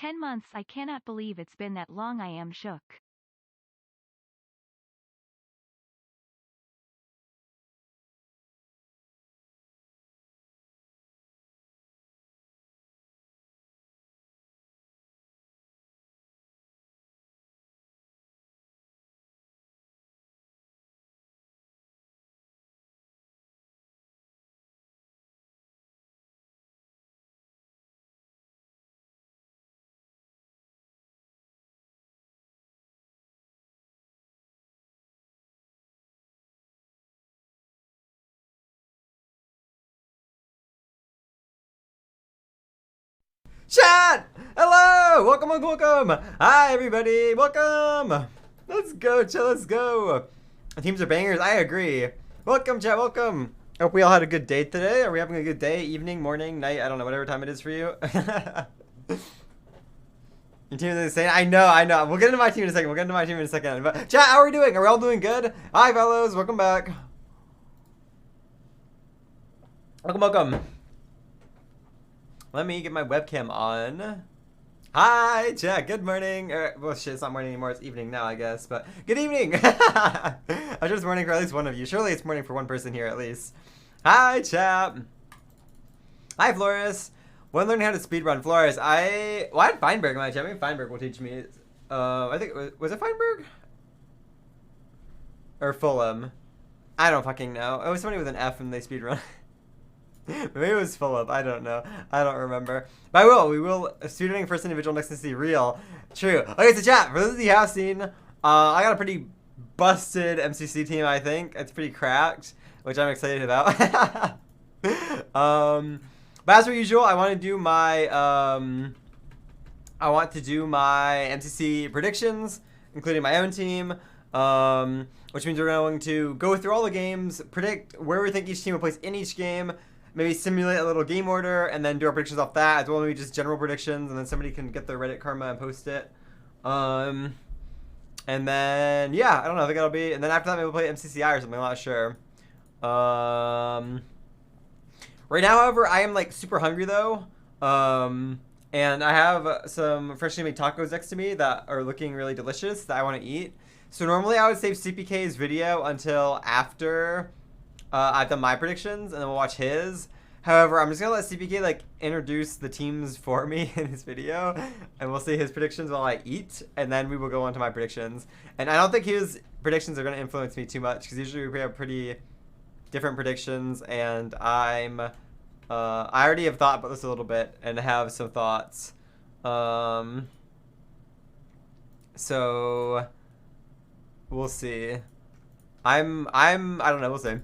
10 months. I cannot believe it's been that long. I am shook. Chat! Hello! Welcome! Hi, everybody! Welcome! Let's go, chat, let's go! The teams are bangers, I agree. Welcome, chat, welcome! Hope we all had a good day today. Are we having a good day? Evening, morning, night? I don't know, whatever time it is for you. Your team is insane. I know. We'll get into my team in a second. But chat, how are we doing? Are we all doing good? Hi, fellows. Welcome back. Welcome. Let me get my webcam on. Hi, chat. Good morning. Well, shit, it's not morning anymore. It's evening now, I guess. But good evening. I was just morning for at least one of you. Surely it's morning for one person here at least. Hi, chat. Hi, Flores. When learning how to speedrun, Flores, I had Feinberg in my chat. Maybe Feinberg will teach me. I think was it Feinberg or Fulham? I don't fucking know. It was somebody with an F and they speedrun. Maybe it was Philip. I don't know. I don't remember. But we will. Student first individual next to see real. True. Okay, so chat. For those of you who have seen, I got a pretty busted MCC team. I think it's pretty cracked, which I'm excited about. But as per usual, I want to do my MCC predictions, including my own team. Which means we're going to go through all the games, predict where we think each team will place in each game. Maybe simulate a little game order and then do our predictions off that, as well as maybe just general predictions, and then somebody can get their Reddit karma and post it. And then, yeah, I don't know, I think that'll be, and then after that maybe we'll play MCCI or something, I'm not sure. Right now, however, I am like super hungry though. And I have some freshly made tacos next to me that are looking really delicious that I want to eat. So normally I would save CPK's video until after I've done my predictions, and then we'll watch his. However, I'm just gonna let CPK like introduce the teams for me in his video, and we'll see his predictions while I eat, and then we will go on to my predictions. And I don't think his predictions are gonna influence me too much, because usually we have pretty different predictions, and I already have thought about this a little bit and have some thoughts. So we'll see. I don't know, we'll see.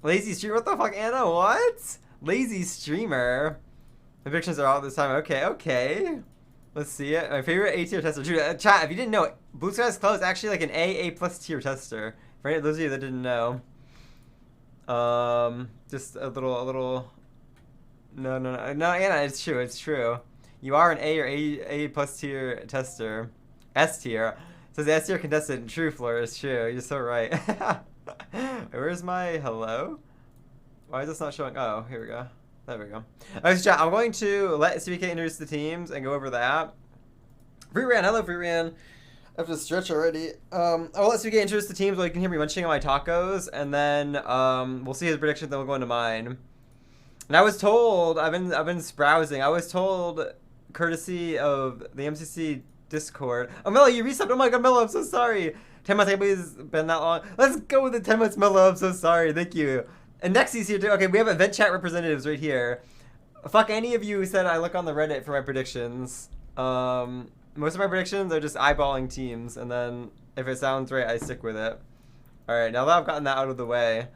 Lazy streamer? What the fuck, Anna? What? Lazy streamer? The predictions are all this time. Okay. Let's see it. My favorite A tier tester. Chat, if you didn't know, Blue Sky's Club is actually like an A+ tier tester. For those of you that didn't know. Just a little. No, Anna, it's true. You are an A or A+ tier tester. S tier. Says S tier contestant. True, Flores. True. You're so right. Where's my hello? Why is this not showing? Oh, here we go. There we go. Alright, so chat, I'm going to let CBK introduce the teams and go over that. Freeran, hello Freeran. I have to stretch already. I'll let CBK introduce the teams while you can hear me munching on my tacos, and then we'll see his predictions, then we'll go into mine. And I was told, I've been browsing, I was told, courtesy of the MCC Discord. Oh, Mello, you resubbed. Oh my god, Mello, I'm so sorry. 10 months, I believe it's been that long. Let's go with the 10 months, Mello. I'm so sorry. Thank you. And Nexi's here too. Okay, we have event chat representatives right here. Fuck any of you who said I look on the Reddit for my predictions. Most of my predictions are just eyeballing teams, and then if it sounds right, I stick with it. Alright, now that I've gotten that out of the way,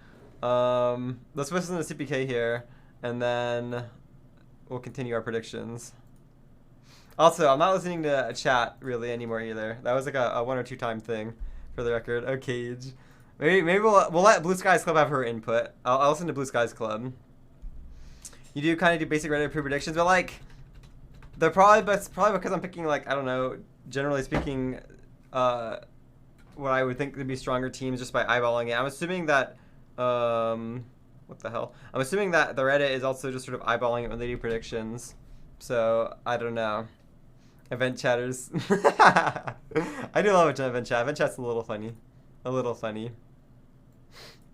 let's listen to CPK here, and then we'll continue our predictions. Also, I'm not listening to a chat really anymore either. That was like a 1 or 2 time thing, for the record. Okay, maybe we'll let Blue Skies Club have her input. I'll listen to Blue Skies Club. You do kind of do basic Reddit predictions, but like, they're probably because I'm picking like, I don't know, generally speaking, what I would think would be stronger teams just by eyeballing it. I'm assuming that what the hell? I'm assuming that the Reddit is also just sort of eyeballing it when they do predictions. So I don't know. Event chatters. I do love event chat. Event chat's a little funny. A little funny.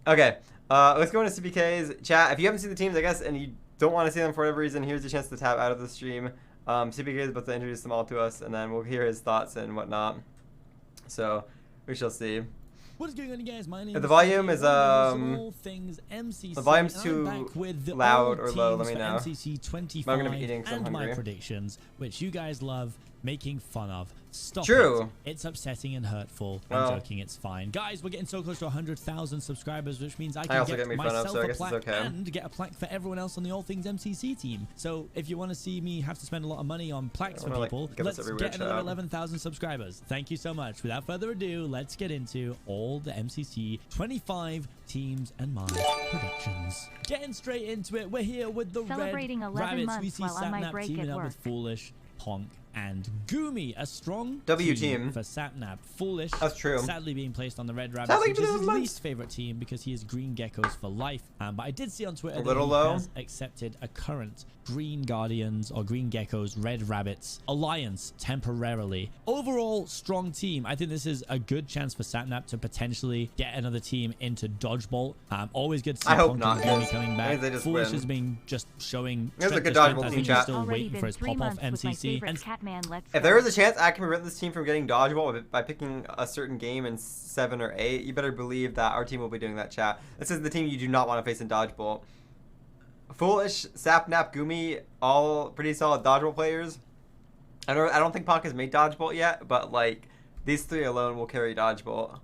Okay. Let's go into CPK's chat. If you haven't seen the teams, I guess, and you don't want to see them for whatever reason, here's your chance to tap out of the stream. CPK is about to introduce them all to us, and then we'll hear his thoughts and whatnot. So we shall see. What is going on, guys? My name if the volume is things MCC, the volume's too loud or low, let me know. MCC 25 I'm gonna be eating, so I'm and hungry. my predictions, which you guys love making fun of. Stop True. it. It's upsetting and hurtful. Well, I'm joking, it's fine. Guys, we're getting so close to 100,000 subscribers, which means I can also get get myself so I a guess plaque it's okay. and get a plaque for everyone else on the All Things MCC team. So if you want to see me have to spend a lot of money on plaques for people, let's get another 11,000 subscribers. Thank you so much. Without further ado, let's get into all the MCC 25 teams and my predictions. Getting straight into it, we're here with the Celebrating Red 11 Rabbits. months We see while on my Sapnap break teaming at up work. with Foolish, Ponk, and Goomy. A strong W team for Sapnap. Foolish, that's true. sadly being placed on the Red Rabbits, Sadly which is his months. least favorite team because he is Green Geckos for life. But I did see on Twitter A that little he low. has accepted a current Green Guardians or Green Geckos Red Rabbits alliance temporarily. Overall, strong team. I think this is a good chance for Sapnap to potentially get another team into Dodgeball. Always good to see I hope Ponk not, and Goomy guys. coming I back. think they just Foolish win. has been just showing There's a strength good to strength. Dodgeball I team think chat. he's still Already waiting been for his 3 pop-off months with my MCC. favorite And Catman, let's If go. there is a chance I can prevent this team from getting Dodgeball by picking a certain game in 7 or 8, you better believe that our team will be doing that, chat. This is the team you do not want to face in Dodgeball. Foolish, Sapnap, Goomy, all pretty solid Dodgeball players. I don't think Ponk has made Dodgeball yet, but like these 3 alone will carry Dodgeball.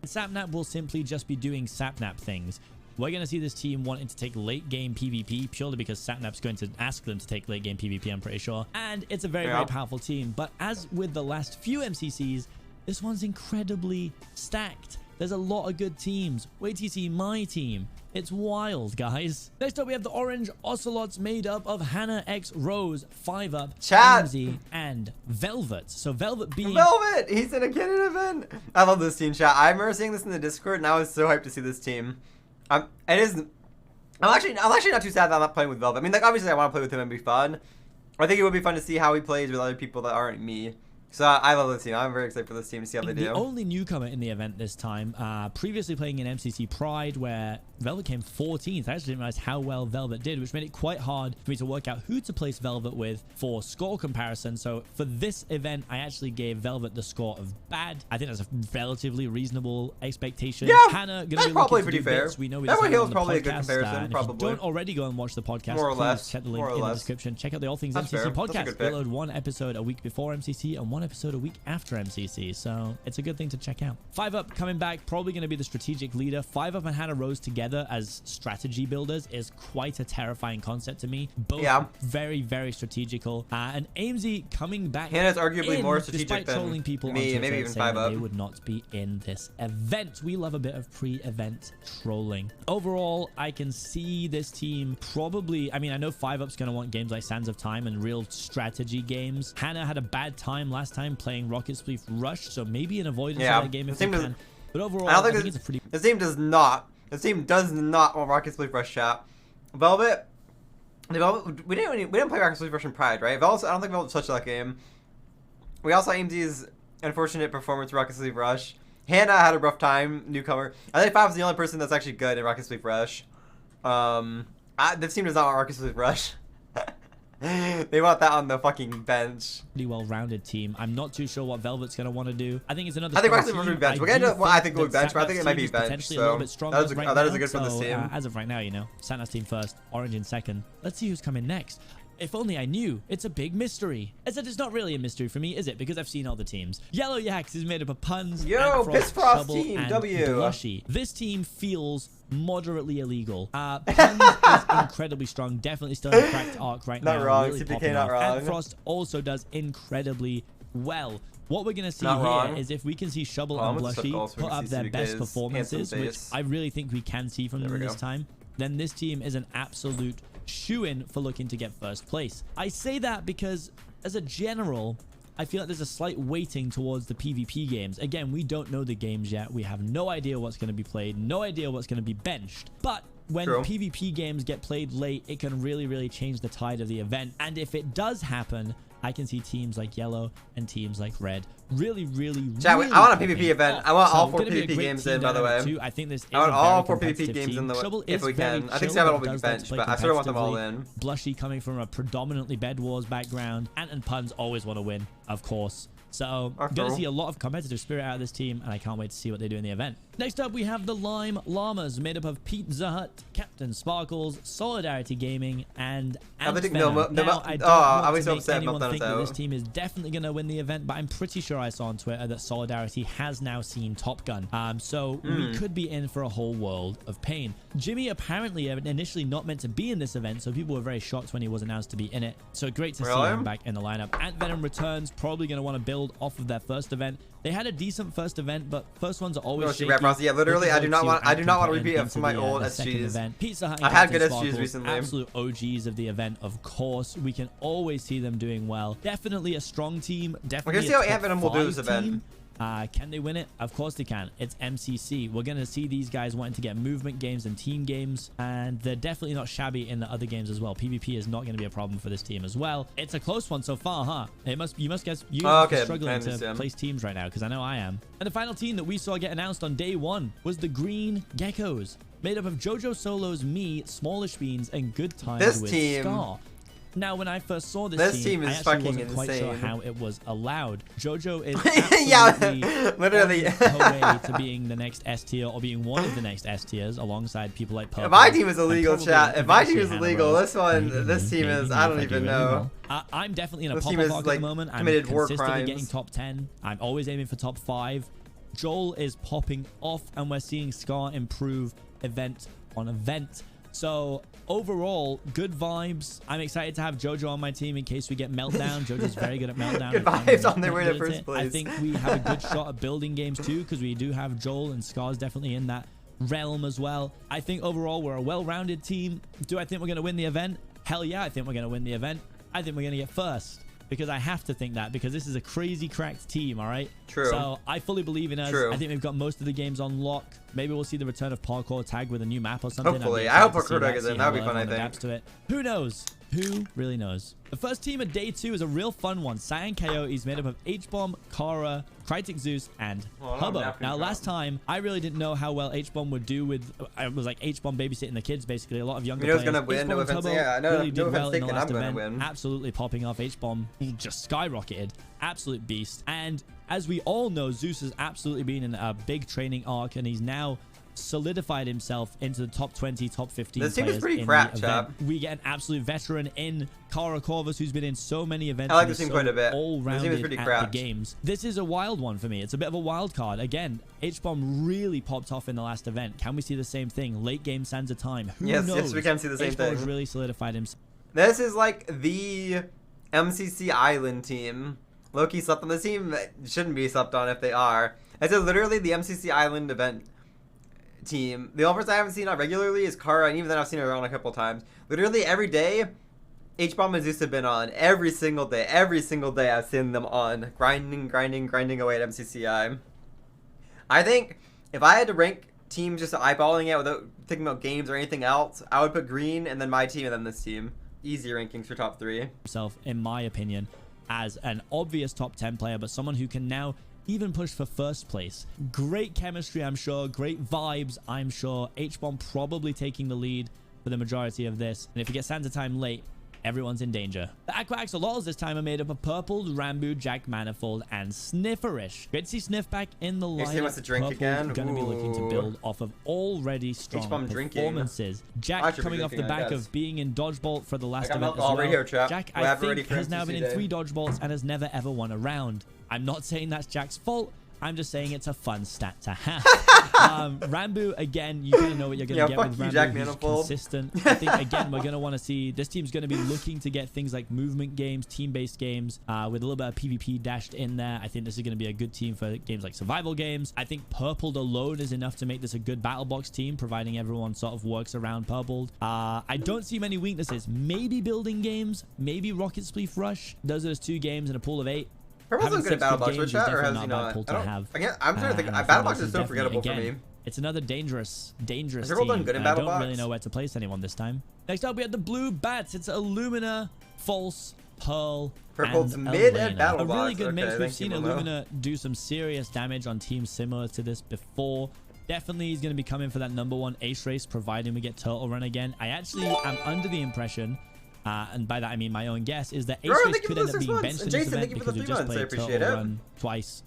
Sapnap will simply just be doing Sapnap things. We're going to see this team wanting to take late game PvP purely because Sapnap's going to ask them to take late game PvP, I'm pretty sure. And it's a very, very powerful team. But as with the last few MCCs, this one's incredibly stacked. There's a lot of good teams. Wait till you see my team. It's wild, guys. Next up, we have the Orange Ocelots made up of Hannah X Rose, 5UP, Chat. MZ, and Velvet. So Velvet being... Velvet! He's in a Cannon event! I love this team, chat. I remember seeing this in the Discord, and I was so hyped to see this team. I'm actually not too sad that I'm not playing with Velvet. I mean, like, obviously I want to play with him and be fun. I think it would be fun to see how he plays with other people that aren't me. So I love this team. I'm very excited for this team to see how they do. The only newcomer in the event this time, previously playing in MCC Pride, where Velvet came 14th. I actually didn't realize how well Velvet did, which made it quite hard for me to work out who to place Velvet with for score comparison. So for this event, I actually gave Velvet the score of bad. I think that's a relatively reasonable expectation. Yeah, Hannah, that's probably pretty fair. Bits. We know That one Hill's probably a good comparison, if probably. you don't already go and watch the podcast, More or please less. check the link More or in the less. description. Check out the All Things That's MCC fair. That's a podcast. good We pick. load 1 episode a week before MCC and 1 episode a week after MCC, so it's a good thing to check out. 5UP coming back, probably going to be the strategic leader. 5UP and Hannah Rose together as strategy builders is quite a terrifying concept to me. Both very, very strategical. And AMZ coming back. Hannah's arguably more strategic despite than trolling people me, on Twitter maybe even saying that 5UP. they would not be in this event. We love a bit of pre-event trolling. Overall, I can see this team probably, I mean, I know 5UP's going to want games like Sands of Time and real strategy games. Hannah had a bad time last time playing Rocket Spleef Rush, so maybe an avoidance of that game if they can. But overall, I think it's a pretty... This team does not want Rocket Spleef Rush, chat. Velvet, we didn't play Rocket Spleef Rush in Pride, right? Velvet, I don't think Velvet touched that game. We also saw AMD's unfortunate performance in Rocket Spleef Rush. Hannah had a rough time, newcomer. I think 5 is the only person that's actually good in Rocket Spleef Rush. This team does not want Rocket Spleef Rush. They want that on the fucking bench. Pretty well-rounded team. I'm not too sure what Velvet's going to want to do. I think it's another. I think Rocket Spleef Rush will be bench. We're gonna do. Well, I think we'll be bench, but I think it might be bench. So that is a good for this team. As of right now, you know, Santa's team first, Orange in second. Let's see who's coming next. If only I knew. It's a big mystery. I said it's not really a mystery for me, is it? Because I've seen all the teams. Yellow Yaks is made up of Puns, Yo, Antfrost, Pissfrost Shovel, team, and W. Blushy. This team feels moderately illegal. Puns is incredibly strong. Definitely still in a cracked arc right now. Not wrong. Really CPK not wrong. Antfrost also does incredibly well. What we're going to see Not here wrong. is if we can see Shovel and Blushy put up their best performances, which I really think we can see from them this time, then this team is an absolute shoo-in for looking to get first place. I say that because, as a general, I feel like there's a slight weighting towards the PvP games. Again, we don't know the games yet. We have no idea what's going to be played, no idea what's going to be benched. But when PvP games get played late, it can really, really change the tide of the event. And if it does happen, I can see teams like yellow and teams like red really, Chat, really I want a PvP event. I want all 4 gonna be a PvP great games team in, by the way. dynamic too. I think this is I want a all very 4 PvP competitive games team. in the Trouble if is we very can. I think chill, 7 but will be does like to bench, play but I sort of want them all competitively. in. Blushy coming from a predominantly Bed Wars background. Ant and Puns always want to win, of course. So going to see a lot of competitive spirit out of this team, and I can't wait to see what they do in the event. Next up, we have the Lime Llamas, made up of Pizza Hut, Captain Sparkles, Solidarity Gaming, and Antfrost. Now, I don't want to make anyone think that this team is definitely going to win the event, but I'm pretty sure I saw on Twitter that Solidarity has now seen Top Gun. So we could be in for a whole world of pain. Jimmy apparently initially not meant to be in this event, so people were very shocked when he was announced to be in it. So great to see him back in the lineup. Ant Venom returns, probably going to want to build off of their first event. They had a decent first event, but first ones are always shaky. Yeah, literally, I do not want to repeat of my old SGs. Pizza Hut I had good SGs recently. Absolute OGs of the event, of course. We can always see them doing well. Definitely a strong team. Definitely. We're gonna see how Ant Venom will do this event. Can they win it? Of course they can. It's MCC. We're going to see these guys wanting to get movement games and team games, and they're definitely not shabby in the other games as well. PvP is not going to be a problem for this team as well. It's a close one so far, huh? You must guess you're struggling to place teams right now, because I know I am. And the final team that we saw get announced on day 1 was the Green Geckos, made up of Jojo Solos, me, Smallish Beans, and Good Times with Scar. Now, when I first saw this team, I actually wasn't quite sure how it was allowed. Jojo is absolutely literally on her way to being the next S tier, or being one of the next S tiers alongside people like Purple. If my team is illegal, chat. If my team is illegal, this team is, I don't even know. I'm definitely in a pop-up at the moment. I'm consistently getting top 10. I'm always aiming for top 5. Joel is popping off, and we're seeing Scar improve event on event. So overall, good vibes. I'm excited to have Jojo on my team in case we get Meltdown. Jojo's very good at Meltdown. Good vibes on their way to first place. I think we have a good shot at building games too, because we do have Joel, and Scar's definitely in that realm as well. I think overall we're a well-rounded team. Do I think we're going to win the event? Hell yeah, I think we're going to win the event. I think we're going to get first, because I have to think that, because this is a crazy cracked team, all right? True. So I fully believe in us. True. I think we've got most of the games on lock. Maybe we'll see the return of Parkour Tag with a new map or something. Hopefully. I hope Parkour Tag is in. That would be fun, I think. To it. Who knows? Who really knows? The first team of day 2 is a real fun one. Cyan Coyotes, made up of H-Bomb, Kara, Crytic Zeus, and Hubbo. Now, last time, I really didn't know how well H-Bomb would do with... It was like H-Bomb babysitting the kids, basically. A lot of younger players. Going to win. No offense. Yeah, no, really did well in the last I'm event. win. Absolutely popping off. H-Bomb just skyrocketed. Absolute beast. And as we all know, Zeus has absolutely been in a big training arc, and he's now solidified himself into the top 20, top 15 this team is pretty in crap, the chap. We get an absolute veteran in Kara Corvus, who's been in so many events. I like this team quite a bit. All-rounded at the games. This is a wild one for me. It's a bit of a wild card. Again, H-Bomb really popped off in the last event. Can we see the same thing? Late game Sands of Time. Who knows? Yes, we can see the same thing. H-Bomb has really solidified himself. This is like the MCC Island team. Low-key slept on. This team shouldn't be slept on if they are. It's literally the MCC Island event team. The only person I haven't seen on regularly is Kara, and even then I've seen her around a couple times. Literally every day, H-Bomb and Zeus have been on. Every single day I've seen them on. Grinding away at MCCI. I think if I had to rank teams just eyeballing it without thinking about games or anything else, I would put Green and then my team and then this team. Easy rankings for top 3. In my opinion, as an obvious top 10 player, but someone who can now even push for first place. Great chemistry, I'm sure. Great vibes, I'm sure. H-Bomb probably taking the lead for the majority of this. And if we get Santa Time late, everyone's in danger. The Aqua Axolotls this time are made up of Purple, Rambo, Jack Manifold, and Snifferish. Great to see Sniff back in the lineup. He wants to drink again. Going to be looking to build off of already strong performances. Jack coming off the back of being in Dodgeball for the last event as well. Here, Jack, I think, has now been in 3 Dodgeballs and has never ever won a round. I'm not saying that's Jack's fault. I'm just saying it's a fun stat to have. Rambo, again, you kind of know what you're going to get with Rambo. Jack He's Manifold. Consistent. I think, again, we're going to want to see... This team's going to be looking to get things like movement games, team-based games, with a little bit of PvP dashed in there. I think this is going to be a good team for games like survival games. I think Purpled alone is enough to make this a good battle box team, providing everyone sort of works around Purpled. I don't see many weaknesses. Maybe building games, maybe Rocket Spleef Rush. Those are just 2 games in a pool of 8. Purple's good at battle box, or has he not? I'm trying to think. Battle box is so forgettable for me. It's another dangerous team. Has everyone done good in battle box? I don't really know where to place anyone this time. Next up, we have the Blue Bats. It's Illumina, False, Pearl, Purple's and mid Elena. and battle A really box. good mix. Okay, We've thank seen you, Momo. Illumina do some serious damage on teams similar to this before. Definitely he's going to be coming for that #1 ace race, providing we get Turtle Run again. I actually am under the impression, and by that I mean my own guess, is that ace Bro, race thank you could for end the up 6 being months. benched in Jason, this event thank you for because the we 3 just months. I played appreciate Turtle it. Run twice.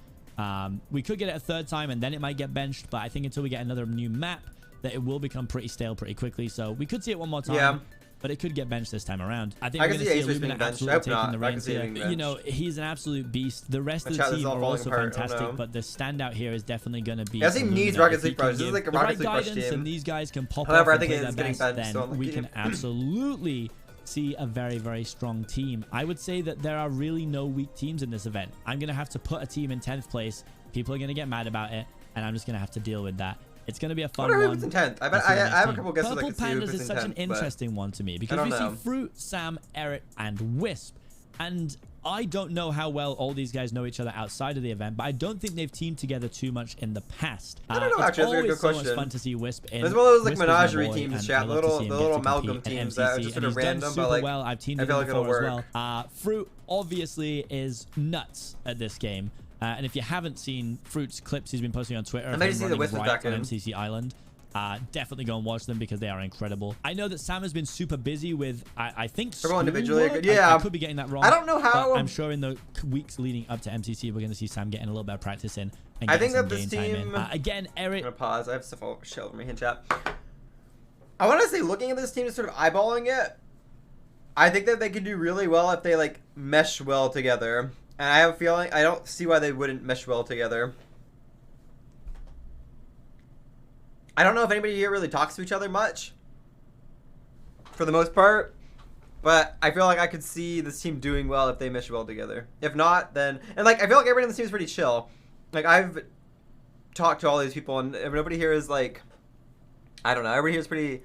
We could get it a third time and then it might get benched, but I think until we get another new map that it will become pretty stale pretty quickly. So we could see it one more time. Yeah. But it could get benched this time around. I think I we're can going to see see Ace being Illumina benched. I absolutely hope taking not, the but I can reins see it here. being You know, benched. he's an absolute beast. The rest My of chat the is team all are falling also apart. Oh, fantastic, no. but the standout here is definitely going to be Yeah, this team needs Illumina. Rocket If he League can Rush. This is give like a the Rocket right League Rush guidance team. and these guys can pop However, off I and think play it is their getting best, benched, then so we can absolutely see a very, very strong team. I would say that there are really no weak teams in this event. I'm going to have to put a team in 10th place. People are going to get mad about it, and I'm just going to have to deal with that. It's going to be a fun I wonder one. who's in 10th. I bet Let's see the I next have a team. couple guesses I Purple could see who's Pandas in is such an 10th, but interesting one to me because I we don't see know. Fruit, Sam, Eric, and Wisp. And I don't know how well all these guys know each other outside of the event, but I don't think they've teamed together too much in the past. I don't know, It's actually, that's a always good so much question. fun to see Wisp in. There's one of those like Wisp is my menagerie boy, teams, and chat, I the love to little see him the get little to compete amalgam at teams that are MCC, just and sort of he's done random, super but like well. I've teamed I with feel him like it'll before as work. well. Fruit obviously is nuts at this game. And if you haven't seen Fruit's clips he's been posting on Twitter, maybe see the running Wisp Riot back on in. MCC Island, definitely go and watch them because they are incredible. I know that Sam has been super busy with, I think, Everyone individually, schoolwork. yeah. I could be getting that wrong. I don't know how. But I'm sure in the weeks leading up to MCC, we're going to see Sam getting a little bit of practice in. And I getting think that some this game time team. in. Again, Eric. I'm gonna pause. I have stuff all shell over me in chat. I want to say, looking at this team, and sort of eyeballing it, I think that they could do really well if they like mesh well together. And I have a feeling I don't see why they wouldn't mesh well together. I don't know if anybody here really talks to each other much, for the most part, but I feel like I could see this team doing well if they mesh well together. If not, then and like I feel like everybody on this team is pretty chill. Like I've talked to all these people, and nobody here is like, I don't know, everybody here is pretty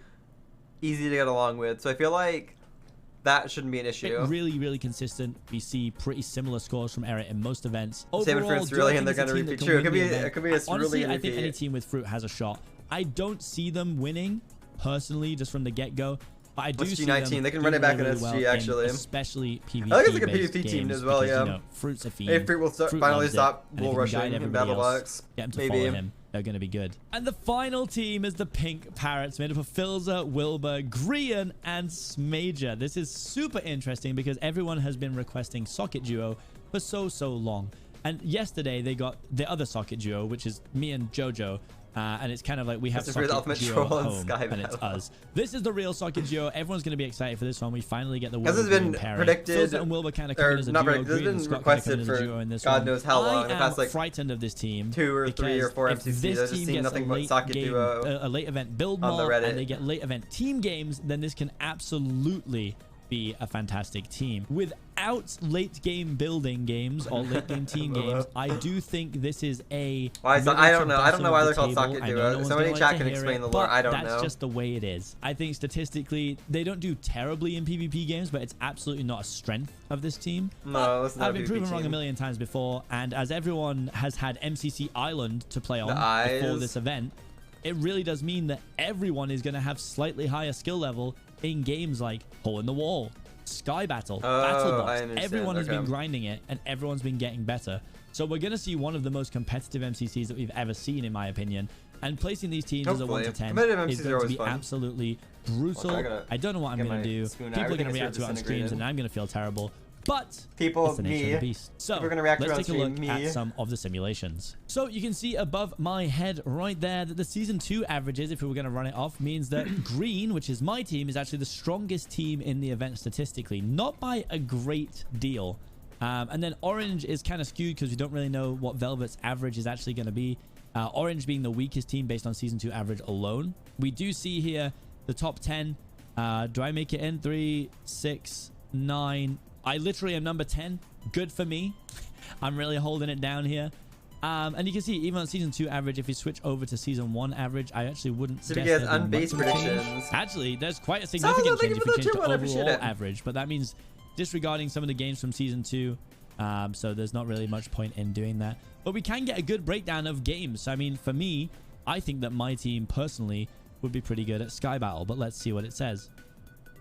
easy to get along with. So I feel like that shouldn't be an issue. Really, really consistent. We see pretty similar scores from Eric in most events. Same with Overall, Fruit's do really, I and think they're it's a gonna team that repeat. can True, win the event? it could be a Honestly, really I think any repeat. team with Fruit has a shot. I don't see them winning personally, just from the get-go. But I do What's see G19? them They can doing run it back really, in really SG, well actually. especially PvP. I think it's like a based PvP team games as well, because, yeah. You know, Fruit's a fiend. If Fruit will Fruit finally loves it, stop and if bull he can guide rushing in everybody battle else, box, get him to maybe. follow him. They're going to be good. And the final team is the Pink Parrots, made up of Filza, Wilbur, Grian, and Smager. This is super interesting because everyone has been requesting Socket Duo for so long. And yesterday they got the other Socket Duo, which is me and Jojo. And it's kind of like we have That's the Socket ultimate Duo at troll in home, Sky and it's Battle. us. This is the real Socket Duo. Everyone's going to be excited for this one. We finally get the This Wilbur has been Grian pairing. predicted, Filza and Wilbur kind of or coming as a not duo. predicted, this has Grian and been Scott kind of requested coming as a for duo in this God one. knows how long, I the am past, like, frightened of this team 2 or 3 or 4 if MCCs. this I've just team seen gets nothing a but late Socket game, Duo a late event build on the mod, Reddit. and they get late event team games, then this can absolutely be a fantastic team. Without late game building games or late game team games, I do think this is a Why is that? middle I to don't know. I don't bottom know why of they're the called table. Socket I know Duo. no one's Somebody gonna in chat like to can hear explain it, the lore. but I don't that's know. just the way it is. I think statistically they don't do terribly in PvP games, but it's absolutely not a strength of this team. No, it's not I've a been PvP proven wrong a team. million times before, and as everyone has had MCC Island to play on before eyes. this event, it really does mean that everyone is going to have slightly higher skill level in games like Hole in the Wall, Sky Battle, Battle I Box. understand, Everyone has been okay. grinding it, and everyone's been getting better. So we're going to see one of the most competitive MCCs that we've ever seen, in my opinion. And placing these teams as a 1 to 10 Competitive is MCCs are going to always be fun. absolutely brutal. I don't know what I'm get going my to do. spoon out. People are going to Everything is react to it on streams, disintegrated. and I'm going to feel terrible. But People, it's the nature me. of the beast. So People are gonna react to it let's on take a look stream, at me. some of the simulations. So you can see above my head right there that the Season 2 averages, if we were going to run it off, means that Green, which is my team, is actually the strongest team in the event statistically. Not by a great deal. And then Orange is kind of skewed because we don't really know what Velvet's average is actually going to be. Orange being the weakest team based on Season 2 average alone. We do see here the top 10. Do I make it in? 3, 6, 9... I literally am number 10. Good for me. I'm really holding it down here. And you can see, even on Season 2 average, if you switch over to Season 1 average, I actually wouldn't So guess you guys there'd be unbased much of a change. predictions. Actually, there's quite a Sounds significant like change if you you put change the the 2 I appreciate overall it. average. But that means disregarding some of the games from Season 2. So there's not really much point in doing that. But we can get a good breakdown of games. I mean, for me, I think that my team, personally, would be pretty good at Sky Battle. But let's see what it says.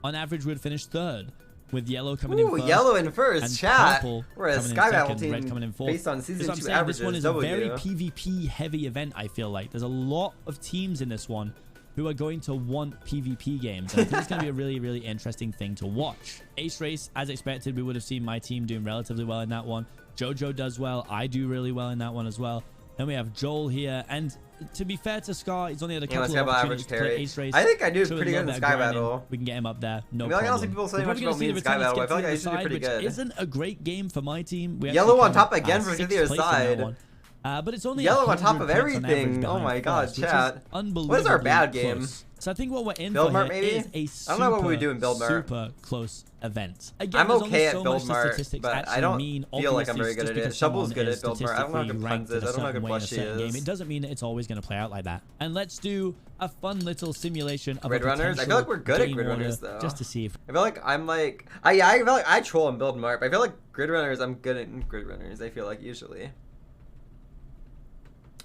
On average, we'd finish 3rd. with yellow coming in first. Yellow in first, and chat. purple We're a coming in Sky Battle second, team red coming in fourth. based on season That's 2 what I'm saying. averages. This one is W. a very PvP heavy event, I feel like. There's a lot of teams in this one who are going to want PvP games. And I think it's going to be a really, really interesting thing to watch. Ace Race, as expected, we would have seen my team doing relatively well in that one. Jojo does well. I do really well in that one as well. Then we have Joel here. And to be fair to Scar, he's only had a couple of opportunities to play Ace Race. I think I do pretty good in the Sky Battle. We can get him up there. No I problem. don't see people saying much about me in Sky Battle. I feel like I should do pretty good. Which isn't a great game for my team. We Yellow on top again from the other side. But it's only yellow on top of everything. Oh my god, chat. What is our bad game? Close. So I think what we're in Build for Mart, here maybe? is a I don't know what we do in Build Mart. super close event. Again, I'm okay at so Build Mart, but I don't mean, feel like I'm very good at it. Shovel's good at Build Mart. I don't know how good Puns is. I don't know how good Plush is. It doesn't mean that it's always going to play out like that. And let's do a fun little simulation of Grid Runners. I feel like we're good at Grid Runners though. Just to see if I feel like I'm like I feel like I troll and Build Mart, but I feel like Grid Runners I'm good at Grid Runners. I feel like usually.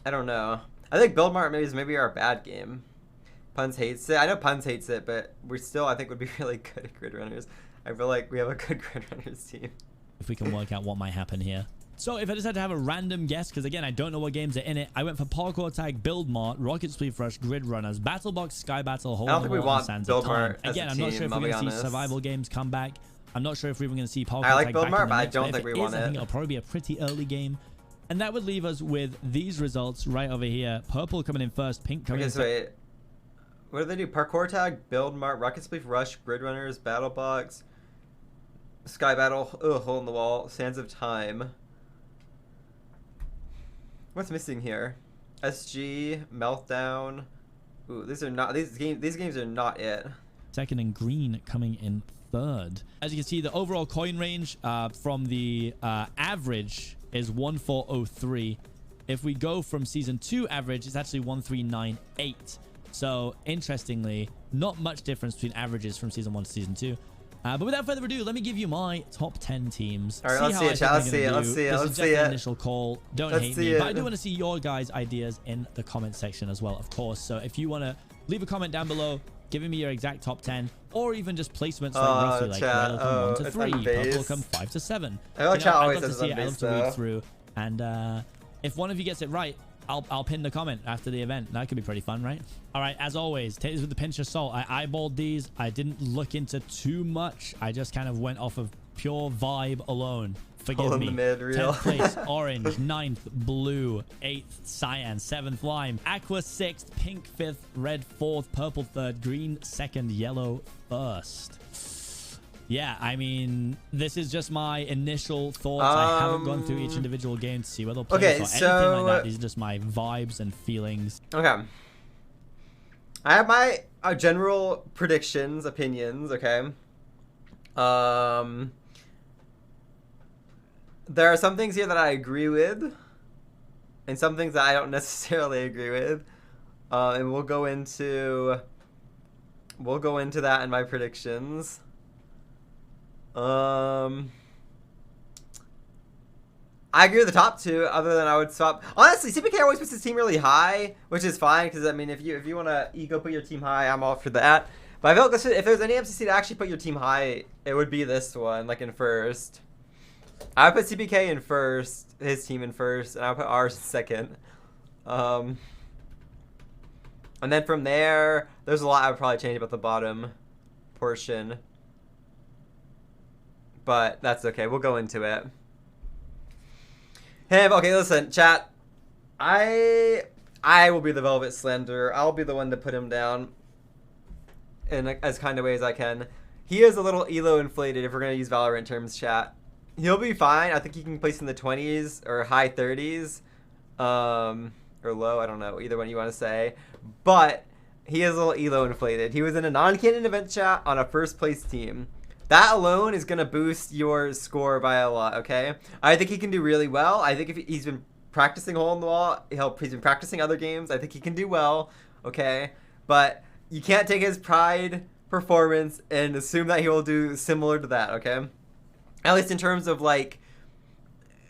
I don't know. I think Build Mart is maybe our bad game. Puns hates it. I know Puns hates it, but we still I think would be really good at Grid Runners. I feel like we have a good Grid Runners team. If we can work out what might happen here. So if I just had to have a random guess, because again I don't know what games are in it, I went for Parkour Tag, Build Mart, Rocket Spleef Rush, Grid Runners, Battle Box, Sky Battle, Hole I don't think we want Sands Build of Time. Mart as Again, a I'm not team, sure if I'll we're be going to see honest. survival games come back. I'm not sure if we're even going to see Parkour I like Tag Build back Mart, in the but I mix, don't if think we it want is, I think it. it'll probably be a pretty early game. And that would leave us with these results right over here. Purple coming in first, pink coming in second. Wait. What do they do? Parkour Tag, Build Mart, Rocket Spleef Rush, Grid Runners, Battle Box, Sky Battle, Hole in the Wall, Sands of Time. What's missing here? SG, Meltdown. Ooh, these games are not it. Second, and green coming in third. As you can see, the overall coin range from the average is 1403. If we go from season 2 average, it's actually 1398. So interestingly, not much difference between averages from season 1 to season 2. But without further ado, let me give you my top 10 teams. All right, let's see it, chat. Let's see it. Let's see it. This is just an initial call. Don't hate me. It. But I do want to see your guys' ideas in the comment section as well, of course. So if you want to leave a comment down below, giving me your exact top 10, or even just placements like roughly, like red will come 1 to 3, purple will come 5 to 7. I know chat always says I love to read through, and if one of you gets it right, I'll pin the comment after the event. That could be pretty fun, right? All right, as always, take this with a pinch of salt. I eyeballed these. I didn't look into too much. I just kind of went off of pure vibe alone. Forgive me. 10th place, orange. 9th, blue. 8th, cyan. 7th, lime. Aqua 6th, pink 5th, red 4th, purple 3rd, green 2nd, yellow 1st. Yeah, I mean, this is just my initial thoughts. I haven't gone through each individual game to see whether they'll play or anything like that. These are just my vibes and feelings. Okay. I have my general predictions, opinions, okay? There are some things here that I agree with, and some things that I don't necessarily agree with. And we'll go into that in my predictions. I agree with the top 2, other than I would swap. Honestly, CPK always puts his team really high, which is fine, because I mean, if you want to ego put your team high, I'm all for that. But I feel like if there's any MCC to actually put your team high, it would be this one, like in first. I would put CPK in first, his team in first, and I would put ours in second. And then from there, there's a lot I would probably change about the bottom portion. But that's okay. We'll go into it. Hey, okay, listen, chat. I will be the Velvet Slender. I'll be the one to put him down in as kind of way as I can. He is a little elo inflated if we're going to use Valorant terms, chat. He'll be fine. I think he can place in the 20s or high 30s. Or low, I don't know. Either one you want to say. But he is a little elo inflated. He was in a non-canon event, chat, on a first place team. That alone is going to boost your score by a lot, okay? I think he can do really well. I think if he's been practicing Hole in the Wall, he's been practicing other games. I think he can do well, okay? But you can't take his Pride performance and assume that he will do similar to that, okay? At least in terms of, like...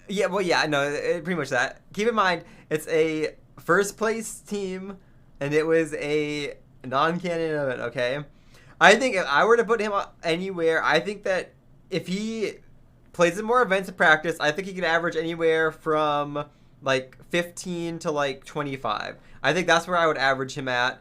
Yeah, well, yeah, no, pretty much that. Keep in mind, it's a first place team, and it was a non-canon event, okay? I think if I were to put him anywhere, I think that if he plays in more events in practice, I think he can average anywhere from like 15 to like 25. I think that's where I would average him at.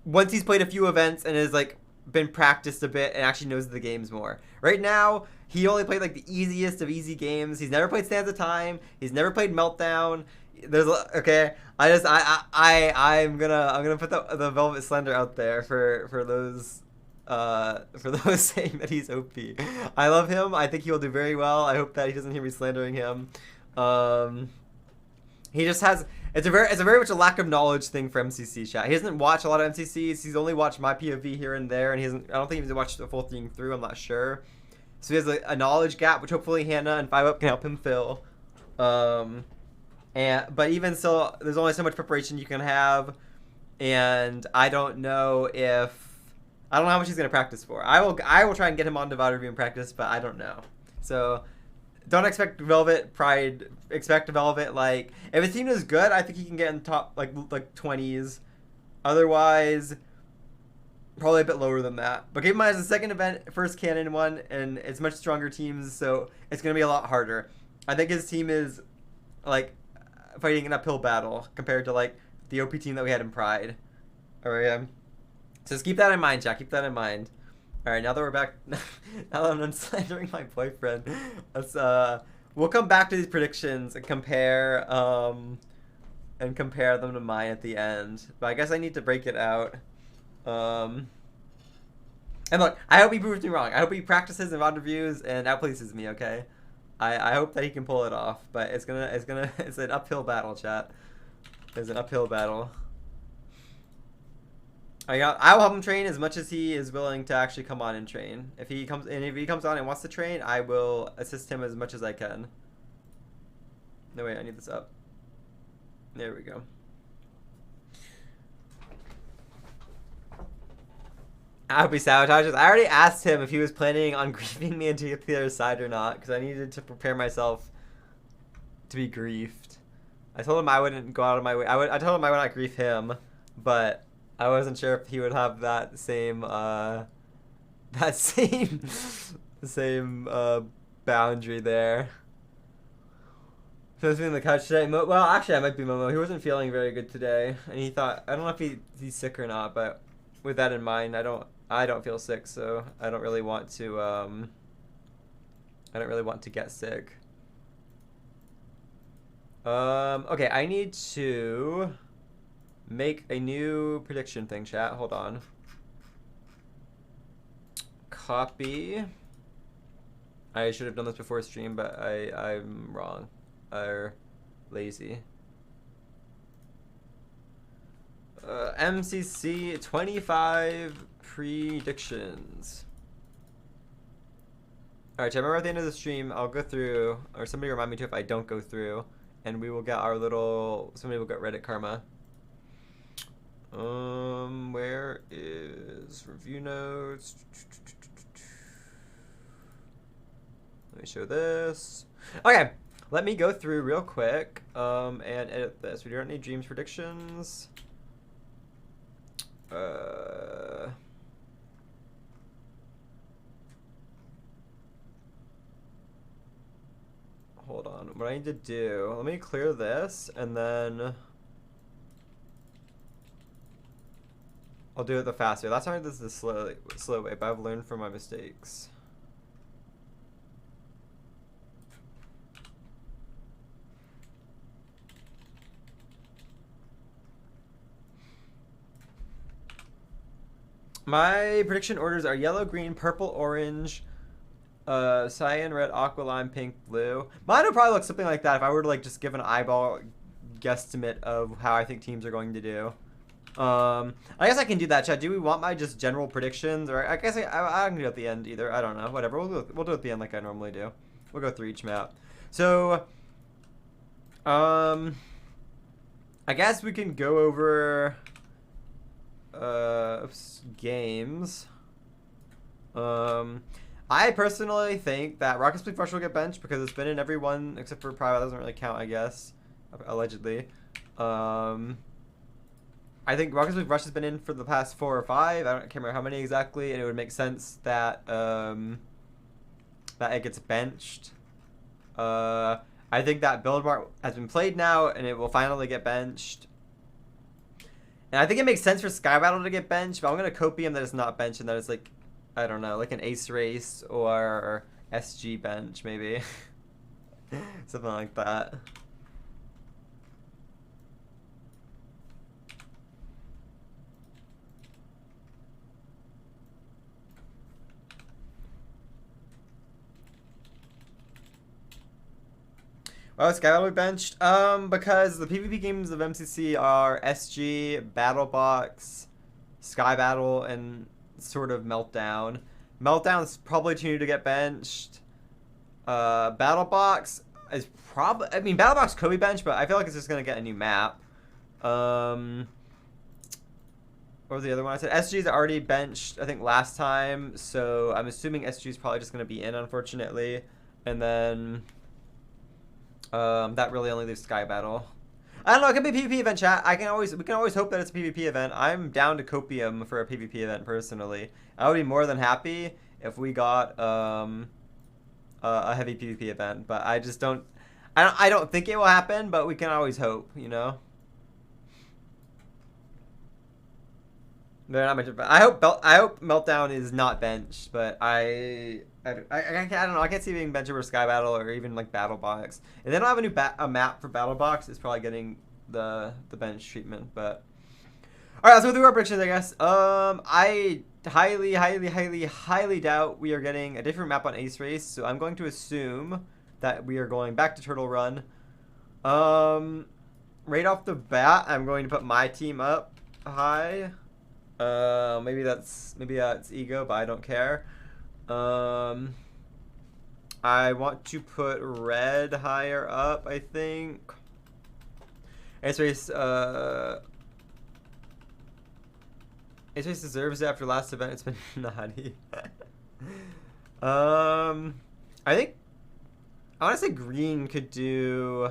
Once he's played a few events and has like been practiced a bit and actually knows the games more. Right now, he only played like the easiest of easy games. He's never played Sands of Time. He's never played Meltdown. There's okay. I'm gonna put the Velvet Slender out there for those saying that he's OP. I love him. I think he will do very well. I hope that he doesn't hear me slandering him. He just has it's a very much a lack of knowledge thing for MCC chat. He doesn't watch a lot of MCCs. He's only watched my POV here and there, and I don't think he's watched the full thing through. I'm not sure. So he has a knowledge gap, which hopefully Hannah and 5UP can help him fill. But even still, there's only so much preparation you can have, and I don't know how much he's gonna practice for. I will try and get him on to VOD review and practice, but I don't know. So don't expect Velvet Pride. Expect Velvet like if his team is good, I think he can get in top like 20s. Otherwise, probably a bit lower than that. But keep in mind, it's the second event, first canon one, and it's much stronger teams, so it's gonna be a lot harder. I think his team is like fighting an uphill battle compared to like the OP team that we had in Pride. Alright, so just keep that in mind, Jack. Keep that in mind. Alright, now that we're back, now that I'm slandering my boyfriend, we'll come back to these predictions and compare them to mine at the end. But I guess I need to break it out. And look, I hope he proves me wrong. I hope he practices in VOD reviews and outplaces me. Okay, I hope that he can pull it off. But it's an uphill battle, chat. It's an uphill battle. I will help him train as much as he is willing to actually come on and train. If he comes on and wants to train, I will assist him as much as I can. No, wait, I need this up. There we go. I hope he sabotages. I already asked him if he was planning on griefing me into the other side or not, because I needed to prepare myself to be griefed. I told him I wouldn't go out of my way. I told him I would not grief him, but I wasn't sure if he would have that same boundary there. So he's in the couch today. Well, actually, I might be Momo. He wasn't feeling very good today, and he thought I don't know if he's sick or not. But with that in mind, I don't feel sick, so I don't really want to get sick. Okay, I need to make a new prediction thing, chat. Hold on. Copy. I should have done this before stream, but I'm wrong. Or lazy. MCC 25 predictions. Alright, chat, remember at the end of the stream, I'll go through, or somebody remind me to if I don't go through, and we will get somebody will get Reddit karma. Where is review notes? Let me show this. Okay, let me go through real quick and edit this. We don't need dreams predictions. Hold on. What I need to do, let me clear this and then I'll do it the fast way. Last time I did this the slow way, but I've learned from my mistakes. My prediction orders are yellow, green, purple, orange, cyan, red, aqua, lime, pink, blue. Mine would probably look something like that if I were to like just give an eyeball guesstimate of how I think teams are going to do. I guess I can do that, chat. Do we want my just general predictions, or I guess I can do it at the end either. I don't know. Whatever. We'll do it at the end like I normally do. We'll go through each map. So, I guess we can go over games. I personally think that Rocket Split Rush will get benched because it's been in every one except for Private. That doesn't really count, I guess. Allegedly. I think Rocket Split Rush has been in for the past 4 or 5. I can't remember how many exactly, and it would make sense that that it gets benched. I think that build mark has been played now, and it will finally get benched. And I think it makes sense for Sky Battle to get benched, but I'm going to copium that it's not benched and that it's like, I don't know, like an Ace Race or SG bench, maybe. Something like that. Why was Sky Battle benched? Because the PvP games of MCC are SG, Battle Box, Sky Battle, and sort of Meltdown. Meltdown's probably too new to get benched. Battle Box is probably... I mean, Battle Box could be benched, but I feel like it's just going to get a new map. What was the other one I said? SG is already benched, I think, last time. So I'm assuming SG is probably just going to be in, unfortunately. And then... that really only leaves Sky Battle. I don't know, it could be a PvP event, chat. We can always hope that it's a PvP event. I'm down to copium for a PvP event personally. I would be more than happy if we got a heavy PvP event, but I just don't I don't think it will happen, but we can always hope, you know. They're not much. I hope Meltdown is not benched, but I don't know. I can't see it being benched over Sky Battle or even like Battle Box. And they don't have a new map for Battle Box. It's probably getting the bench treatment. But all right, let's go through our predictions, I guess. I highly doubt we are getting a different map on Ace Race. So I'm going to assume that we are going back to Turtle Run. Right off the bat, I'm going to put my team up high. Maybe that's ego, but I don't care. I want to put red higher up, I think. Ace Race deserves it after last event. It's been naughty. I think I want to say green could do.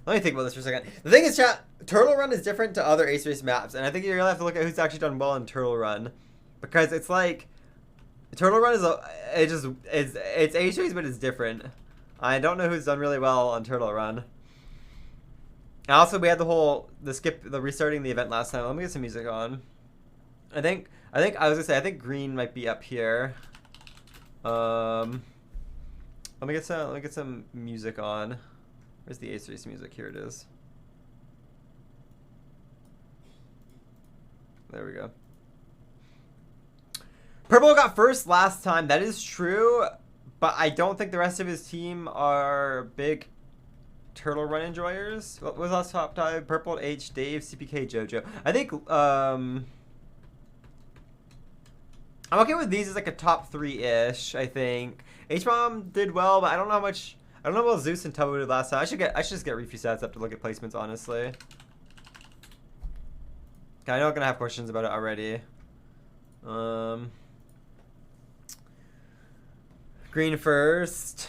Let me think about this for a second. The thing is, chat, Turtle Run is different to other Ace Race maps, and I think you're gonna have to look at who's actually done well in Turtle Run, because it's like Turtle Run is it's Ace Race, but it's different. I don't know who's done really well on Turtle Run. And also, we had the restarting the event last time. Let me get some music on. I think I was gonna say I think green might be up here. Let me get some music on. Where's the Ace Race music? Here it is. There we go. Purple got first last time. That is true, but I don't think the rest of his team are big Turtle Run enjoyers. What was last top time? Purple, H, Dave, CPK, JoJo. I think I'm okay with these as like a top 3-ish. I think H-Bomb did well, but I don't know how much. I don't know about Zeus and Tubbo did last time. I should just get refuse stats up to look at placements, honestly. I know I'm gonna have questions about it already. Green first.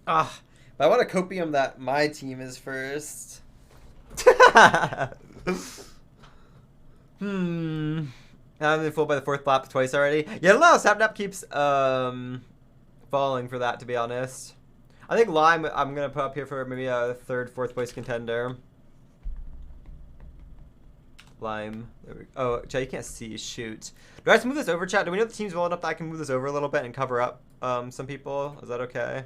But I want to copium that my team is first. I've been fooled by the 4th lap twice already. Yeah, I don't know. Sapnap keeps falling for that, to be honest. I think Lime I'm going to put up here for maybe a 3rd, 4th place contender. Lime. There we go. Oh, chat, you can't see. Shoot. Do I have to move this over, chat? Do we know the team's well enough that I can move this over a little bit and cover up some people? Is that okay?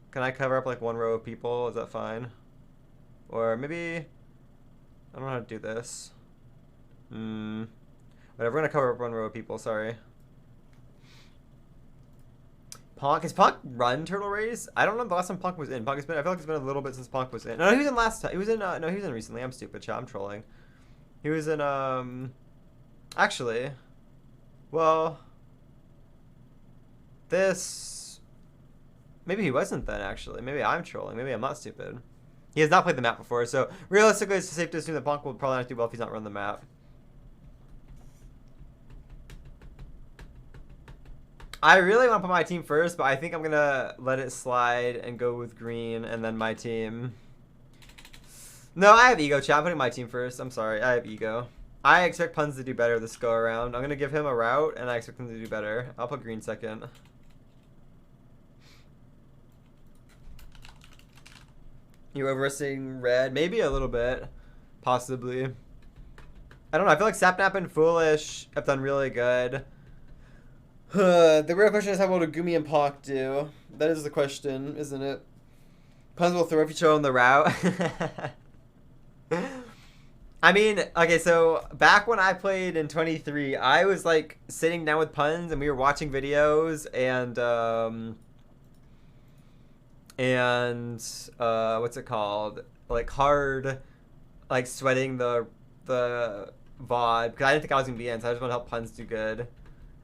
Can I cover up like 1 row of people? Is that fine? Or maybe... I don't know how to do this. Whatever, we're gonna cover up 1 row of people, sorry. Punk, has Punk run Turtle Race? I don't know the last time Punk was in. I feel like it's been a little bit since Punk was in. No, he was in last time. He was in, no, he was in recently. I'm stupid, chat, I'm trolling. He was in, actually, well, maybe he wasn't then, actually. Maybe I'm trolling. Maybe I'm not stupid. He has not played the map before, so realistically, it's safe to assume that Punk will probably not do well if he's not run the map. I really want to put my team first, but I think I'm going to let it slide and go with green and then my team. No, I have ego, chat. I'm putting my team first. I'm sorry. I have ego. I expect Puns to do better this go around. I'm gonna give him a route, and I expect him to do better. I'll put green second. You overseeing red? Maybe a little bit. Possibly. I don't know. I feel like Sapnap and Foolish have done really good. The real question is how well do Gumi and Pock do? That is the question, isn't it? Puns will throw if you show him the route. I mean, okay, so back when I played in 23, I was like sitting down with Puns and we were watching videos and what's it called? Like hard, like sweating the VOD because I didn't think I was gonna be in, so I just want to help Puns do good.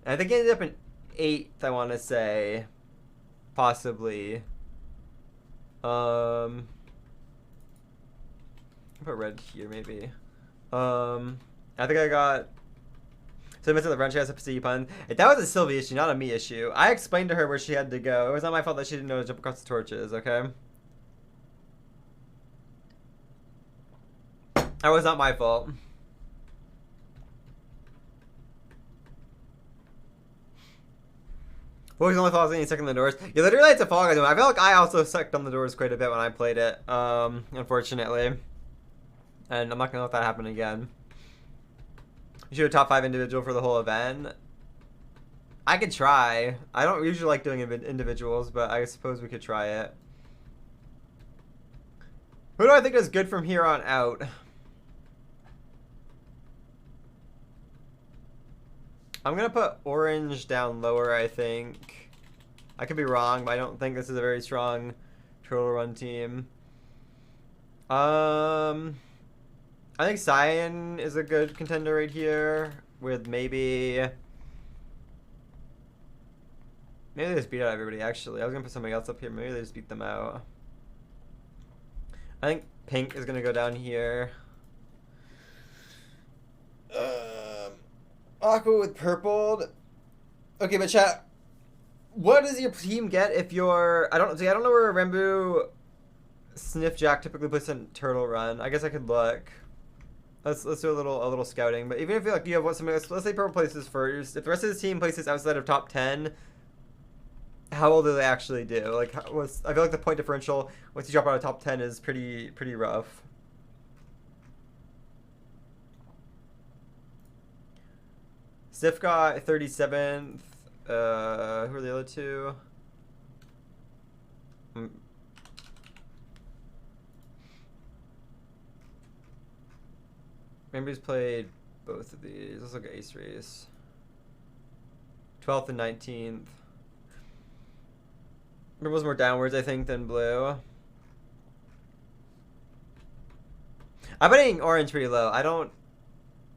And I think he ended up in 8th, I want to say, possibly. I'll put red here maybe. I think I got. So I missed the run. She has a PC Pun. That was a Sylvie issue, not a me issue. I explained to her where she had to go. It was not my fault that she didn't know to jump across the torches. Okay. That was not my fault. What was the only fault I was getting stuck on the doors? Yeah, literally it's a Fall Guys. I feel like I also sucked on the doors quite a bit when I played it. Unfortunately. And I'm not gonna let that happen again. You should have top 5 individual for the whole event. I could try. I don't usually like doing individuals, but I suppose we could try it. Who do I think is good from here on out? I'm gonna put orange down lower, I think. I could be wrong, but I don't think this is a very strong turtle run team. I think Cyan is a good contender right here with maybe they just beat out everybody actually. I was gonna put somebody else up here, maybe they just beat them out. I think pink is gonna go down here. Aqua with purple. Okay, but chat, what does your team get if you're I don't know where Rembu Sniff Jack typically puts in turtle run. I guess I could look. Let's do a little scouting. But even if you like you have somebody, let's say purple places first. If the rest of the team places outside of top 10, how well do they actually do? Like, I feel like the point differential once you drop out of top 10 is pretty rough. Sif got 37th. Who are the other two? Remember he's played both of these. Let's look at Ace Race. 12th and 19th. Remember was more downwards, I think, than blue. I'm putting orange pretty low. I don't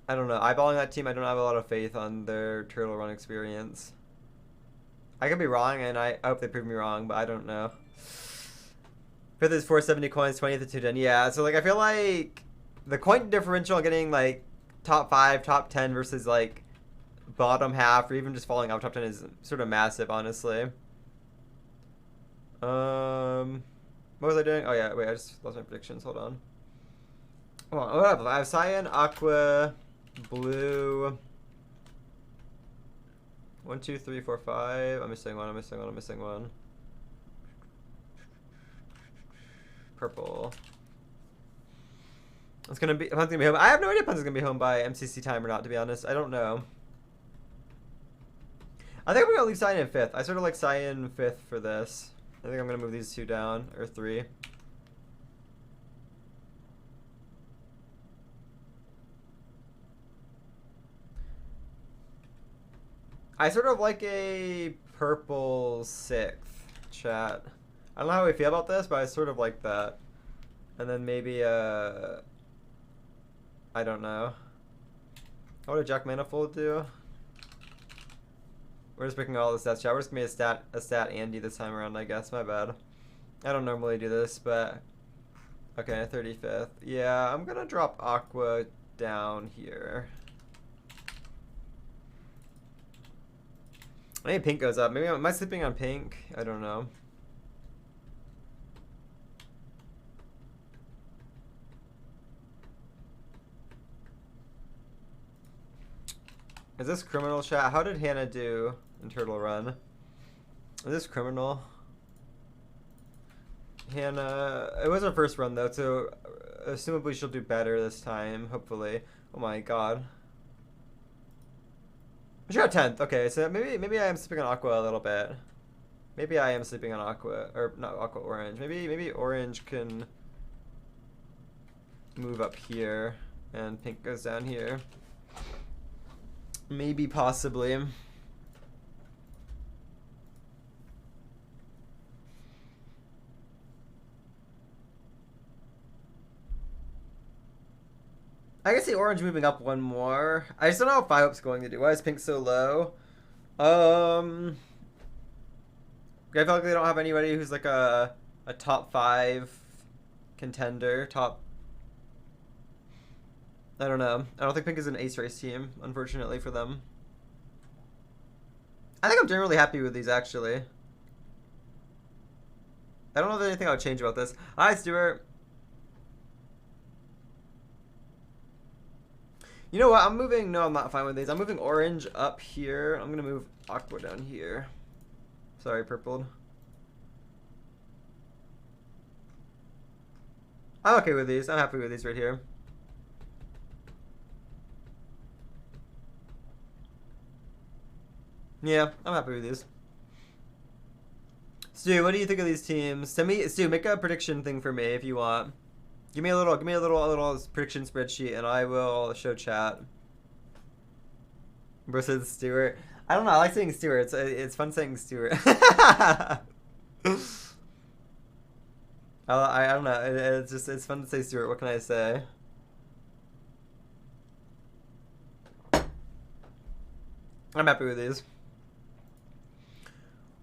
know. Eyeballing that team, I don't have a lot of faith on their turtle run experience. I could be wrong, and I hope they prove me wrong, but I don't know. 5th is 470 coins, 20th is 210. Yeah, so like I feel like the coin differential getting like top 5, top 10 versus like bottom half, or even just falling out top 10 is sort of massive, honestly. What was I doing? Oh yeah, wait, I just lost my predictions. Hold on. Hold on. I have Cyan, Aqua, Blue. 1, 2, 3, 4, 5. I'm missing one. Purple. It's gonna be. Pun's gonna be home. I have no idea if Pun's gonna be home by MCC time or not. To be honest, I don't know. I think I'm gonna leave Cyan in 5th. I sort of like Cyan 5th for this. I think I'm gonna move these 2 down or 3. I sort of like a purple 6th, chat. I don't know how we feel about this, but I sort of like that. And then maybe I don't know. What did Jack Manifold do? We're just picking all the stats, chat. We're just gonna be a stat Andy this time around, I guess. My bad. I don't normally do this, but okay, 35th. Yeah, I'm gonna drop Aqua down here. Maybe pink goes up. Maybe am I sleeping on pink? I don't know. Is this criminal chat? How did Hannah do in Turtle Run? Is this criminal? Hannah, it was her first run though, so assumably she'll do better this time, hopefully. Oh my god. She got 10th. Okay, so maybe I am sleeping on Aqua a little bit. Maybe I am sleeping on Aqua, or not Aqua, Orange. Maybe Orange can move up here and Pink goes down here. Maybe, possibly. I can see Orange moving up one more. I just don't know how 5-up's going to do. Why is Pink so low? I feel like they don't have anybody who's like a top 5 contender. I don't know. I don't think Pink is an ace race team, unfortunately for them. I think I'm generally happy with these, actually. I don't know if there's anything I would change about this. Hi, Stuart. You know what? I'm moving... No, I'm not fine with these. I'm moving Orange up here. I'm going to move Aqua down here. Sorry, Purpled. I'm okay with these. I'm happy with these right here. Yeah, I'm happy with these. Stu, what do you think of these teams? Stu, make a prediction thing for me if you want. Give me a little prediction spreadsheet, and I will show chat. Versus Stuart. I don't know. I like saying Stuart. It's fun saying Stuart. I don't know. It's fun to say Stuart. What can I say? I'm happy with these.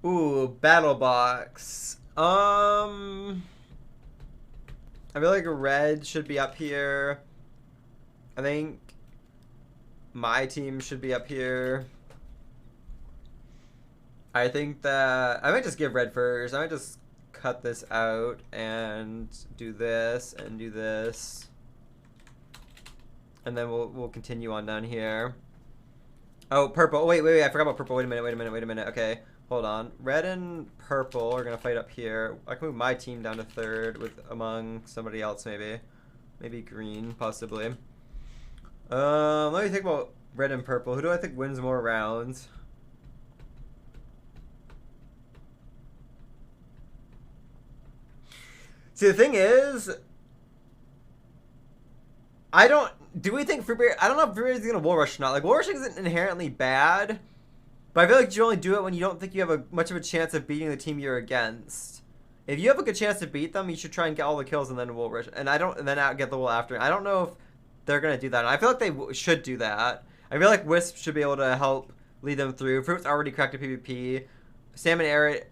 Ooh, Battle Box. I feel like Red should be up here. I think my team should be up here. I think that I might just give Red first. I might just cut this out and do this and do this. And then we'll continue on down here. Oh, Purple. Oh, wait, I forgot about Purple. Wait a minute. Okay. Hold on. Red and Purple are going to fight up here. I can move my team down to 3rd with among somebody else, maybe. Maybe Green, possibly. Let me think about Red and Purple. Who do I think wins more rounds? See, the thing is, do we think Fruitberry, I don't know if Fruitberry is going to Wall Rush or not. Like, Wall Rushing isn't inherently bad. But I feel like you only do it when you don't think you have much of a chance of beating the team you're against. If you have a good chance to beat them, you should try and get all the kills and then Wool Rush. And then get the wool after. I don't know if they're gonna do that. And I feel like they should do that. I feel like Wisp should be able to help lead them through. Fruit's already cracked a PvP. Sam and Eric,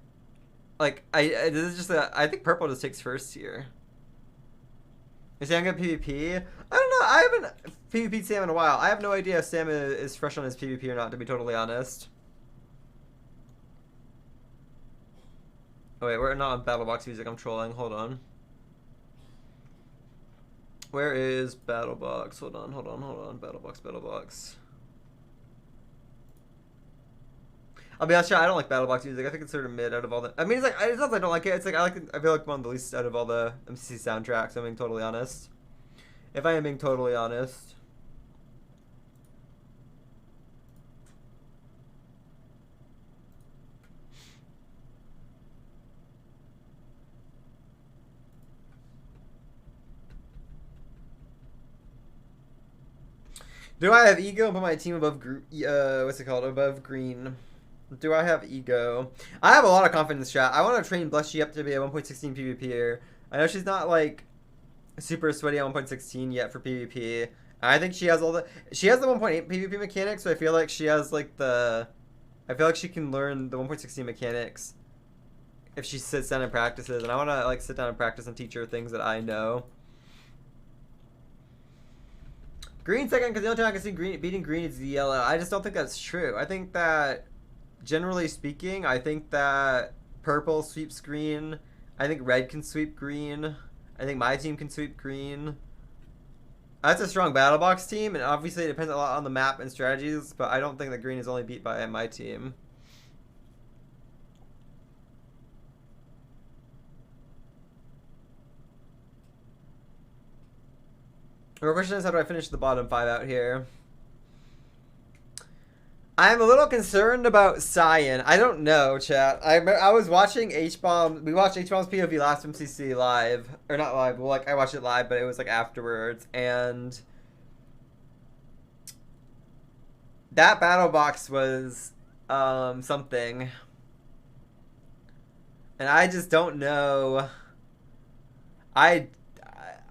like this is just I think Purple just takes first here. Is Sam gonna PvP? I don't know. I haven't PvP'd Sam in a while. I have no idea if Sam is fresh on his PvP or not, to be totally honest. Oh wait, we're not on BattleBox music. I'm trolling. Hold on. Where is BattleBox? Hold on. BattleBox. I'll be honest, I don't like BattleBox music. I think it's sort of mid out of all the. I mean, it's like it's not that I don't like it. It's like I feel like one of the least out of all the MCC soundtracks. I'm being totally honest. If I am being totally honest. Do I have ego and put my team above what's it called? Above Green. Do I have ego? I have a lot of confidence, chat. I want to train Blushy up to be a 1.16 PvPer. I know she's not like super sweaty on 1.16 yet for PvP. I think she has the 1.8 PvP mechanics, so I feel like she has like I feel like she can learn the 1.16 mechanics if she sits down and practices. And I want to like sit down and practice and teach her things that I know. Green second, because the only time I can see beating Green is the yellow. I just don't think that's true. I think that, generally speaking, I think that Purple sweeps Green. I think Red can sweep Green. I think my team can sweep Green. That's a strong battle box team, and obviously it depends a lot on the map and strategies, but I don't think that green is only beat by my team. Our question is, how do I finish the bottom 5 out here? I'm a little concerned about Cyan. I don't know, chat. I was watching H-Bomb. We watched H-Bomb's POV last MCC live. Or not live. Well, like, I watched it live, but it was, like, afterwards. And that battle box was something. And I just don't know.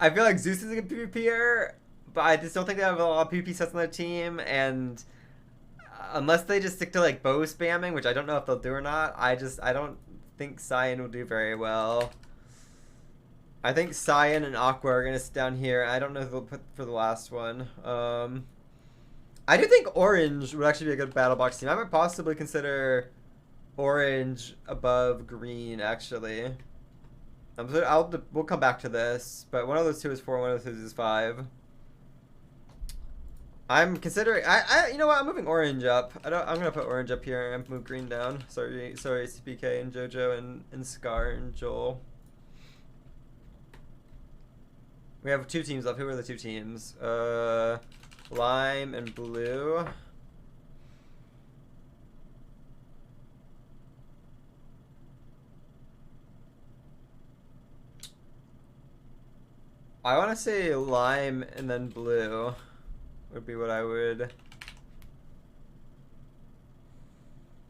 I feel like Zeus is a good PvPer, but I just don't think they have a lot of PvP sets on their team, and unless they just stick to like bow spamming, which I don't know if they'll do or not, I don't think Cyan will do very well. I think Cyan and Aqua are gonna sit down here. I don't know if they'll put for the last one. I do think Orange would actually be a good battle box team. I might possibly consider Orange above Green, actually. We'll come back to this, but one of those two is 4, one of those two is 5. I'm considering. You know what? I'm moving Orange up. I'm gonna put Orange up here and move Green down. Sorry, CPK and JoJo and Scar and Joel. We have 2 teams left. Who are the 2 teams? Lime and Blue. I want to say Lime and then Blue would be what I would.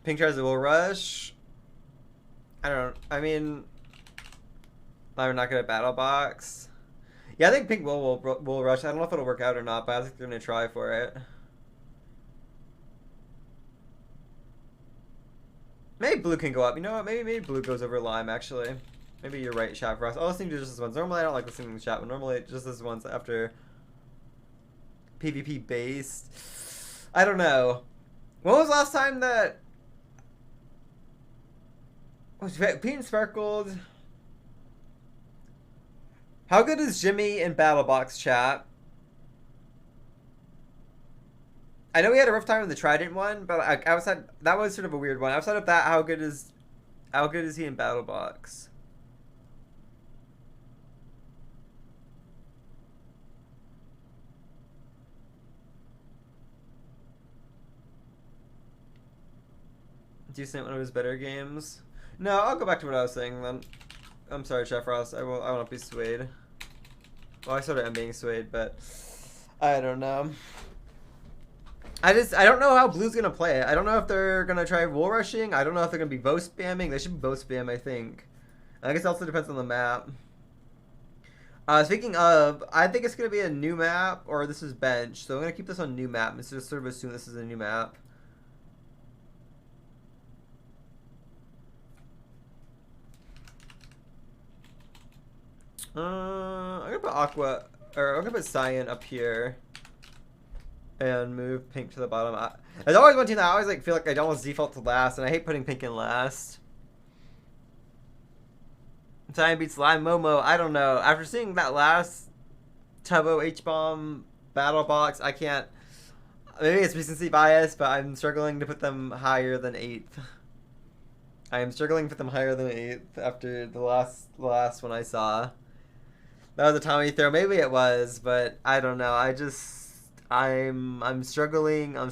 Pink tries a Will Rush. I mean, I'm not good at Battle Box. Yeah, I think Pink will Rush. I don't know if it'll work out or not, but I think they're going to try for it. Maybe Blue can go up. You know what? Maybe Blue goes over Lime, actually. Maybe you're right, chat, for us. I'll listen to just this once. Normally, I don't like listening to chat, but normally just this once after PvP based. I don't know. When was the last time that was Pete and Sparkled? How good is Jimmy in Battlebox, chat? I know we had a rough time with the Trident one, but outside that was sort of a weird one. Outside of that, how good is he in Battlebox? Decent, one of his better games. No, I'll go back to what I was saying then. I'm sorry, Chef Ross. I won't be swayed. Well, I sort of am being swayed, but I don't know. I don't know how Blue's gonna play it. I don't know if they're gonna try wall rushing. I don't know if they're gonna be bow spamming. They should be bow spam, I think. I guess it also depends on the map. Speaking of, I think it's gonna be a new map, or this is bench. So I'm gonna keep this on new map. Let's just sort of assume this is a new map. I'm gonna put Aqua, or I'm gonna put Cyan up here, and move Pink to the bottom. There's always one team that I always feel like I almost default to last, and I hate putting Pink in last. Cyan beats Lime Momo. I don't know. After seeing that last Tubbo H-Bomb battle box, I can't. Maybe it's recency bias, but I'm struggling to put them higher than 8th. I am struggling to put them higher than 8th after the last one I saw. That was a Tommy throw. Maybe it was, but I don't know. I'm struggling on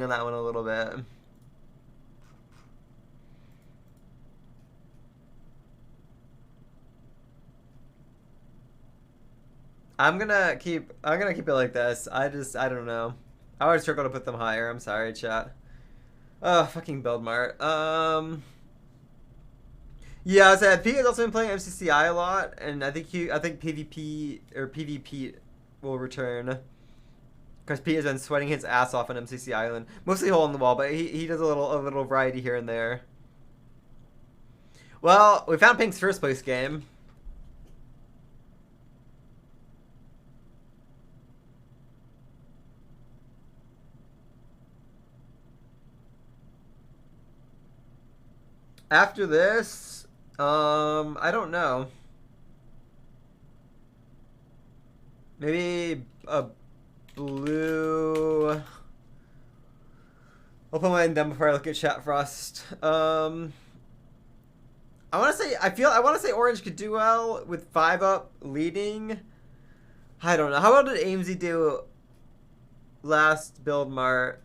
that one a little bit. I'm gonna keep it like this. I don't know. I always struggle to put them higher. I'm sorry, chat. Oh, fucking build mart. Yeah, I said Pete has also been playing MCCI a lot, and I think PvP will return. Because Pete has been sweating his ass off on MCC Island. Mostly hole in the wall, but he does a little variety here and there. Well, we found Pink's first place game. After this, I don't know. Maybe a blue. I'll put mine down before I look at chat frost. I want to say orange could do well with 5 up leading. I don't know. How well did AMZ do last build mart?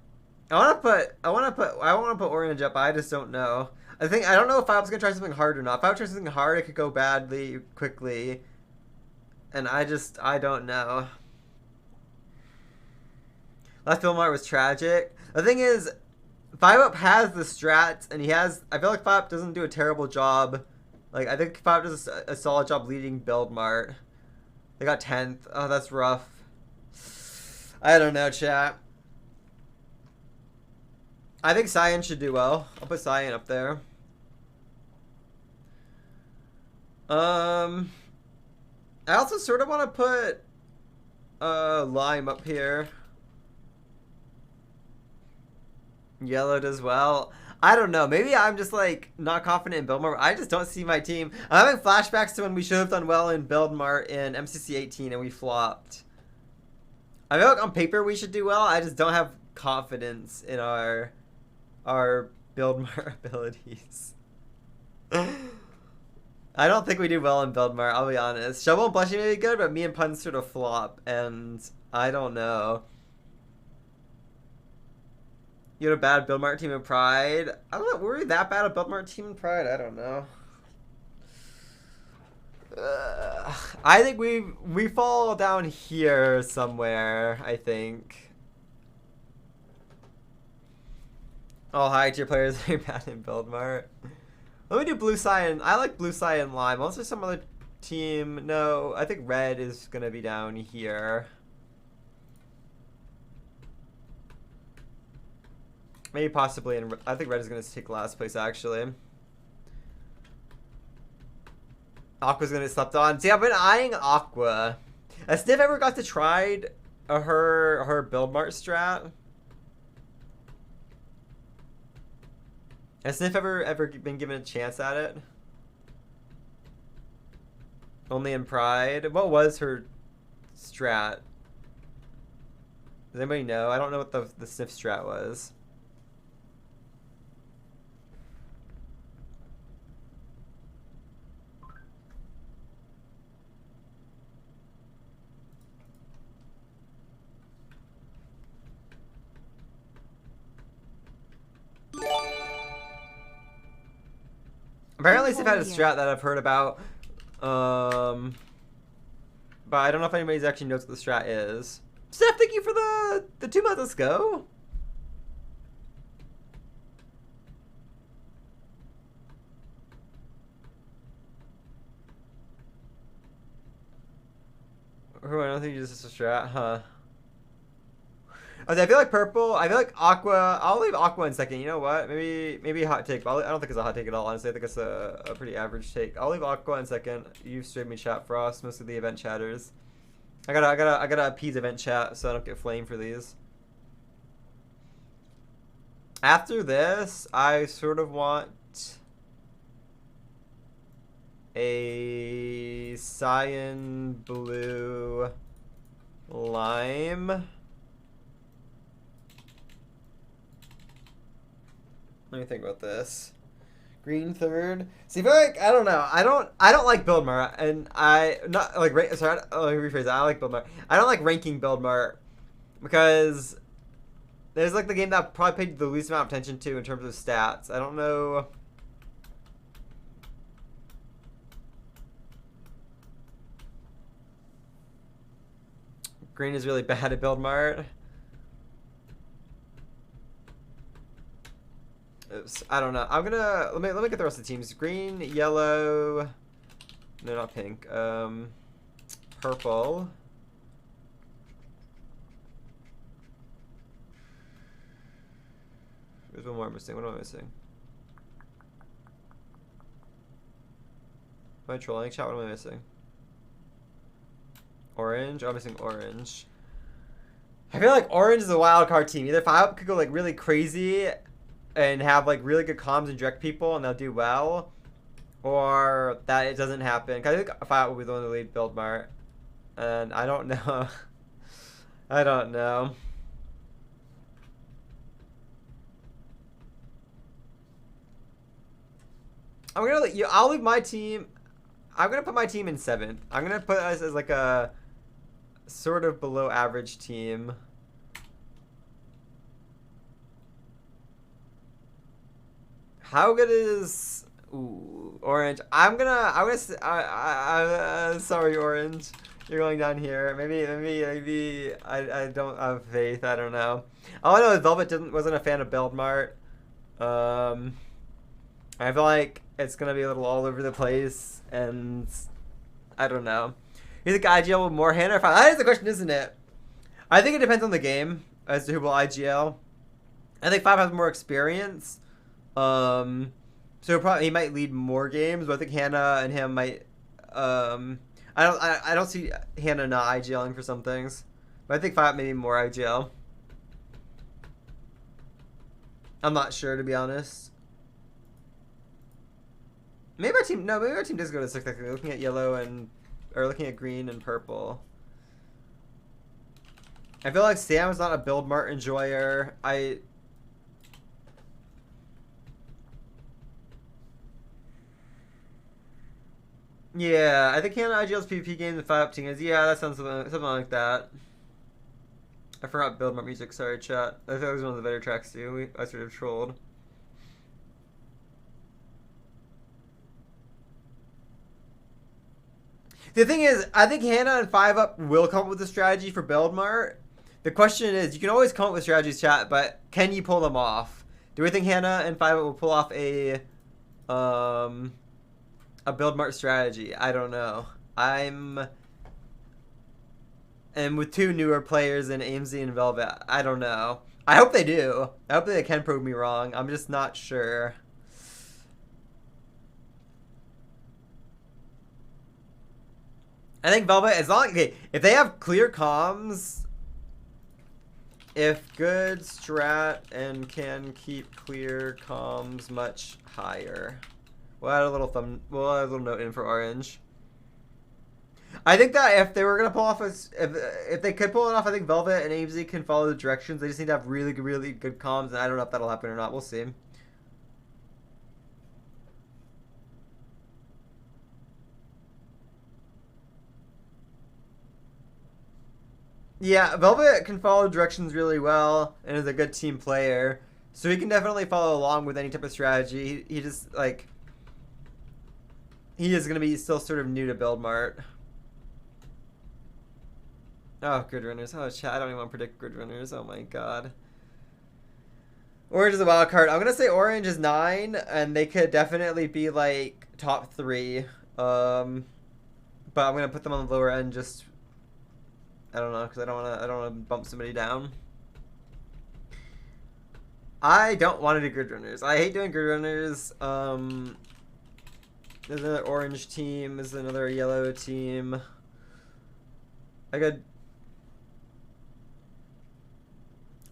I want to put orange up. I just don't know. I don't know if 5 up's gonna try something hard or not. If I try something hard, it could go badly quickly. And I don't know. Last build mart was tragic. The thing is, 5 up has the strats, and I feel like 5 up doesn't do a terrible job. Like, I think 5 up does a solid job leading build mart. They got 10th. Oh, that's rough. I don't know, chat. I think Cyan should do well. I'll put Cyan up there. I also sort of want to put Lime up here. Yellow does well. I don't know. Maybe I'm just like not confident in Build Mart. I just don't see my team. I'm having flashbacks to when we should have done well in Build Mart in MCC 18 and we flopped. I feel like on paper we should do well. I just don't have confidence in our Build Mart abilities. I don't think we do well in Build Mart, I'll be honest. Shovel and Blushing may be good, but me and Pun sort of flop, and I don't know. You had a bad Build Mart team in Pride. I don't know. Were we that bad at Build Mart team in Pride? I don't know. I think we fall down here somewhere, I think. All high tier players are bad in Build Mart. Let me do Blue Cyan. I like Blue Cyan Lime. Unless there's some other team. No, I think Red is going to be down here. Maybe possibly, and I think Red is going to take last place, actually. Aqua's going to get slept on. See, I've been eyeing Aqua. Has Sniff ever got to try her Build Mart strat? Has Sniff ever been given a chance at it? Only in Pride? What was her strat? Does anybody know? I don't know what the Sniff strat was. Apparently Sniff had a strat that I've heard about. But I don't know if anybody's actually knows what the strat is. Steph, thank you for the 2 months. Let's go. I don't think it's just a strat, huh? Okay, I feel like purple. I feel like aqua. I'll leave aqua in second. You know what? Maybe a hot take. But I don't think it's a hot take at all. Honestly, I think it's a pretty average take. I'll leave aqua in second. You straight me chat frost. Most of the event chatters. I gotta appease event chat so I don't get flamed for these. After this, I sort of want a cyan blue lime. Let me think about this. Green third. See, I feel like I don't know. I don't like Build Mart, and not like sorry. Let me rephrase that. I like Build Mart. I don't like ranking Build Mart because there's like the game that I probably paid the least amount of attention to in terms of stats. I don't know. Green is really bad at Build Mart. Oops, I don't know. I'm gonna let me get the rest of the teams. Green, yellow, no, not pink. Purple. There's one more missing. What am I missing? Am I trolling chat? What am I missing? Orange. Oh, I'm missing orange. I feel like orange is a wild card team. Either 5 could go like really crazy and have like really good comms and direct people and they'll do well, or that it doesn't happen. Cause I think 5 will be the one to lead Build Mart, and I don't know. I don't know. I'm gonna let you. I'll leave my team. I'm gonna put my team in 7th. I'm gonna put us as like a sort of below average team. How good is Orange? I'm gonna. Sorry, Orange. You're going down here. Maybe. I don't have faith. I don't know. All I know is Velvet wasn't a fan of Build Mart. I feel like it's gonna be a little all over the place, and I don't know. You think IGL will more Hannah or 5? That is the question, isn't it? I think it depends on the game as to who will IGL. I think 5 has more experience, so he might lead more games. But I think Hannah and him might. I don't see Hannah not IGLing for some things, but I think 5 maybe more IGL. I'm not sure, to be honest. Maybe our team does go to 6. Looking at yellow or looking at green and purple. I feel like Sam is not a build mart enjoyer. Yeah, I think Hannah IGL's PvP game, the 5-up teams. Yeah, that sounds something like that. I forgot build mart music. Sorry, chat. I thought it was one of the better tracks too. I sort of trolled. The thing is, I think Hannah and 5-up will come up with a strategy for Build Mart. The question is, you can always come up with strategies, chat, but can you pull them off? Do we think Hannah and 5-up will pull off a Build Mart strategy? I don't know. And with 2 newer players in AMZ and Velvet, I don't know. I hope they do. I hope they can prove me wrong. I'm just not sure. I think Velvet, if they have clear comms, if good strat and can keep clear comms much higher. We'll add a little note in for Orange. I think that if they were gonna pull off if they could pull it off, I think Velvet and AMZ can follow the directions. They just need to have really good comms, and I don't know if that'll happen or not. We'll see. Yeah, Velvet can follow directions really well and is a good team player. So he can definitely follow along with any type of strategy. He just, like... He is going to be still sort of new to Build Mart. Oh, grid runners. Oh, chat. I don't even want to predict grid runners. Oh my god. Orange is a wild card. I'm going to say Orange is 9, and they could definitely be, like, top 3. But I'm going to put them on the lower end just... I don't know, because I don't want to bump somebody down. I don't want to do grid runners. I hate doing grid runners. There's another orange team. There's another yellow team. I could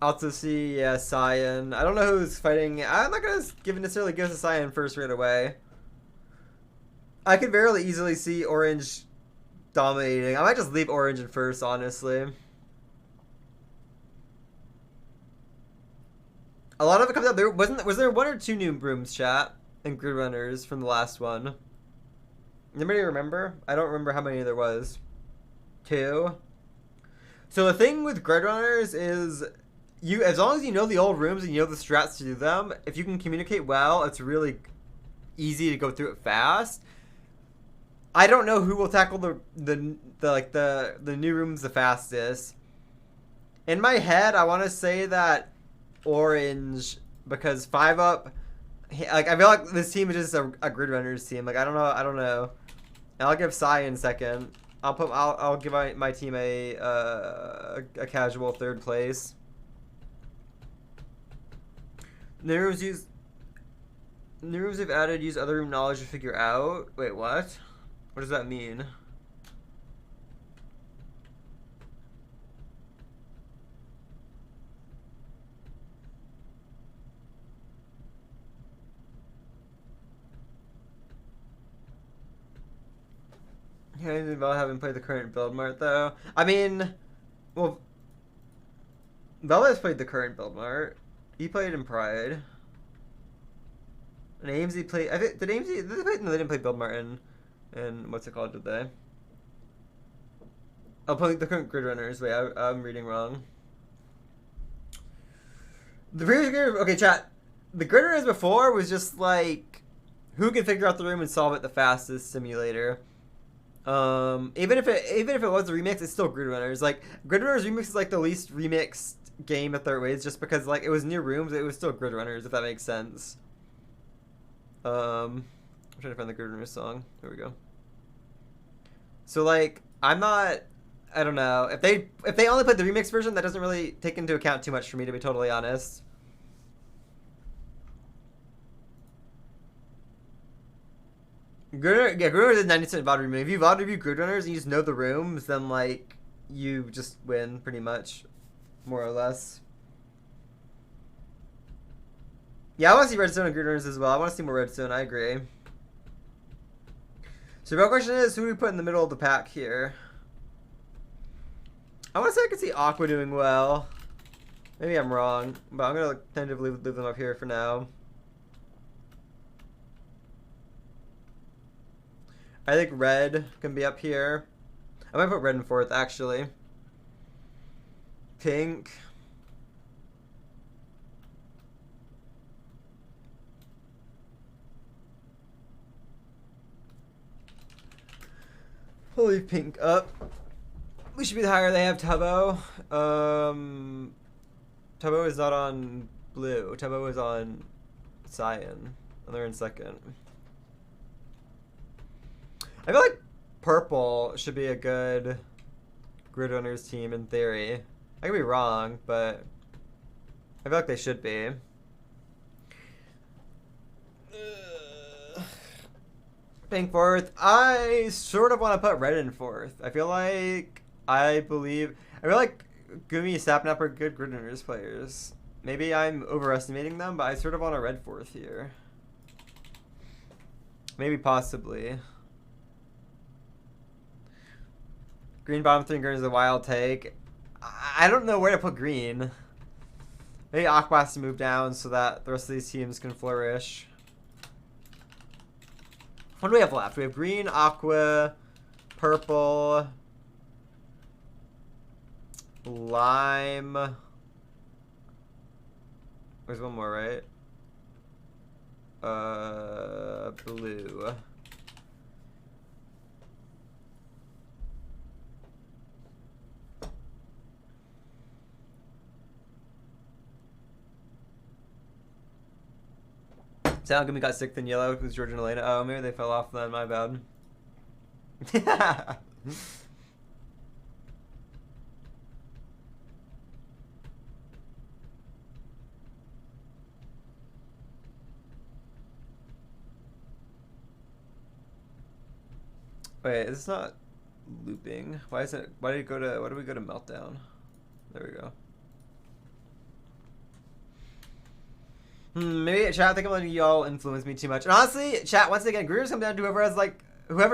also see, yeah, Cyan. I don't know who's fighting. I'm not gonna necessarily give to Cyan first right away. I could very easily see Orange dominating. I might just leave Orange in first, honestly. A lot of it comes out. Was there 1 or 2 new rooms, chat, in grid runners from the last one? Anybody remember? I don't remember how many there was. 2. So the thing with grid runners is, as long as you know the old rooms and you know the strats to do them, if you can communicate well, it's really easy to go through it fast. I don't know who will tackle the new rooms the fastest. In my head, I want to say that Orange, because 5-up, like, I feel like this team is just a grid runners team. Like, I don't know. And I'll give Cyan second. I'll give my team a casual 3rd place. New rooms they've added use other room knowledge to figure out. Wait, what? What does that mean? Anything about having played the current build mart though? I mean, well, Velvet's played the current build mart. He played in Pride. And AMZ played. I think did AMZ? No, they didn't play build mart in what's it called? Did they? I'll play the current grid runners. Wait, I'm reading wrong. The previous grid. Okay, chat. The grid runners before was just like who can figure out the room and solve it the fastest simulator. Even if it was a remix, it's still grid runners. Like grid runners remix is like the least remixed game that there is, just because like it was new rooms. It was still grid runners, if that makes sense. I'm trying to find the grid runners song. Here we go. So like I don't know if they only played the remix version. That doesn't really take into account too much for me, to be totally honest. Grid runners is 90% VOD review. If you VOD review grid runners and you just know the rooms, then like you just win pretty much, more or less. Yeah, I want to see redstone and grid runners as well. I want to see more redstone. I agree. So the real question is, who do we put in the middle of the pack here? I want to say I could see Aqua doing well. Maybe I'm wrong, but I'm gonna tentatively leave them up here for now. I think red can be up here. I might put red in fourth, actually. Pink. We'll leave pink up. We should be the higher. They have Tubbo. Tubbo is not on blue. Tubbo is on cyan. And they're in second. I feel like purple should be a good grid runners team in theory. I could be wrong, but I feel like they should be. Pink fourth. I sort of want to put red in fourth. I feel like Gumi and Sapnap are good grid runners players. Maybe I'm overestimating them, but I sort of want a red fourth here. Maybe possibly. Green bottom three green is a wild take. I don't know where to put green. Maybe Aqua has to move down so that the rest of these teams can flourish. What do we have left? We have green, aqua, purple, lime. There's one more, right? Blue. Sound Gumi got sixth in yellow. It was George and Elena. Oh, maybe they fell off then. My bad. Wait, it's not looping. Why is it? Why did we go to meltdown? There we go. Maybe chat. I think I'm letting y'all influence me too much. And honestly, chat. Once again, groups come down to whoever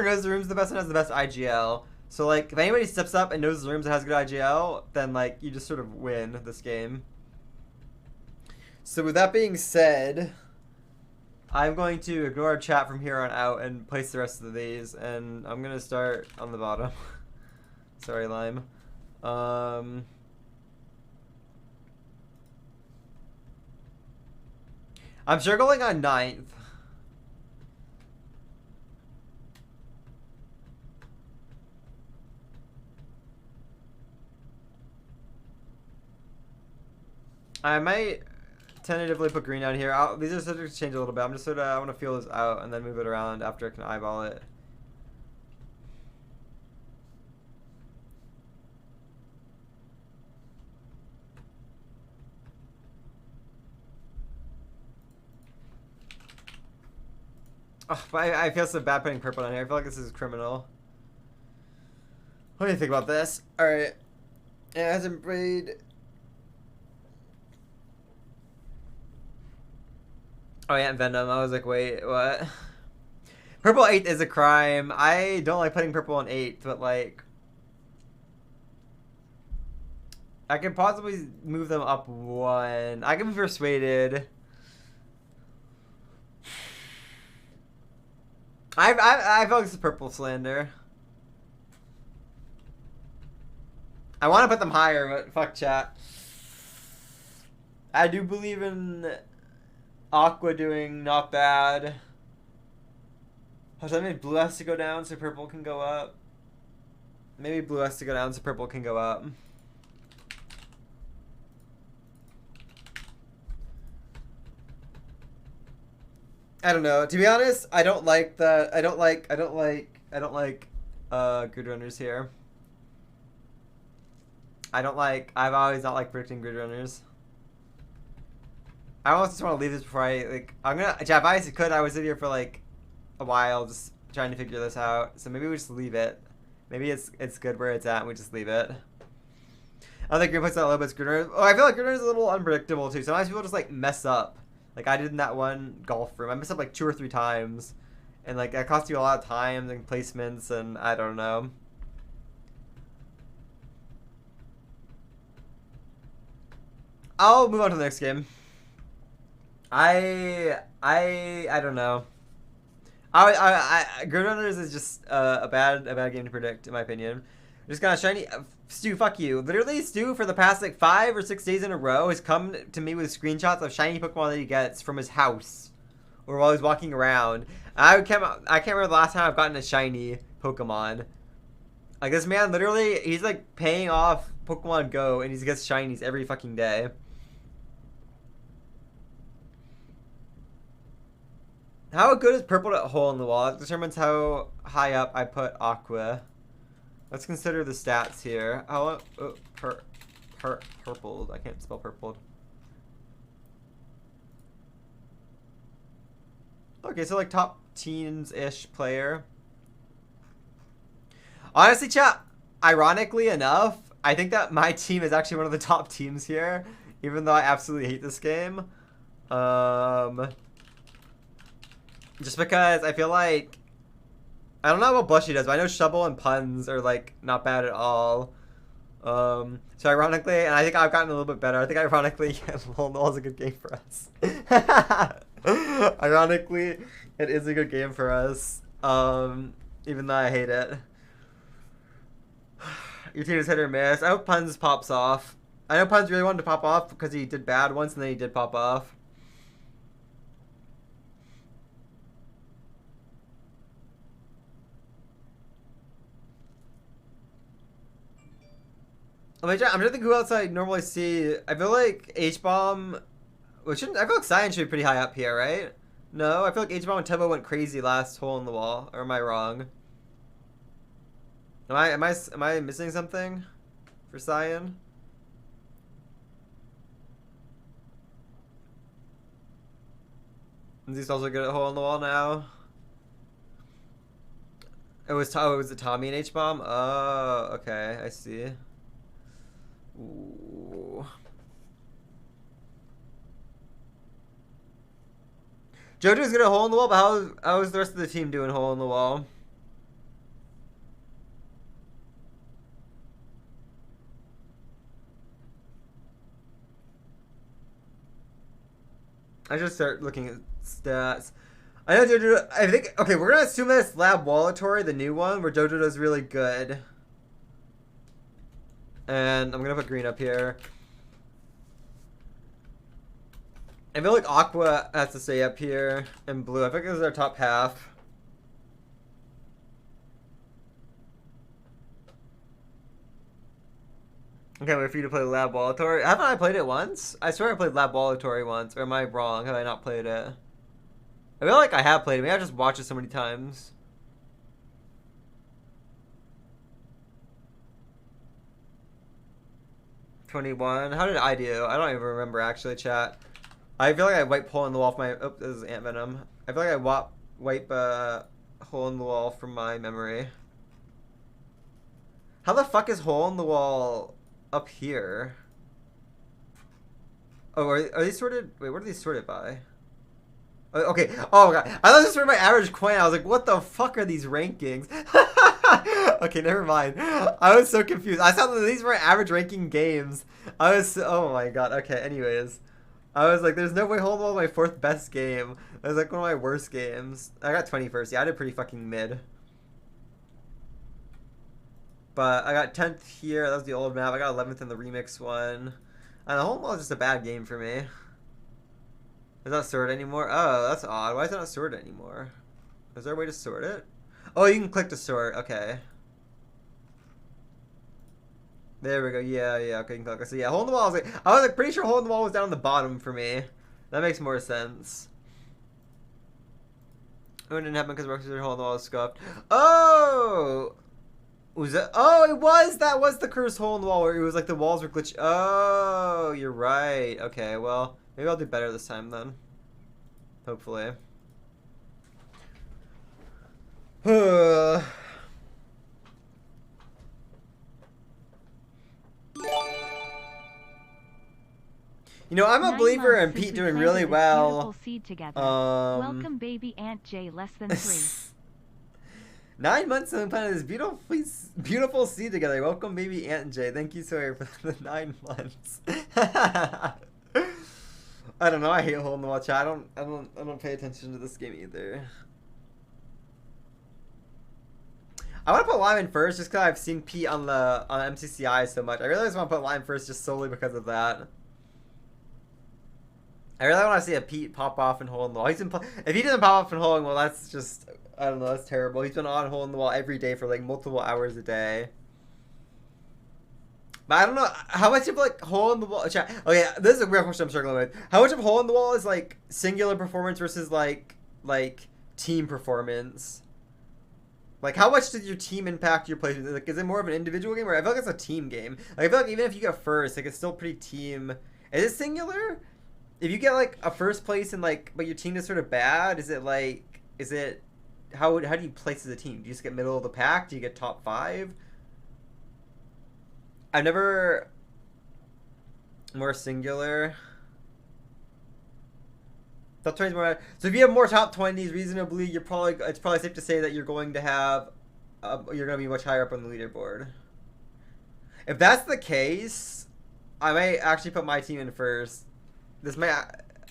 knows the rooms the best and has the best IGL. So like, if anybody steps up and knows the rooms and has good IGL, then like you just sort of win this game. So with that being said, I'm going to ignore chat from here on out and place the rest of these, and I'm gonna start on the bottom. Sorry, Lime. I'm struggling on 9th. I might tentatively put green down here. These are subject to change a little bit. I'm just I want to feel this out and then move it around after I can eyeball it. Oh, but I feel so bad putting purple on here. I feel like this is criminal. What do you think about this? Alright. It hasn't played. Oh yeah, Venom. I was like, wait, what? Purple 8th is a crime. I don't like putting purple on 8th, but like... I can possibly move them up one. I can be persuaded. I feel like this is purple slander. I want to put them higher, but fuck chat. I do believe in Aqua doing not bad. So maybe blue has to go down so purple can go up. Maybe blue has to go down so purple can go up. I don't know. To be honest, I don't like the. I don't like grid runners here. I've always not liked predicting grid runners. I almost just want to leave this before I'm gonna. If I could, I would sit here for like a while just trying to figure this out. So maybe we just leave it. Maybe it's good where it's at and we just leave it. I don't think green puts out a little bit of grid runners. Oh, I feel like grid runners is a little unpredictable too. Sometimes people just like mess up. Like I did in that one golf room. I messed up like 2 or 3 times. And like that cost you a lot of time and placements and I don't know. I'll move on to the next game. I don't know. Grid Runners is just a bad game to predict in my opinion. Just got a shiny. Stu, fuck you. Literally, Stu for the past like 5 or 6 days in a row has come to me with screenshots of shiny Pokemon that he gets from his house or while he's walking around. I can't remember the last time I've gotten a shiny Pokemon. Like this man, literally, he's like paying off Pokemon Go and he gets shinies every fucking day. How good is purple at hole in the wall? It determines how high up I put Aqua. Let's consider the stats here. How purpled. I can't spell purpled. Okay, so like top teens-ish player. Honestly, chat, ironically enough, I think that my team is actually one of the top teams here, even though I absolutely hate this game. Just because I feel like I don't know what Blushy does, but I know Shovel and Puns are like not bad at all. So ironically, and I think I've gotten a little bit better. I think ironically, Lol Null is a good game for us. Ironically, it is a good game for us. Even though I hate it. Your team is hit or miss. I hope Puns pops off. I know Puns really wanted to pop off because he did bad once and then he did pop off. I'm trying to think who else I normally see. I feel like H-Bomb, I feel like Science should be pretty high up here, right? No, I feel like H-Bomb and Tempo went crazy last hole in the wall. Or am I wrong? Am I missing something for Cyan? Is he also good at hole in the wall now? Was it Tommy and H-Bomb? Oh, okay, I see. Ooh. JoJo's good at hole in the wall, but how is the rest of the team doing hole in the wall? I just start looking at stats. I know JoJo. I think okay. We're gonna assume that it's Lab Wallatory, the new one, where JoJo does really good. And I'm gonna put green up here. I feel like Aqua has to stay up here, and blue. I think this is our top half. Okay, wait for you to play Lab Wallatory. Haven't I played it once? I swear I played Lab Wallatory once, or am I wrong? Have I not played it? I feel like I have played it. Maybe I just watched it so many times. $21. How did I do? I don't even remember actually, chat. I feel like I wipe hole in the wall for my. Oh, this is Ant Venom. I feel like I wipe hole in the wall from my memory. How the fuck is hole in the wall up here? Oh, are these sorted? Wait, what are these sorted by? Okay. Oh god, I thought this was sorted by average coin. I was like, what the fuck are these rankings? Okay, never mind. I was so confused. I thought that these were average ranking games. Oh my god. Okay, anyways. I was like, there's no way Hole in the Wall was my 4th best game. It was like one of my worst games. I got 21st. Yeah, I did pretty fucking mid. But I got 10th here. That was the old map. I got 11th in the remix one. And the Hole in the Wall is just a bad game for me. It's not sorted anymore? Oh, that's odd. Why is it not sorted anymore? Is there a way to sort it? Oh, you can click to sort. Okay. There we go. Yeah, yeah. Okay, you can click. So yeah, Hole in the Wall. I was like pretty sure Hole in the Wall was down the bottom for me. That makes more sense. Oh, it didn't happen because Roxy's Hole in the Wall was scuffed. Oh! Was it? Oh, it was! That was the cursed Hole in the Wall where it was like the walls were glitched. Oh, you're right. Okay, well, maybe I'll do better this time then. Hopefully. You know, I'm a believer in Pete doing really well. Welcome, baby Aunt J. Less than 3. 9 months and planted this beautiful seed together. Welcome, baby Aunt J. Thank you, Sawyer, for the 9 months. I don't know. I hate Hole in the Wall chat. I don't pay attention to this game either. I want to put Lime in first just because I've seen Pete on MCCI so much. I really just want to put Lime first just solely because of that. I really want to see a Pete pop off in Hole in the Wall. If he doesn't pop off in Hole in the Wall, that's just, I don't know, that's terrible. He's been on Hole in the Wall every day for like multiple hours a day. But I don't know how much of like Hole in the Wall chat. Okay, this is a real question I'm struggling with. How much of Hole in the Wall is like singular performance versus like team performance? Like, how much does your team impact your play? Like, is it more of an individual game, or I feel like it's a team game? Like, I feel like even if you get first, like, it's still pretty team. Is it singular? If you get like a first place and like, but your team is sort of bad, is it how do you place as a team? Do you just get middle of the pack? Do you get top 5? I've never more singular. Top 20s more. So if you have more top 20s, reasonably, it's probably safe to say that you're going to have, you're going to be much higher up on the leaderboard. If that's the case, I might actually put my team in first. This might,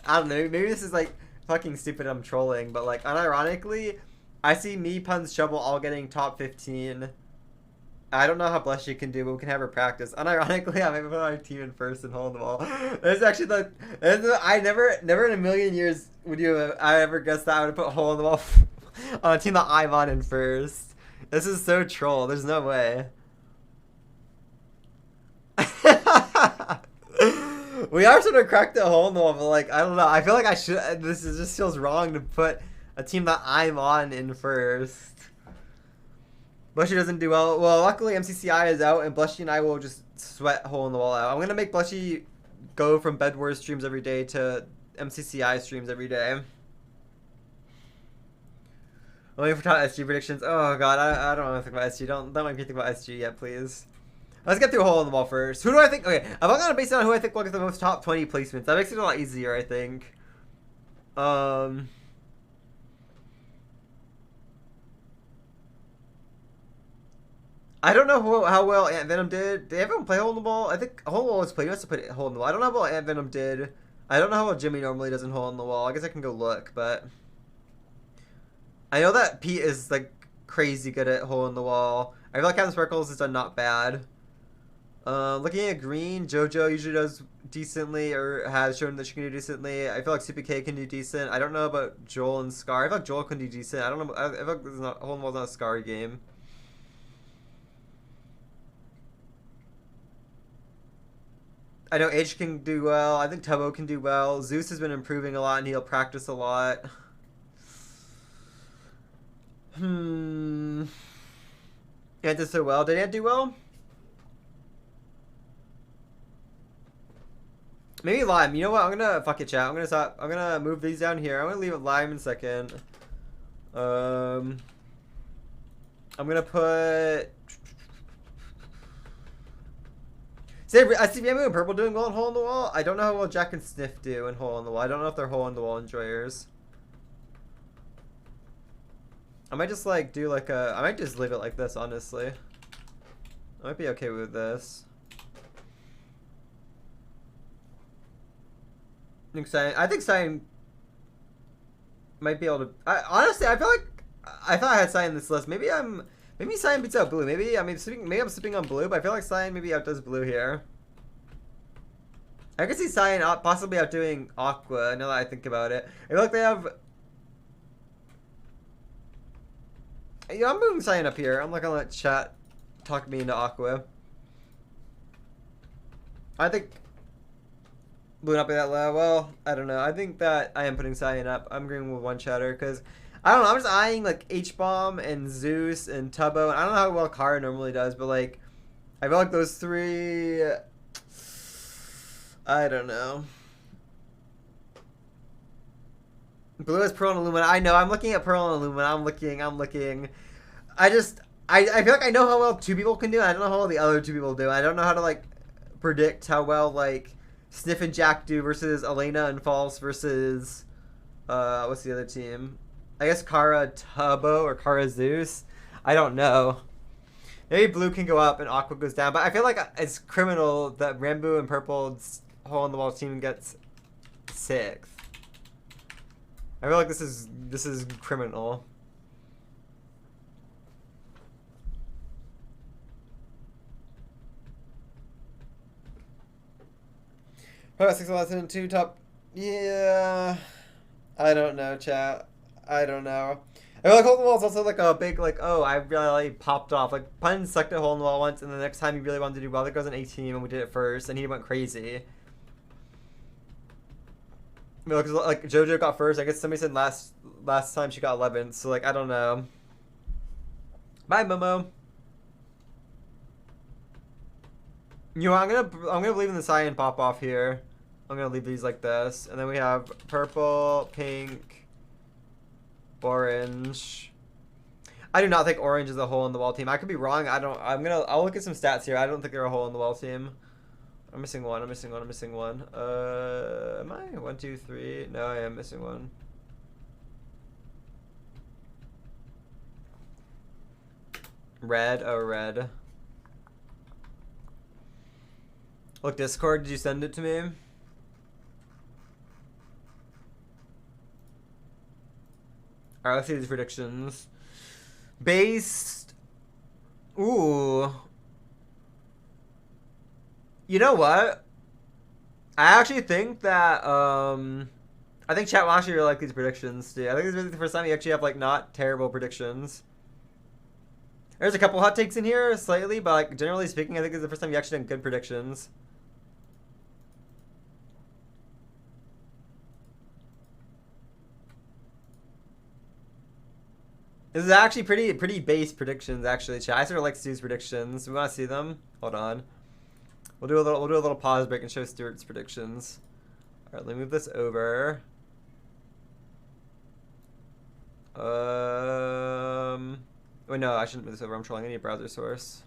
I don't know, maybe this is like fucking stupid. I'm trolling, but like unironically, I see me, Puns, Shovel all getting top 15. I don't know how Blushy can do, but we can have her practice. Unironically, I might put my team in first and Hole in the Wall. There's actually I never in a million years I ever guessed that I would put Hole in the Wall on a team that I'm on in first. This is so troll. There's no way. We are sort of cracked a Hole in the Wall, but like I don't know. I feel like I should. Just feels wrong to put a team that I'm on in first. Blushy doesn't do well. Well, luckily MCCI is out, and Blushy and I will just sweat Hole in the Wall out. I'm gonna make Blushy go from Bed Wars streams every day to MCCI streams every day. Only for top SG predictions. Oh god, I don't want to think about SG. Don't make me think about SG yet, please. Let's get through Hole in the Wall first. Who do I think? Okay, I'm gonna base it on who I think will get the most top 20 placements. That makes it a lot easier, I think. I don't know how well Ant Venom did. Did everyone play Hole in the Wall? I think Hole in the Wall was played. You must have put Hole in the Wall. I don't know how well Ant Venom did. I don't know how well Jimmy normally does in Hole in the Wall. I guess I can go look, but I know that Pete is like crazy good at Hole in the Wall. I feel like Captain Sparkles has done not bad. Looking at Green, JoJo usually does decently, or has shown that she can do decently. I feel like Super K can do decent. I don't know about Joel and Scar. I feel like Joel can do decent. I don't know. I feel like this is not, Hole in the Wall's not a Scar game. I know H can do well. I think Tubbo can do well. Zeus has been improving a lot, and he'll practice a lot. Ant did so well. Did Ant do well? Maybe Lime. You know what? I'm gonna fuck it, chat. I'm gonna stop. I'm gonna move these down here. I'm gonna leave Lime in a second. I'm gonna put. I see Bamboo and Purple doing well in Hole in the Wall. I don't know how well Jack and Sniff do in Hole in the Wall. I don't know if they're Hole in the Wall enjoyers. I might just like do like a. I might just leave it like this, honestly. I might be okay with this. I think Cyan might be able to. Honestly, I feel like I thought I had Cyan in this list. Maybe Cyan beats out Blue. Maybe I'm sleeping on Blue, but I feel like Cyan maybe outdoes Blue here. I could see Cyan possibly outdoing Aqua. Now that I think about it, I feel like they have. Yeah, I'm moving Cyan up here. I'm not gonna let chat talk me into Aqua. I think Blue not be that low. Well, I don't know. I think that I am putting Cyan up. I'm agreeing with one chatter because I don't know. I'm just eyeing like H-Bomb and Zeus and Tubbo. And I don't know how well Kara normally does, but like I feel like those three. I don't know. Blue has Pearl and Illumina. I know. I'm looking at Pearl and Illumina. I'm looking. I feel like I know how well two people can do. I don't know how well the other two people do. I don't know how to like predict how well like Sniff and Jack do versus Elena and False versus what's the other team? I guess Kara Tubbo or Kara Zeus. I don't know. Maybe Blue can go up and Aqua goes down, but I feel like it's criminal that Rambo and Purple's hole in the wall team gets 6th. I feel like this is criminal. Probably 6 last and 2 top. Yeah. I don't know, chat. I don't know. I feel like hole in the wall is also like a big like, oh, I really popped off. Like Pun sucked at hole in the wall once, and the next time he really wanted to do well, there goes an 18 and we did it first, and he went crazy. I mean, like JoJo got first. I guess somebody said last time she got 11th. So like I don't know. Bye, Momo. You know, I'm gonna believe in the Cyan pop off here. I'm gonna leave these like this, and then we have purple, pink, orange. I do not think orange is a hole in the wall team. I could be wrong. I'll look at some stats here. I don't think they're a hole in the wall team. I'm missing one. I'm missing one. Am I? 1, 2, 3. No, I am missing one. Red. Oh, red. Look, Discord, did you send it to me? Alright, let's see these predictions. Based... Ooh. You know what? I actually think that, I think chat will actually really like these predictions, too. I think this is really the first time you actually have, like, not terrible predictions. There's a couple hot takes in here, slightly, but, like, generally speaking, I think this is the first time you actually done good predictions. This is actually pretty base predictions, actually, chat. I sort of like Stu's predictions. We want to see them? Hold on. We'll do a little pause break and show Stuart's predictions. All right, let me move this over. Wait, no, I shouldn't move this over. I'm trolling. I need a browser source.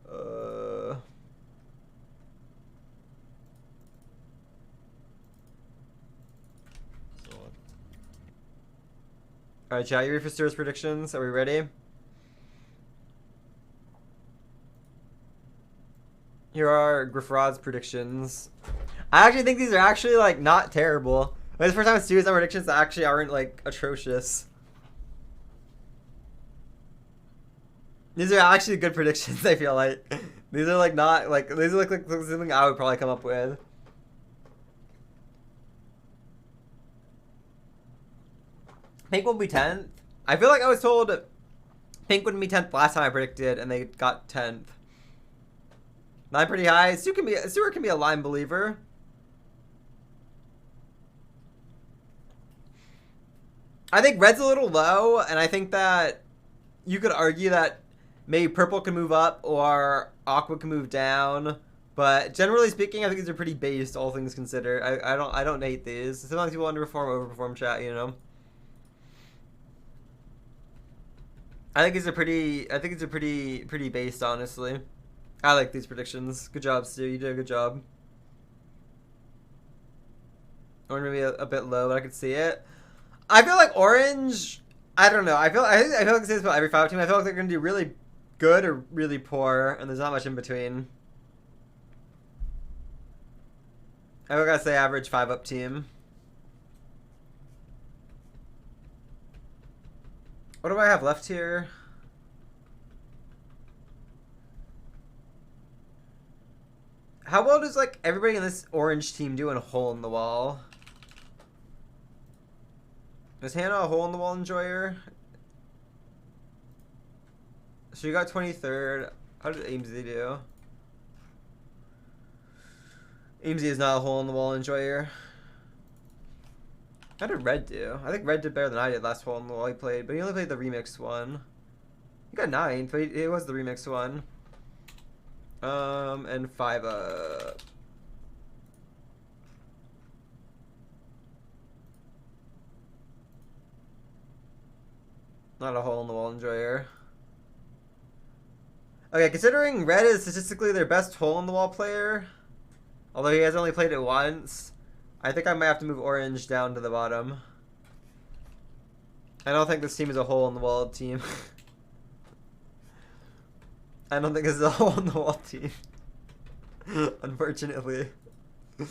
All right, chat. You ready for Stuart's predictions? Are we ready? Here are Griffrod's predictions. I actually think these are actually like not terrible. It's the first time Stu's done predictions that actually aren't like atrocious. These are actually good predictions. I feel like these are like not like these are like something I would probably come up with. Pink will be 10th. I feel like I was told Pink wouldn't be 10th last time I predicted, and they got 10th. Not pretty high. Stuart can be a line believer. I think red's a little low, and I think that you could argue that maybe purple can move up or aqua can move down. But generally speaking, I think these are pretty based, all things considered. I don't hate these. Sometimes people underperform, overperform, chat, you know. I think it's a pretty based, honestly. I like these predictions. Good job, Stu. You did a good job. Or maybe a bit low, but I could see it. I feel like orange I don't know. I feel like this is about every 5 team. I feel like they're gonna do really good or really poor, and there's not much in between. I gotta say average 5-up team. What do I have left here? How well does like everybody in this orange team do in a hole in the wall? Is Hannah a hole in the wall enjoyer? So you got 23rd. How did Aimsy do? Aimsy is not a hole in the wall enjoyer. How did Red do? I think Red did better than I did last hole in the wall he played, but he only played the remix one. He got 9th, but it was the remix one. And 5-up. Not a hole in the wall enjoyer. Okay, considering Red is statistically their best hole in the wall player, although he has only played it once, I think I might have to move Orange down to the bottom. I don't think this team is a hole in the wall team. I don't think this is a hole in the wall team. Unfortunately. What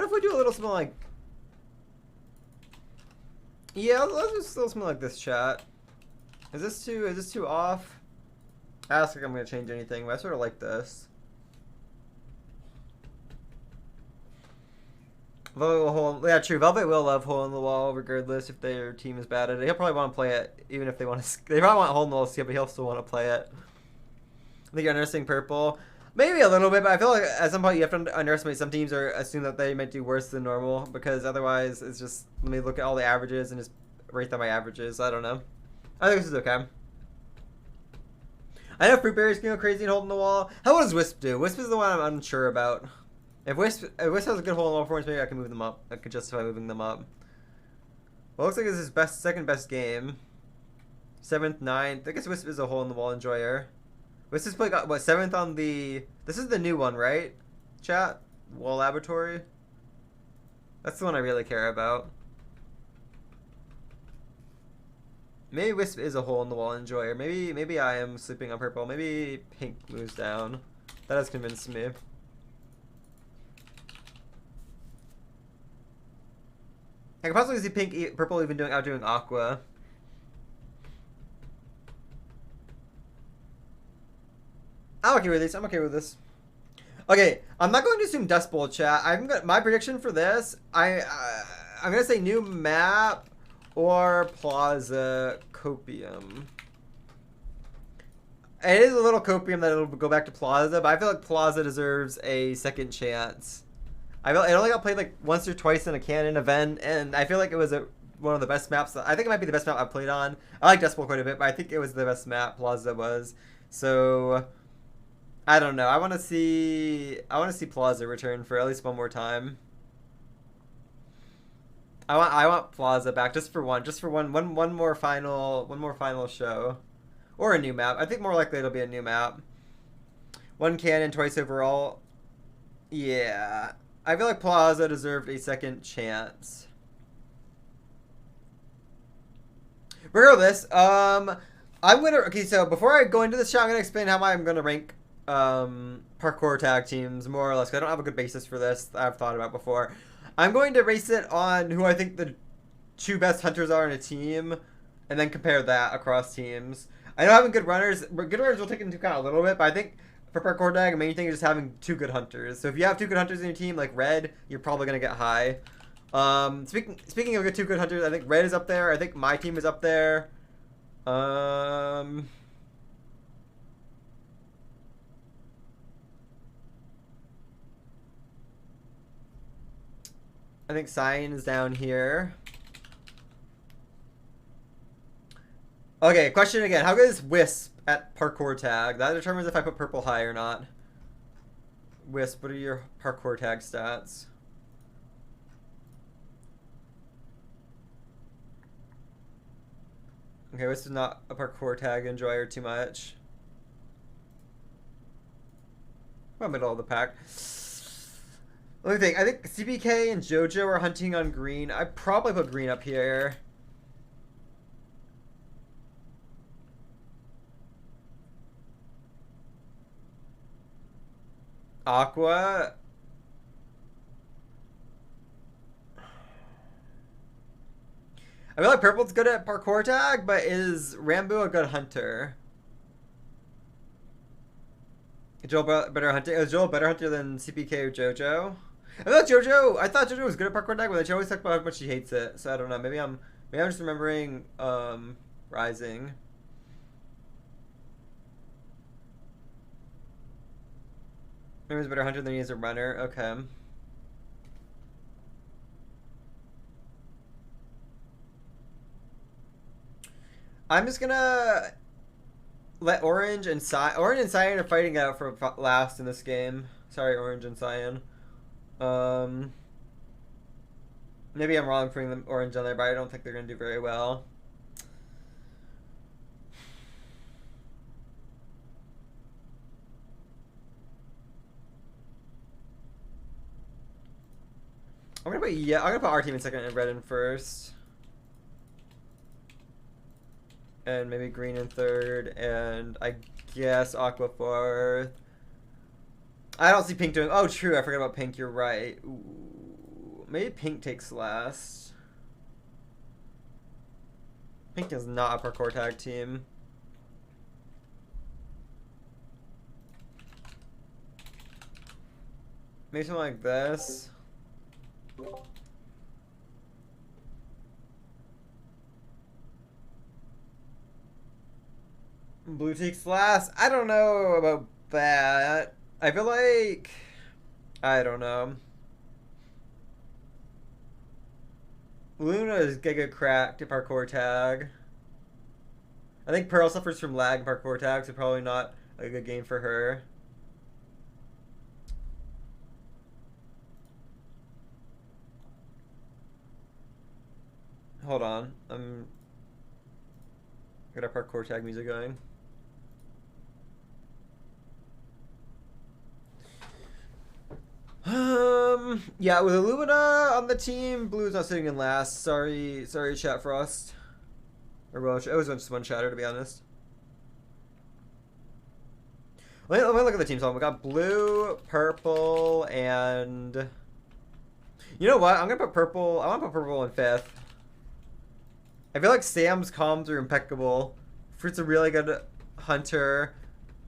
if we do a little something like... Yeah, let's just do something like this, chat. Is this too off? I don't think I'm gonna change anything, but I sort of like this. Yeah, true. Velvet will love hole in the wall, regardless if their team is bad at it. He'll probably want to play it, even if they want to. They probably want hole in the wall skip, but he'll still want to play it. I think you're underestimating purple. Maybe a little bit, but I feel like at some point you have to underestimate some teams or assume that they might do worse than normal, because otherwise it's just, let me look at all the averages and just rate them by averages. I don't know. I think this is okay. I know Fruit Berries can go crazy and hold in the wall. How well does Wisp do? Wisp is the one I'm unsure about. If Wisp has a good hole in the wall performance, maybe I can move them up. I could justify moving them up. Well, looks like this is his second best game. 7th, 9th. I guess Wisp is a hole in the wall enjoyer. Wisp has played, what, 7th on the... This is the new one, right? Chat? Wall Laboratory? That's the one I really care about. Maybe Wisp is a hole in the wall enjoyer. Maybe I am sleeping on purple. Maybe pink moves down. That has convinced me. I could possibly see purple even outdoing aqua. I'm okay with this. I'm okay with this. Okay, I'm not going to assume Dust Bowl, chat. My prediction for this. I'm gonna say new map or Plaza Copium. It is a little Copium that it'll go back to Plaza, but I feel like Plaza deserves a second chance. I feel it only got played like once or twice in a canon event, and I feel like it was one of the best maps. I think it might be the best map I've played on. I like Dust Bowl quite a bit, but I think it was the best map Plaza was. So I don't know. I want to see Plaza return for at least one more time. I want Plaza back just for one more final show, or a new map. I think more likely it'll be a new map. One canon, twice overall. Yeah, I feel like Plaza deserved a second chance. Regardless, okay. So before I go into this shot, I'm gonna explain how I'm gonna rank parkour tag teams more or less. 'Cause I don't have a good basis for this. I've thought about before. I'm going to race it on who I think the 2 best hunters are in a team, and then compare that across teams. I know having good runners will take into account a little bit, but I think for parkour tag, the main thing is just having 2 good hunters. So if you have 2 good hunters in your team, like Red, you're probably gonna get high. Speaking of 2 good hunters, I think Red is up there. I think my team is up there. I think Cyan is down here. Okay, question again. How good is Wisp at parkour tag? That determines if I put purple high or not. Wisp, what are your parkour tag stats? Okay, this is not a parkour tag enjoyer too much. Well, middle of the pack. Let me think. I think CPK and JoJo are hunting on green. I'd probably put green up here. Aqua. I feel like purple's good at parkour tag, but is Rambo a good hunter? Joel better hunter. Is Joel a better hunter than CPK or JoJo? I thought JoJo was good at parkour tag, but she always talked about how much she hates it. So I don't know. Maybe I'm just remembering Rising. Maybe he's a better hunter than he is a runner. Okay. I'm just gonna let Orange and Cyan are fighting out for last in this game. Sorry, Orange and Cyan. Maybe I'm wrong putting them Orange on there, but I don't think they're gonna do very well. I'm gonna put our team in second and red in first. And maybe green in third, and I guess aqua fourth. I don't see pink doing. Oh, true. I forgot about pink. You're right. Ooh, maybe pink takes last. Pink is not a parkour tag team. Maybe something like this. Blue takes last. I don't know about that. I feel like... I don't know. Luna is giga cracked at parkour tag. I think Pearl suffers from lag in parkour tag, so probably not a good game for her. Hold on. Got our parkour tag music going. Yeah, with Illumina on the team, Blue's not sitting in last. Sorry, Chat Frost. Or well, it was just one chatter, to be honest. Let me look at the team song. We got blue, purple, and you know what? I'm gonna put purple. I want to put purple in fifth. I feel like Sam's comms are impeccable. Fruit's a really good hunter.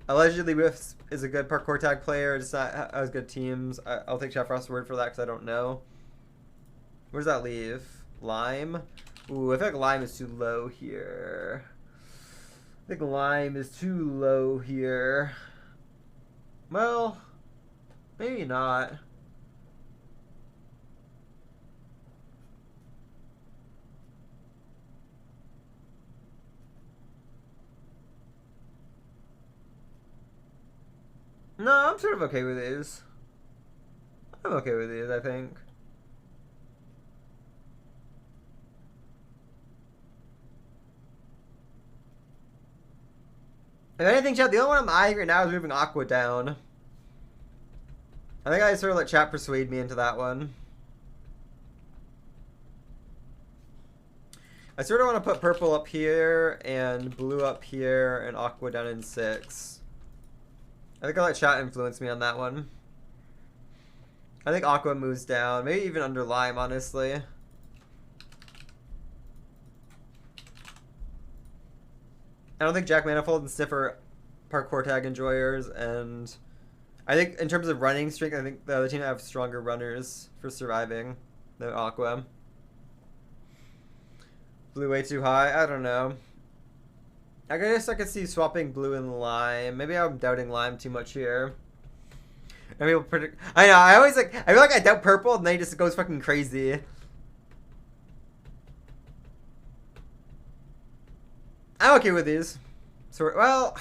Allegedly, Whiffs is a good parkour tag player. It's not as good teams. I'll take Chef Frost's word for that because I don't know. Where does that leave? Lime? Ooh, I feel like Lime is too low here. I think Lime is too low here. Well, maybe not. No, I'm sort of okay with these. I'm okay with these, I think. If anything, chat, the only one I'm eyeing right now is moving Aqua down. I think I sort of let chat persuade me into that one. I sort of want to put purple up here and blue up here and Aqua down in 6. I think I'll let chat influence me on that one. I think Aqua moves down. Maybe even under Lime, honestly. I don't think Jack Manifold and Stiff are parkour tag enjoyers. And I think in terms of running strength, I think the other team have stronger runners for surviving than Aqua. Blue way too high? I don't know. I guess I could see swapping blue and lime. Maybe I'm doubting lime too much here. Maybe we'll predict. I know. I feel like I doubt purple, and then he just goes fucking crazy. I'm okay with these. So well,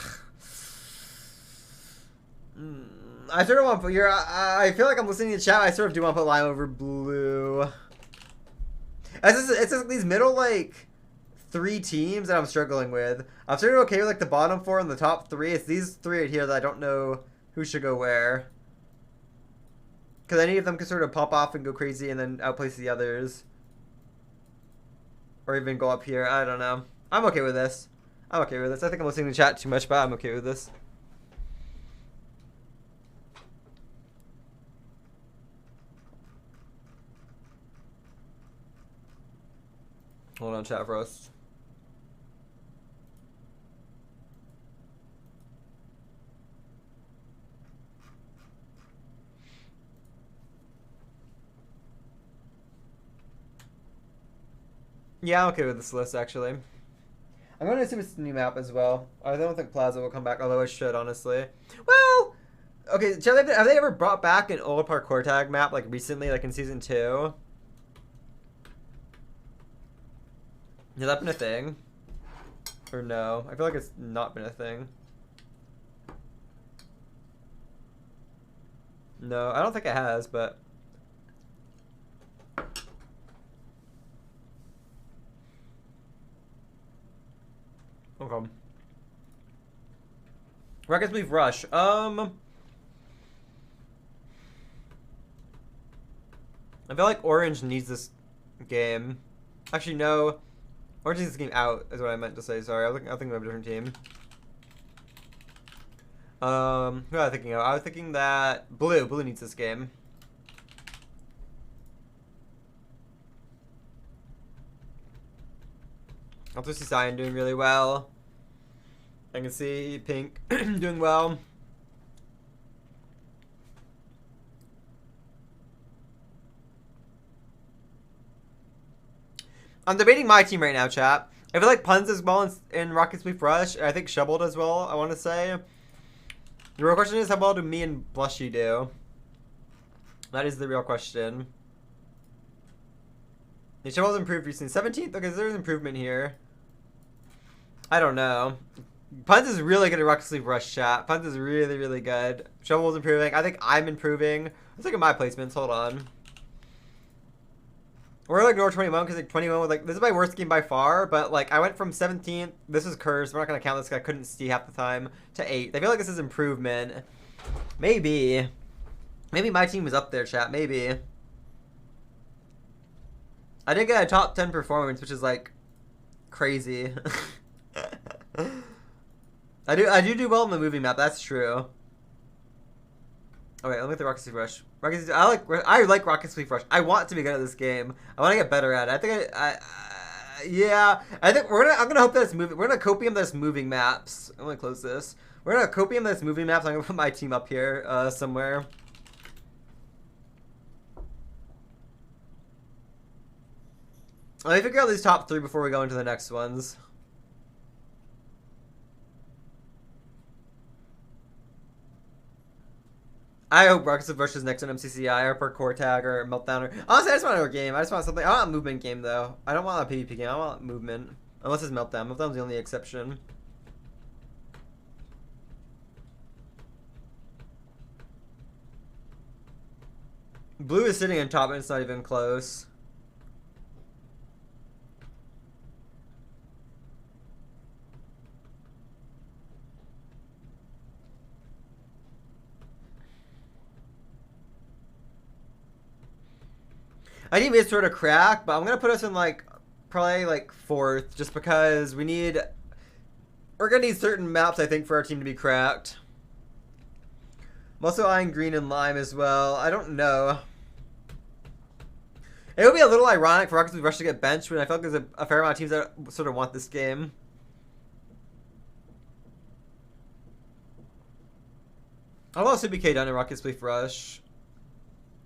I sort of want to put. I feel like I'm listening to chat. I sort of do want to put lime over blue. It's just these middle like 3 teams that I'm struggling with. I'm sort of okay with like the bottom 4 and the top 3. It's these 3 right here that I don't know who should go where. Because any of them can sort of pop off and go crazy and then outplace the others. Or even go up here. I don't know. I'm okay with this. I'm okay with this. I think I'm listening to chat too much, but I'm okay with this. Hold on, chat Frost. Yeah, I'm okay with this list, actually. I'm going to assume it's a new map as well. I don't think Plaza will come back, although it should, honestly. Well, okay, have they ever brought back an old parkour tag map, like, recently, like in Season 2? Has that been a thing? Or no? I feel like it's not been a thing. No, I don't think it has, but... Okay. Rockets Leaf Rush. I feel like Orange needs this game. Actually, no. Orange needs this game out, is what I meant to say. Sorry, I was thinking of a different team. Who was I thinking of? I was thinking that Blue needs this game. I also see Cyan doing really well. I can see Pink doing well. I'm debating my team right now, chat. I feel like Puns does well in Rocket Sweep Rush. I think Shovel does well, I want to say. The real question is, how well do me and Blushy do? That is the real question. The Shovel's improved recently. 17th? Okay, so there's improvement here. I don't know. Puns is really good at Rocket Sleep Rush, chat. Puns is really, really good. Shovel's improving. I think I'm improving. Let's look at my placements. Hold on. We're gonna ignore 21 because like 21 was like, this is my worst game by far, but like I went from 17th, this is cursed, we're not gonna count this because I couldn't see half the time, to 8th. I feel like this is improvement. Maybe. Maybe my team was up there, chat. Maybe. I did get a top 10 performance, which is like crazy. I do well in the movie map, that's true. Okay, let me get the Rocket Sleep Rush. I like Rocket Sleep Rush. I want to be good at this game. I want to get better at it. I think yeah. I think I'm gonna hope that it's moving. We're gonna copium this moving maps. I'm gonna close this. We're gonna copium this moving maps. I'm gonna put my team up here somewhere. Let me figure out these top 3 before we go into the next ones. I hope Rockets of Rush is next on MCCI or Parkour Tag or Meltdown. Or honestly, I just want another game. I just want something. I want a movement game though. I don't want a PvP game. I want movement. Unless it's Meltdown. Meltdown's the only exception. Blue is sitting on top and it's not even close. I need to sort of crack, but I'm gonna put us in like probably like 4th, just because we're gonna need certain maps I think for our team to be cracked. I'm also eyeing green and lime as well. I don't know. It would be a little ironic for Rockets Rush to get benched when I feel like there's a fair amount of teams that sort of want this game. I'll also BK done in Rocket Sleep Rush.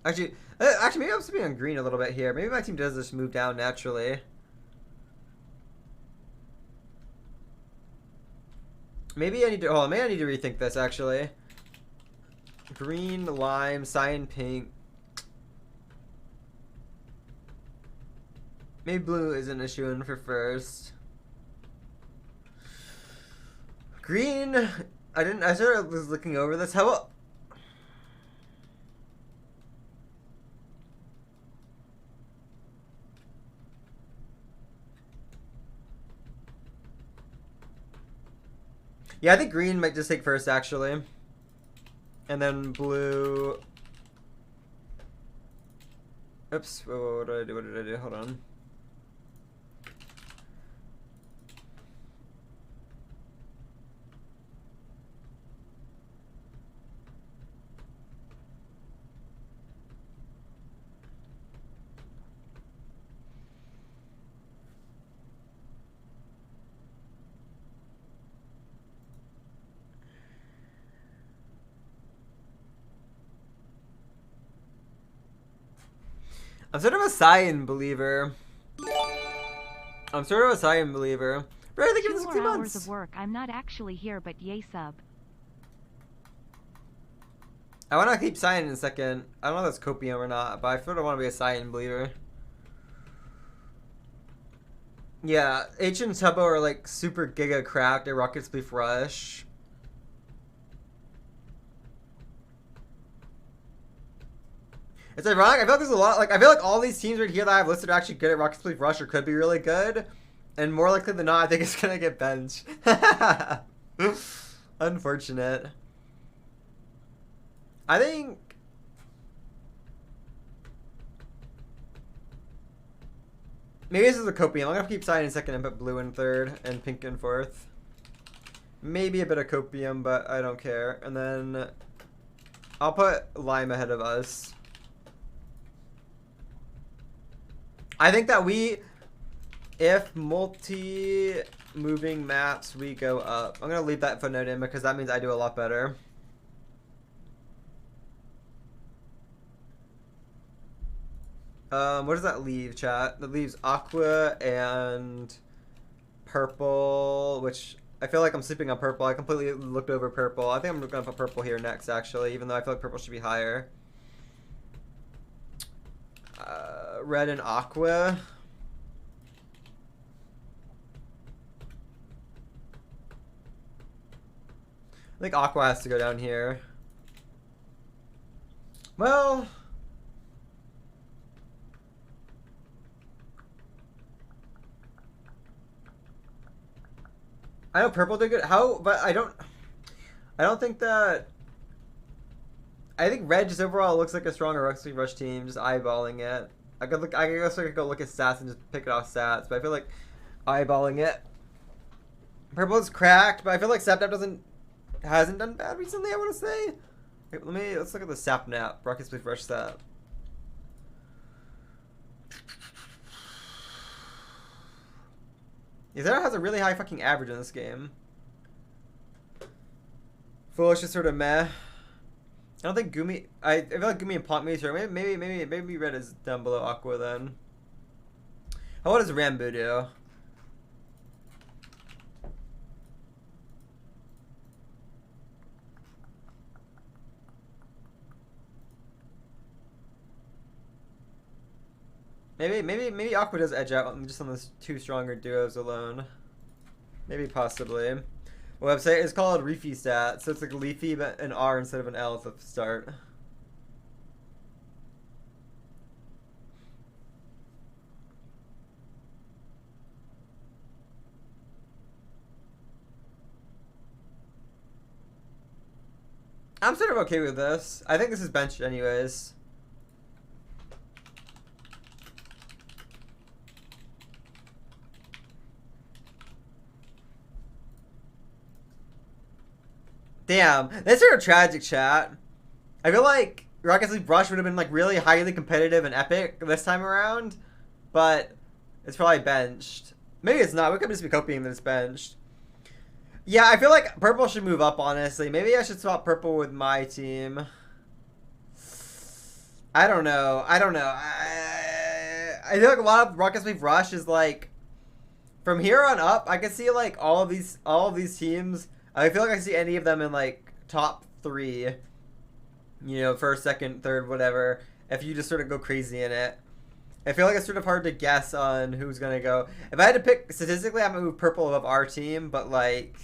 Actually, maybe I'm sitting on green a little bit here. Maybe my team does just move down naturally. Maybe I need to. Hold on, maybe I need to rethink this actually. Green, lime, cyan, pink. Maybe blue is an issue in for first. Green. I sort of was looking over this. How about? Yeah, I think green might just take first, actually. And then blue... Oops, what did I do? What did I do? Hold on. I'm sort of a Cyan believer. I'm sort of a Cyan believer. Bro, I think it's 2 60 more hours months. of work. I'm not actually here, but yay sub. I want to keep Cyan in a second. I don't know if that's copium or not, but I sort of want to be a Cyan believer. Yeah, H and Tubbo are like super giga cracked at Rocket Spleef Rush. It's ironic. I feel like there's a lot. Like I feel like all these teams right here that I've listed are actually good at Rocket Spleef Rush or could be really good, and more likely than not, I think it's gonna get benched. Unfortunate. I think. Maybe this is a copium. I'm gonna keep Cyan in second and put blue in third and pink in fourth. Maybe a bit of copium, but I don't care. And then I'll put lime ahead of us. I think that if multi-moving maps, we go up. I'm gonna leave that footnote in because that means I do a lot better. What does that leave, chat? That leaves aqua and purple, which I feel like I'm sleeping on purple. I completely looked over purple. I think I'm gonna put purple here next, actually, even though I feel like purple should be higher. Red and aqua. I think aqua has to go down here. Well, I know purple did good. But I don't think that. I think red just overall looks like a stronger Rocket Rush team. Just eyeballing it. I guess I could go look at stats and just pick it off stats. But I feel like eyeballing it. Purple is cracked, but I feel like Sapnap hasn't done bad recently. I want to say. Wait, let's look at the Sapnap Rocket Spleef Rush stat. Zero has a really high fucking average in this game. Foolish is sort of meh. I don't think Gumi. I feel like Gumi and Pont Meteor. Maybe red is down below aqua then. What does Rambo do? Maybe aqua does edge out just on those two stronger duos alone. Maybe possibly. The website is called Reefy Stat, so it's like Leafy but an R instead of an L at the start. I'm sort of okay with this. I think this is benched anyways. Damn, that's sort of tragic, chat. I feel like Rocket League Rush would have been like really highly competitive and epic this time around, but it's probably benched. Maybe it's not. We could just be copying that it's benched. Yeah, I feel like purple should move up, honestly. Maybe I should swap purple with my team. I don't know. I feel like a lot of Rocket League Rush is like, from here on up, I can see like all of these teams. I feel like I can see any of them in like top 3, you know, first, second, third, whatever, if you just sort of go crazy in it. I feel like it's sort of hard to guess on who's going to go. If I had to pick statistically, I'm going to move purple above our team, but like,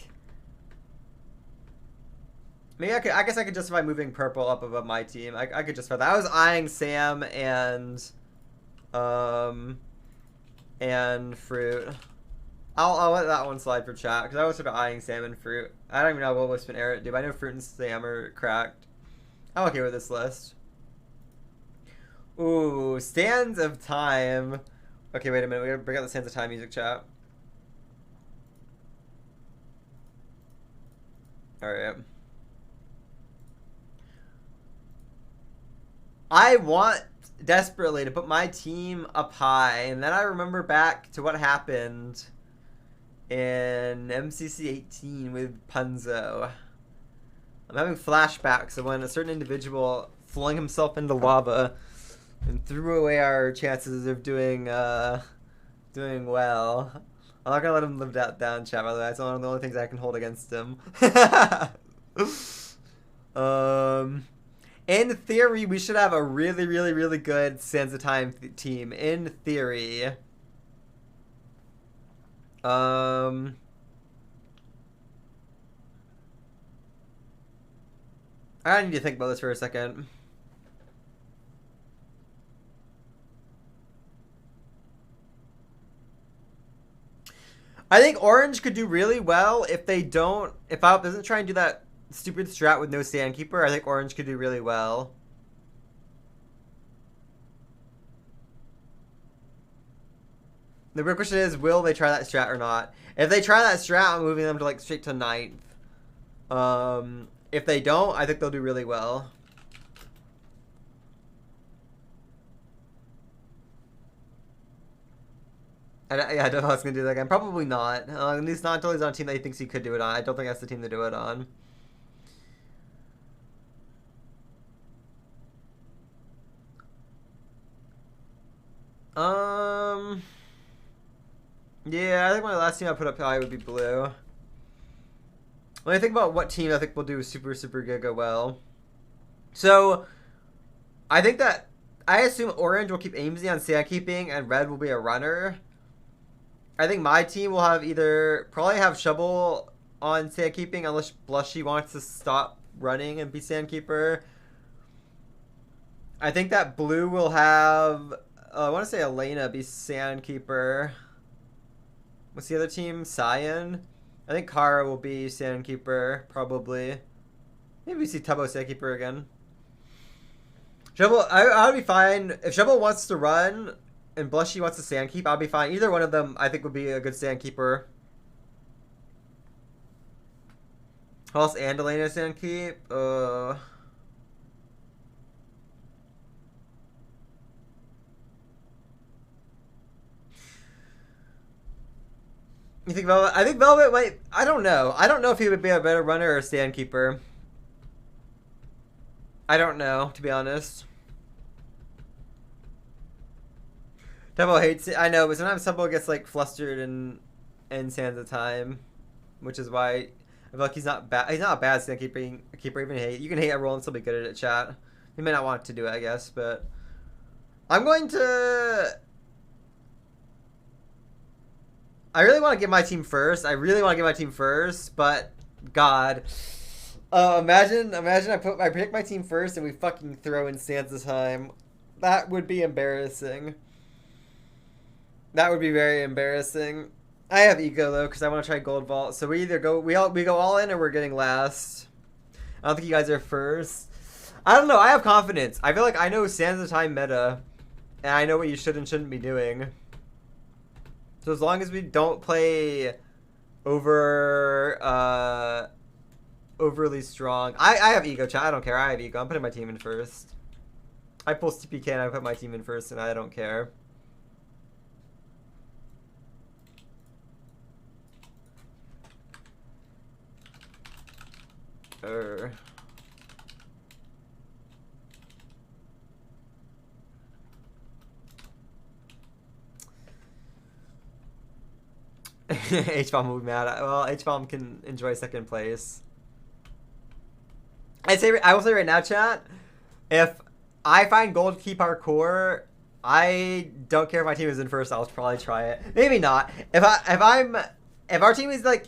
maybe I guess I could justify moving purple up above my team. I could justify that. I was eyeing Sam and Fruit. I'll let that one slide for chat because I was sort of eyeing salmon fruit. I don't even know what Wisp and Eric do, but I know fruit and Sam are cracked. I'm okay with this list. Ooh, Sands of Time. Okay, wait a minute. We gotta bring out the Sands of Time music chat. Alright. I want desperately to put my team up high, and then I remember back to what happened in MCC 18 with Punzo. I'm having flashbacks of when a certain individual flung himself into lava and threw away our chances of doing well. I'm not gonna let him live that down, chat, by the way. That's one of the only things I can hold against him. In theory, we should have a really, really, really good Sands of Time team. In theory. I need to think about this for a second. I think Orange could do really well if they don't. If Alp doesn't try and do that stupid strat with no Sandkeeper, I think Orange could do really well. The real question is, will they try that strat or not? If they try that strat, I'm moving them to like straight to 9th. If they don't, I think they'll do really well. Yeah, I don't know how it's going to do that again. Probably not. At least not until he's on a team that he thinks he could do it on. I don't think that's the team to do it on. Yeah, I think my last team I put up high would be blue. When I think about what team I think will do super, super giga well. So, I think that, I assume Orange will keep Amesy on Sandkeeping and Red will be a runner. I think my team will have probably have Shovel on Sandkeeping unless Blushy wants to stop running and be Sandkeeper. I think that blue will have, I want to say Elena be Sandkeeper. What's the other team? Cyan? I think Kara will be Sandkeeper, probably. Maybe we see Tubbo Sandkeeper again. Shovel, I would be fine. If Shovel wants to run and Blushy wants to Sandkeep, I'll be fine. Either one of them, I think, would be a good Sandkeeper. Who else? And Elena Sandkeep? You think Velvet? I think Velvet might. I don't know. I don't know if he would be a better runner or Sandkeeper. I don't know, to be honest. Tubbo hates it. I know, but sometimes Tubbo gets like flustered in Sands of Time, which is why I feel like he's not bad. He's not a bad Sandkeeper. Even hate. You can hate a role and still be good at it, chat. He may not want to do it, I guess, but I'm going to. I really want to get my team first. But God, imagine I pick my team first and we fucking throw in Sands of Time. That would be embarrassing. That would be very embarrassing. I have ego though because I want to try Gold Vault. So we either go we go all in or we're getting last. I don't think you guys are first. I don't know. I have confidence. I feel like I know Sands of Time meta, and I know what you should and shouldn't be doing. So as long as we don't play overly strong. I have ego, chat. I don't care. I have ego. I'm putting my team in first. I pull TPK and I put my team in first and I don't care. H-Bomb will be mad. Well, H-Bomb can enjoy second place. I will say right now, chat, if I find gold key parkour, I don't care if my team is in first. I'll probably try it. Maybe not. If our team is like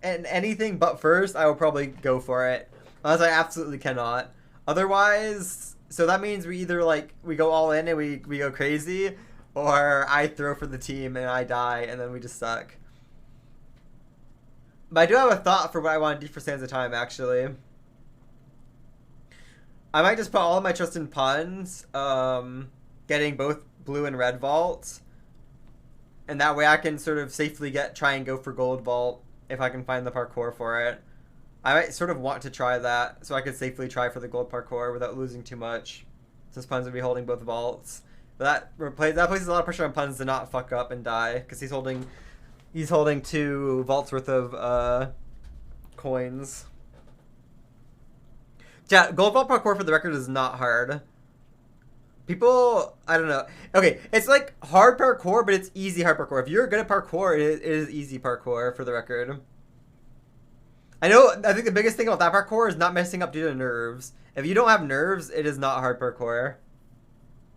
anything but first, I will probably go for it. Unless I absolutely cannot. Otherwise, so that means we either like we go all in and we go crazy, or I throw for the team and I die and then we just suck. But I do have a thought for what I want to do for Sands of Time, actually. I might just put all of my trust in puns, getting both blue and red vaults. And that way I can sort of safely try and go for gold vault if I can find the parkour for it. I might sort of want to try that so I could safely try for the gold parkour without losing too much, since Puns would be holding both vaults. But that places a lot of pressure on Puns to not fuck up and die, because he's holding 2 vaults worth of coins. Yeah, gold vault parkour for the record is not hard. People, I don't know. Okay, it's like hard parkour, but it's easy hard parkour. If you're good at parkour, it is easy parkour, for the record. I think the biggest thing about that parkour is not messing up due to nerves. If you don't have nerves, it is not hard parkour.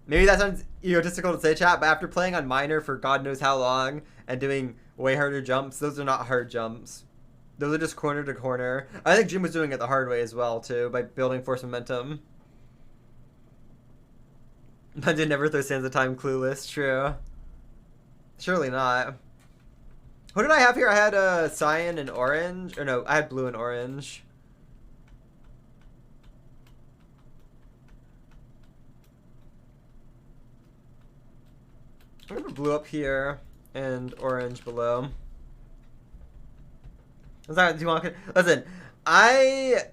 Maybe that sounds egotistical to say, chat, but after playing on minor for God knows how long and doing way harder jumps, those are not hard jumps. Those are just corner to corner. I think Jim was doing it the hard way as well, too, by building force momentum. I did never throw Sands of Time clueless, true. Surely not. What did I have here? I had cyan and orange. Or no, I had blue and orange. I'm gonna put blue up here and orange below. Do you want to... Listen, I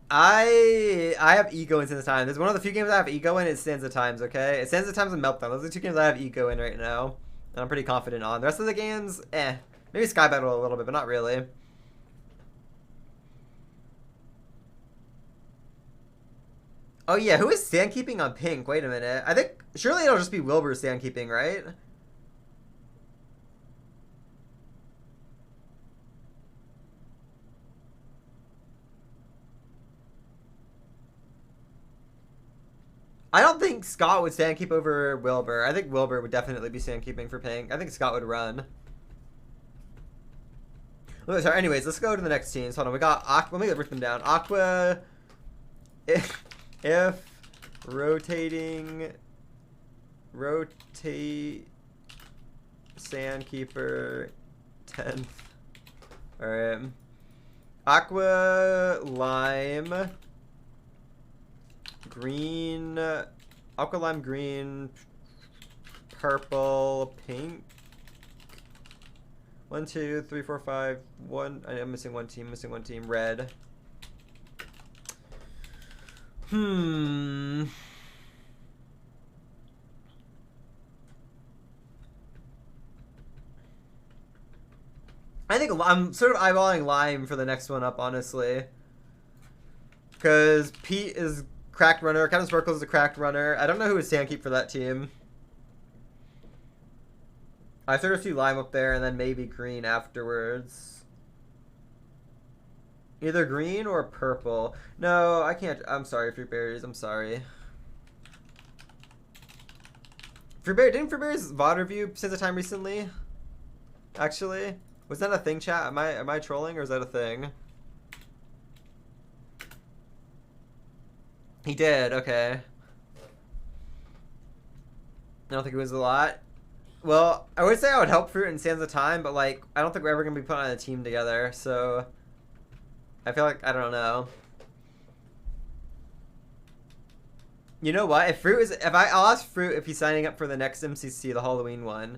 have ego in Sands of Time. There's one of the few games I have ego in. It's Sands of Times, okay? It's Sands of Times and Meltdown. Those are the 2 games I have ego in right now. And I'm pretty confident on. The rest of the games, eh. Maybe Sky Battle a little bit, but not really. Oh yeah, who is sandkeeping on pink? Wait a minute. I think, surely it'll just be Wilbur sandkeeping, right? I don't think Scott would sandkeep over Wilbur. I think Wilbur would definitely be sandkeeping for pink. I think Scott would run. Oh, sorry, anyways, let's go to the next teams. Hold on, we got Aqua. Let me write them down. Aqua, if rotate Sandkeeper 10th. Alright. Aqua, lime, green, aqua, lime, green, purple, pink. 1, 2, 3, 4, 5. 1. I'm missing one team. Red. I think I'm sort of eyeballing lime for the next one up, honestly. Because Pete is cracked runner. Captain Sparkles is a cracked runner. I don't know who would sandkeep for that team. I sort of see lime up there and then maybe green afterwards. Either green or purple. No, I can't. I'm sorry, Fruit Berries. I'm sorry. Didn't Fruit Berries VOD review Sands of Time recently? Actually? Was that a thing, chat? Am I trolling or is that a thing? He did, okay. I don't think it was a lot. Well, I would say I would help Fruit in Sands of Time, but like, I don't think we're ever gonna be put on a team together, so I feel like I don't know. You know what? If Fruit is, I'll ask Fruit if he's signing up for the next MCC, the Halloween one,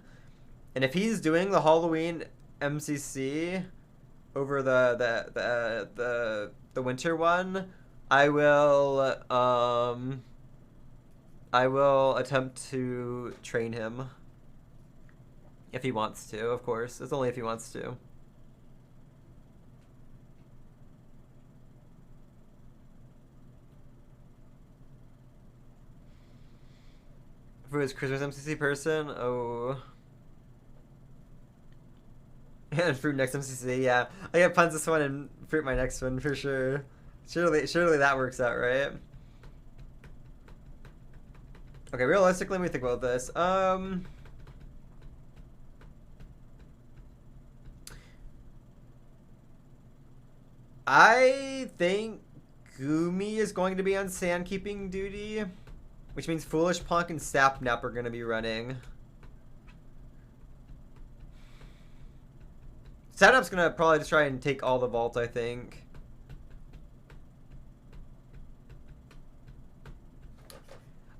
and if he's doing the Halloween MCC over the winter one, I will attempt to train him. If he wants to, of course. It's only if he wants to. For his Christmas MCC person, oh. And Fruit next MCC, yeah. I get puns this one and Fruit my next one for sure. Surely that works out, right? Okay, realistically, let me think about this. I think Gumi is going to be on sandkeeping duty, which means Foolish Punk and Sapnap are going to be running. Satnap's gonna probably just try and take all the vaults, I think.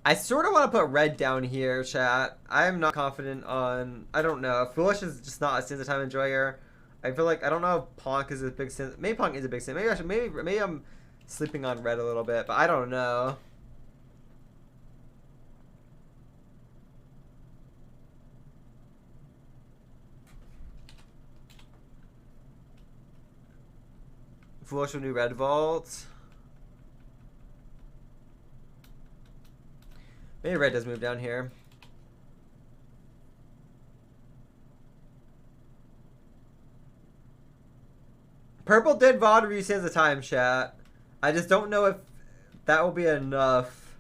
I sort of want to put red down here, chat. I'm not confident on... I don't know. Foolish is just not a Sands of Time enjoyer. I feel like... I don't know if Ponk is a big sin. Maybe Ponk is a big sin. Maybe I should... Maybe I'm sleeping on red a little bit, but I don't know. Foolish will do red vault. Maybe red does move down here. Purple did VOD review Sands of Time, chat. I just don't know if that will be enough.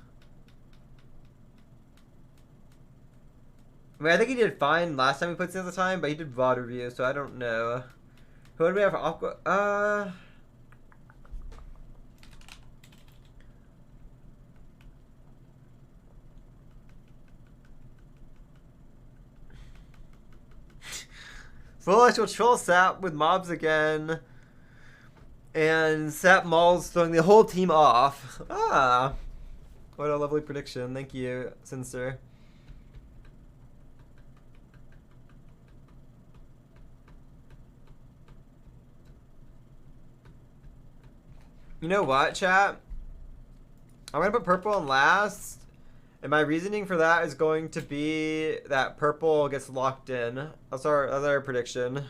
I mean, I think he did fine last time we put Sands of Time, but he did VOD review, so I don't know. Who do we have for Aqua? Foolish will troll Sap with mobs again. And Sap mauls throwing the whole team off. Ah. What a lovely prediction. Thank you, Censor. You know what, chat? I'm going to put purple on last. And my reasoning for that is going to be that purple gets locked in. That's our prediction.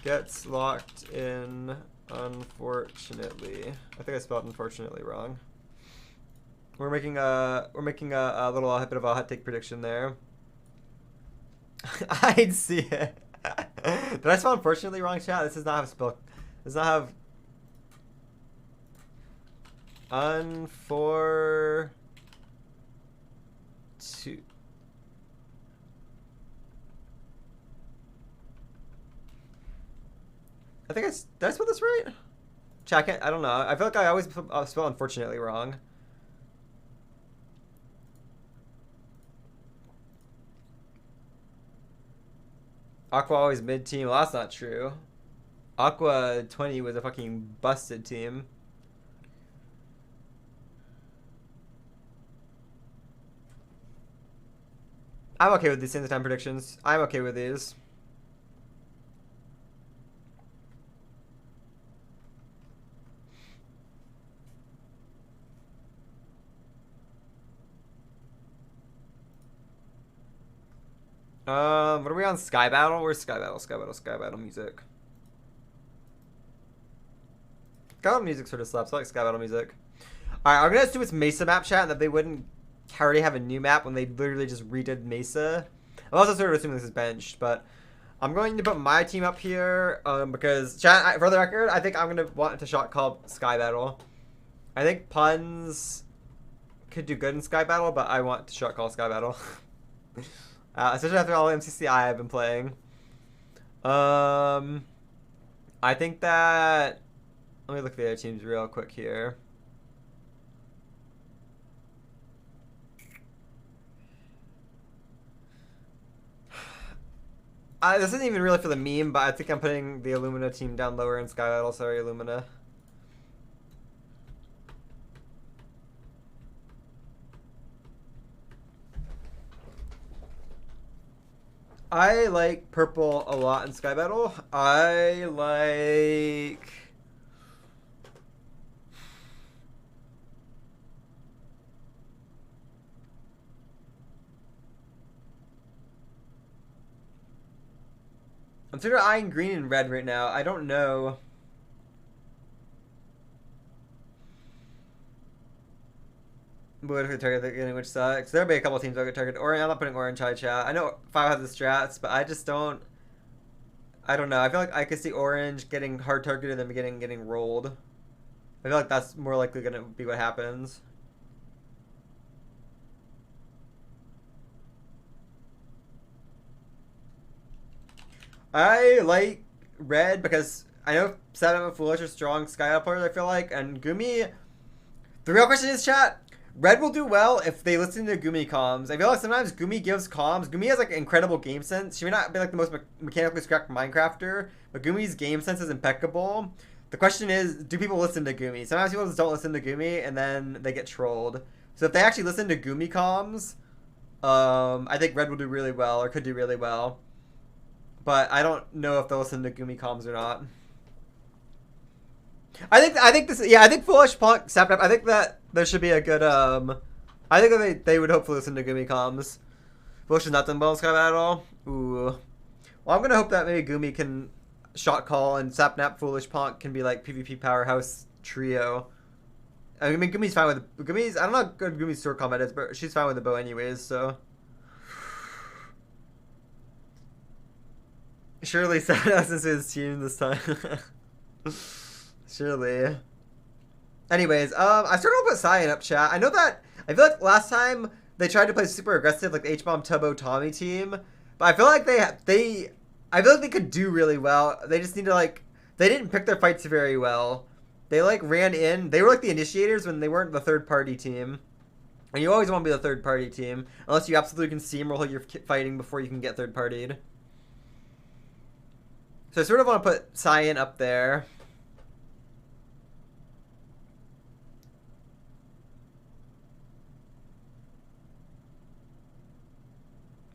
Gets locked in, unfortunately. I think I spelled unfortunately wrong. We're making a little bit of a hot take prediction there. I'd see it. Did I spell unfortunately wrong, chat? This does not have spell. Does not have unfor. I think did I spell this right? Check it. I don't know. I feel like I always spell unfortunately wrong. Aqua always mid-team. Well, that's not true. Aqua 20 was a fucking busted team. I'm okay with these Sands of Time predictions. I'm okay with these. What are we on? Sky Battle? Where's Sky Battle? Sky Battle, Sky Battle music. Sky Battle music sort of slaps. I like Sky Battle music. Alright, I'm gonna assume it's Mesa map, chat, that they wouldn't already have a new map when they literally just redid Mesa. I'm also sort of assuming this is benched, but I'm going to put my team up here because, chat, for the record, I think I'm going to want to shot call Sky Battle. I think Puns could do good in Sky Battle, but I want to shot call Sky Battle. Especially after all the MCC I've been playing. I think that... Let me look at the other teams real quick here. This isn't even really for the meme, but I think I'm putting the Illumina team down lower in Sky Battle. Sorry, Illumina. I like purple a lot in Sky Battle. I like... I'm sort of eyeing green and red right now. I don't know. What if we target the getting, which sucks? There'll be a couple teams that get targeted. Orange, I'm not putting orange high, chat. I know 5 has the strats, but I just don't. I don't know. I feel like I could see orange getting hard targeted and then getting rolled. I feel like that's more likely gonna be what happens. I like red because I know Saturn and Foolish are strong Sky Up players, I feel like, and Gumi. The real question is, chat, Red will do well if they listen to Gumi comms. I feel like sometimes Gumi gives comms. Gumi has like incredible game sense. She may not be like the most mechanically correct Minecrafter, but Gumi's game sense is impeccable. The question is, do people listen to Gumi? Sometimes people just don't listen to Gumi, and then they get trolled. So if they actually listen to Gumi comms, I think Red will do really well, or could do really well. But I don't know if they'll listen to Gumi comms or not. I think Foolish Punk Sapnap. I think that there should be a good I think that they would hopefully listen to Gumi comms. Foolish has not done well in Skybat at all. Ooh. Well, I'm gonna hope that maybe Gumi can shot call and Sapnap Foolish Punk can be like PvP powerhouse trio. I mean, Gumi's fine with Gumi's. I don't know how good Gumi's sword combat is, but she's fine with the bow anyways. So surely Sapnap is his team this time. Surely. Anyways, I started to put Cyan up, chat. I know that I feel like last time they tried to play super aggressive, like the H-Bomb Tubbo Tommy team, but I feel like I feel like they could do really well. They just need to like they didn't pick their fights very well. They like ran in. They were like the initiators when they weren't the third party team. And you always want to be the third party team unless you absolutely can steamroll your fighting before you can get third partied. So I sort of want to put Cyan up there.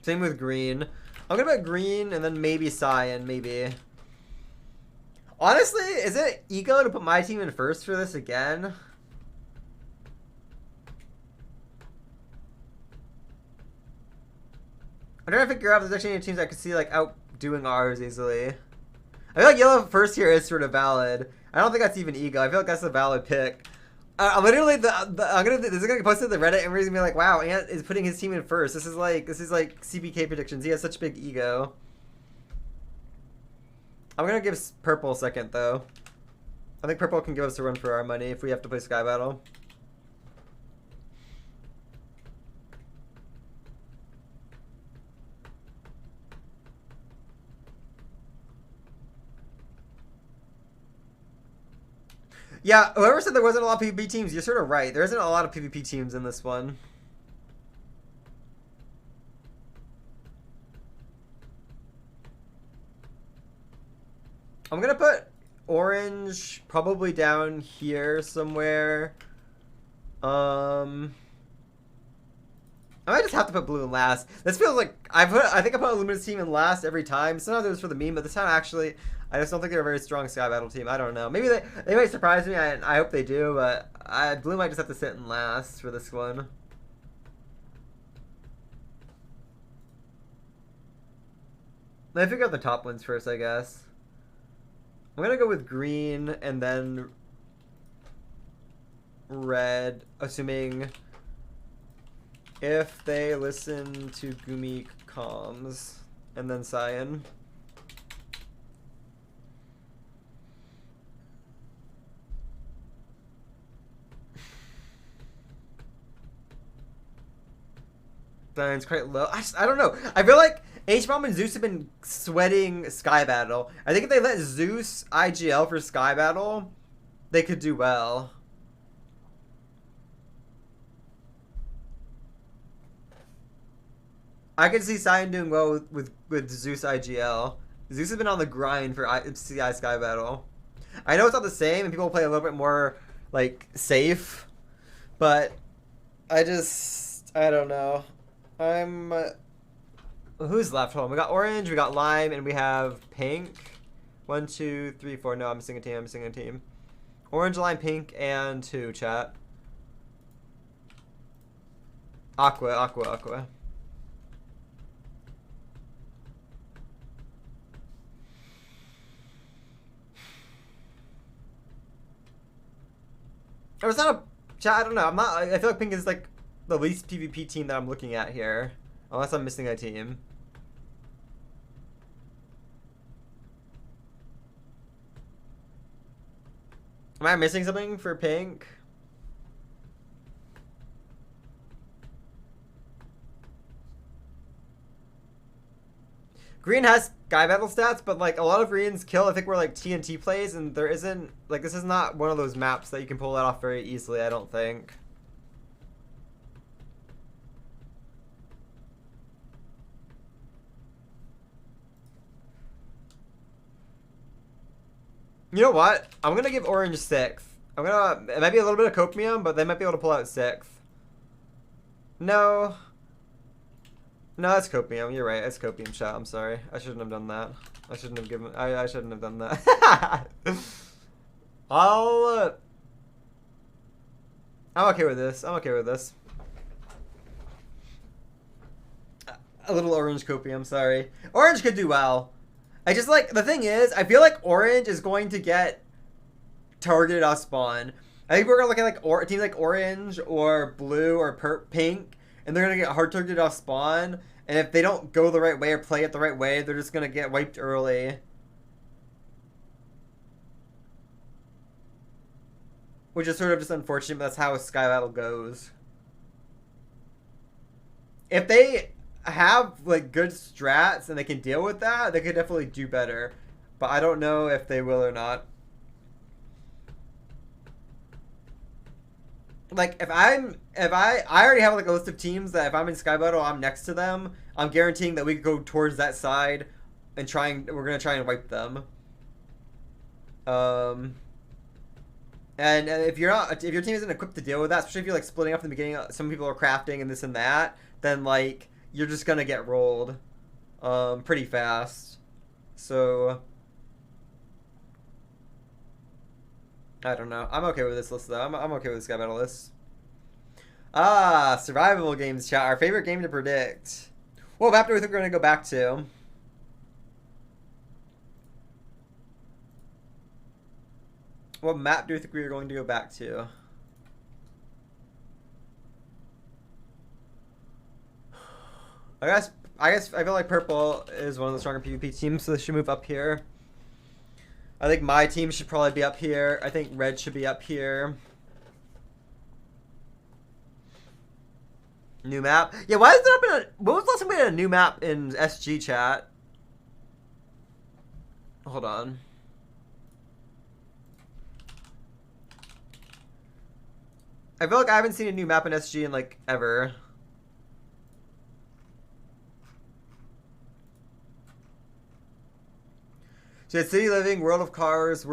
Same with green. I'm gonna put green and then maybe Cyan, maybe. Honestly, is it ego to put my team in first for this again? I'm trying to figure out if there's actually any teams I could see like outdoing ours easily. I feel like yellow first here is sort of valid. I don't think that's even ego. I feel like that's a valid pick. Literally, this is gonna get posted to the Reddit, and everybody's gonna be like, "Wow, Ant is putting his team in first. This is like CBK predictions. He has such big ego." I'm gonna give purple second though. I think purple can give us a run for our money if we have to play Sky Battle. Yeah, whoever said there wasn't a lot of PvP teams, you're sort of right. There isn't a lot of PvP teams in this one. I'm gonna put orange probably down here somewhere. I might just have to put blue in last. This feels like I think I put Illumina's team in last every time. Sometimes it was for the meme, but this time actually I just don't think they're a very strong Sky Battle team. I don't know. Maybe they might surprise me. I hope they do, but blue might just have to sit in last for this one. Let me figure out the top ones first, I guess. I'm gonna go with green and then red, assuming if they listen to Gumi comms, and then Cyan. Cyan's quite low. I don't know. I feel like H-Bomb and Zeus have been sweating Sky Battle. I think if they let Zeus IGL for Sky Battle, they could do well. I could see Cyan doing well with Zeus IGL. Zeus has been on the grind for CI Sky Battle. I know it's not the same, and people play a little bit more like safe, but I don't know. Who's left? Hold on. We got orange, we got lime, and we have pink. 1, 2, 3, 4. No, I'm missing a team. Orange, lime, pink, and 2, chat. Aqua. Or it's not a chat. I don't know. I feel like pink is like the least PvP team that I'm looking at here, unless I'm missing a team. Am I missing something for pink? Green has Sky Battle stats, but like a lot of greens kill I think we're like TNT plays, and there isn't like this is not one of those maps that you can pull that off very easily, I don't think. You know what? I'm gonna give orange 6th. It might be a little bit of copium, but they might be able to pull out 6th. No. No, it's copium. You're right. It's copium shot. I'm sorry. I shouldn't have done that. I shouldn't have done that. I'm okay with this. I'm okay with this. A little orange copium, sorry. Orange could do well. I just like, the thing is, I feel like orange is going to get targeted off spawn. I think we're going to look at like teams like orange or blue or pink, and they're going to get hard targeted off spawn. And if they don't go the right way or play it the right way, they're just going to get wiped early. Which is sort of just unfortunate, but that's how Sky Battle goes. If they have like good strats and they can deal with that, they could definitely do better. But I don't know if they will or not. Like if I already have like a list of teams that if I'm in Sky Battle, I'm next to them. I'm guaranteeing that we could go towards that side and we're gonna try and wipe them. And if your team isn't equipped to deal with that, especially if you're like splitting up in the beginning, some people are crafting and this and that, then like you're just gonna get rolled pretty fast. So I don't know. I'm okay with this list though. I'm okay with this Sky Battle list. Survival games chat. Our favorite game to predict. What map do we think we're gonna go back to? What map do you think we are going to go back to? I feel like purple is one of the stronger PvP teams, so they should move up here. I think my team should probably be up here. I think red should be up here. New map. Yeah, why is there up in a... When was the last time we had a new map in SG chat? Hold on. I feel like I haven't seen a new map in SG in like ever. So it's City Living, World of Cars,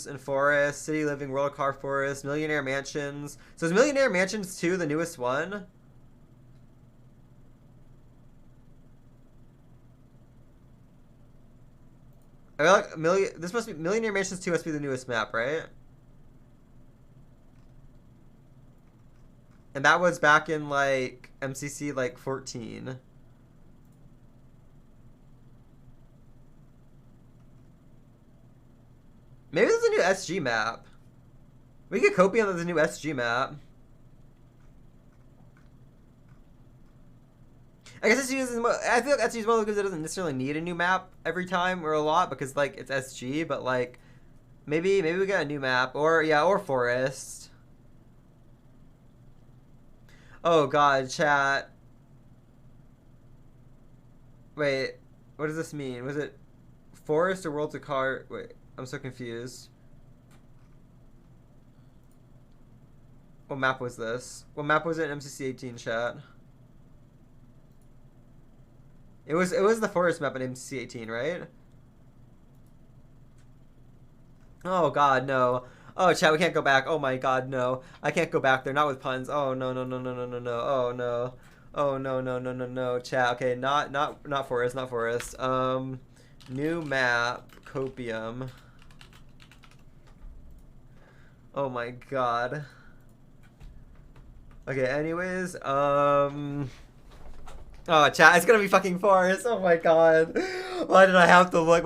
and Forest, City Living, World of Car, Forest, Millionaire Mansions. So is Millionaire Mansions 2 the newest one? I feel like Millionaire Mansions 2 must be the newest map, right? And that was back in like MCC like 14. Maybe there's a new SG map. We could copy on the new SG map. I guess SG is. I feel like SG is one of those games that doesn't necessarily need a new map every time or a lot because like it's SG, but like maybe we get a new map or Forest. Oh god, chat. Wait, what does this mean? Was it Forest or World to Car? Wait, I'm so confused. What map was this? What map was it in MCC 18 chat? It was the Forest map in MCC 18, right? Oh god, no. Oh, chat, we can't go back. Oh my god, no. I can't go back there. Not with puns. Oh, no. Oh, no. Oh, no. Chat, okay, not Forest, not Forest. New map, Copium. Oh my god. Okay, anyways, oh, chat, it's gonna be fucking Forest. Oh my god. Why did I have to look?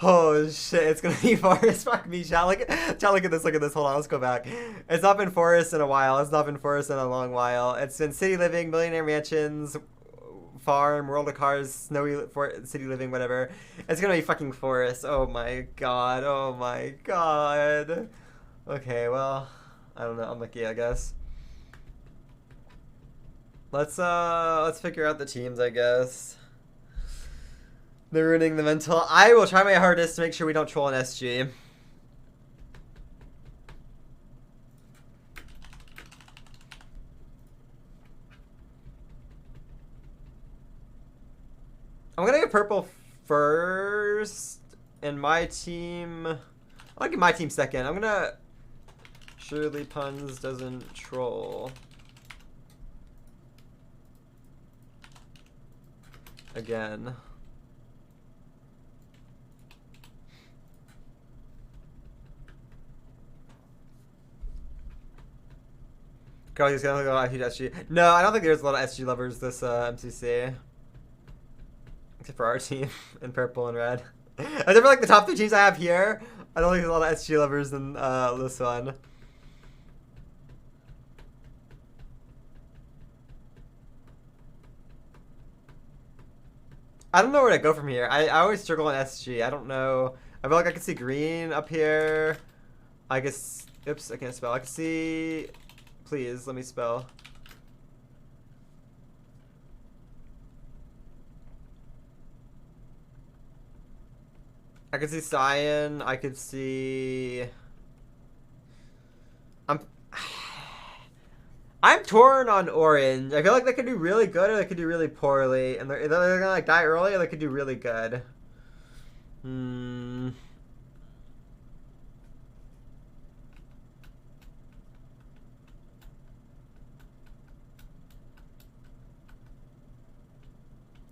Oh shit, it's gonna be Forest. Fuck me, chat. Look at this. Hold on, let's go back. It's not been Forest in a while. It's not been Forest in a long while. It's been City Living, Millionaire Mansions, Farm, World of Cars, City Living, whatever. It's gonna be fucking Forest. Oh my god. Okay, well, I don't know. I'm lucky, I guess. Let's figure out the teams, I guess. They're ruining the mental. I will try my hardest to make sure we don't troll an SG. I'm gonna get purple first. And my team, I'll give my team second. I'm gonna, surely Puns doesn't troll. Again. Carly's gonna go out SG. No, I don't think there's a lot of SG lovers this MCC. Except for our team in purple and red. Except for like the top 3 teams I have here, I don't think there's a lot of SG lovers in this one. I don't know where to go from here. I always struggle on SG. I don't know. I feel like I can see green up here. I guess. Oops, I can't spell. I can see. Please, let me spell. I can see cyan. I could see. I'm torn on orange. I feel like they could do really good or they could do really poorly, and they're gonna like die early or they could do really good.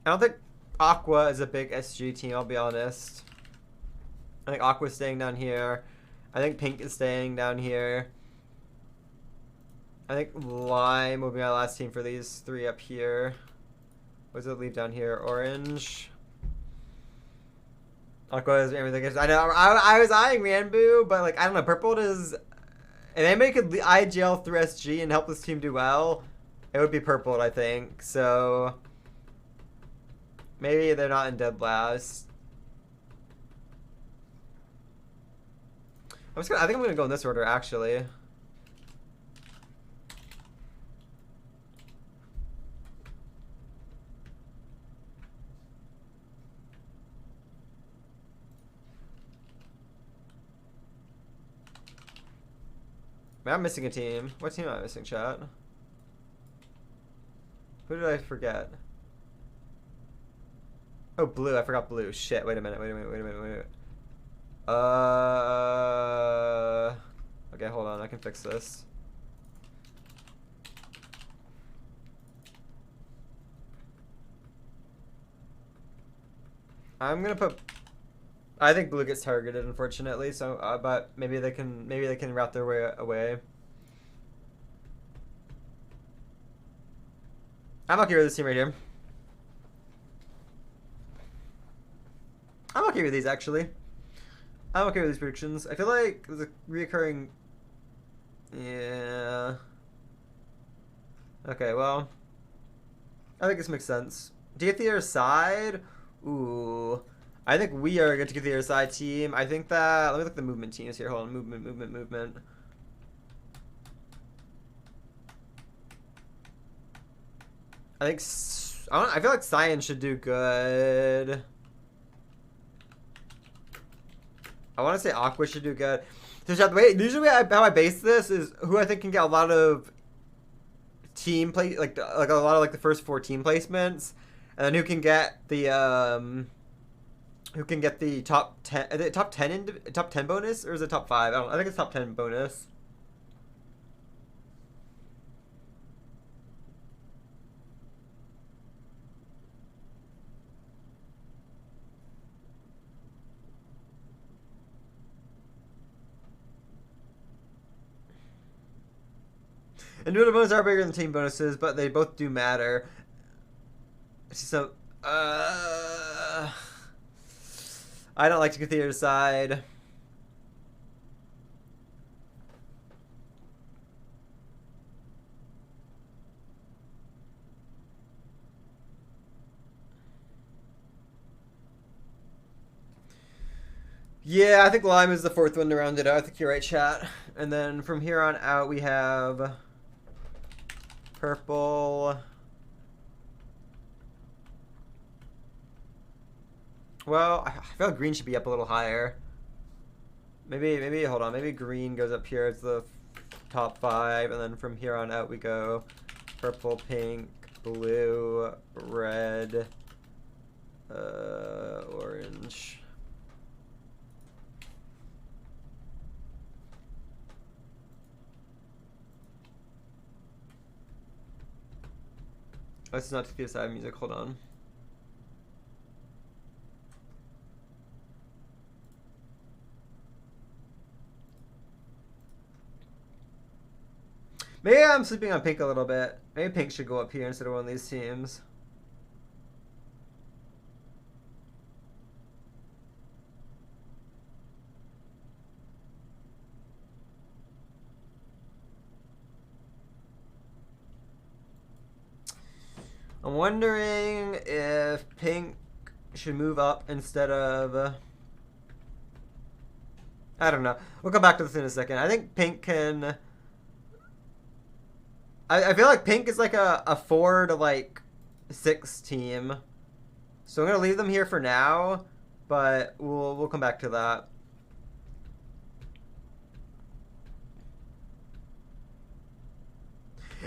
I don't think Aqua is a big SG team, I'll be honest. I think Aqua's staying down here. I think Pink is staying down here. I think Lime will be my last team for these 3 up here. What does it leave down here? Orange. Aqua is everything. I know, I was eyeing Ranboo, but like, I don't know, Purple does... If anybody could IGL through SG and help this team do well, it would be Purple, I think. So... maybe they're not in dead last. I think I'm gonna go in this order actually. Man, I'm missing a team. What team am I missing, chat? Who did I forget? Oh, blue. I forgot blue. Shit. Wait a minute. Okay, hold on. I can fix this. I'm gonna put... I think blue gets targeted, unfortunately. So, but maybe they can route their way away. I'm okay with this team right here. I'm okay with these, actually. I'm okay with these predictions. I feel like there's a reoccurring... Yeah... Okay, well... I think this makes sense. Do you get the other side? Ooh... I think we are going to get the other side team. I think that... Let me look at the movement teams here. Hold on. Movement. I think... I feel like Cyan should do good. I want to say Aqua should do good. Usually how I base this is who I think can get a lot of team play, like a lot of like the first 4 team placements, and then who can get the top 10? Is it top 10 bonus or is it top 5? I think it's top 10 bonus. Individual bonuses are bigger than team bonuses, but they both do matter. So, I don't like to get the other side. Yeah, I think Lime is the 4th one to round it out. I think you're right, chat. And then from here on out, we have purple. Well, I feel like green should be up a little higher. Maybe, hold on. Maybe green goes up here as the top 5, and then from here on out we go purple, pink, blue, red, orange. this is not to side music. Hold on. Maybe I'm sleeping on Pink a little bit. Maybe Pink should go up here instead of one of these teams. I'm wondering if Pink should move up instead of... I don't know. We'll come back to this in a second. I think Pink can... I feel like Pink is like a 4 to like 6 team. So I'm going to leave them here for now, but we'll come back to that.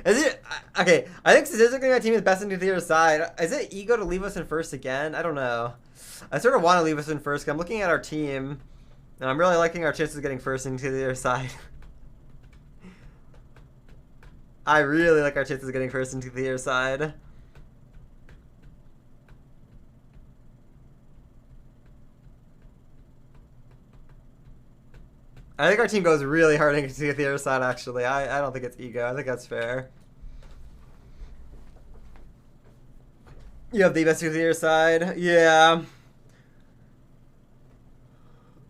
Is it okay? I think statistically my team is best into the other side. Is it ego to leave us in first again? I don't know. I sort of want to leave us in first because I'm looking at our team, and I'm really liking our chances of getting first into the other side. I really like our chances of getting first into the other side. I think our team goes really hard into the other side, actually. I don't think it's ego. I think that's fair. You have the best to the other side? Yeah.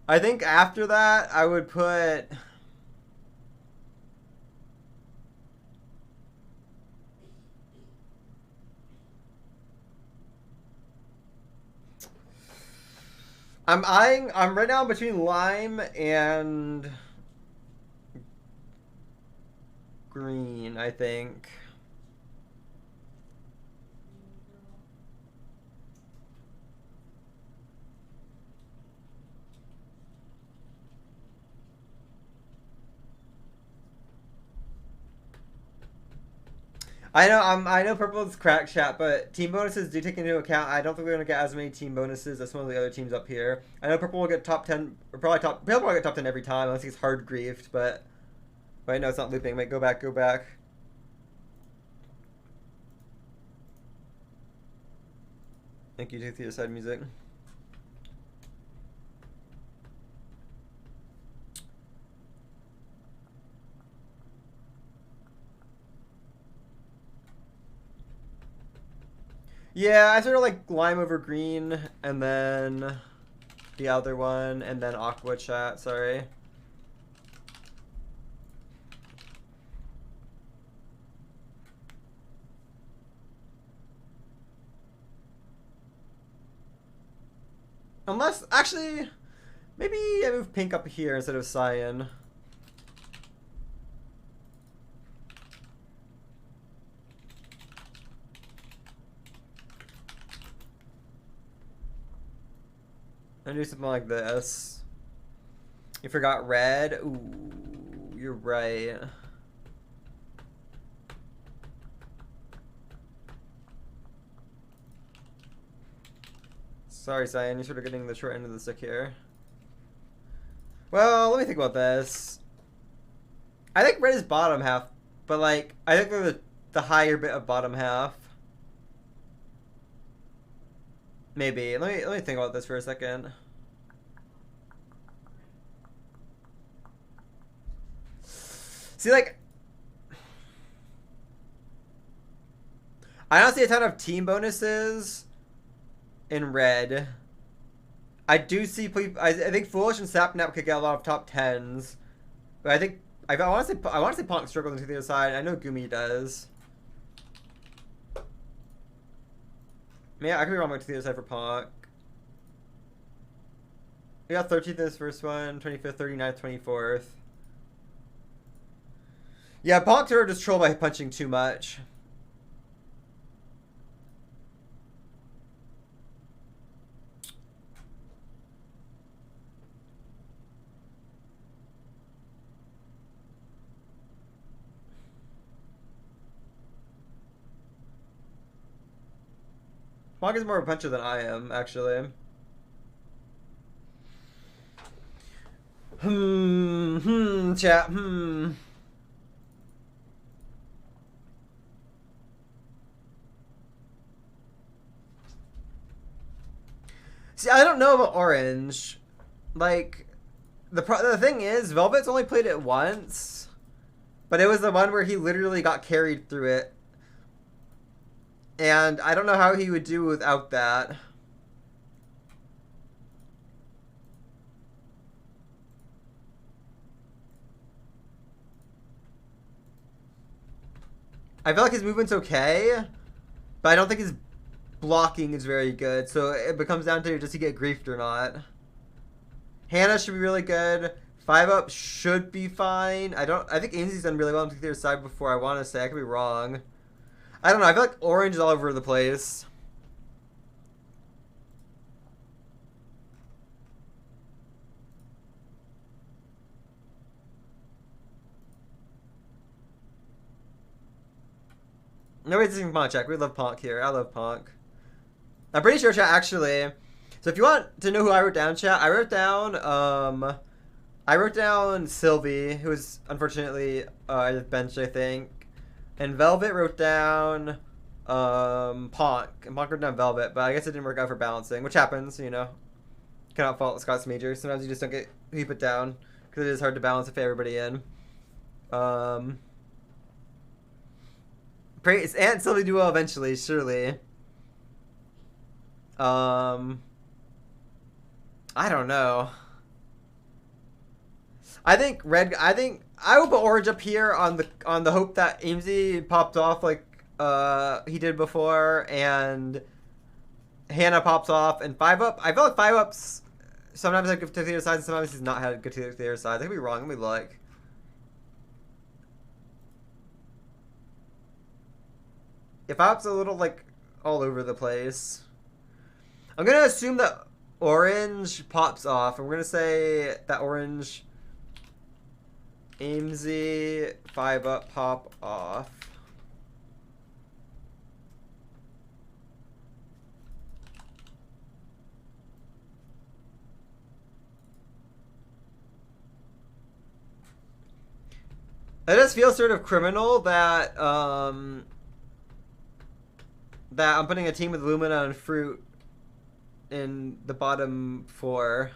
I think after that, I would put... I'm right now between lime and green, I think. I know purple is crack chat, but team bonuses do take into account. I don't think we're gonna get as many team bonuses as some of the other teams up here. I know purple will get top 10, or purple will get top 10 every time unless he's hard griefed, but I know it's not looping. Wait, go back. Thank you to the other side music. Yeah, I sort of like lime over green, and then the other one, and then aqua chat, sorry. Unless, actually, maybe I move pink up here instead of cyan. I do something like this. You forgot red? Ooh, you're right. Sorry, Cyan, you're sort of getting the short end of the stick here. Well, let me think about this. I think red is bottom half, but like, I think they're the higher bit of bottom half. Maybe. Let me think about this for a second. See, like, I don't see a ton of team bonuses in red. I do see. I think Foolish and Sapnap could get a lot of top 10s, but I want to say Punk struggles into the other side. I know Gumi does. Yeah, I could be wrong about to the other side for Punk. We got 13th in this first one, 25th, 39th, 24th. Yeah, Punk sort of just troll by punching too much. Punk is more of a puncher than I am, actually. Chat, See, I don't know about Orange. Like, the thing is, Velvet's only played it once. But it was the one where he literally got carried through it. And I don't know how he would do without that. I feel like his movement's okay, but I don't think his blocking is very good. So it becomes down to does he get griefed or not. Hannah should be really good. 5-up should be fine. I think Ainsley's done really well on the other side before. I want to say I could be wrong. I don't know. I feel like Orange is all over the place. Nobody's using Ponk check. We love Ponk here. I love Ponk. I'm pretty sure, chat, actually. So if you want to know who I wrote down, chat, I wrote down Sylvie, who was unfortunately at the bench, I think. And Velvet wrote down Ponk. And Ponk wrote down Velvet, but I guess it didn't work out for balancing, which happens, you know. Cannot fault Scott's major. Sometimes you just don't get who you put down, because it is hard to balance and fit everybody in. Praise and Sylvie do well eventually, surely. I don't know. I think I will put Orange up here on the hope that Amesy popped off like he did before, and Hannah pops off, and 5-up. I feel like 5-ups sometimes have good to the other side, and sometimes he's not had good to the other side. I could be wrong. Let me look. If 5-up's a little like all over the place, I'm gonna assume that Orange pops off, and we're gonna say that Orange, Amesy, 5-up pop off. It does feel sort of criminal that that I'm putting a team with Lumina and Fruit in the bottom 4.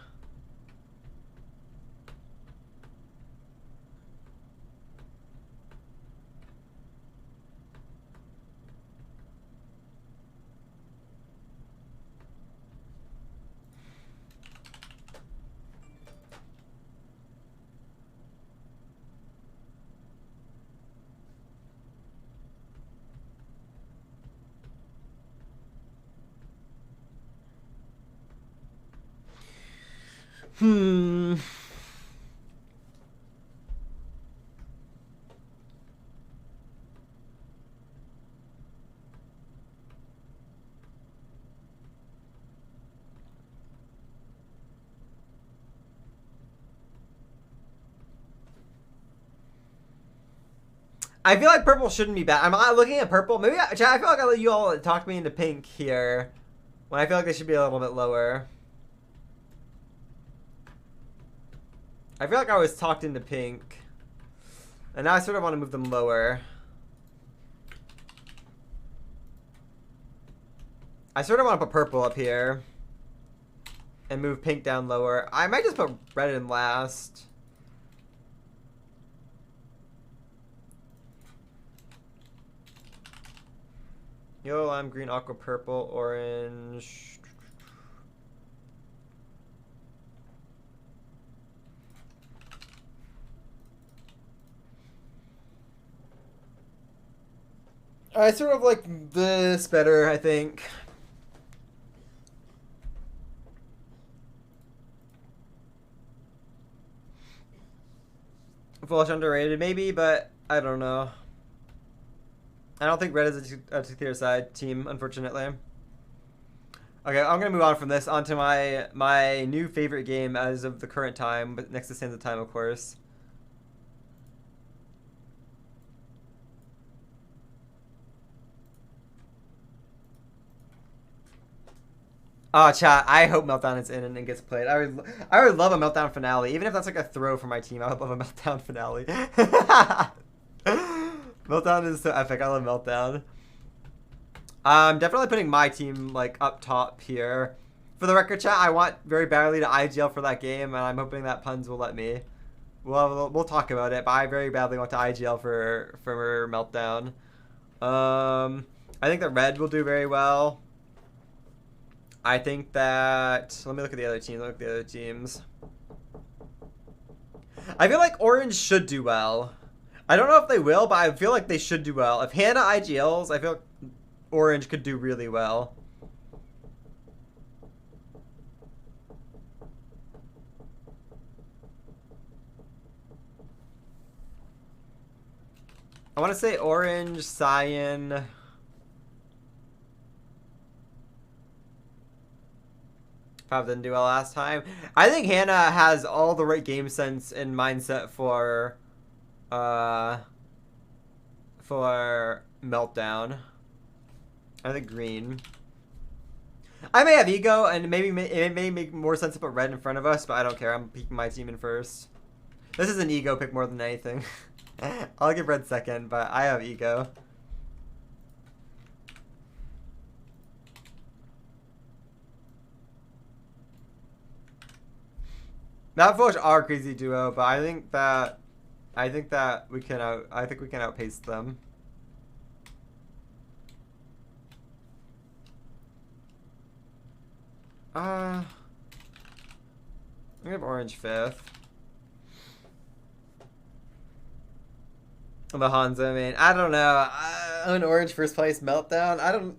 I feel like purple shouldn't be bad. I'm looking at purple. Maybe I feel like I let you all talk me into pink here, when I feel like they should be a little bit lower. I feel like I was talked into pink, and now I sort of want to move them lower. I sort of want to put purple up here and move pink down lower. I might just put red in last. Yellow, lime, green, aqua, purple, orange. I sort of like this better, I think. Flush underrated, maybe, but I don't know. I don't think red is a two-tier side team, unfortunately. Okay, I'm gonna move on from this onto my new favorite game as of the current time, but next to Sands of Time, of course. Oh, chat, I hope Meltdown is in and it gets played. I would love a Meltdown finale. Even if that's like a throw for my team, I would love a Meltdown finale. Meltdown is so epic. I love Meltdown. I'm definitely putting my team like up top here. For the record, chat, I want very badly to IGL for that game, and I'm hoping that Puns will let me. We'll talk about it, but I very badly want to IGL for Meltdown. I think that Red will do very well. I think that... Let me look at the other teams. I feel like Orange should do well. I don't know if they will, but I feel like they should do well. If Hannah IGLs, I feel like Orange could do really well. I want to say Orange, Cyan... Probably didn't do well last time. I think Hannah has all the right game sense and mindset for Meltdown. I think green. I may have ego, and maybe it may make more sense to put red in front of us, but I don't care. I'm picking my team in first. This is an ego pick more than anything. I'll give red second, but I have ego. Not Foolish are a crazy duo, but I think that we can outpace them. I'm gonna have Orange 5th. The Hanzo, man. I don't know. An Orange first place Meltdown. I don't.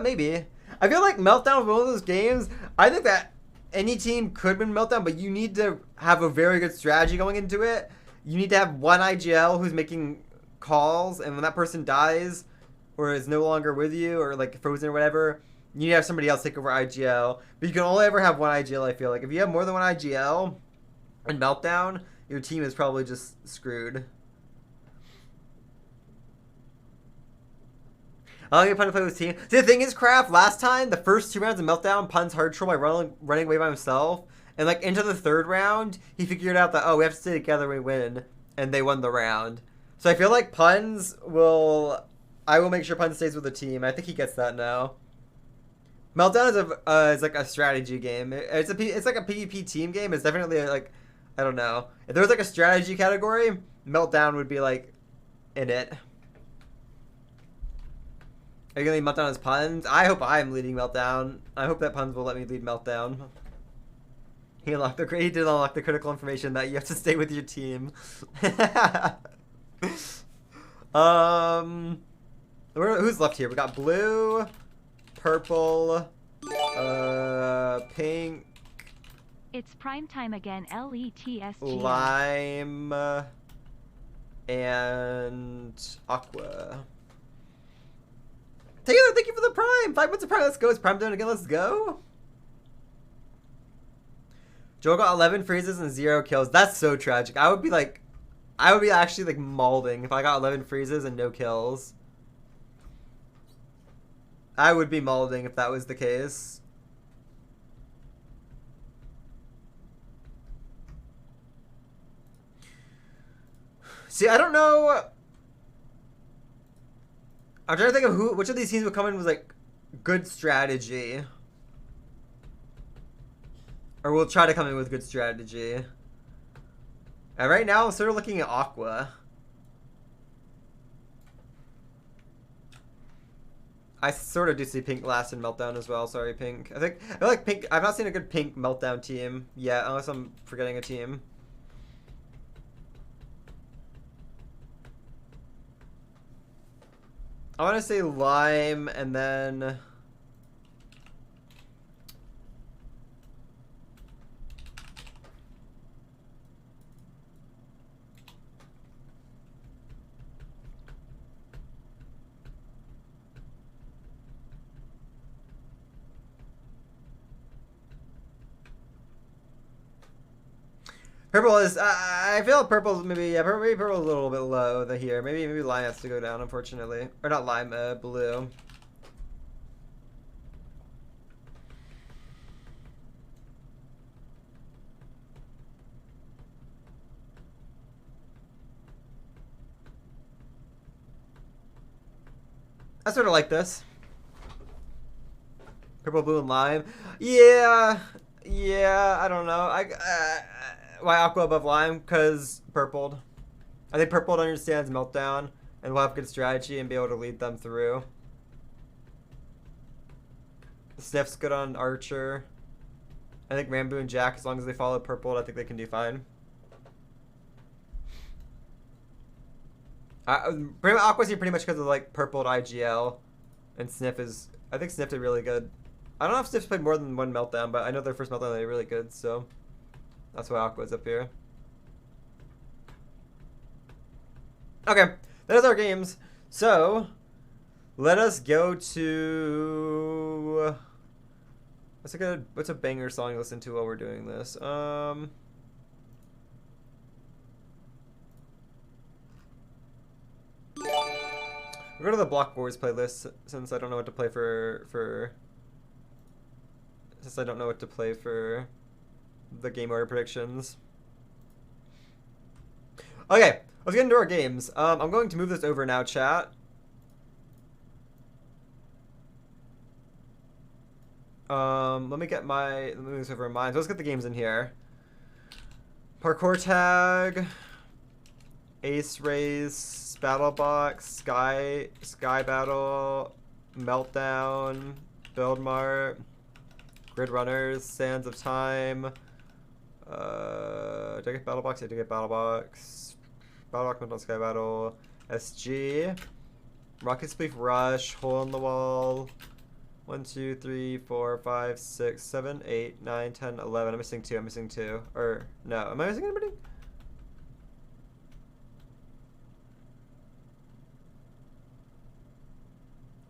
Maybe. I feel like Meltdown was one of those games. I think that any team could win Meltdown, but you need to have a very good strategy going into it. You need to have one IGL who's making calls, and when that person dies or is no longer with you or like frozen or whatever, you need to have somebody else take over IGL. But you can only ever have one IGL, I feel like. If you have more than one IGL in Meltdown, your team is probably just screwed. I'll get Pun to play with his team. See, the thing is, Craft, last time, the first 2 rounds of Meltdown, Pun's hard troll by running away by himself. And, like, into the 3rd round, he figured out that, oh, we have to stay together when we win. And they won the round. So I feel like Pun's will... I will make sure Pun stays with the team. I think he gets that now. Meltdown is like a strategy game. It's like a PvP team game. It's definitely, like, I don't know. If there was, like, a strategy category, Meltdown would be, like, in it. Are you gonna lead Meltdown as Puns? I hope I'm leading Meltdown. I hope that Puns will let me lead Meltdown. He did unlock the critical information that you have to stay with your team. Who's left here? We got blue, purple, pink. It's prime time again. LETSG. Lime, and aqua. Taylor, thank you for the Prime! 5 months of Prime, let's go. Is Prime doing it again? Let's go. Joe got 11 freezes and 0 kills. That's so tragic. I would be actually like mauling if I got 11 freezes and no kills. I would be mauling if that was the case. See, I don't know... I'm trying to think of which of these teams would come in with, like, good strategy. Or will try to come in with good strategy. And right now, I'm sort of looking at Aqua. I sort of do see Pink last in Meltdown as well. Sorry, Pink. I feel like Pink... I've not seen a good Pink Meltdown team yet, unless I'm forgetting a team. I want to say lime and then... Purple is, I feel like purple maybe purple is a little bit low here. Maybe lime has to go down, unfortunately. Or not lime, blue. I sort of like this. Purple, blue, and lime. Yeah, I don't know. Why aqua above lime? Cause purpled. I think purpled understands meltdown and will have good strategy and be able to lead them through. Sniff's good on archer. I think Rambo and Jack, as long as they follow purpled, I think they can do fine. Aqua's here pretty much because of like purpled IGL, and Sniff is. I think Sniff did really good. I don't know if Sniff's played more than one meltdown, but I know their first meltdown they did really good, so that's why Aqua's up here. Okay, that is our games. So let us go to what's a banger song to listen to while we're doing this? We'll go to the Block Wars playlist since I don't know what to play for the game order predictions. Okay, let's get into our games. I'm going to move this over now, chat. Let me move this over in mine. So let's get the games in here. Parkour Tag, Ace Race, Battle Box, Sky Battle, Meltdown, Build Mart, Grid Runners, Sands of Time. Did I get Battle Box? I did get Battle Box. Battle Box, Meltdown, Sky Battle, SG, Rocket Spleef Rush, Hole in the Wall. 1, 2, 3, 4, 5, 6, 7, 8, 9, 10, 11. I'm missing 2. I'm missing 2. Or no, am I missing anybody?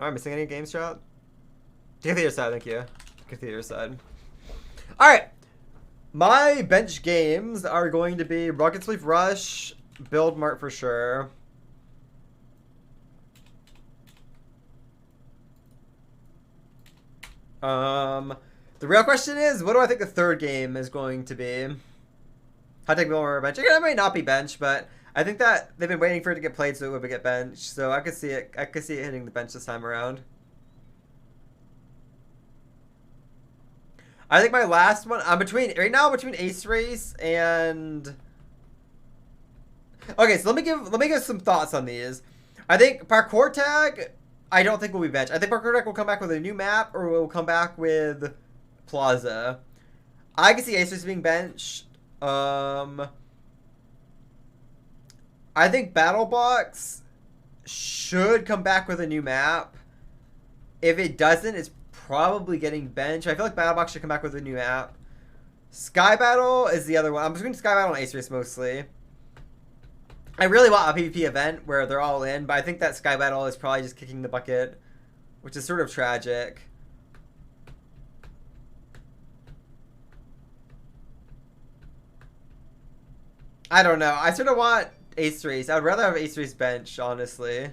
Am I missing any games, chat? Get the other side, thank you. Get the other side. Alright. My bench games are going to be Rocket Spleef Rush, Build Mart for sure. The real question is, what do I think the third game is going to be? Hot Take More Bench. Again, it might not be bench, but I think that they've been waiting for it to get played so it would get benched. So I could see it. I could see it hitting the bench this time around. I think my last one. I'm between Ace Race and. Okay, so let me give some thoughts on these. I think Parkour Tag. I don't think will be benched. I think Parkour Tag will come back with a new map, or will come back with Plaza. I can see Ace Race being benched. I think Battle Box should come back with a new map. If it doesn't, it's probably getting benched. I feel like Battle Box should come back with a new map. Sky Battle is the other one. I'm between Sky Battle and Ace Race mostly. I really want a PvP event where they're all in, but I think that Sky Battle is probably just kicking the bucket, which is sort of tragic. I don't know. I sort of want Ace Race. I would rather have Ace Race bench, honestly. You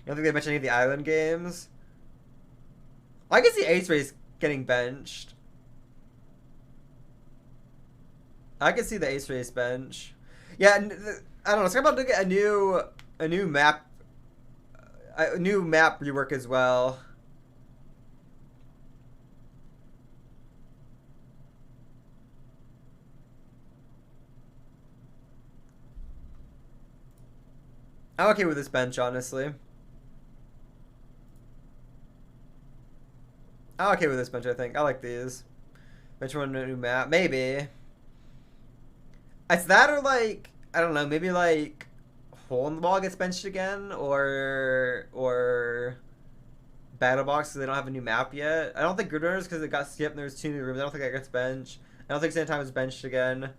don't think they mentioned any of the island games? I can see Ace Race getting benched. I can see the Ace Race bench. Yeah, I don't know. It's about to get a new map rework as well. I'm okay with this bench, honestly. I'm okay with this bench, I think. I like these. Bench one new map. Maybe. It's that or like, I don't know, maybe like Hole in the Wall gets benched again, or Battle Box because they don't have a new map yet. I don't think Grid Runners because it got skipped and there's 2 new rooms. I don't think that gets benched. I don't think Sand Time is benched again.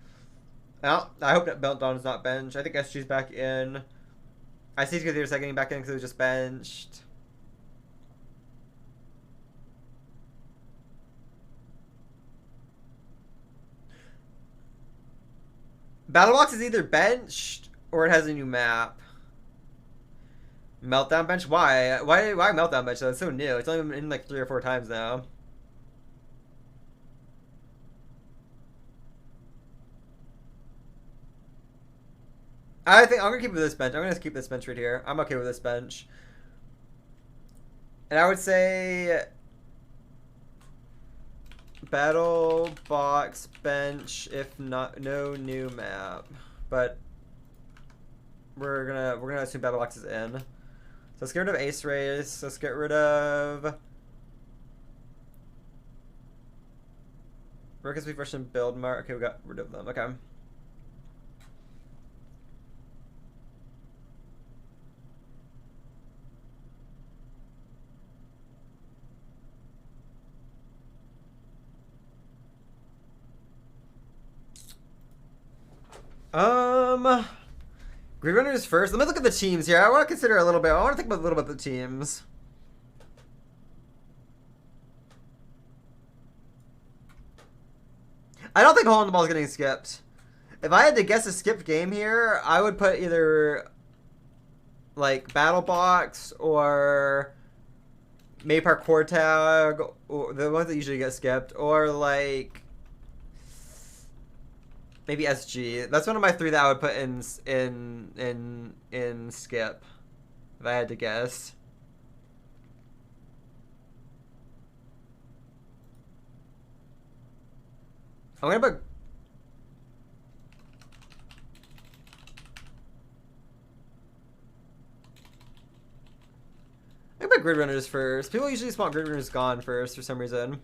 I hope that Meltdown is not benched. I think SG's back in. I see because they were getting back in because it was just benched. Battlebox is either benched or it has a new map. Meltdown bench? Why? Why Meltdown bench though? It's so new. It's only been in like 3 or 4 times now. I think I'm gonna keep with this bench. I'm gonna keep this bench right here. I'm okay with this bench. And I would say Battle box bench if not no new map, but we're gonna assume battle box is in. So let's get rid of Ace Race. Let's get rid of Workers version build mark. Okay, we got rid of them. Okay. Grid runners first. Let me look at the teams here. I want to consider a little bit. I want to think about a little bit the teams. I don't think Hole in the Ball is getting skipped. If I had to guess a skipped game here, I would put either like Battle Box or Maypark Core Tag, or the ones that usually get skipped, or like maybe SG. That's one of my three that I would put in skip, if I had to guess. I'm gonna put. I'm gonna put Grid Runners first. People usually spawn Grid Runners gone first for some reason.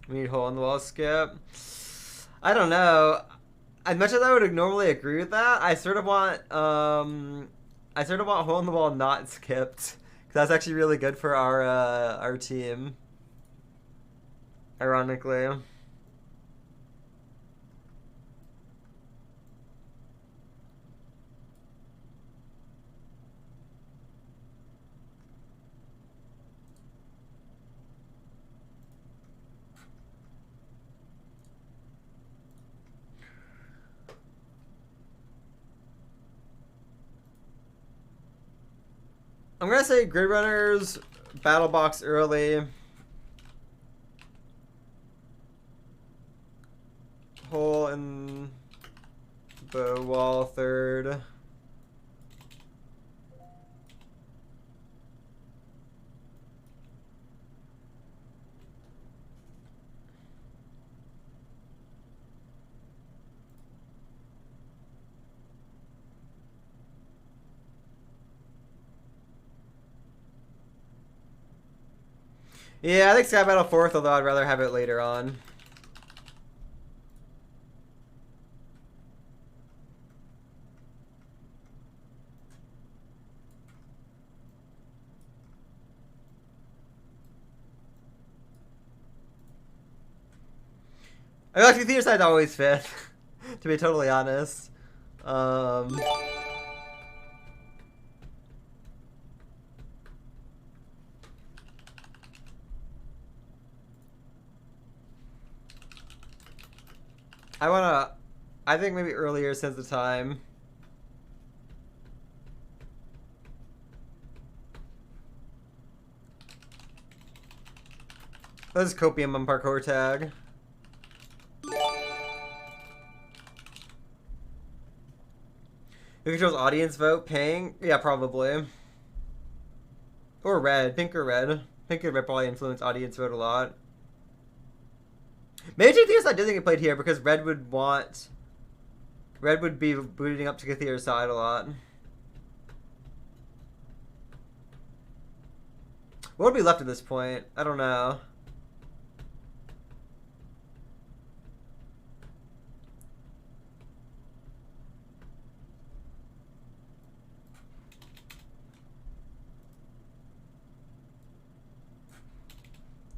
We need Hole in the Wall skip. I don't know. As much as I would normally agree with that, I sort of want Hole in the Wall not skipped, because that's actually really good for our team. Ironically. I'm gonna say Grid Runners, Battle Box early, Hole in the Wall third. Yeah, I think Sky Battle 4th, although I'd rather have it later on. I like the theater side's always 5th, to be totally honest. I think maybe earlier since the time. Let's Copium on parkour tag. Who controls audience vote? Pink? Yeah, probably. Or red. Pink or red. Pink and red probably influence audience vote a lot. Maybe Theater side doesn't get played here because red would be booting up to Theater side a lot. What would be left at this point? I don't know.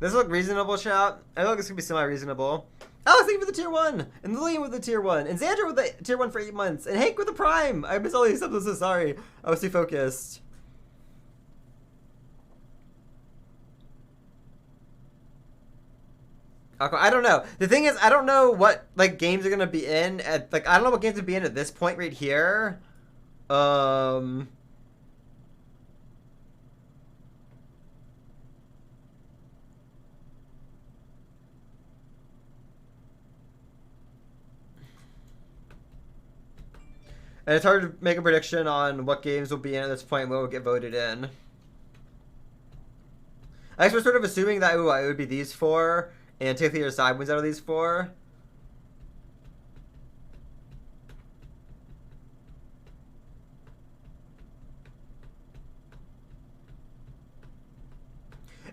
This look reasonable, chat? I think it's gonna be semi-reasonable. Alex, thank you for the tier 1! And Lillian with the tier 1! And Xandra with the tier 1 for 8 months! And Hank with the prime! I missed all these subs, I'm so sorry. I was too focused. I don't know. The thing is, I don't know what like games are gonna be in at I don't know what games would be in at this point right here. And it's hard to make a prediction on what games will be in at this point and what will get voted in. I guess we're sort of assuming that it would be these 4, and take the other side wins out of these 4.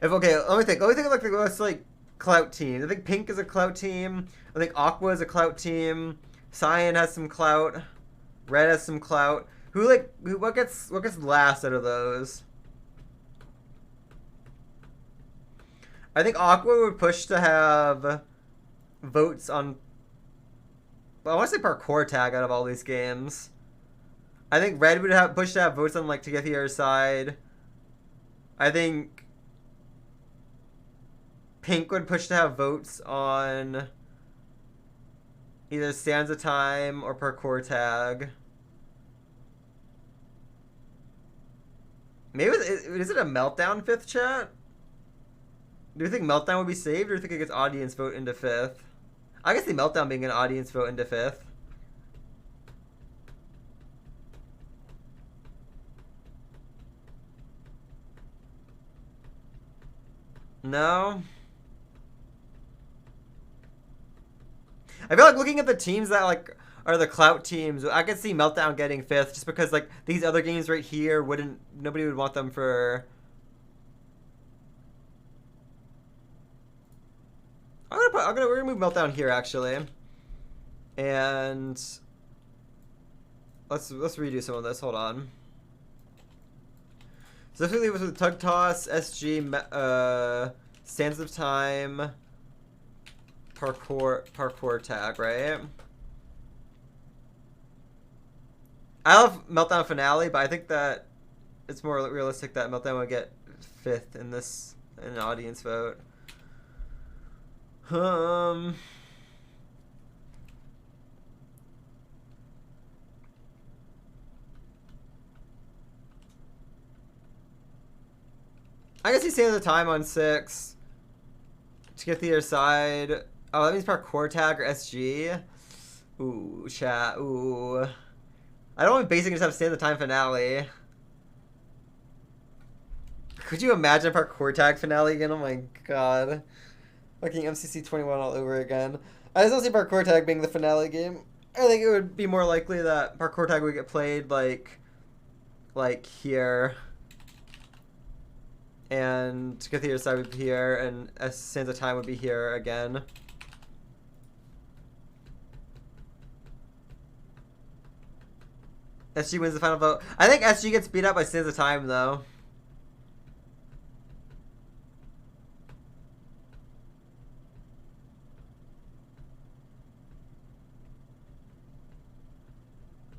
Okay, let me think. Let me think of like the most like clout teams. I think Pink is a clout team. I think Aqua is a clout team. Cyan has some clout. Red has some clout. What gets last out of those? I think Aqua would push to have votes on. Well, I want to say parkour tag out of all these games. I think Red would have push to have votes on like to get the other side. I think Pink would push to have votes on either Sands of Time or parkour tag. Maybe is it a Meltdown 5th chat? Do you think Meltdown would be saved, or do you think it gets audience vote into 5th? I can see Meltdown being an audience vote into 5th. No. I feel like looking at the teams that like are the clout teams, I could see Meltdown getting 5th just because like these other games right here nobody would want them for. We're gonna move Meltdown here actually, and let's redo some of this. Hold on. So this leaves with Tug Toss, SG, Sands of Time, parkour tag, right? I love Meltdown Finale, but I think that it's more realistic that Meltdown would get 5th in an audience vote. I guess he's Sands of Time on 6 to get the other side. Oh, that means parkour tag or SG. Ooh, chat. Ooh. I don't want basically just have Sands of Time Finale. Could you imagine parkour tag finale again? Oh my god. Fucking MCC 21 all over again. I just don't see parkour tag being the finale game. I think it would be more likely that parkour tag would get played like here. And to get the other side would be here, and Sands of Time would be here again. SG wins the final vote. I think SG gets beat up by Sands of Time though.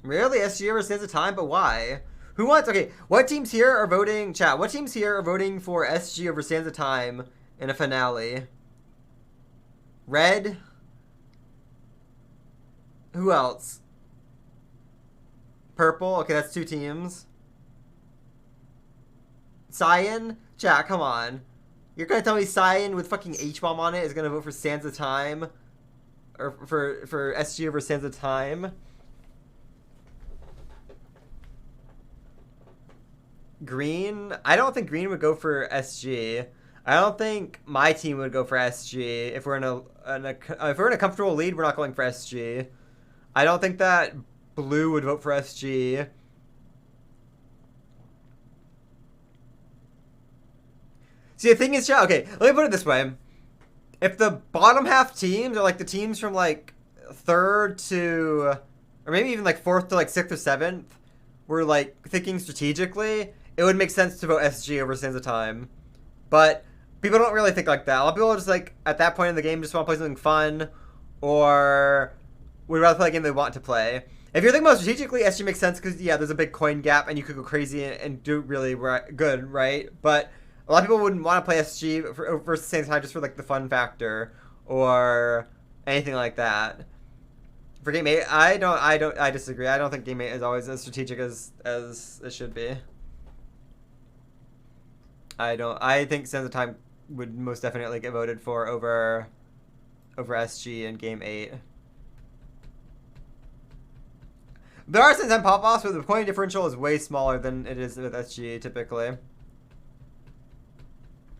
Really? SG over Sands of Time? But why? Who wants... Okay, what teams here are voting... Chat, what teams here are voting for SG over Sands of Time in a finale? Red? Who else? Purple? Okay, that's 2 teams. Cyan? Chat, come on. You're gonna tell me Cyan with fucking H-bomb on it is gonna vote for Sands of Time? Or for SG over Sands of Time? Green? I don't think Green would go for SG. I don't think my team would go for SG. If we're in a comfortable lead, we're not going for SG. I don't think that Blue would vote for SG. See, the thing is, okay, let me put it this way. If the bottom half teams are like the teams from like 3rd to, or maybe even like 4th to like 6th or 7th, were like thinking strategically, it would make sense to vote SG over Sands of Time. But people don't really think like that. A lot of people are just like, at that point in the game, just want to play something fun, or would rather play a game they want to play. If you're thinking about strategically, SG makes sense because, yeah, there's a big coin gap and you could go crazy and do really good, right? But a lot of people wouldn't want to play SG versus Sands of Time just for like the fun factor or anything like that. For Game 8, I disagree. I don't think Game 8 is always as strategic as it should be. I think Sands of Time would most definitely get voted for over SG in Game 8. There are sometimes pop-offs, but the point differential is way smaller than it is with SG typically.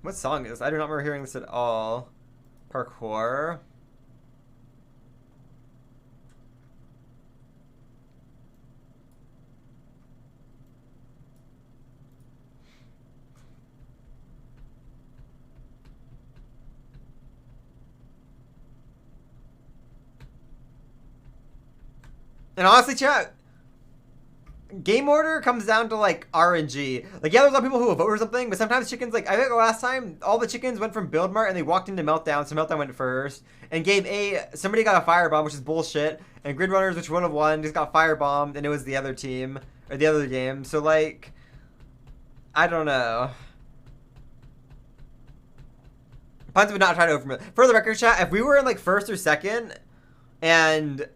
What song is this? I do not remember hearing this at all. Parkour. And honestly, chat, game order comes down to like RNG. Like, yeah, there's a lot of people who will vote for something, but sometimes chickens, like, I think last time all the chickens went from Build Mart and they walked into Meltdown, so Meltdown went first. And game A, somebody got a firebomb, which is bullshit. And Grid Runners, which would have won, just got firebombed, and it was the other team, or the other game. So, like, I don't know. Puns would not try to overrule. For the record, chat, if we were in like first or second, and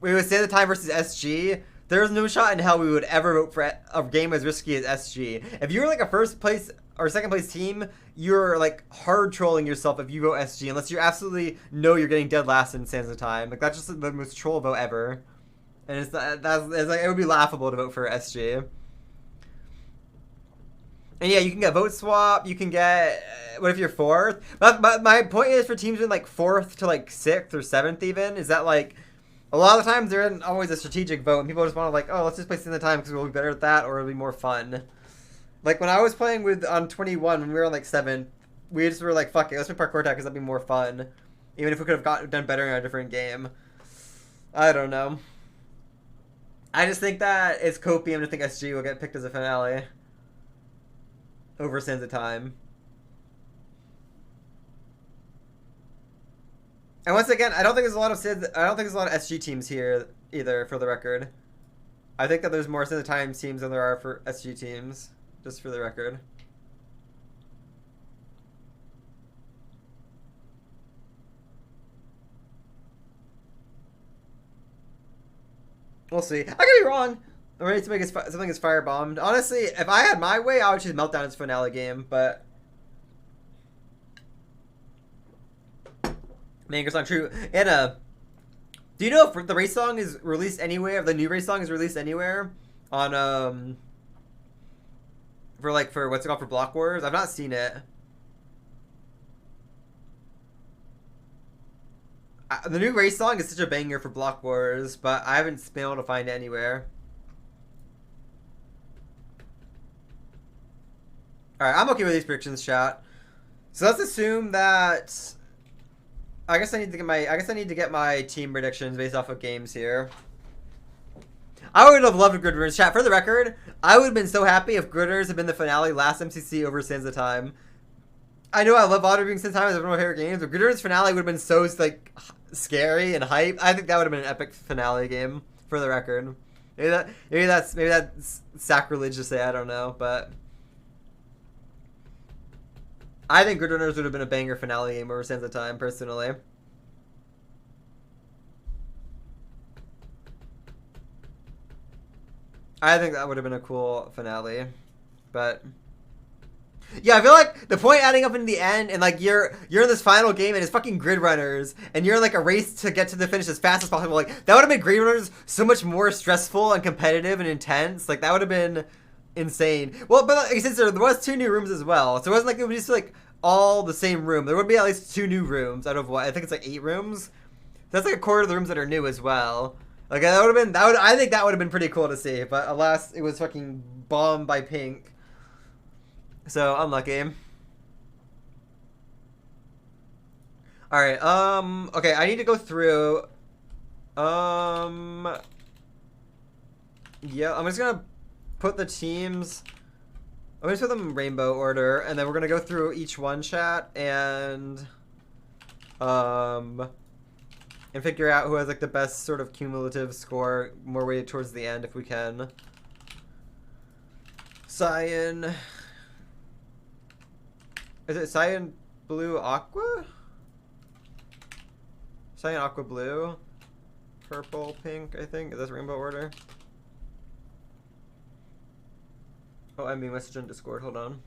we would say the time versus SG, there's no shot in hell we would ever vote for a game as risky as SG. If you're like a first place or second place team, you're like hard trolling yourself if you vote SG, unless you absolutely know you're getting dead last in Sands of Time. Like, that's just the most troll vote ever. And it's like, it would be laughable to vote for SG. And yeah, you can get vote swap, you can get, what if you're fourth? But my point is, for teams in like fourth to like sixth or seventh even, is that like, a lot of the times there isn't always a strategic vote, and people just want to like, oh, let's just play in the time because we'll be better at that, or it'll be more fun. Like when I was playing with on 21, when we were on like 7th, we just were like, fuck it, let's play parkour tag because that'd be more fun, even if we could have done better in a different game. I don't know. I just think that it's copium to think SG will get picked as a finale over Sands of Time. And once again, I don't think there's a lot of SG teams here either, for the record. I think that there's more Sands of Time teams than there are for SG teams, just for the record. We'll see. I could be wrong. I'm ready to make something as firebombed. Honestly, if I had my way, I would choose Meltdown as finale game, but man, it's not true. Anna, do you know if the race song is released anywhere? If the new race song is released anywhere on for what's it called, for Block Wars? I've not seen it. The new race song is such a banger for Block Wars, but I haven't been able to find it anywhere. Alright, I'm okay with these predictions, chat. So let's assume that I guess I need to get my team predictions based off of games here. I would have loved Grid Runners, chat. For the record, I would have been so happy if Grid Runners had been the finale last MCC over Sands of Time. I know I love VOD being Sands of Time as one of my favorite games, but Grid Runners finale would have been so like scary and hype. I think that would have been an epic finale game, for the record. Maybe that's sacrilege to say, I don't know, but I think Grid Runners would have been a banger finale game over Sands of Time, personally. I think that would have been a cool finale, but yeah, I feel like the point adding up in the end, and like you're in this final game, and it's fucking Grid Runners, and you're in like a race to get to the finish as fast as possible. Like, that would have made Grid Runners so much more stressful and competitive and intense. Like, that would have been insane. Well, but like, since there was 2 new rooms as well, so it wasn't like it was just like all the same room. There would be at least 2 new rooms out of what I think it's like 8 rooms. That's like a quarter of the rooms that are new as well. Like, that would have been I think that would have been pretty cool to see, but alas, it was fucking bombed by Pink. So unlucky. All right. Okay, I need to go through. Yeah, I'm just gonna put the teams. I'm gonna put them in rainbow order, and then we're gonna go through each one, chat, and figure out who has like the best sort of cumulative score, more weighted towards the end if we can. Cyan. Is it cyan, blue, aqua? Cyan, aqua, blue, purple, pink, I think. Is this rainbow order? Oh, I'm being messaged on Discord. Hold on.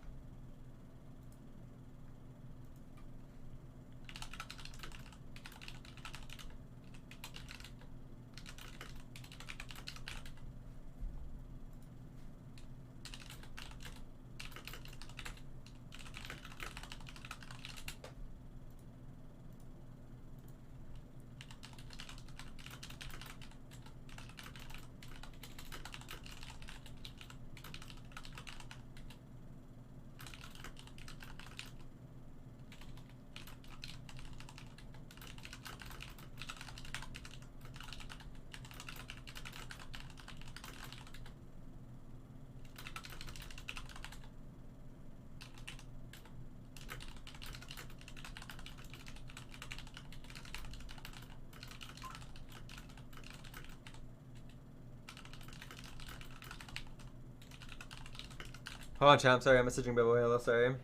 Hold on, chat. I'm sorry. I'm messaging Bill. Sorry.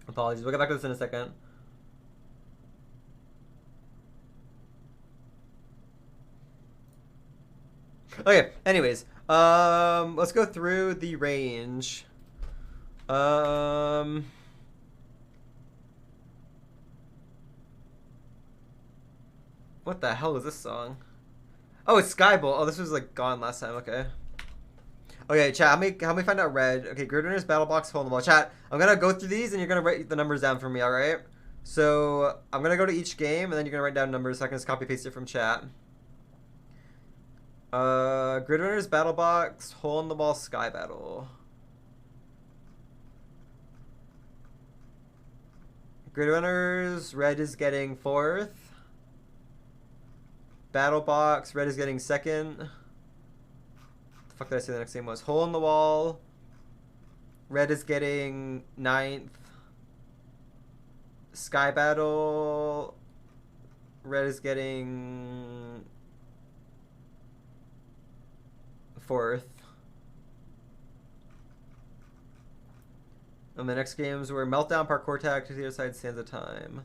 Apologies. We'll get back to this in a second. Okay. Anyways, let's go through the range. What the hell is this song? Oh, it's Skybolt. Oh, this was like gone last time. Okay. Okay, chat. How many find out red? Okay, Grid Winners, Battle Box, Hole in the Wall. Chat. I'm gonna go through these, and you're gonna write the numbers down for me. All right. So I'm gonna go to each game, and then you're gonna write down numbers. So I can just copy paste it from chat. Grid Winners, Battle Box, Hole in the Wall, Sky Battle. Grid Winners, red is getting 4th. Battle Box, red is getting 2nd. The fuck did I say the next game was? Hole in the Wall, red is getting 9th. Sky Battle, red is getting 4th. And the next games were Meltdown, Parkour Tag, to the other side stands a time.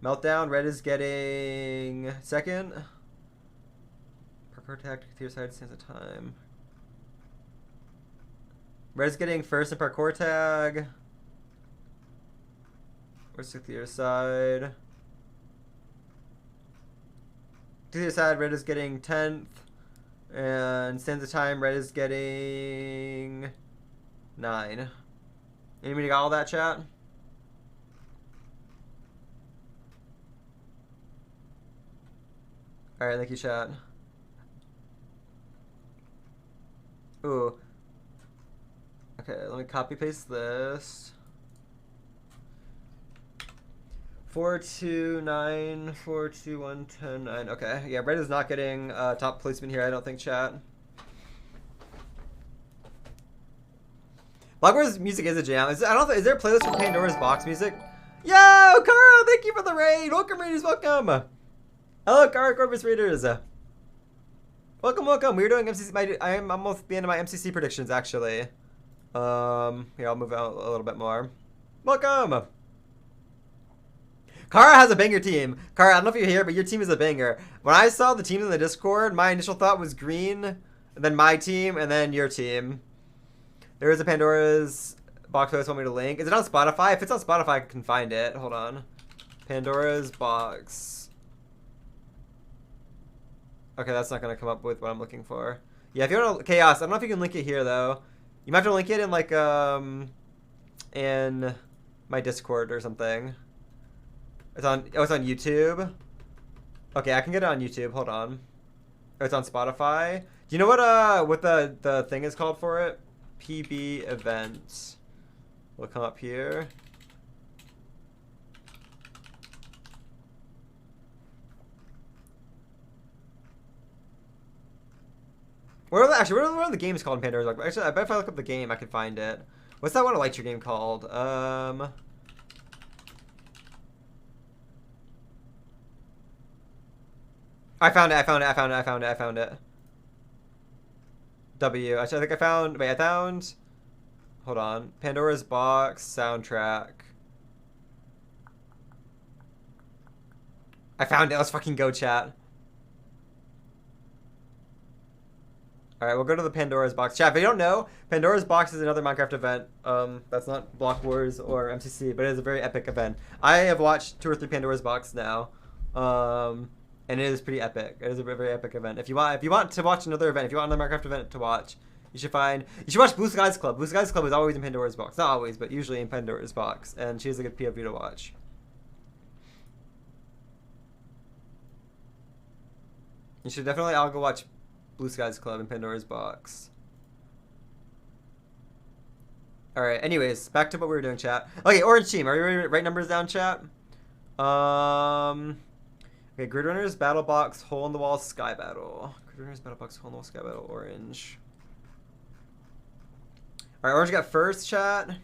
Meltdown, red is getting 2nd. Parkour Tag, to the other side stands a time. Red is getting 1st in Parkour Tag. Where's the other side? To the other side, red is getting 10th. And stands a time, red is getting 9. Anybody got all that, chat? Alright, thank you, chat. Ooh. Okay, let me copy paste this. 429, 421, 10, 9. Okay, yeah, red is not getting top placement here, I don't think, chat. Blockware's music is a jam. Is there a playlist for Pandora's Box music? Yo, Carl, thank you for the raid. Welcome, Raiders, welcome. Hello, Carl Corpus Raiders. Welcome, welcome. We're doing MCC. I am almost at the end of my MCC predictions, actually. Here, I'll move out a little bit more. Welcome. Kara has a banger team. Kara, I don't know if you're here, but your team is a banger. When I saw the teams in the Discord, my initial thought was green, and then my team, and then your team. There is a Pandora's Box post want me to link. Is it on Spotify? If it's on Spotify, I can find it. Hold on. Pandora's Box. Okay, that's not going to come up with what I'm looking for. Yeah, if you want to... Chaos, I don't know if you can link it here, though. You might have to link it in, like, in my Discord or something. It's on YouTube. Okay, I can get it on YouTube. Hold on. Oh, it's on Spotify. Do you know what the thing is called for it? PB events. We'll come up here. What are the games called in Pandora's Box? Actually, I bet if I look up the game, I could find it. What's that one Elytra game called? I found it. W. Actually, I think I found... Wait, I found... Hold on. Pandora's Box soundtrack. I found it. Let's fucking go, chat. Alright, we'll go to the Pandora's Box. Chat, if you don't know, Pandora's Box is another Minecraft event. That's not Block Wars or MCC, but it is a very epic event. I have watched 2 or 3 Pandora's Box now. And it is pretty epic. It is a very epic event. If you want to watch another event, if you want another Minecraft event to watch, you should watch Blue Skies Club. Blue Skies Club is always in Pandora's Box. Not always, but usually in Pandora's Box. And she has a good POV to watch. You should definitely all go watch Blue Skies Club in Pandora's Box. Alright, anyways, back to what we were doing, chat. Okay, Orange Team. Are you ready to write numbers down, chat? Okay, Grid Runners, Battle Box, Hole in the Wall, Sky Battle. Grid Runners, Battle Box, Hole in the Wall, Sky Battle, Orange. Alright, Orange got 1st, chat.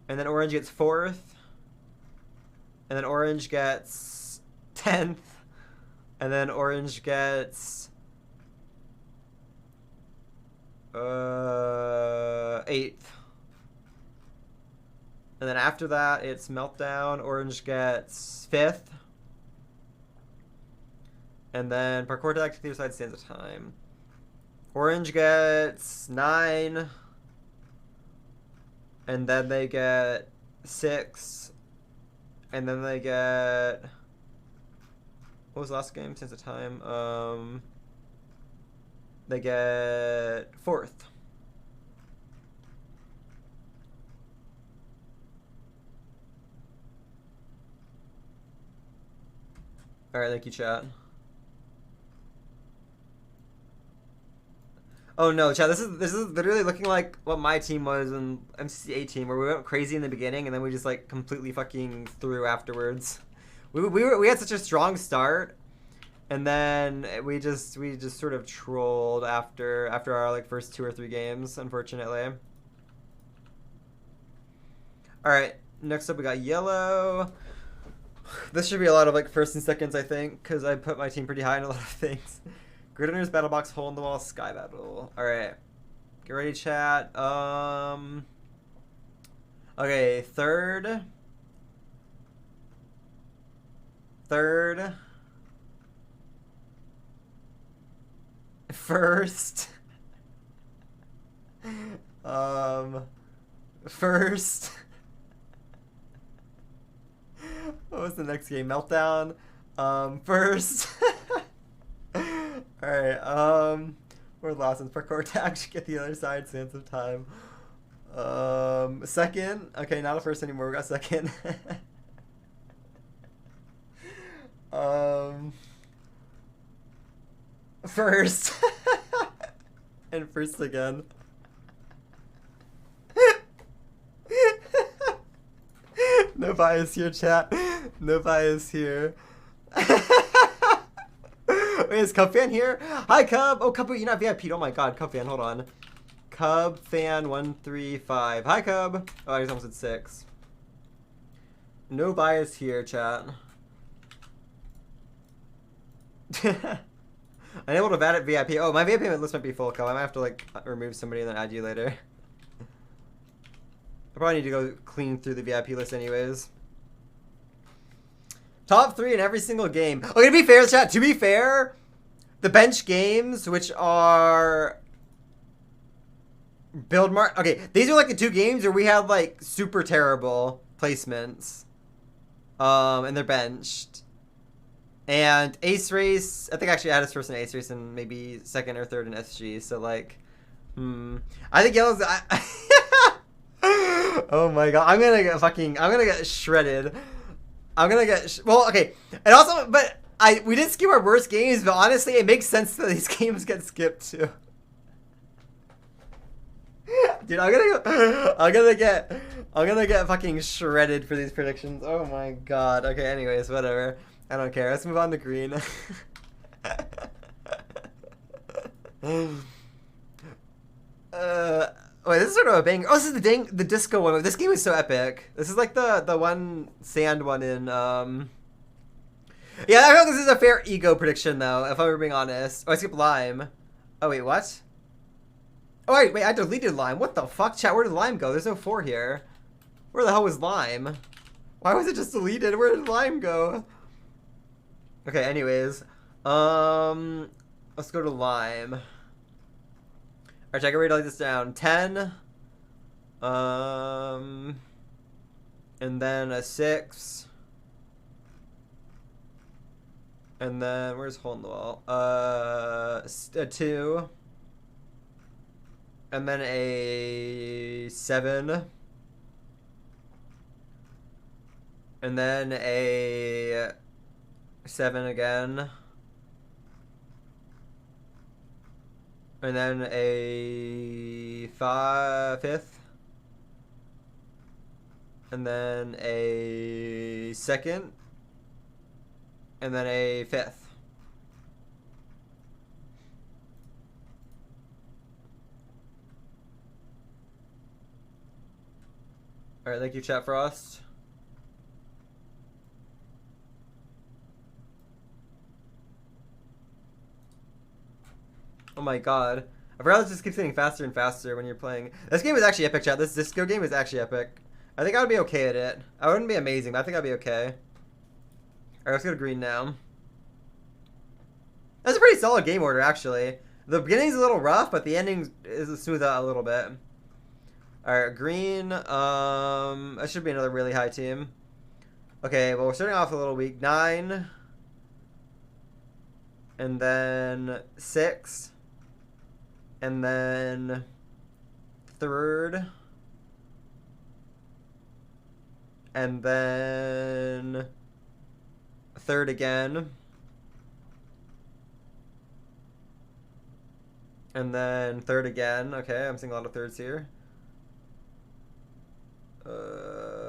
And then Orange gets 4th. And then Orange gets 10th. And then Orange gets 8th. 8th. And then after that, it's Meltdown. Orange gets 5th. And then Parkour Tag to the other side stands a time. Orange gets 9. And then they get 6. And then they get... What was the last game since the time? They get 4th. Alright, thank you, chat. Oh no, chat, this is literally looking like what my team was in MCC Team, where we went crazy in the beginning and then we just like completely fucking threw afterwards. We had such a strong start, and then we just sort of trolled after our like first 2 or 3 games, unfortunately. All right, next up we got yellow. This should be a lot of like first and seconds, I think, because I put my team pretty high in a lot of things. Gridrunners, Battle Box, Hole in the Wall, Sky Battle. All right, get ready, chat. Okay, third. First. First. What was the next game? Meltdown. First. Alright, we're lost in Parkour Tag to get the other side, Sands of Time. Second. Okay, not a first anymore, we got second. First. And first again. No bias here, chat. No bias here. Wait, is Cub Fan here? Hi, Cub. Oh, Cub, you're not VIP'd. Oh my god, Cub Fan, hold on. Cub Fan 135. Hi, Cub. Oh, I just almost said 6. No bias here, chat. Unable to VAT at VIP. Oh, my VIP list might be full, Cub. I might have to like remove somebody and then add you later. I probably need to go clean through the VIP list anyways. Top 3 in every single game. Okay, to be fair, chat, to be fair, the bench games, which are Build Mart. Okay, these are like the 2 games where we had like super terrible placements. And they're benched. And Ace Race, I think I actually had his first in Ace Race and maybe 2nd or 3rd in SG. So like, I think Yellow's. Oh my god, I'm gonna get shredded. I'm gonna get well, okay, and also, but we did skip our worst games, but honestly, it makes sense that these games get skipped too. Dude, I'm gonna get fucking shredded for these predictions. Oh my god. Okay, anyways, whatever. I don't care. Let's move on to green. Wait, this is sort of a banger. Oh, this is the disco one. This game is so epic. This is like the one sand one in Yeah, I feel like this is a fair ego prediction though, if I'm being honest. Oh, I skipped Lime. Oh wait, what? Oh wait, I deleted Lime. What the fuck, chat? Where did Lime go? There's no 4 here. Where the hell was Lime? Why was it just deleted? Where did Lime go? Okay, anyways. Let's go to Lime. Alright, I can write this down. 10. And then a 6. And then, where's Hole in the Wall? A 2. And then a 7. And then a 7 again. And then a 5th. And then a 2nd. And then a 5th. Alright, thank you, Chat Frost. Oh my god. Umbrella just keeps getting faster and faster when you're playing. This game is actually epic, chat. This disco game is actually epic. I think I would be okay at it. I wouldn't be amazing, but I think I'd be okay. Alright, let's go to green now. That's a pretty solid game order, actually. The beginning's a little rough, but the ending is smooth out a little bit. Alright, green. That should be another really high team. Okay, well, we're starting off a little weak. 9. And then 6. And then 3rd. And then 3rd again. And then 3rd again. Okay, I'm seeing a lot of 3rds here.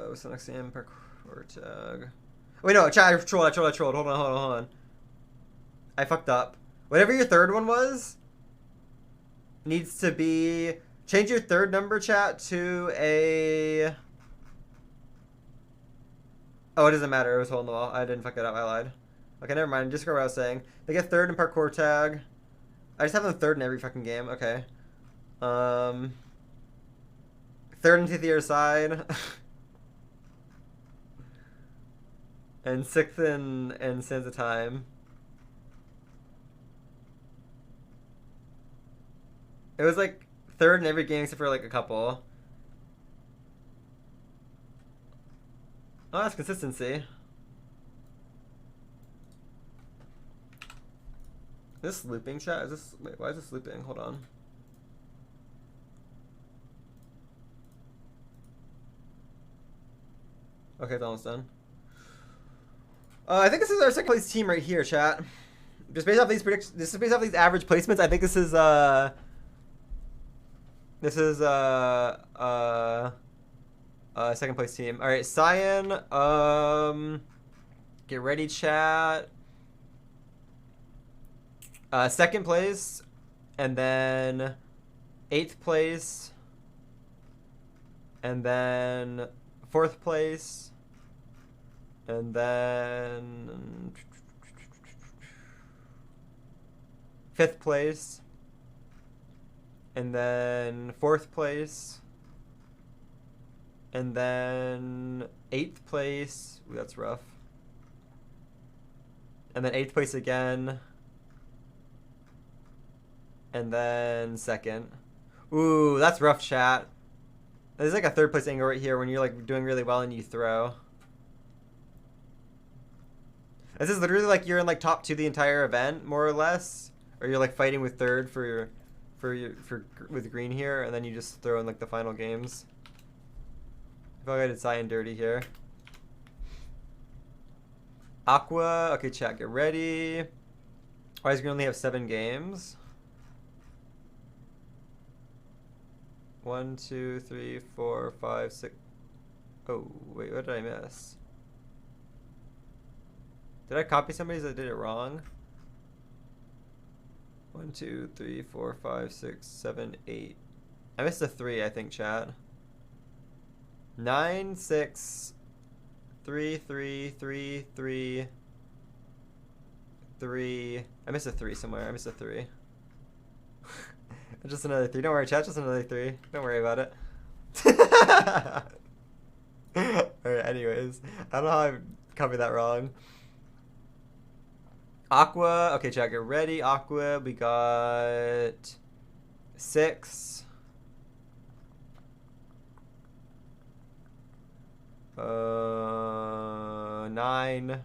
What's the next game? Parkour tag. Wait, no, chat, I trolled. Hold on. I fucked up. Whatever your 3rd one was, needs to be... Change your 3rd number, chat, to a... Oh, it doesn't matter. It was hole in the wall. I didn't fuck it up. I lied. Okay, never mind. Just go what I was saying. They get 3rd in parkour tag. I just have them 3rd in every fucking game. Okay. 3rd into the other side. And 6th in Sands of Time. It was like 3rd in every game except for like a couple. Oh, that's consistency. Is this looping, chat? Is this... Wait, why is this looping? Hold on. Okay, it's almost done. I think this is our second place team right here, chat. Just based off these this is based off these average placements. I think this is second place team. All right, Cyan. Get ready, chat. Second place, and then 8th place, and then 4th place, and then 5th place, and then 4th place, and then 8th place. Ooh, that's rough. And then 8th place again. And then 2nd. Ooh, that's rough, chat. There's like a 3rd place angle right here when you're like doing really well and you throw. This is literally like you're in like top 2 the entire event, more or less. Or you're like fighting with 3rd with green here, and then you just throw in like the final games. I feel like I did Cyan dirty here. Aqua, okay, chat, get ready. Why is green only have 7 games? 1, 2, 3, 4, 5, 6. Oh, wait, what did I miss? Did I copy somebody's that did it wrong? 1, 2, 3, 4, 5, 6, 7, 8. I missed a 3, I think, chat. 9, 6, 3, 3, 3, 3, 3. I missed a 3 somewhere. I missed a 3. Just another 3. Don't worry, chat. Just another 3. Don't worry about it. Alright, anyways. I don't know how I copied that wrong. Aqua. Okay, chat, get ready. Aqua. We got 6. 9.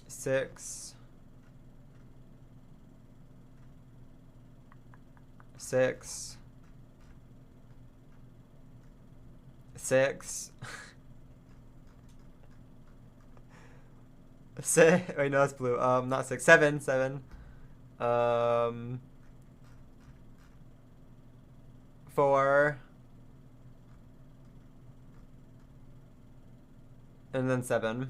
6. 6. 6. Wait, no, that's blue. Not 6. 7. 7. 4. And then 7.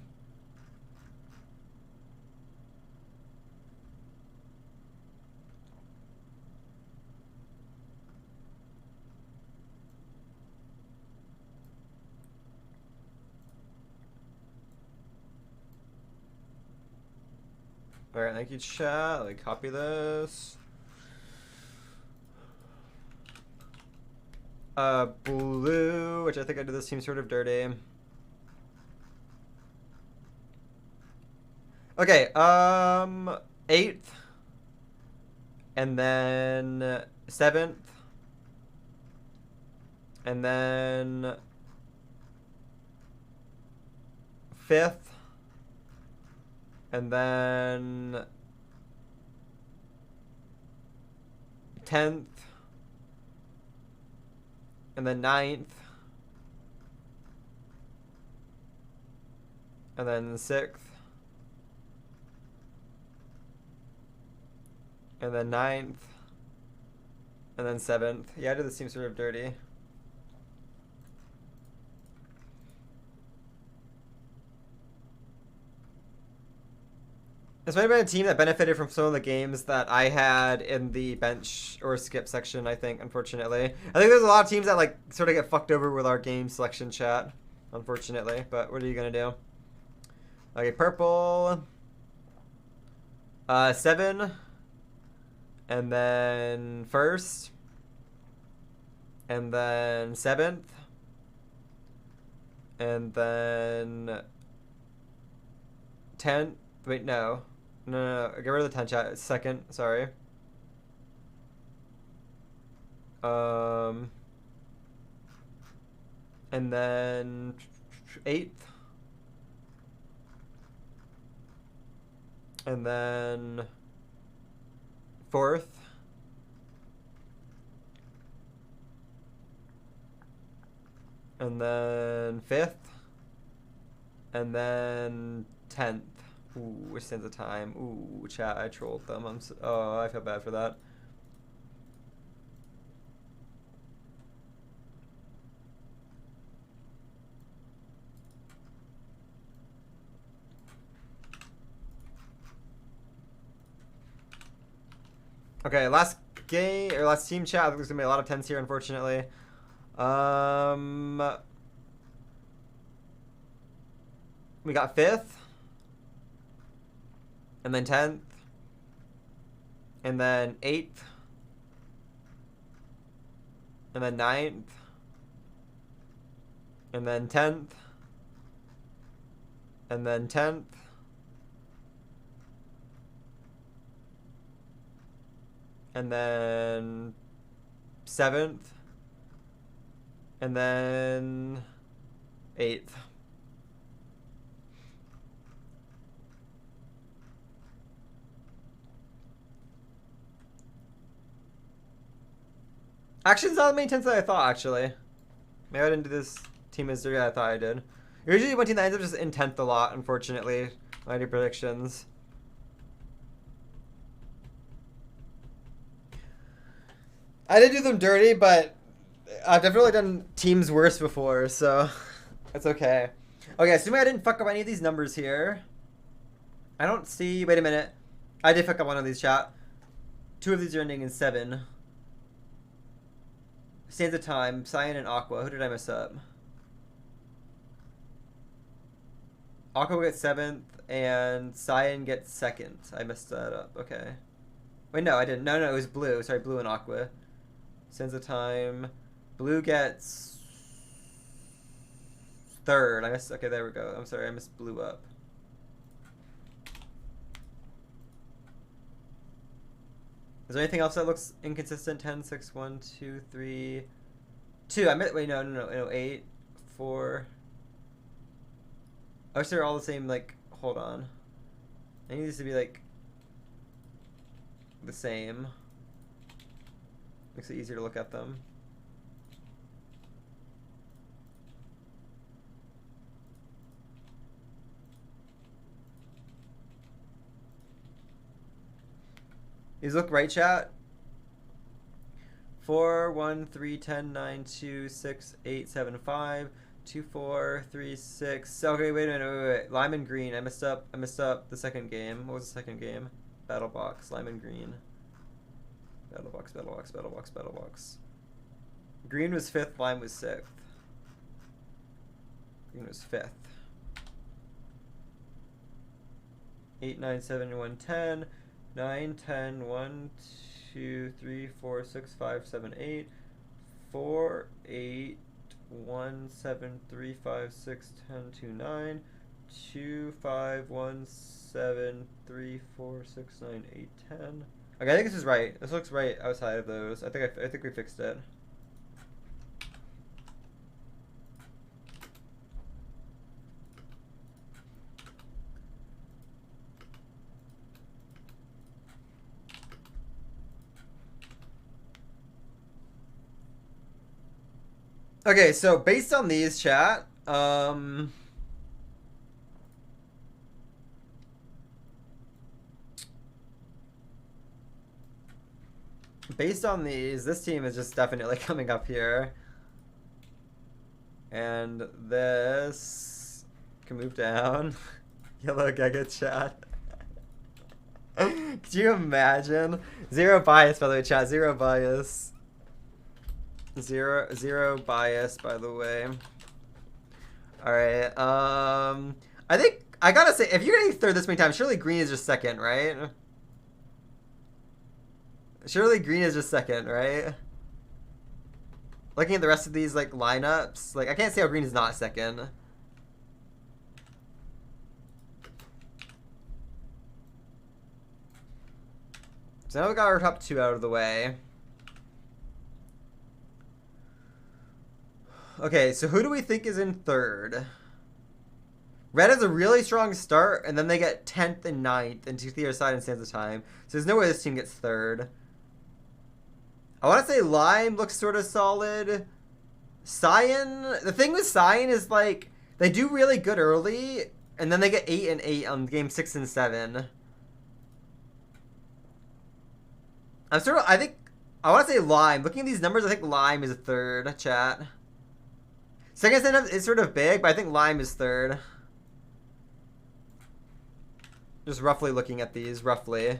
Alright, thank you, chat. Like, copy this. Blue, which I think I did this team sort of dirty. Okay, 8th, and then 7th, and then 5th, and then 10th, and then 9th, and then 6th, and then 9th, and then 7th. Yeah, I did this team sort of dirty. This might have been a team that benefited from some of the games that I had in the bench or skip section, I think, unfortunately. I think there's a lot of teams that, like, sort of get fucked over with our game selection chat, unfortunately. But what are you going to do? Okay, purple. 7. And then 1st. And then 7th. And then 10th. Wait, no. No, get rid of the 10 chat. 2nd, sorry. And then 8th. And then 4th. And then 5th. And then 10th. Ooh, which stands of time. Ooh, chat, I trolled them. Oh, I feel bad for that. Okay, last game or last team chat. I think there's gonna be a lot of 10s here, unfortunately. We got 5th. And then 10th. And then 8th. And then 9th. And then 10th. And then 10th. And then 7th. And then 8th. Actually, it's not as many 10s that I thought, actually. Maybe I didn't do this team as dirty as I thought I did. Usually one team that ends up just in 10th a lot, unfortunately, when I do predictions. I did do them dirty, but I've definitely done teams worse before, so it's okay. Okay, assuming I didn't fuck up any of these numbers here. I don't see... Wait a minute. I did fuck up one of these, chat. 2 of these are ending in 7. Stands of time, Cyan and Aqua. Who did I mess up? Aqua gets 7th, and Cyan gets 2nd. I messed that up. Okay. Wait, no, I didn't. No, it was Blue. Sorry, Blue and Aqua. Stands of time. Blue gets 3rd. I missed... Okay, there we go. I'm sorry, I messed Blue up. Is there anything else that looks inconsistent? 10, 6, 1, 2, 3, 2. I meant, wait, no, 8, 4. I wish they were all the same, like, hold on. I need these to be, like, the same. Makes it easier to look at them. These look right, chat? 4, 1, 3, 10, 9, 2, 6, 8, 7, 5, 2, 4, 3, 6. Okay, wait a minute, wait. Lime and green. I messed up the second game. What was the second game? Battle box. Lime and green. Battle box, battle box, battle box, battle box. Green was 5th, lime was 6th. Green was 5th. 8, 9, 7, 1, 10. 9, 10, 1, 2, 3, 4, 6, 5, 7, 8. 4, 8, 1, 7, 3, 5, 6, 10, 2, 9, 2, 5, 1, 7, 3, 4, 6, 9, 8, 10. Okay, I think this is right. This looks right outside of those. I think we fixed it. Okay, so based on these, chat, based on these, this team is just definitely coming up here. And this can move down. Yellow Giga chat. Could you imagine? Zero bias, by the way, chat. Zero bias. Zero bias, by the way. Alright, I think, I gotta say, if you're getting third this many times, surely green is just second, right? Surely green is just second, right? Looking at the rest of these, like, lineups, like, I can't see how green is not second. So now we got our top two out of the way. Okay, so who do we think is in third? Red has a really strong start, and then they get 10th and 9th, and to the other side and stands the time. So there's no way this team gets third. I want to say Lime looks sort of solid. Cyan, the thing with Cyan is, like, they do really good early, and then they get 8 and 8 on game 6 and 7. I want to say Lime. Looking at these numbers, I think Lime is third, chat. Second stand-up is sort of big, but I think Lime is third. Just roughly looking at these, roughly.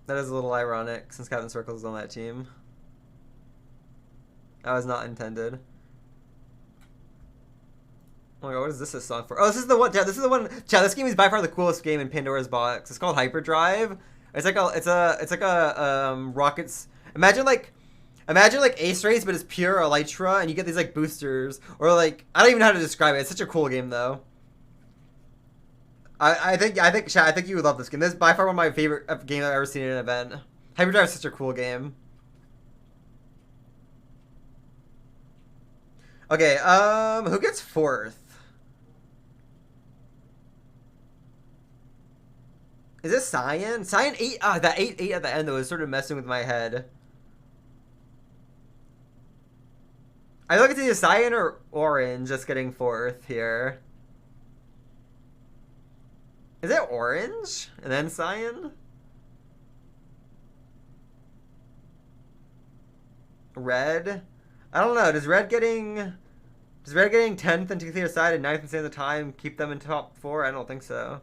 That is a little ironic, since Captain Circles is on that team. That was not intended. Oh my god, what is this a song for? Oh, this is the one. Yeah, this is the one. Chat, this game is by far the coolest game in Pandora's box. It's called Hyperdrive. It's like a rockets. Imagine like Ace Race, but it's pure Elytra, and you get these like boosters, or like I don't even know how to describe it. It's such a cool game though. I think chat, I think you would love this game. This is by far one of my favorite games I've ever seen in an event. Hyperdrive is such a cool game. Okay, who gets fourth? Is this Cyan? Cyan 8, that 8 at the end though is sort of messing with my head. I look at either Cyan or Orange just getting fourth here. Is it Orange? And then Cyan? Red? I don't know, does Red getting 10th and to the other side and 9th and stand the time keep them in top 4? I don't think so.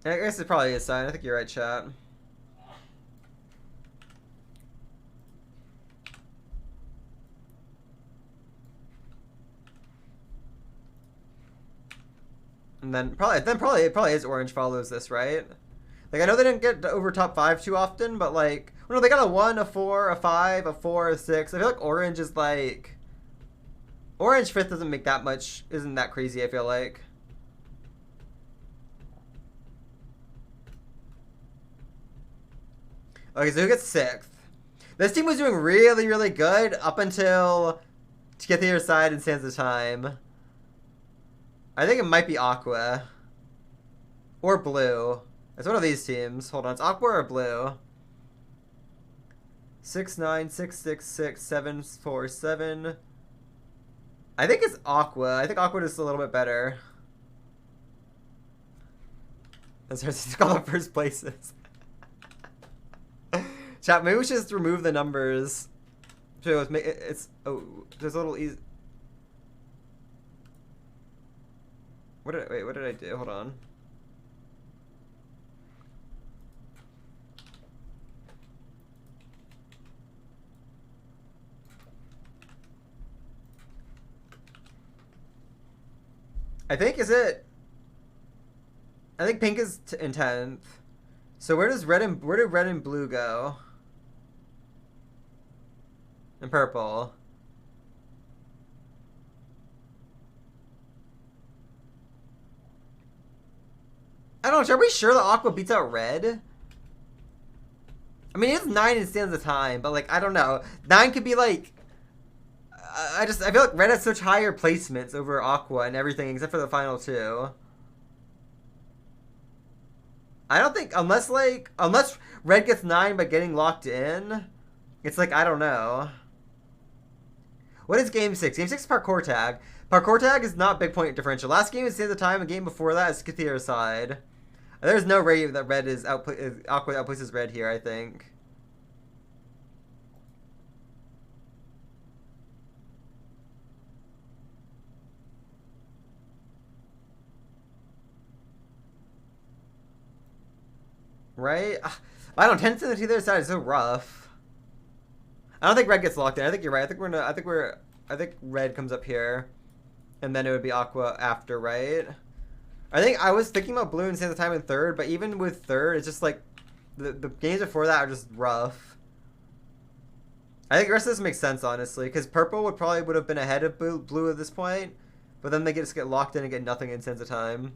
I guess it probably is Cyan. I think you're right, chat. And then probably is Orange follows this, right? Like I know they didn't get over top 5 too often, but like well, no, they got a 1, a 4, a 5, a 4, a 6. I feel like Orange is like Orange 5th doesn't make that much, isn't that crazy, I feel like. Okay, so who gets 6th? This team was doing really, really good up until to get the other side and stands the time. I think it might be Aqua. Or Blue. It's one of these teams. Hold on, it's Aqua or Blue? 6, 9, 6, 6, 6, 7, 4, 7. I think it's Aqua. I think Aqua is a little bit better. That's all the first places. Chat, maybe we should just remove the numbers. So it's there's a little easy. What did I do? Hold on. I think, is it? I think pink is in 10th. So where did red and blue go? And purple. I don't know. Are we sure that aqua beats out red? I mean, it's 9 and stands the time, but like I don't know. 9 could be like. I feel like red has such higher placements over aqua and everything except for the final two. I don't think unless red gets 9 by getting locked in, it's like I don't know. What is game 6? Game 6 is parkour tag. Parkour tag is not big point differential. Last game is Stand the Time, and game before that is Kathir side. There's no way that red is aqua outplaces red here, I think. Right? I don't know, 10 to the other side is so rough. I don't think red gets locked in. I think you're right. I think red comes up here. And then it would be aqua after, right? I think I was thinking about blue and Stand the Time in third, but even with third, it's just like the games before that are just rough. I think the rest of this makes sense, honestly, because purple would have been ahead of blue at this point, but then they just get locked in and get nothing in Stand the Time.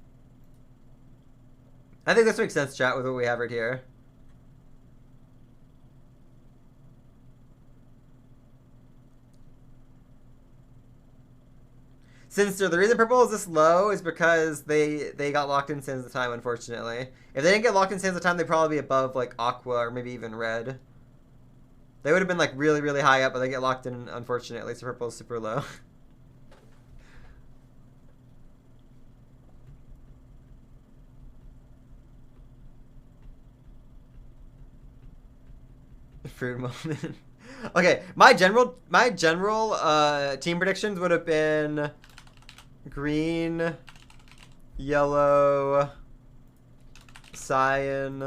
I think this makes sense, chat, with what we have right here. Sinister, the reason purple is this low is because they got locked in Sands of Time, unfortunately. If they didn't get locked in Sands of Time, they'd probably be above, like, aqua or maybe even red. They would have been, like, really, really high up, but they get locked in, unfortunately, so purple is super low. Fruit moment. Okay, my general team predictions would have been green, yellow, cyan.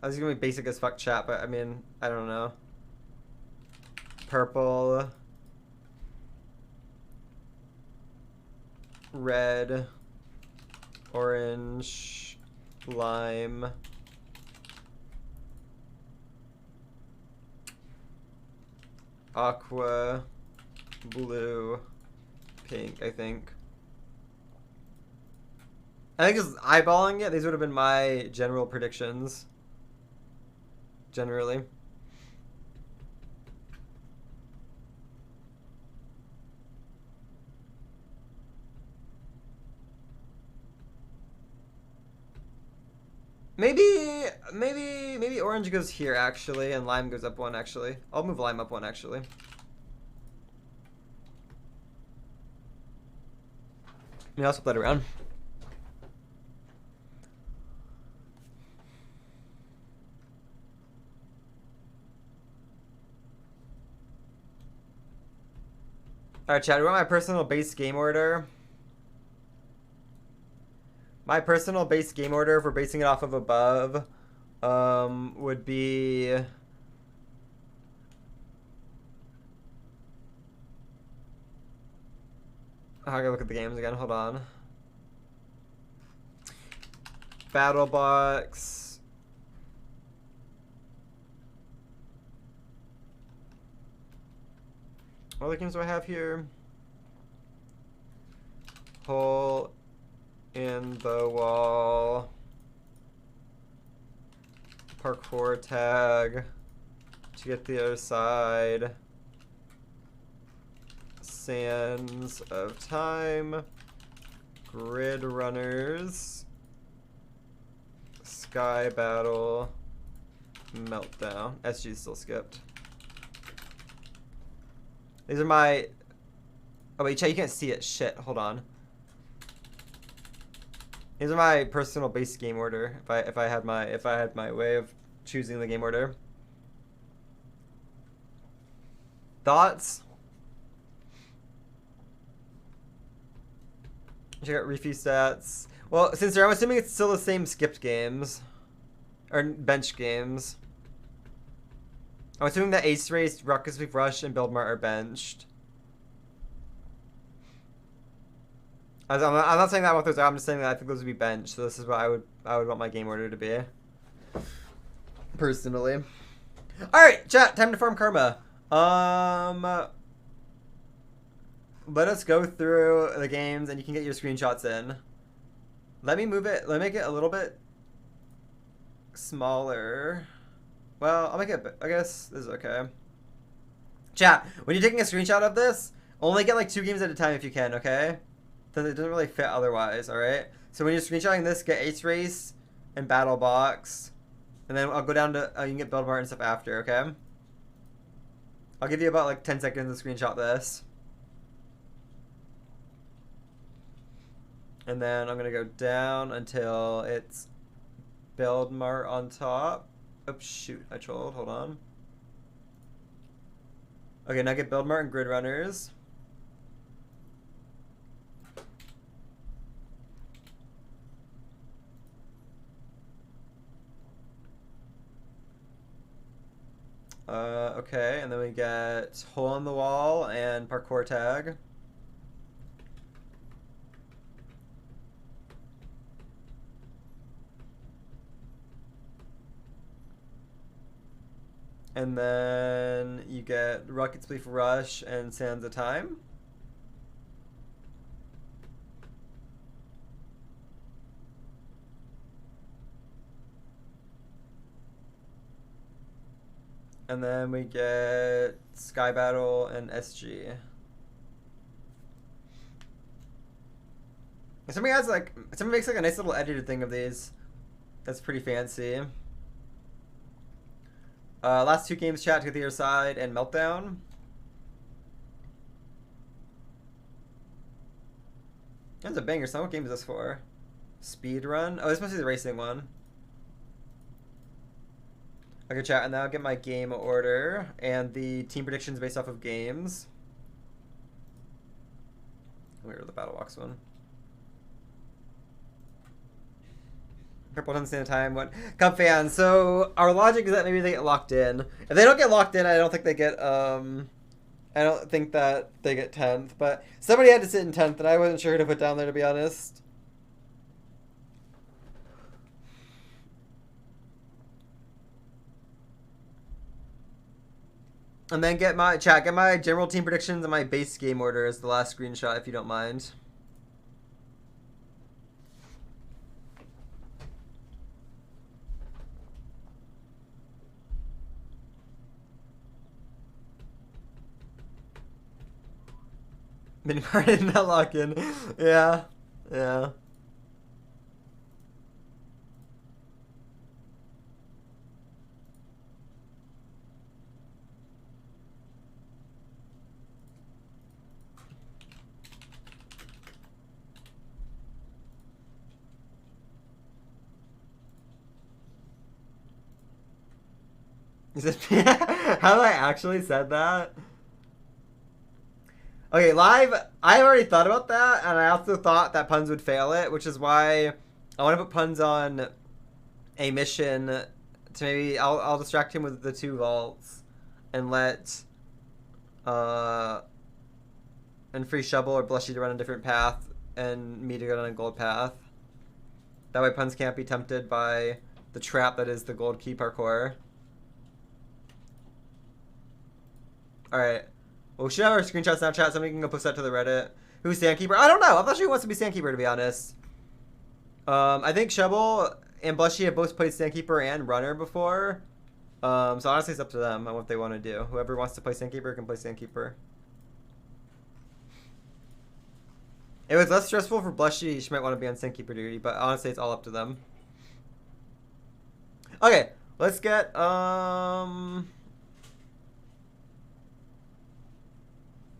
I was gonna be basic as fuck, chat, but I mean, I don't know. Purple, red, orange, lime, aqua, blue, pink, I think. I think just eyeballing it, these would have been my general predictions. Generally. Maybe orange goes here, actually, and lime goes up one, actually. I'll move lime up one, actually. Yeah, I'll swap that around. Alright, chat, we want my personal base game order. My personal base game order, if we're basing it off of above, would be... I gotta look at the games again, hold on. Battle Box. What other games do I have here? Hole in the wall. Parkour tag. To get the other side. Sands of Time. Grid Runners. Sky Battle. Meltdown. SG still skipped. These are my... Oh wait, chat, you can't see it. Shit, hold on. These are my personal base game order. If I had my way of choosing the game order. Thoughts? Check out Reefy stats. Well, since I'm assuming it's still the same skipped games. Or bench games. I'm assuming that Ace Race, Ruckus We've Rush, and Build Mart are benched. I'm not saying that I want those out. I'm just saying that I think those would be bench. So this is what I would want my game order to be. Personally. All right, chat. Time to farm karma. Let us go through the games, and you can get your screenshots in. Let me move it. Let me make it a little bit smaller. Well, I'll make it. I guess this is okay. Chat. When you're taking a screenshot of this, only get like 2 games at a time if you can. Okay. It doesn't really fit otherwise. All right. So when you're screenshotting this, get Ace Race and Battle Box. And then I'll go down to, you can get Build Mart and stuff after, okay? I'll give you about like 10 seconds to screenshot this. And then I'm gonna go down until it's Build Mart on top. Oops, shoot, I trolled, hold on. Okay, now get Build Mart and Grid Runners. Okay, and then we get Hole in the Wall and Parkour Tag. And then you get Rocket Spleef Rush and Sands of Time. And then we get Sky Battle and SG. Somebody makes like a nice little edited thing of these. That's pretty fancy. Last 2 games, chat, to the other side and Meltdown. That's a banger. So what game is this for? Speed Run? Oh, this must be the racing one. Okay, chat, and now I'll get my game order and the team predictions based off of games. Where's the Battle Box one? Purple doesn't stand time. What? Cub fans. So our logic is that maybe they get locked in. If they don't get locked in, I don't think they get. I don't think that they get 10th. But somebody had to sit in 10th, and I wasn't sure who to put down there, to be honest. And then get my general team predictions and my base game order as the last screenshot, if you don't mind. Mini card did not lock in. Yeah. Yeah. Is it how I actually said that? Okay, live, I already thought about that, and I also thought that Puns would fail it, which is why I want to put Puns on a mission to maybe, I'll distract him with the 2 vaults, and let, and free Shovel or Blushy to run a different path, and me to go down a gold path. That way Puns can't be tempted by the trap that is the gold key parkour. Alright. Well, we should have our screenshots now, chat. Somebody can go post that to the Reddit. Who's Sandkeeper? I don't know. I'm not sure who wants to be Sandkeeper, to be honest. I think Shovel and Blushy have both played Sandkeeper and Runner before. So honestly, it's up to them on what they want to do. Whoever wants to play Sandkeeper can play Sandkeeper. It was less stressful for Blushy. She might want to be on Sandkeeper duty, but honestly, it's all up to them. Okay, let's get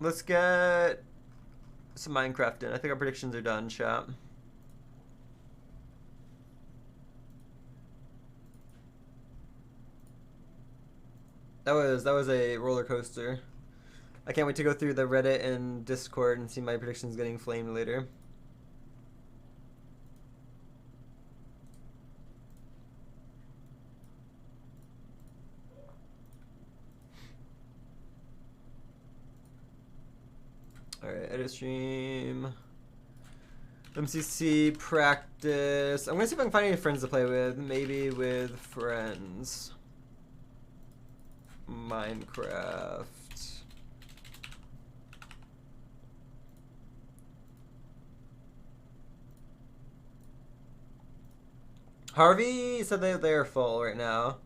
let's get some Minecraft in. I think our predictions are done, chat. That was a roller coaster. I can't wait to go through the Reddit and Discord and see my predictions getting flamed later. Alright, edit stream. MCC practice. I'm gonna see if I can find any friends to play with. Maybe with friends. Minecraft. Harvey said they're full right now.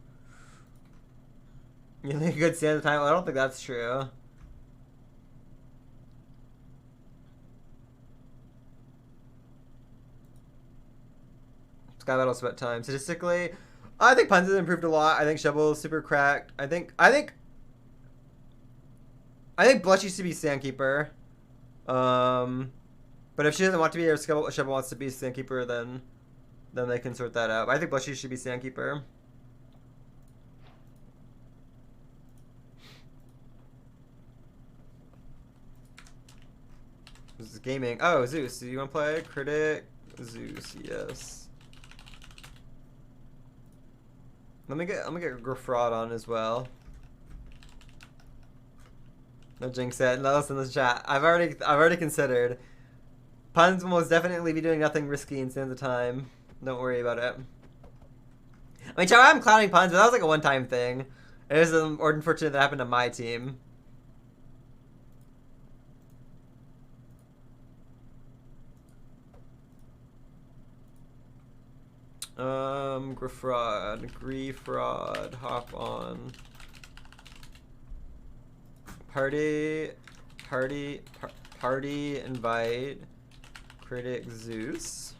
You think a good stand of time? Well, I don't think that's true. Sky Battle Sweat Time. Statistically, I think Puns has improved a lot. I think Shovel is super cracked. I think Blush used to be Sandkeeper. But if she doesn't want to be, or Shovel wants to be Sandkeeper, then they can sort that out. But I think Blushy should be Sandkeeper. This is gaming. Oh, Zeus. Do you want to play? Critic. Zeus, yes. Let me get Griffrod on as well. No jinx it. No, listen to the chat. I've already considered. Puns will most definitely be doing nothing risky in Sands of Time. Don't worry about it. I mean, I'm clowning Puns, but that was like a one-time thing. It was unfortunate that happened to my team. Griffrod, hop on. Party, invite. Critic Zeus.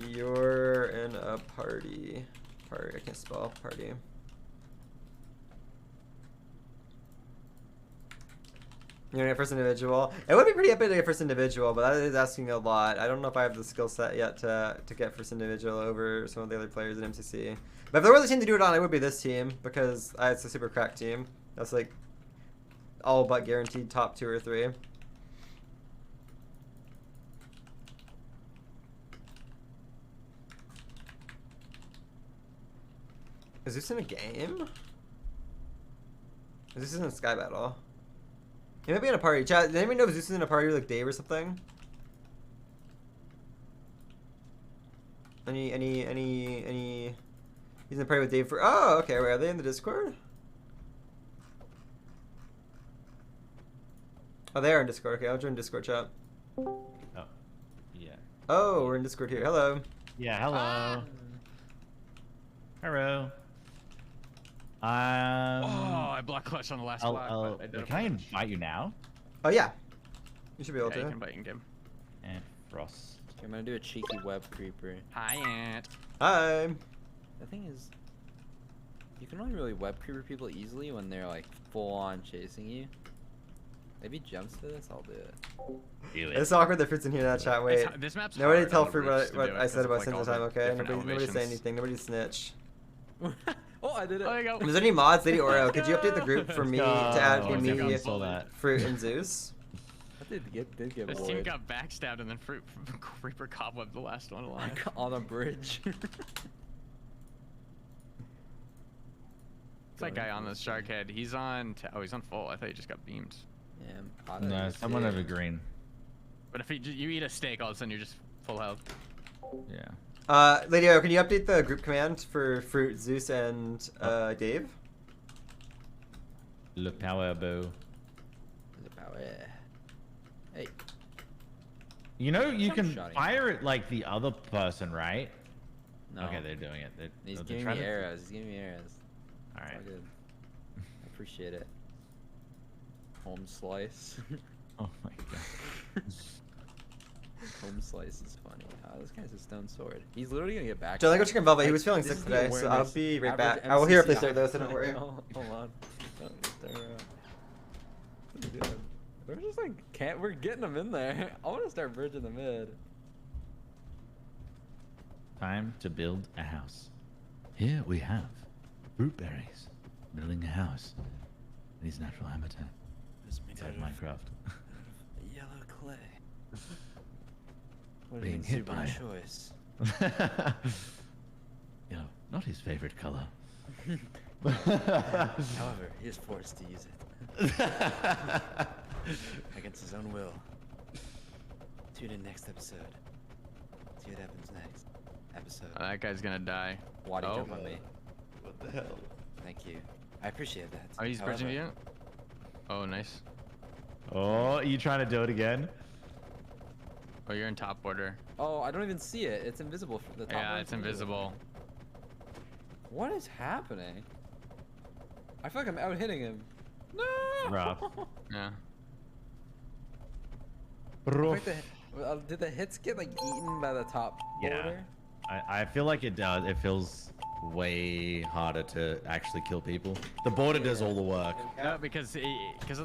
You're in a party. I can't spell party. You're gonna get first individual. It would be pretty epic to get first individual, but that is asking a lot. I don't know if I have the skill set yet to get first individual over some of the other players in MCC. But if there was a team to do it on, it would be this team, because it's a super cracked team. That's like all but guaranteed top 2 or 3. Is this in a game? Is this in a Sky Battle? He might be in a party. Chat, did anybody know if Zeus is in a party with like Dave or something? Any he's in a party with Dave for oh, okay, wait, are they in the Discord? Oh, they are in Discord. Okay, I'll join Discord chat. Oh. Yeah. Oh, we're in Discord here. Hello. Yeah, hello. Hello. Oh, I blocked clutch on the last block. Can I invite you now? Oh yeah. You should be able Yeah, you to. can invite in game. Antfrost. I'm gonna do a cheeky web creeper. Hi, Ant. Hi. The thing is, you can only really web creeper people easily when they're like full on chasing you. Maybe jumps to this, I'll do it. Really? It's awkward that Fruit's in here in that chat. Wait. This map's Nobody hard tell on the Fruit roofs to what do it I said 'cause about of, Sands all of Time, the okay? different Nobody say elevations. anything. Nobody snitch. Oh, I did it. Oh, there you go. Is there any mods, Lady Oreo? Could you update the group for me to add Oh, me, I saw that. Fruit, and Zeus? I did get This team void. got backstabbed and then Fruit Creeper cobwebbed the last one alive. On a bridge. It's that guy on the shark head. He's on. Oh, he's on full. I thought he just got beamed. Yeah, I'm No, someone over green. But if you eat a steak, all of a sudden you're just full health. Yeah. Lady Oreo, can you update the group command for Fruit, Zeus, and Dave? Le power bow. Hey. You know, you Jump can shotting. fire at like the other person, right? No. Okay, they're doing it. He's they're giving trying me to- arrows. He's giving me arrows. All It's right. all good. I appreciate it. Home slice. Oh my god. Home slice is funny. Oh, this guy's a stone sword. He's literally gonna get back. Joe, go chicken velvet. He Like, was feeling this sick is the today, so I'll awareness. be right Average back. I will hear if they MCC start though, so don't worry. Hold on. Dude, we're just like we're getting them in there. I want to start bridging the mid. Time to build a house. Here we have fruit berries building a house in his natural habitat inside Minecraft. Yellow clay. What Being an hit by insubordinate choice. You know, not his favorite color. However, he is forced to use it against his own will. Tune in next episode. See what happens next episode. That guy's gonna die. Why do you Oh. jump on me? What the hell? Thank you. I appreciate that. Oh, he's bridging However, you. Oh, nice. Oh, you trying to do it again? Oh, you're in top order. Oh, I don't even see it. It's invisible from the top. Yeah, right? it's invisible. What is happening? I feel like I'm out hitting him. No. Rough. Yeah. I feel Rough. like did the hits get like eaten by the top Yeah. border? I feel like it does. It feels way harder to actually kill people. The border does all the work. No, because of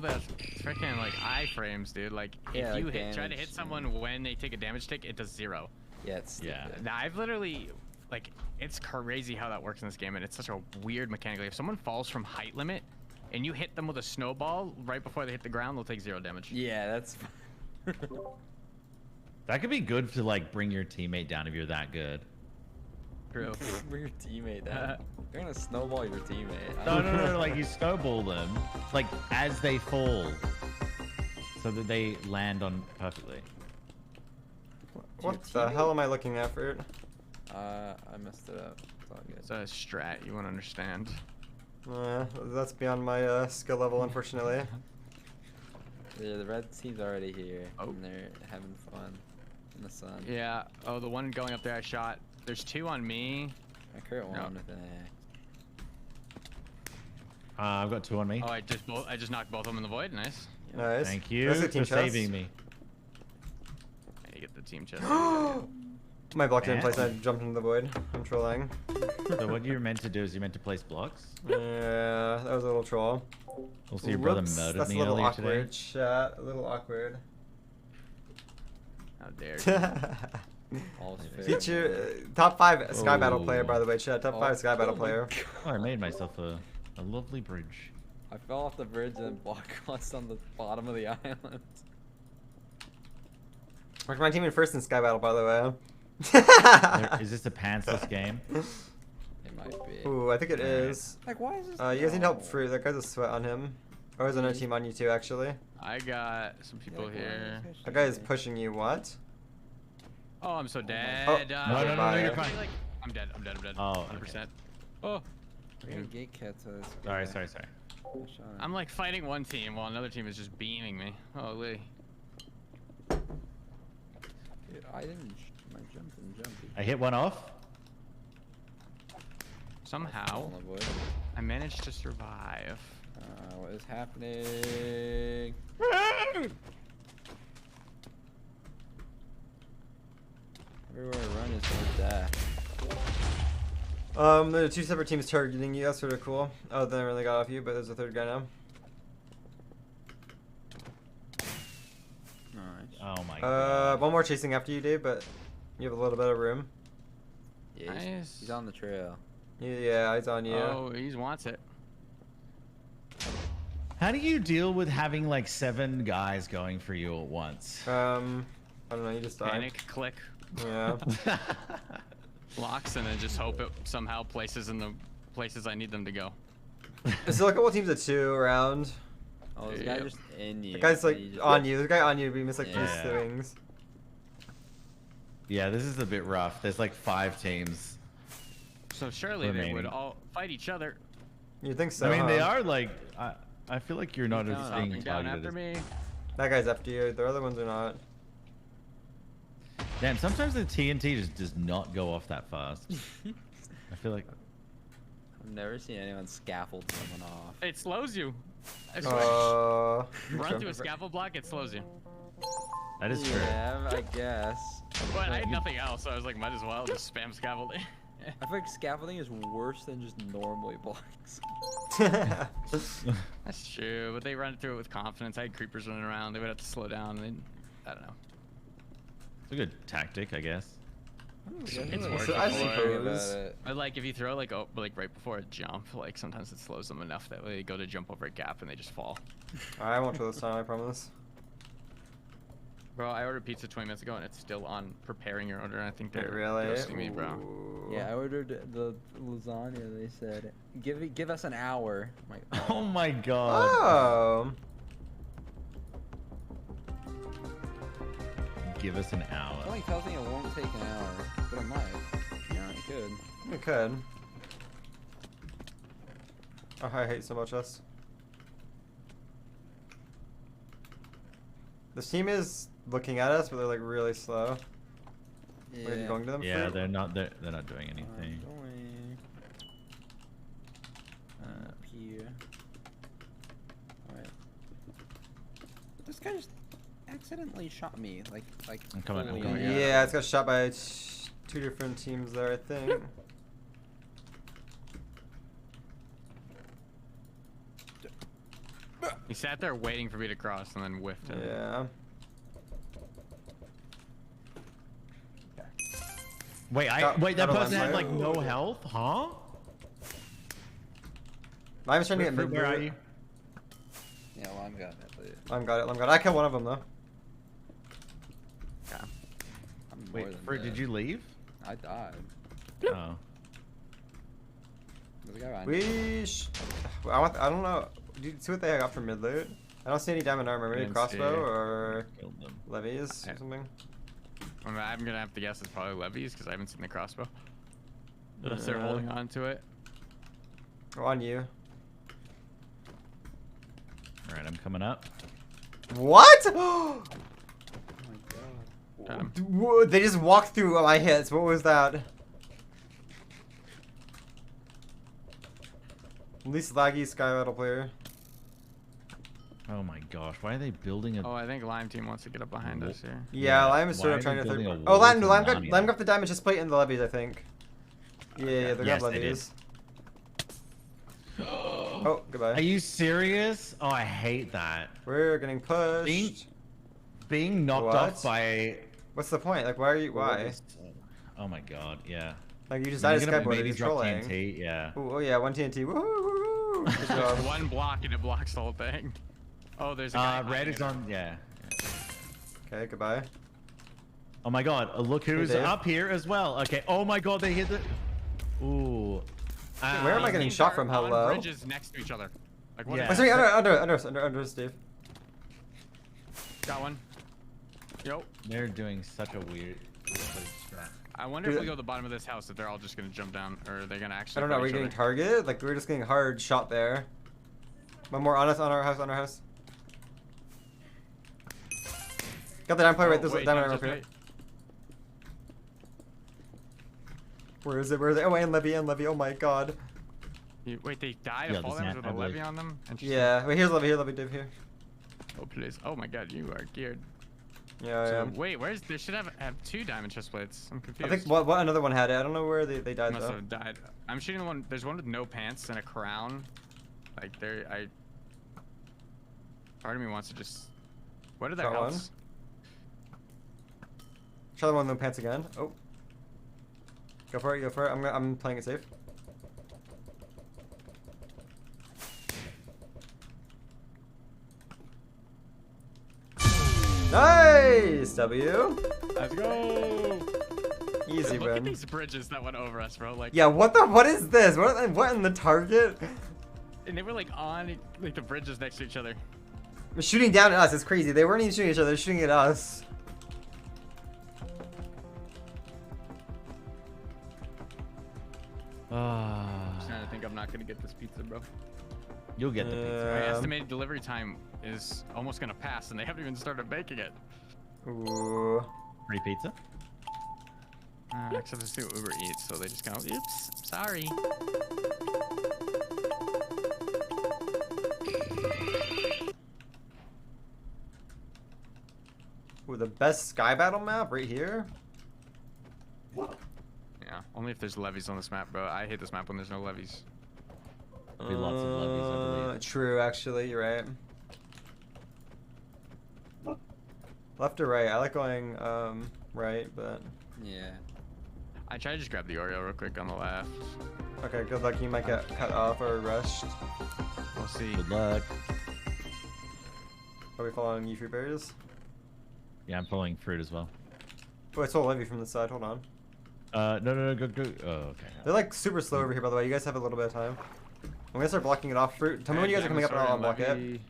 the freaking like iframes, dude. Like Yeah, if you like try to damage, hit someone when they take a damage tick, it does 0. Yeah, it's Yeah. stupid. Now I've literally like it's crazy how that works in this game, and it's such a weird mechanic. Like, if someone falls from height limit, and you hit them with a snowball right before they hit the ground, they'll take 0 damage. Yeah, that's. That could be good to like bring your teammate down if you're that good. True. Bring your teammate down. You're gonna snowball your teammate. No, like you snowball them, like as they fall, so that they land on perfectly. What the hell am I looking at, Fruit? I messed it up. It's all good. It's a strat you won't understand. That's beyond my skill level, unfortunately. Yeah, the red team's already here, Oh. and they're having fun in the sun. Yeah. Oh, the one going up there I shot. There's 2 on me. I crit one No. with an axe. I've got 2 on me. Oh, I just knocked both of them in the void. Nice. Nice. Thank you There's for a team chest. saving me. I get the team chest. My block didn't place, I Man. jumped into the void. I'm trolling. So what you're meant to do is you're meant to place blocks. Yeah, that was a little troll. Also, your brother Whoops, murdered that's me a little earlier awkward, today. chat. A little awkward. How dare you? All's fair. Feature top 5 Sky Battle player, Oh. by the way, chat. Top 5 Sky Battle my player. God. Oh, I made myself a lovely bridge. I fell off the bridge and then block crossed on the bottom of the island. Marked my team in first in Sky Battle, by the way. Is this a pantsless game? It might be. Ooh, I think it is. Like, why is this? You guys need help, No. Fruit. That guy's a sweat on him. Or is another team on you too, actually? I got some people Like, why here. is this That guy is shit? pushing you. What? Oh, I'm so dead. Oh. No, you're fine. I'm dead. I'm dead. Oh, 100%. Oh, We're gonna gate cat to this Sorry, guy. sorry. I shot him. I'm like fighting one team while another team is just beaming me. Holy. Dude, I didn't. My jumping. I hit one off. Somehow, Oh, boy. I managed to survive. What is happening? Everywhere I run is more death. There are 2 separate teams targeting you. That's sort of cool. Oh, they really got off you, but there's a 3rd guy now. Nice. Oh my god. One more chasing after you, Dave, but you have a little bit of room. Yeah, Nice. he's on the trail. Yeah, he's on you. Oh, he wants it. How do you deal with having like 7 guys going for you at once? I don't know. You just died. Panic, click, Yeah. locks, and then just hope it somehow places in the places I need them to go. There's still a couple teams of 2 around. Oh, this guy Yep. just in you. The guy's like He just- on you. There's a guy on you, but he missed like 2 Yeah. swings. Yeah, this is a bit rough. There's like 5 teams. So surely they would Remaining. all fight each other. You think so? I mean, they huh? are like. I feel like you're not He's as down. being Coming down targeted. after me. That guy's after you. The other ones are not. Damn, sometimes the TNT just does not go off that fast. I feel like. I've never seen anyone scaffold someone off. It slows you. I swear. Run okay. through a scaffold block, it slows you. That is true. Yeah, I guess. But I had nothing else, so I was like, might as well just spam scaffolding. I feel like scaffolding is worse than just normally blocks. That's true, but they run through it with confidence. I had creepers running around. They would have to slow down. I don't know. It's a good tactic, I guess. It's worked working I for suppose. it. But like, if you throw like right before a jump, like sometimes it slows them enough that they go to jump over a gap and they just fall. I won't throw this time. I promise. Bro, I ordered pizza 20 minutes ago and it's still on preparing your order. And I think Wait, they're really? roasting me, bro. Ooh. Yeah, I ordered the lasagna. They said, give us an hour. I'm like, Oh my god. Oh. give us an It hour. only tells me it won't take an hour, but it might. Yeah, it could. We could. Oh, I hate so much us. This team is looking at us, but they're like really slow. Yeah. Where are you going to them? Yeah, for? they're not doing anything. I'm going up here. Alright. This guy just accidentally shot me. Like I'm coming, I'm fully coming, on- Yeah, it's got shot by two different teams there, I think. He sat there waiting for me to cross and then whiffed it. Yeah. Wait, Got that a person had landmine. like no health, huh? I'm trying to get mid. Where are you? Yeah, well, I'm got it. But I'm got it. I'm got it. I killed one of them though. I'm more Wait, than Fruit, dead. did you leave? I died. Oh. There's a guy behind We. me. I don't know. Do you see what they got for mid loot? I don't see any diamond armor. Maybe Didn't crossbow see. or Killed them. levies or something. I'm gonna have to guess it's probably levies because I haven't seen the crossbow. Unless they're holding on to it. Oh, on you. All right, I'm coming up. What? Oh my god. Got him. Whoa, they just walked through my hits. What was that? Least laggy Sky Battle player. Oh my gosh, why are they building a? Oh, I think Lime Team wants to get up behind us here. Yeah, Yeah, Lime is sort why of are trying they to building third. a Oh, wall Lime to got Narnia? Lime got the diamond just plate in the levies, I think. Yeah, yeah, they got Yes, they did. levies. Oh, goodbye. Are you serious? Oh, I hate that. We're getting pushed. Being knocked What? off by. What's the point? Like, why are you? Why? Oh my god, yeah. Like, you just You're died as gonna skateboard. maybe You're drop trolling. TNT, yeah. Ooh, oh yeah, one TNT. Woohoo! Woohoo! Good job. One block and it blocks the whole thing. Oh, there's a guy. Red hiding is in on, yeah. Okay, goodbye. Oh my god, look who's Dave. up here as well. Okay, oh my god, they hit the. Ooh. Where am I These getting teams shot are from? on Hello? bridges next to each other. Like what? Yeah. Oh, sorry, under, Steve. Got one. Yo. They're doing such a weird strat. I wonder if Dude. we go to the bottom of this house if they're all just gonna jump down or are they gonna actually. I don't know. Are fight we each getting other? targeted? Like, we're just getting hard shot there. One more on us, on our house, on our house. Got the diamond plate right. There's a wait, diamond no, armor up just here. wait. Where is it? Where is it? Oh, and Levy, and Levy. Oh my god. Wait, they died Yeah, of fall there's damage an- with a I believe. levy on them? Interesting. Yeah. Wait, here's Levy, Dave here. Oh please. Oh my god, you are geared. Yeah, I So am. wait, where's they should have two diamond chest plates. I'm I confused. think what another one had it. I don't know where they died Must though. have died. I'm shooting the one. There's one with no pants and a crown. Like there, part of me wants to just. What are their Got one. healths? Try the one with no pants again. Oh. Go for it. Go for it. I'm playing it safe. Nice W. Let's go. Easy Look at win. these bridges that went over us, bro. Like, Yeah. What is this? What in the target? and they were like on like the bridges next to each other. Shooting down at us. It's crazy. They weren't even shooting each other. They're shooting at us. I'm starting to think I'm not gonna get this pizza, bro. You'll get the pizza. My Um, estimated delivery time is almost gonna pass, and they haven't even started baking it. Ooh. Free pizza? Except it's through Uber Eats, so they just go, "Oops, sorry." Ooh, the best sky battle map right here. Yeah, only if there's levies on this map, bro. I hate this map when there's no levies. There'll be lots of levies, I believe. True, actually, you're right. Left or right? I like going right, but Yeah. I tried to just grab the Oreo real quick on the left. okay. Good luck. You might get cut off or rushed. We'll see. Good luck. Are we following you, Fruit Berries? Yeah, I'm following Fruit as well. Oh, I saw Levy from the side. Hold on. No, go. Oh, okay. They're like super slow over here, by the way. You guys have a little bit of time. I'm gonna start blocking it off. Fruit. Tell me when you guys are coming up and I'll unblock it.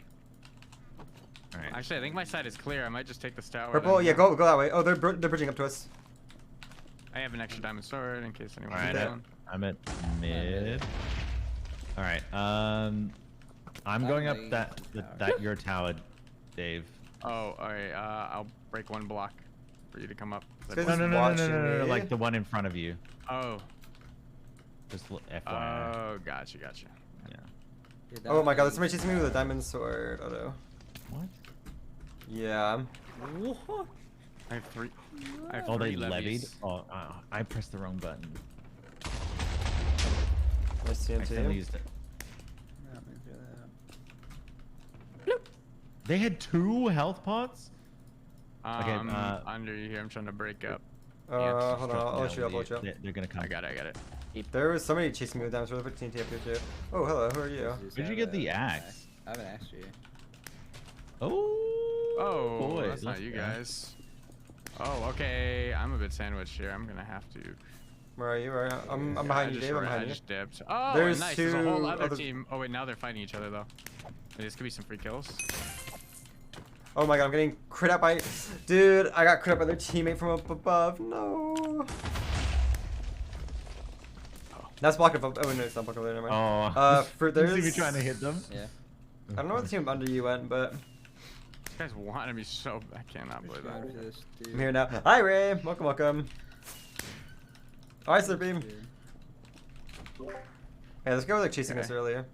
All right. Actually, I think my side is clear. I might just take this tower. Purple, then. yeah, go that way. Oh, they're bridging up to us. I have an extra diamond sword in case anyone All right, needs one. I'm at mid. All right. I'm going up that your tower, Dave. Oh, alright. I'll break one block for you to come up. This No, is no, no, no, no, watching no, no, me. like the one in front of you. Oh. Just FYI. Oh, gotcha. Yeah. Oh my god, there's somebody chasing me with a diamond sword. Oh no. What? Yeah. What? I have three. I have Oh, they three levied? levies. Oh, I pressed the wrong button. Nice I accidentally TNT. used it. Yeah, I'm into that. They had 2 health pots? Okay, Under you here. I'm trying to break up. Hold on, I'll let you up, They're gonna come. I got it. There was somebody chasing me with diamond sword. Put TNT up here too. Oh, hello, who are you? Where'd you get the axe? I have an axe for you. Oh. Oh, boy, that's not let's you go. guys. Oh, okay. I'm a bit sandwiched here. I'm gonna have to. Where are you? Where are you? I'm Yeah, behind you, Dave. I'm I behind you. just dipped. Oh, There's nice. There's a whole two other other- team. Oh wait, now they're fighting each other though. This could be some free kills. Oh my god, I'm getting crit out by... Dude, I got crit out by their teammate from up above. No. That's blocked up. Oh, no, it's not blocked over there. Never mind. Oh. For You there's... see me trying to hit them? Yeah. I don't know what team under you went, but These guys wanted me so. I cannot believe that. Going for this, dude. I'm here now. Hi, Ray. Welcome, welcome. Hi, Slurpee. Dude. Yeah, this guy was like chasing us Okay. earlier.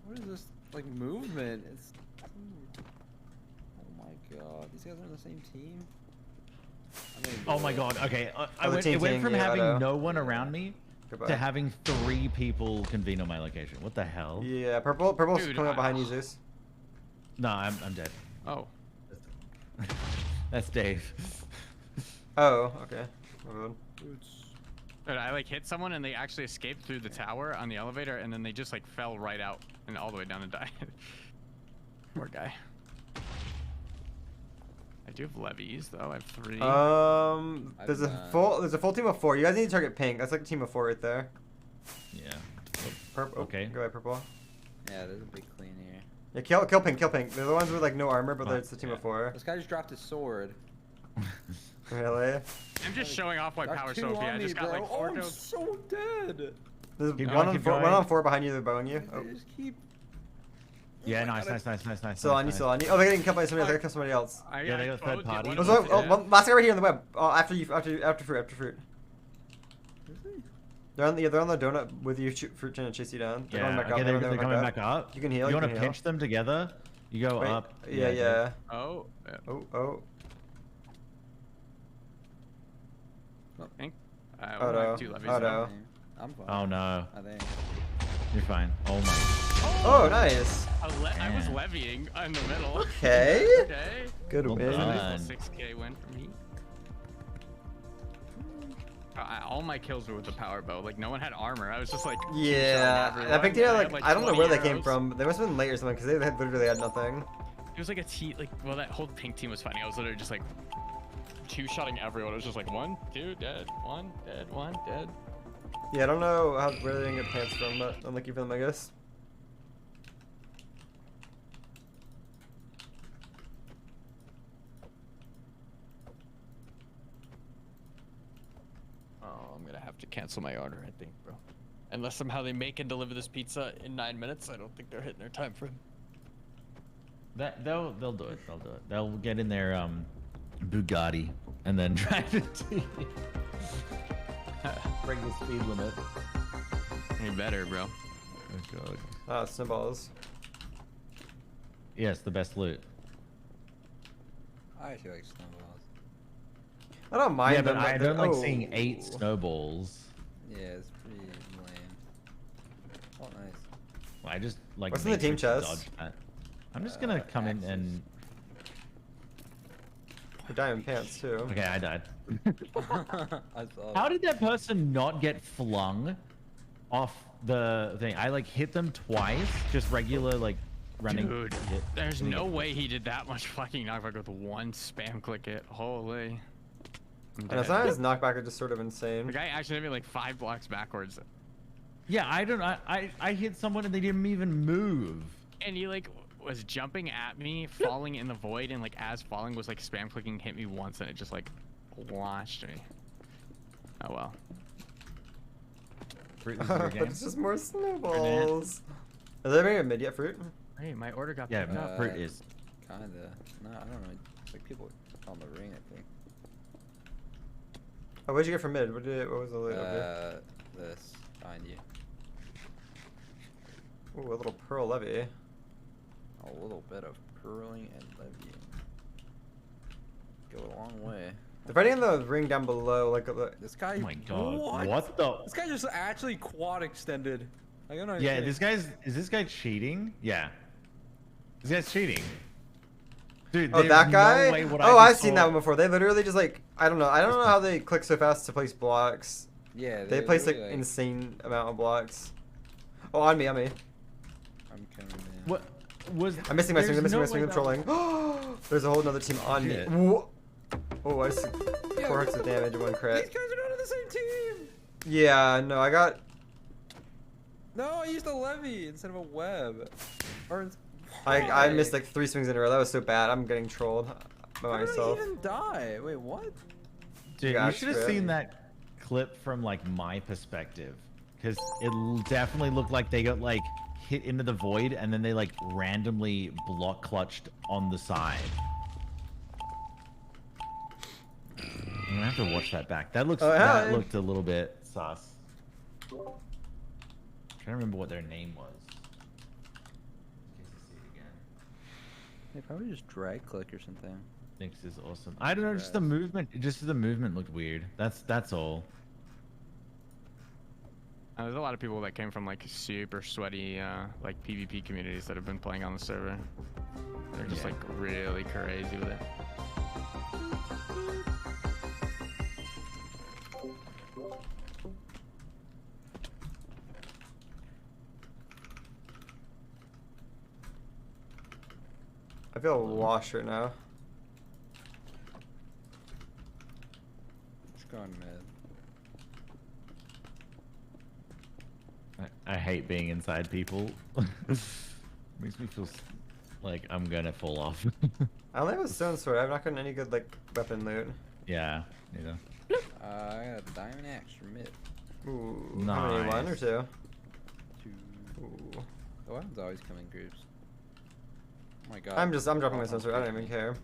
What is this like movement? It's. Oh my god, these guys are on the same team. Oh my god, okay. Oh, the team It went thing, from yeah, having Otto. no one around me Goodbye. to having 3 people convene on my location. What the hell? Yeah, purple's Dude, coming up behind you, Zeus. No, I'm dead. Oh. That's Dave. Oh, okay. My bad. Dude, I like hit someone and they actually escaped through the tower on the elevator and then they just like fell right out and all the way down and died. Poor guy. I do have levies though. I have 3. There's a full team of 4. You guys need to target pink. That's like a team of 4 right there. Yeah. Purple. Okay. Go ahead, purple. Yeah, there's a big clean here. Yeah, kill pink, kill pink. They're the ones with like no armor, but it's a team of 4. This guy just dropped his sword. Really? I'm just showing off my Got power 2 so OP. on I me, just got bro. like 4 I'm kills. so dead. There's Keep one going, on keep 4. One going. on 4 behind you. They're bowing you. They Oh. just keep. Yeah, I nice, gotta- nice. Still on you, still on you. Oh, they're getting killed by somebody. They're gonna kill somebody else. Yeah, they got both third did. party. One Oh, of so, them oh, did. one, last guy right here on the web. Oh, after fruit. Is he? They're on the donut with you, fruit trying to chase you down. They're Yeah, going back okay, up. they're coming back up. You can heal. You You want can to heal. pinch them together? You go Wait, up. Yeah. Oh. Yeah. Oh. Pink. I Oh, only no. have 2 levies. Oh, though. no. I'm fine. Oh no, I think. you're fine. Oh my. Oh, nice. I was Man. levying in the middle. Okay. Okay. Good Well win. done. 6k win for me. All my kills were with the power bow. Like no one had armor. I was just like Yeah, two-shotting that pink team, everyone. like, had, I don't know 20 where they came arrows. from. They must have been late or something because they had literally had nothing. It was like a team. Like well, that whole pink team was fighting. I was literally just like two-shotting everyone. It was just like 1, 2 dead, 1 dead, 1 dead. Yeah, I don't know where they didn't get pants from, but I'm lucky for them, I guess. Oh, I'm gonna have to cancel my order, I think, bro. Unless somehow they make and deliver this pizza in 9 minutes, I don't think they're hitting their time frame. They'll do it. They'll do it. They'll get in their Bugatti and then drive it to you. Break the speed limit. Any better, bro? Oh god. Ah, snowballs. Yes, the best loot. I actually like snowballs. I don't mind Yeah, them. but I they're- don't like oh. seeing 8 snowballs. Yeah, it's pretty lame. Oh, nice. I just like. What's in the team Matrix to chest? dodge that. I'm just gonna come in and. Your diamond pants too. Okay, I died. I saw How did that person not get flung off the thing? I like hit them twice, just regular like running. Dude, hit. there's Didn't no get- way he did that much fucking knockback with 1 spam click it. Holy. I'm And it's dead. not his knockback, it's just sort of insane. The guy actually hit me like 5 blocks backwards. Yeah, I don't. I hit someone and they didn't even move. And you like, was jumping at me, falling in the void, and like as falling was like spam clicking, hit me once, and it just like launched me. Oh well. Fruit, this is your game? It's just more snowballs. Are they making a mid yet, fruit? Hey, my order got Yeah, picked up. fruit is. Kinda. No, I don't know. It's like people on the ring, I think. Oh, what'd you get from mid? What was the loot? Okay. This behind you. Ooh, a little pearl levy. A little bit of curling and levy. Go a long way. They're fighting in the ring down below, like This guy. Oh my god. What? The? This guy just actually quad extended. Like, I'm not Yeah, kidding. this guy's. Is this guy cheating? Yeah. This guy's cheating. Dude, Oh, there's that guy? No way what Oh, I I've just seen saw- that one before. They literally just like, I don't know how they click so fast to place blocks. Yeah, They place like really, insane amount of blocks. Oh, on me. I'm coming in. What was? I'm missing my swing. I'm there's missing my no swing. way I'm that- trolling. There's a whole nother team on me. Shit. Whoa. Oh, I just Yeah, 4 hearts of damage in one These crit. guys are not on the same team. Yeah, no, I got. No, I used a levy instead of a web. Or I missed like 3 swings in a row. That was so bad. I'm getting trolled by How myself. did I even die? Wait, what? Dude, Yeah, you should have it's seen great. that clip from like my perspective, because definitely looked like they got like hit into the void and then they like randomly block clutched on the side. I'm gonna have to watch that back. That looks Oh, yeah, that yeah. looked a little bit sus. I'm trying to remember what their name was. In case I see it again. They probably just drag click or something. Thinks is awesome. I don't know, just the movement. Just the movement looked weird. That's all. There's a lot of people that came from like super sweaty like PvP communities that have been playing on the server. They're just Yeah. like really crazy with it. I feel washed right now. Just going mid. I hate being inside people. Makes me feel like I'm gonna fall off. I only have a stone sword. I've not gotten any good like weapon loot. Yeah, neither. I got a diamond axe from mid. Ooh, how many? 1 or Nice. 2? 2. Ooh. The weapons always come in groups. Oh my god. I'm dropping my Oh, stone sword. I don't even care.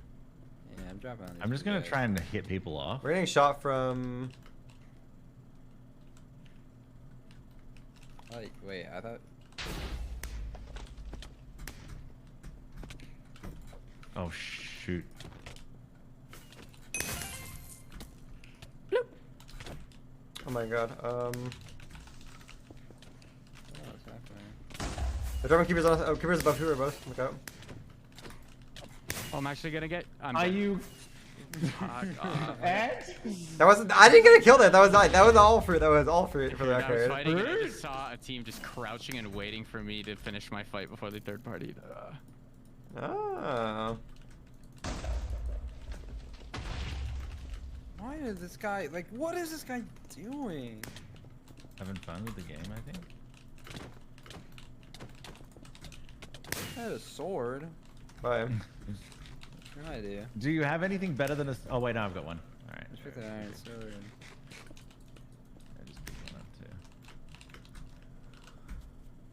Yeah, I'm dropping on these I'm just two gonna guys. try and hit people off. We're getting shot from. Like, wait, I thought. Oh shoot. Oh my god. Oh, what's happening? They're dropping keepers on. Oh, keepers above. Keepers above. Look out. Oh, I'm actually gonna get. I'm Are dead. you? Fuck off. Ed? That wasn't. I didn't get a kill there. That was not. That was all fruit. That was all fruit for the I was record. fighting and I just saw a team just crouching and waiting for me to finish my fight before the third party. Oh. Why is this guy like? What is this guy doing? Having fun with the game, I think. I had a sword. Bye. No idea. Do you have anything better than a? Oh wait, no, I've got one. All right. Just picked an iron sword. I just picked one up too.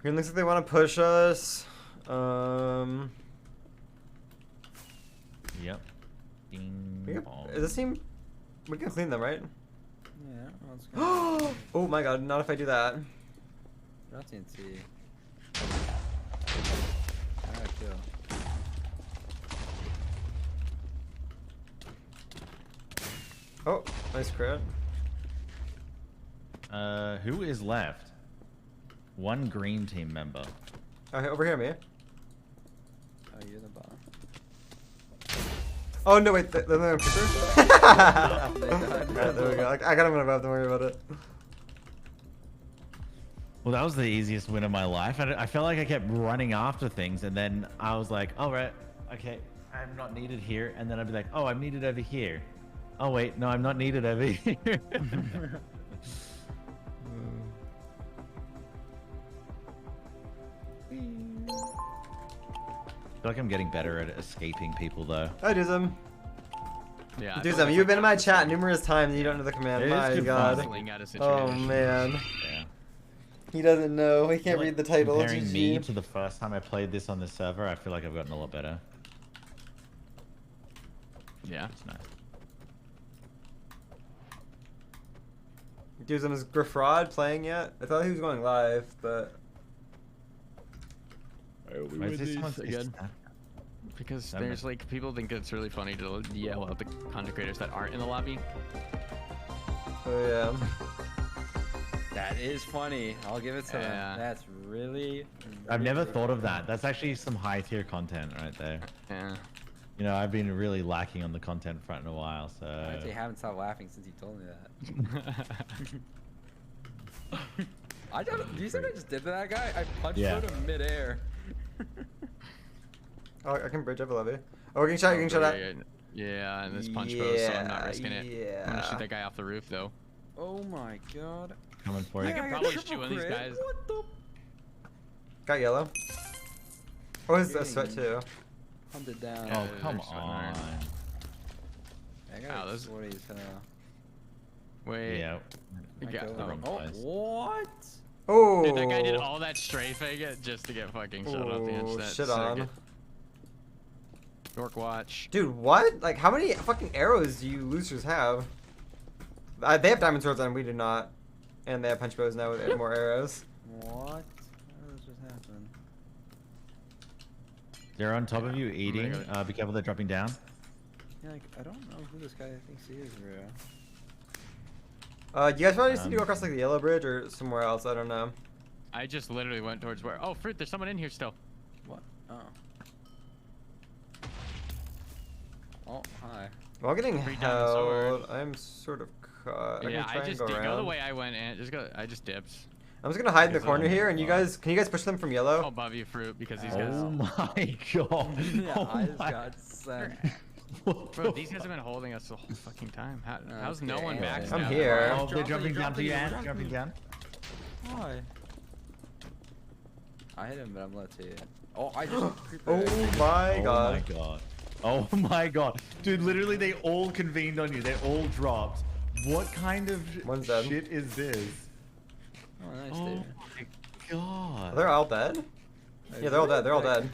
Green looks like they want to push us. Yep. Ding We can, bong. does this team? We can clean them, right? Yeah, let's go. Oh my god! Not if I do that. Not TNT. Alright, kill. Oh, nice crit. Who is left? One green team member. Okay, over here, me. Oh, you're the bottom. Oh no, wait, the keeper. Alright, there we go. I got him in a web. Don't worry about it. Well, that was the easiest win of my life. I felt like I kept running after things, and then I was like, all right, okay, I'm not needed here. And then I'd be like, oh, I'm needed over here. Oh, wait, no, I'm not needed over here. feel like I'm getting better at escaping people though. I do some. Yeah. Do some. You've been in my chat numerous times and you don't know the command. It is My good god. Puzzling out of Oh situation. man. Yeah. He doesn't know. He can't Like, read the title. Comparing me GG. to the first time I played this on the server, I feel like I've gotten a lot better. Yeah. It's nice. Dude, is Griffrod playing yet? I thought he was going live, but Why is this someone say again. snap? Because I don't there's like people think it's really funny to yell at the content creators that aren't in the lobby. oh yeah. That is funny. I'll give it to Yeah. them. That's really. I've never really thought of that. That's actually some high tier content right there. Yeah. You know, I've been really lacking on the content front in a while, so. I actually haven't stopped laughing since you told me that. Do you think I just did to that guy? I punched Yeah. him midair. Oh, I can bridge up a levy. Oh, we're getting shot. You're getting shot at. Yeah, and this punch bow, so I'm not risking it. I'm gonna Yeah. shoot that guy off the roof though. Oh my god. Coming for I you. can got probably triple shoot one of these crit. guys. What the? Got yellow. Oh, it's a Getting sweat too. Hunted down. Yeah. Oh, come there's one iron. on. That Ow, guy those- what he's Wait. Yeah. You got- oh, wrong place. what? Oh. Dude, that guy did all that strafing just to get fucking shot off the edge. Oh, That's shit so on. good. Dork watch. Dude, what? Like, how many fucking arrows do you losers have? They have diamond swords and we do not. And they have punch bows now with more arrows. What? How did this just happen? They're on top of you I'm eating. gonna go- Be careful, they're dropping down. Yeah, like, I don't know who this guy thinks he is, bro. You guys probably just need to go Um, across like the yellow bridge or somewhere else. I don't know. I just literally went towards where. Oh, fruit! There's someone in here still. What? Oh. Oh, hi. While getting Free diamond sword. held, I'm sort of caught. I'm Yeah, gonna try I just and did go go the around. way I went and just go. I just dipped. I'm just gonna hide in the Because corner I'm- here, and you guys, can you guys push them from yellow? Above you, fruit, because these guys. Oh my god. Yeah, Oh I just my- got sent. What Bro, the these guys have been holding us the whole fucking time. How's okay, no one yeah. back? I'm now? here. Oh, they're Dropping, jumping down to you, dropping, Ant. Jumping down. Why? I hit him, but I'm low too. Oh, I just. Oh my Oh god. my god. Oh my god. Dude, literally they all convened on you. They all dropped. What kind of One's dead. shit is this? Oh, nice, Oh dude. my god. They're all dead? Yeah, they're all dead. They're all dead.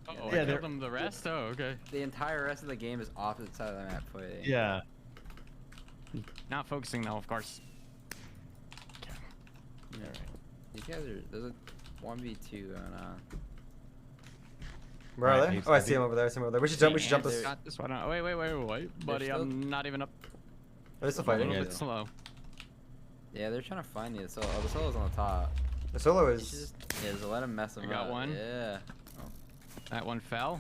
Oh, Yeah, I they're- killed them. The rest. Oh, okay. The entire rest of the game is opposite side of the map fighting. Yeah. Not focusing though, of course. Alright. These guys are. There's a 1v2 going on. Where are Alright, they? Peeps, Oh, I happy? see them over there. I see them over there. We should jump. We should jump Ants this. got this one. Oh, wait, buddy. still- I'm not even up. They're still A fighting. little Yeah. bit slow. Yeah, they're trying to find you. So, oh, the solo's on the top. The solo You should is. just, yeah, just let him mess him I got up. one. Yeah. Oh. That one fell.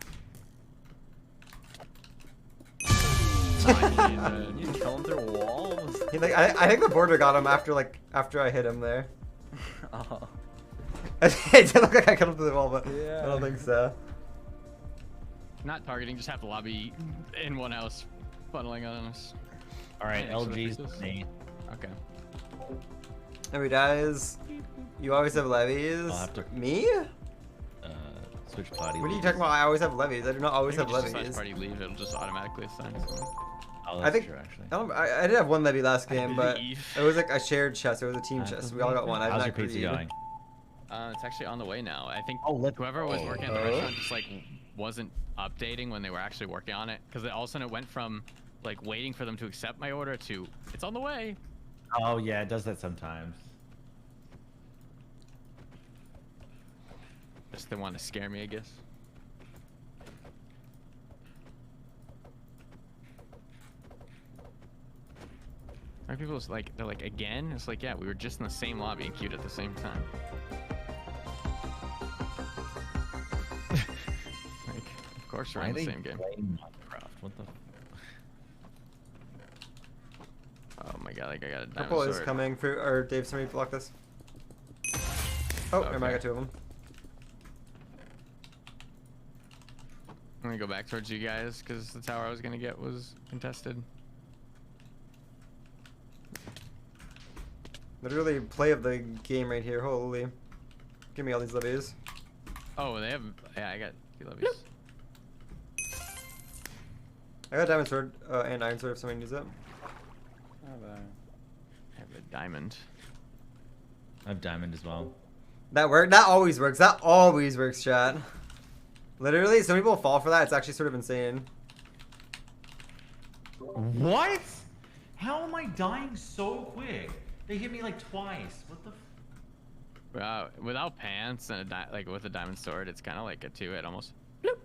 You kill him through walls? He, like, I think the border got him after I hit him there. Oh. It did look like I killed him through the wall, but I Yeah. don't think so. Not targeting, just have the lobby in one house funneling on us. Alright, Yeah, so LG's this is- me. Okay. Every dies. You always have levies. I'll have to- Me? Switch party. What are you leaders. talking about? I always have levies. I do not always Maybe have just slash levies. party leave, it'll just automatically assign someone. Oh, I that's think true, actually. I did have one levy last game, but believe. it was like a shared chest. It was a team chest. We all got one. I did How's not your pizza greed. going? It's actually on the way now. I think Oh, let's whoever was working at the Oh. restaurant just like wasn't updating when they were actually working on it, because all of a sudden it went from like waiting for them to accept my order to it's on the way. Oh yeah, it does that sometimes. Just they want to scare me, I guess. Are people just like they're like again? It's like yeah, we were just in the same lobby and queued at the same time. Like, of course we're Why in are the they same game. playing Minecraft? What the? Oh my god, like I got a diamond Purple is sword. coming. Or Dave, somebody block this. Oh, never mind, I got two of them. I'm gonna go back towards you guys because the tower I was gonna get was contested. Literally play of the game right here. Holy. Give me all these levies. Oh, they have. Yeah, I got 2 levies. I got diamond sword and iron sword if somebody needs it. I have a diamond. I have diamond as well. That work. That always works. That always works, chat. Literally, some people fall for that. It's actually sort of insane. What? How am I dying so quick? They hit me like twice. What the? Without pants and like with a diamond sword, it's kind of like a 2-hit almost. Bloop.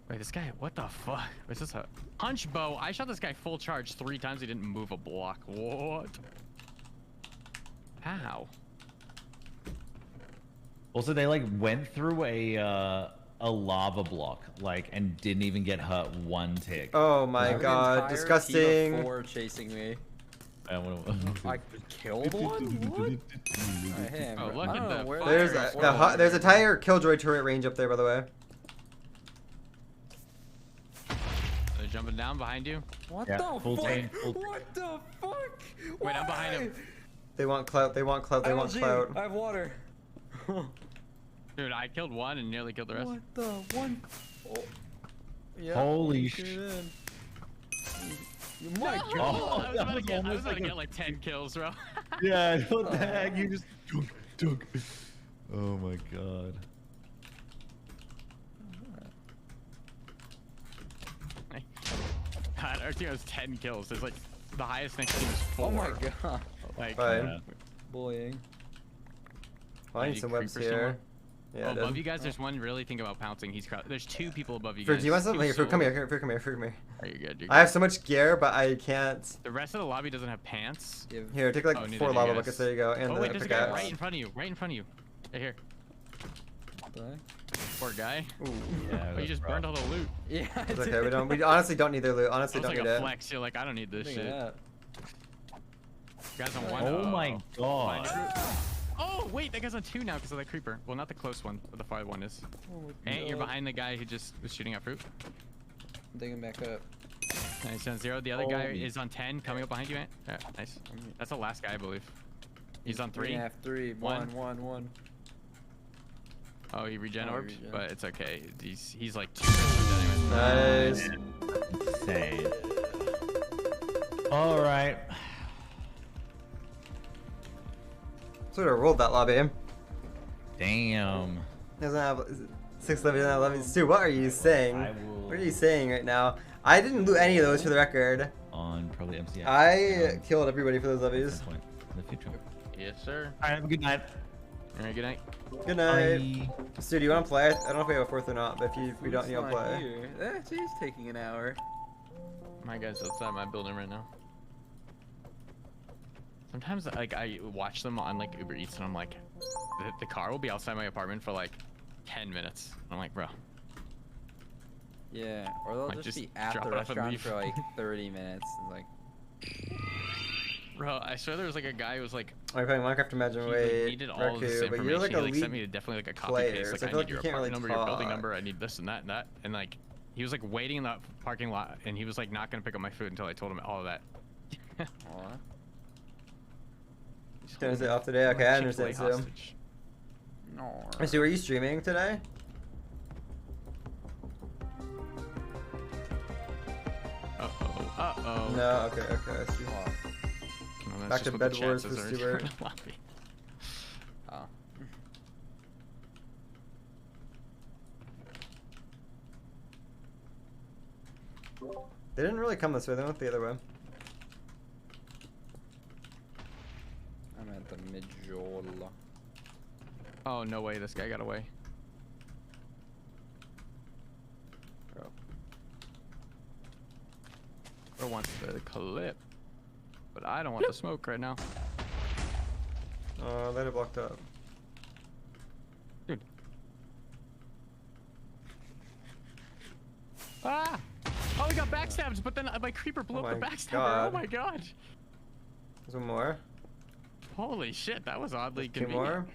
Wait, this guy, what the fuck? Is this a punch bow? I shot this guy full charge 3 times. He didn't move a block. What? How? Also, they like went through a lava block, like, and didn't even get hurt 1 tick. Oh my god, disgusting. 4 chasing me. I killed one? What? Hey, Oh, look at the fire. There's a tire killjoy turret range up there, by the way. They're jumping down behind you. What Yeah, the full fuck? tank, full- What the fuck? Wait, I'm behind him. They want clout. They want clout. They want clout. I have water. Dude, I killed one and nearly killed the rest. What the one? Oh. Yeah, Holy shit. shit. My Oh, god. I was about to get like 10 kills, bro. Yeah, what the heck? You just dunk. Oh my god. God, our team has 10 kills. There's like the highest next team is 4. Oh my god. Like, Fine. Bullying. I need you some webs creeper here. somewhere? Yeah, I above did. you guys, there's one really think about pouncing. There's 2 people above you Fruit, guys. do you want 2 something? Fruit, come souls. here. Fruit, come here. Fruit, come here. Oh, you're good. I have so much gear, but I can't. The rest of the lobby doesn't have pants. Here, take like Oh, neither 4 do you lava guys. buckets. There you go. And Oh the wait, there's a guy pickaxe. right in front of you. Right in front of you. Right here. Poor guy. Ooh. Yeah, Oh, you just burned all the loot. Yeah, It's okay. We honestly don't need their loot. Honestly, That was don't like need a it. flex. You're like, I don't need this Look shit. at Guys on 1. Oh my god. Oh wait, that guy's on 2 now because of that creeper. Well, not the close one, but the far one is. And you're behind the guy who just was shooting at fruit. I'm digging back up. Nice, on 0. The other guy Holy- is on 10, coming up behind you, man. Yeah, nice. That's the last guy, I believe. He's on 3. 3.5, 3, One. 1. Oh, he regen Oh, he orbed, regen. but it's okay. He's like 2 anyways. Nice. Insane. All right. Sort of rolled that lobby. Damn. Doesn't have 6 lobbies, 9 lobbies. Dude, what are you saying? I will- What are you saying right now? I didn't loot any of those for the record. On probably MCS. I killed everybody for those at lobbies. some point in the future. Yes, sir. All right, have a good night. All right, good night. Good night. Bye. Stu, do you want to play? I don't know if we have a 4th or not, but if we don't, Who's you don't not play. here? That is taking an hour. My guy's outside my building right now. Sometimes like I watch them on like Uber Eats and I'm like, the car will be outside my apartment for like 10 minutes. I'm like, bro. Yeah, or they'll Might just just be at drop the it off and restaurant leave. for like 30 minutes. And like, Bro, I swear there was like a guy who was like, I'm playing Minecraft Imagine he Way, needed all of this Raku, but information. you're like He a like sent me lead. definitely like a copy player, paste. so Like I I feel like need you your can't really apartment number, your building talk. number. I need this and that and that. And like, he was like waiting in the parking lot and he was like not gonna pick up my food until I told him all of that. aw. He's Gonna holding say me off today? like Okay, I Chick-fil-A understand, Stu. hostage. No. Stu, are you streaming today? Uh-oh, uh-oh. No, okay, I see. Oh. Well, that's Back just to what Bed the chat Wars says for are in Stuart. the lobby. Oh. They didn't really come this way, they went the other way. I'm at the Mijola. Oh, no way, this guy got away. Bro. Bro wants the clip. But I don't want the smoke right now. Oh, they had blocked up. Dude. Ah! Oh, we got backstabs, but then my creeper blew Oh up the my backstabber. God. Oh my god. There's one more. Holy shit, that was oddly 2 convenient. more.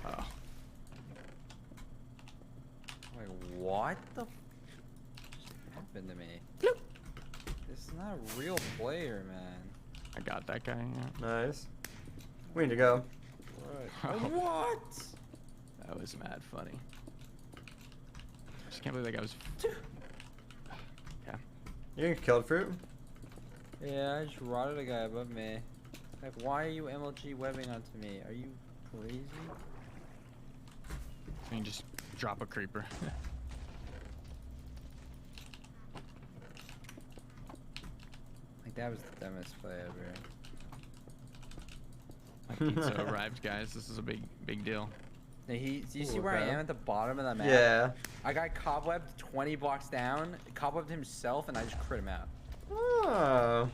Oh. Like, what the f happened to me? This is not a real player, man. I got that guy, yeah. Nice. We need to go. What? What? That was mad funny. can't believe that guy was. Okay. You killed fruit? Yeah, I just rotted a guy above me. Like, why are you MLG webbing onto me? Are you crazy? I mean, just drop a creeper. Like, that was the dumbest play ever. My pizza arrived, guys. This is a big deal. Now do you see Ooh, where I okay. am at the bottom of the map? Yeah. I got cobwebbed 20 blocks down, cobwebbed himself, and I just crit him out. Oh.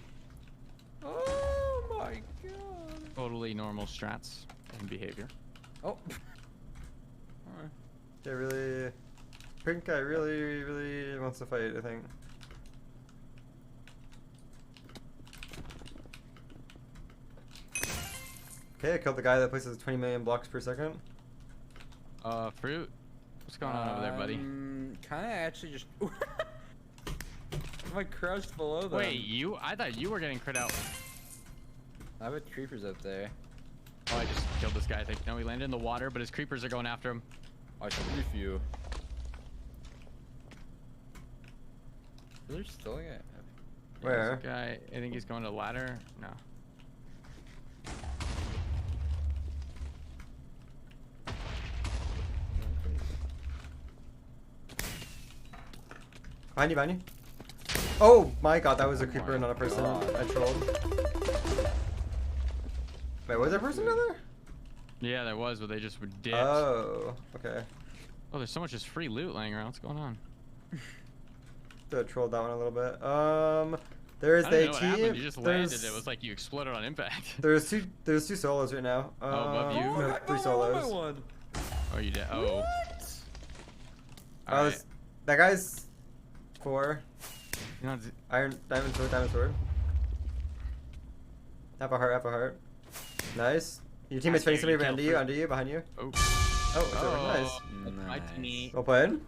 Oh my god. Totally normal strats and behavior. Oh. Yeah, really. Pink guy really wants to fight, I think. Okay, I killed the guy that places 20 million blocks per second. Fruit. What's going on over there, buddy? Kind of actually just. My crushed below them. Wait, you? I thought you were getting crit out. I have creepers up there. Oh, I just killed this guy. I think. No, he landed in the water, but his creepers are going after him. I should brief you. There's still a guy. Where? This guy, I think he's going to ladder. No. Behind you. Oh my god, that was a creeper, not a person. I trolled. Wait, was there a person in there? Yeah, there was, but they just were dipped. Oh, okay. Oh, there's so much just free loot laying around. What's going on? I trolled that one a little bit. There's I the don't know what AT. happened. You just landed. There's- It was like you exploded on impact. There's two solos right now. above you? No, three solos. Oh, you did. Oh. Oh, Alright. that guy's 4. You know, Diamond sword. Half a heart. Nice. Your teammate's fighting somebody under you, behind you. oh. Oh, it's over. Nice. My team. Well played.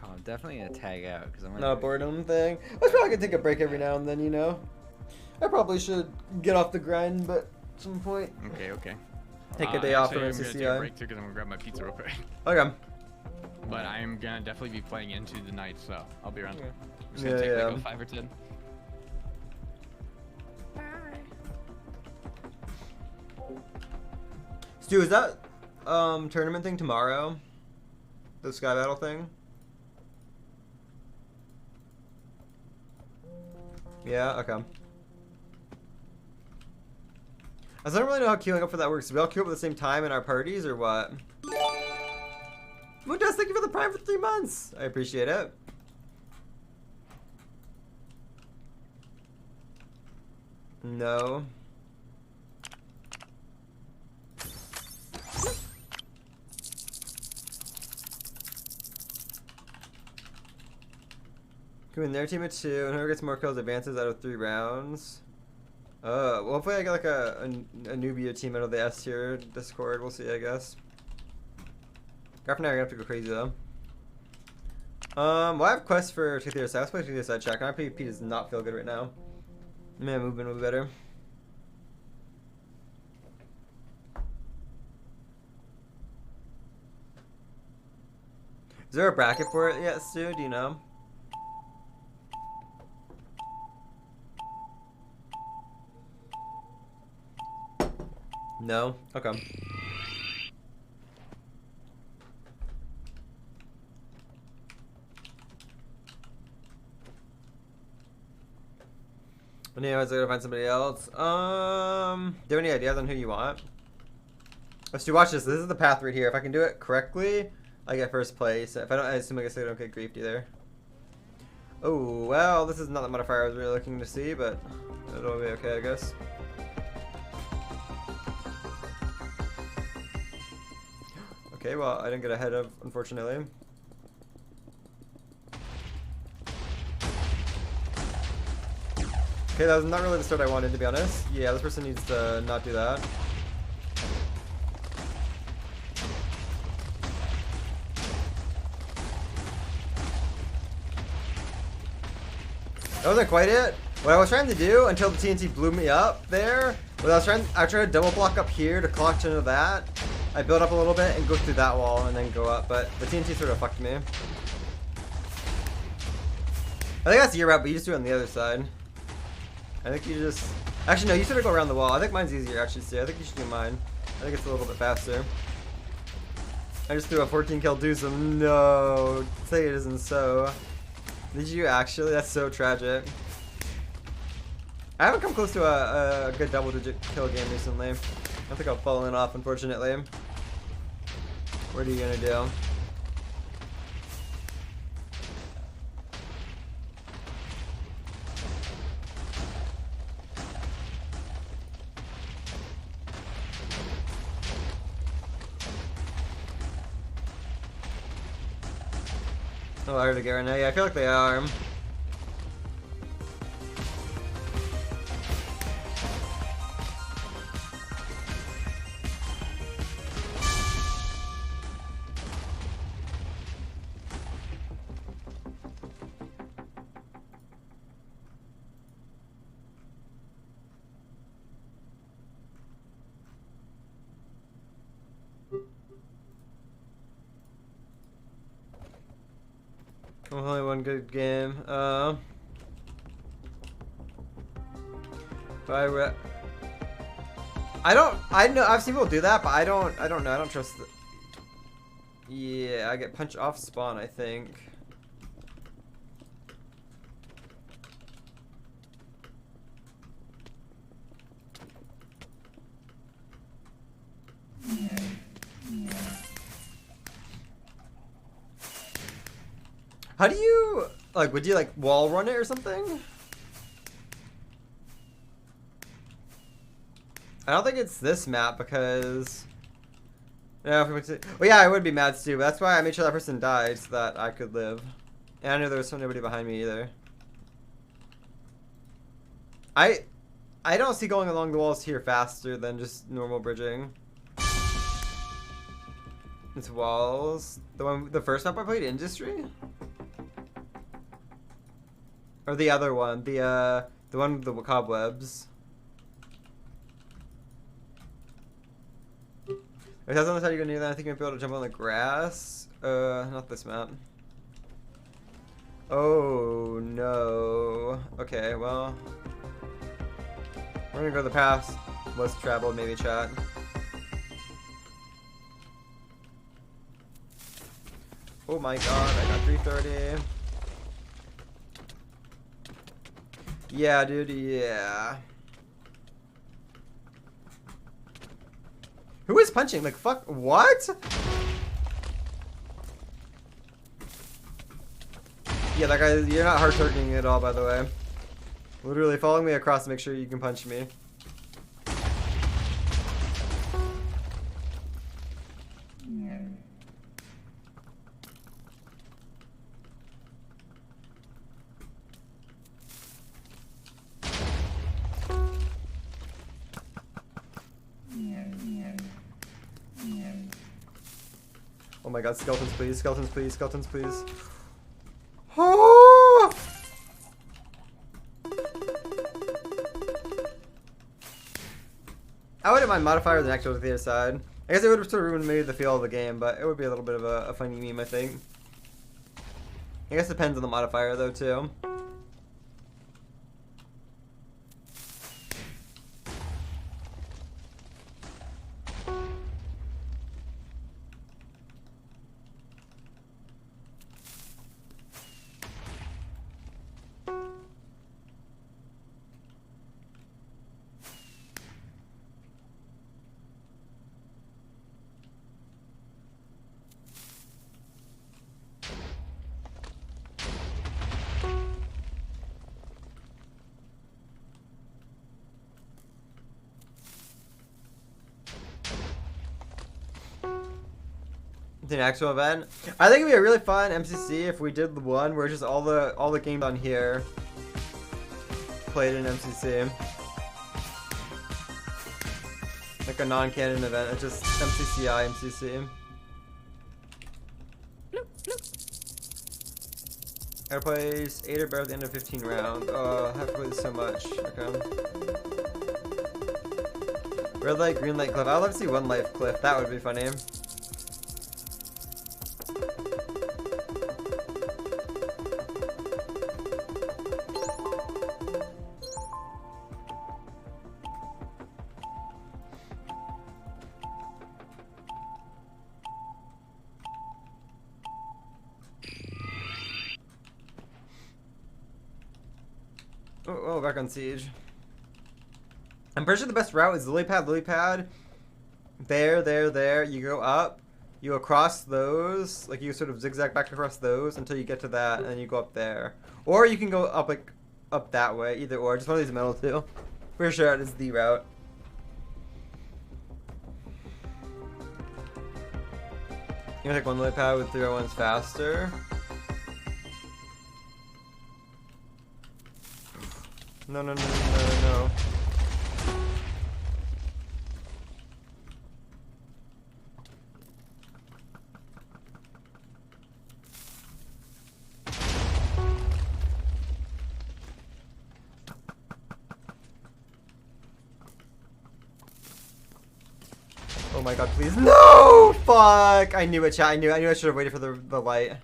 Oh, I'm definitely gonna tag out because I'm gonna. Not a boredom thing. I was probably gonna take a break every now and then, you know. I probably should get off the grind, but at some point. Okay. Take a day off from actually, I'm gonna take a MCCI. break too because I'm gonna grab my pizza real quick. Okay. But I'm gonna definitely be playing into the night, so I'll be around. Okay. I'm just gonna take like a 5 or 10. Stu, is that tournament thing tomorrow? The Sky Battle thing? Yeah, okay. I don't really know how queuing up for that works. Do we all queue up at the same time in our parties or what? Moondust, thank you for the Prime for 3 months. I appreciate it. No. Queuing their team at 2, and whoever gets more kills advances out of 3 rounds. Well, hopefully I get like a Nubia team out of the S tier Discord. We'll see, I guess. After now, you're gonna have to go crazy though. Well, I have quests for Tithir Side. Let's play Tithir Side check. Our PvP does not feel good right now. Man, movement will be better. Is there a bracket for it yet, Stu? Do you know? No? Okay. Anyways, I gotta find somebody else. Do you have any ideas on who you want? Let's watch this. This is the path right here. If I can do it correctly, I get first place. If I don't, I assume I guess I don't get griefed either. Oh, well, this is not the modifier I was really looking to see, but it'll be okay, I guess. Okay, well, I didn't get ahead of, unfortunately. Okay, that was not really the start I wanted, to be honest. Yeah, this person needs to not do that. That wasn't quite it. What I was trying to do until the TNT blew me up there, was I tried to double block up here to clutch into that, I build up a little bit and go through that wall and then go up, but the TNT sort of fucked me. I think that's your route, but you just do it on the other side. I think you just... Actually, no, you sort of go around the wall. I think mine's easier, actually, too. I think you should do mine. I think it's a little bit faster. I just threw a 14 kill Doosum. No. Say it isn't so. Did you actually? That's so tragic. I haven't come close to a good double-digit kill game recently. I think I've fallen off, unfortunately. What are you gonna do? Oh, I heard a get right now. Yeah, I feel like they are. Only one good game. But I know I've seen people do that, but I don't know. I don't trust the... Yeah, I get punched off spawn, I think. How do you, like, would you, like, wall run it or something? I don't think it's this map because... No, if we went to... Well, yeah, I would be mad too, but that's why I made sure that person died so that I could live. And I knew there was nobody behind me either. I don't see going along the walls here faster than just normal bridging. It's walls. The first map I played, Industry? Or the other one, the one with the cobwebs. If that's on the side you're gonna do that, I think you're gonna be able to jump on the grass. Not this map. Oh no. Okay, well. We're gonna go the path less traveled, maybe chat. Oh my god, I got 330. Yeah, dude, yeah. Who is punching? Like, fuck, what? Yeah, that guy, you're not hard targeting at all, by the way. Literally following me across to make sure you can punch me. Oh my god, skeletons please, skeletons please, skeletons please. Oh! I wouldn't mind modifier the next one to the other side. I guess it would have sort of ruined maybe the feel of the game, but it would be a little bit of a funny meme, I think. I guess it depends on the modifier though too. The actual event. I think it'd be a really fun MCC if we did the one where just all the games on here played in MCC. Like a non-canon event. It's just MCCI MCC. Gotta play 8 or better at the end of 15 rounds. Oh, I have to play this so much. Okay. Red light, green light, cliff. I'd love to see one life cliff. That would be funny. Oh, back on siege. I'm pretty sure the best route is lily pad. There. You go up, you go across those, like you sort of zigzag back across those until you get to that, and then you go up there. Or you can go up like up that way, either or. Just one of these middle two. For sure, it is the route. You can take one lily pad with 301s faster. No. Oh my god, please. No! Fuck! I knew it, chat. I knew I should have waited for the light.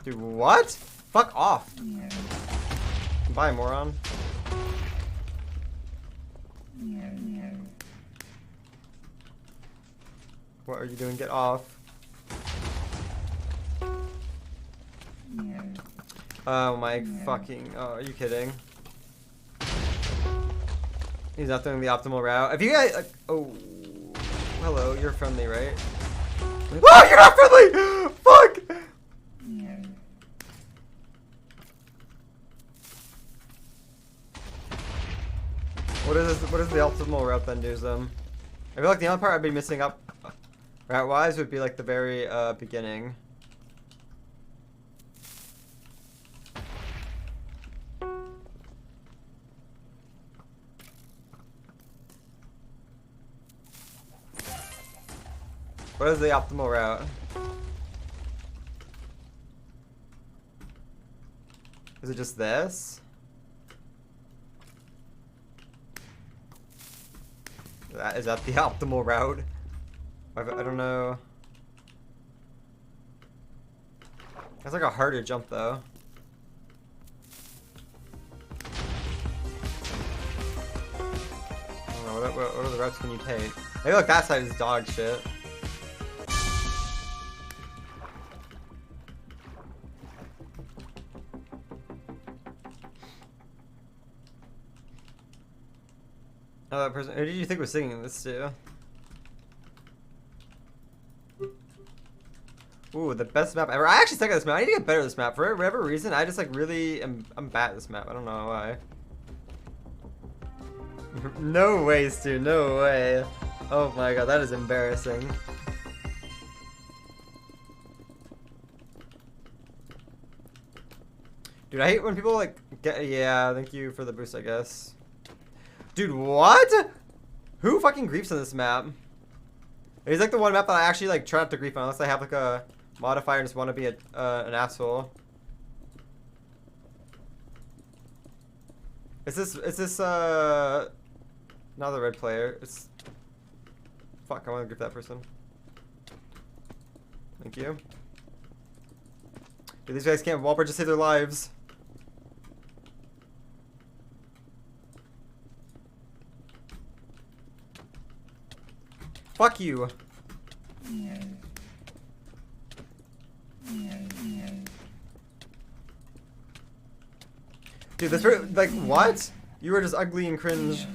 Dude, what? Fuck off. Bye, moron. What are you doing? Get off. Oh my fucking... Oh, are you kidding? He's not doing the optimal route. If you guys... oh. Hello, you're friendly, right? Oh, you're not friendly! Fuck! What is the optimal route then, Duzum? I feel like the only part I'd be missing up route-wise would be like the very beginning. What is the optimal route? Is it just this? Is that the optimal route? I don't know. That's like a harder jump though. I don't know, what other routes can you take? Maybe like that side is dog shit. Oh, that person. Who did you think was singing this to? Ooh, the best map ever. I actually suck at this map. I need to get better at this map. For whatever reason, I just like really I'm bad at this map. I don't know why. No way, Stu. No way. Oh my god, that is embarrassing. Dude, I hate when people like get. Yeah, thank you for the boost, I guess. Dude, what? Who fucking griefs on this map? It's like the one map that I actually like try not to grief on unless I have like a modifier and just want to be an asshole. Is this not the red player? It's fuck. I want to grief that person. Thank you. Dude, these guys can't wallbreak to save their lives. Fuck you. Dude, this like what? You were just ugly and cringe.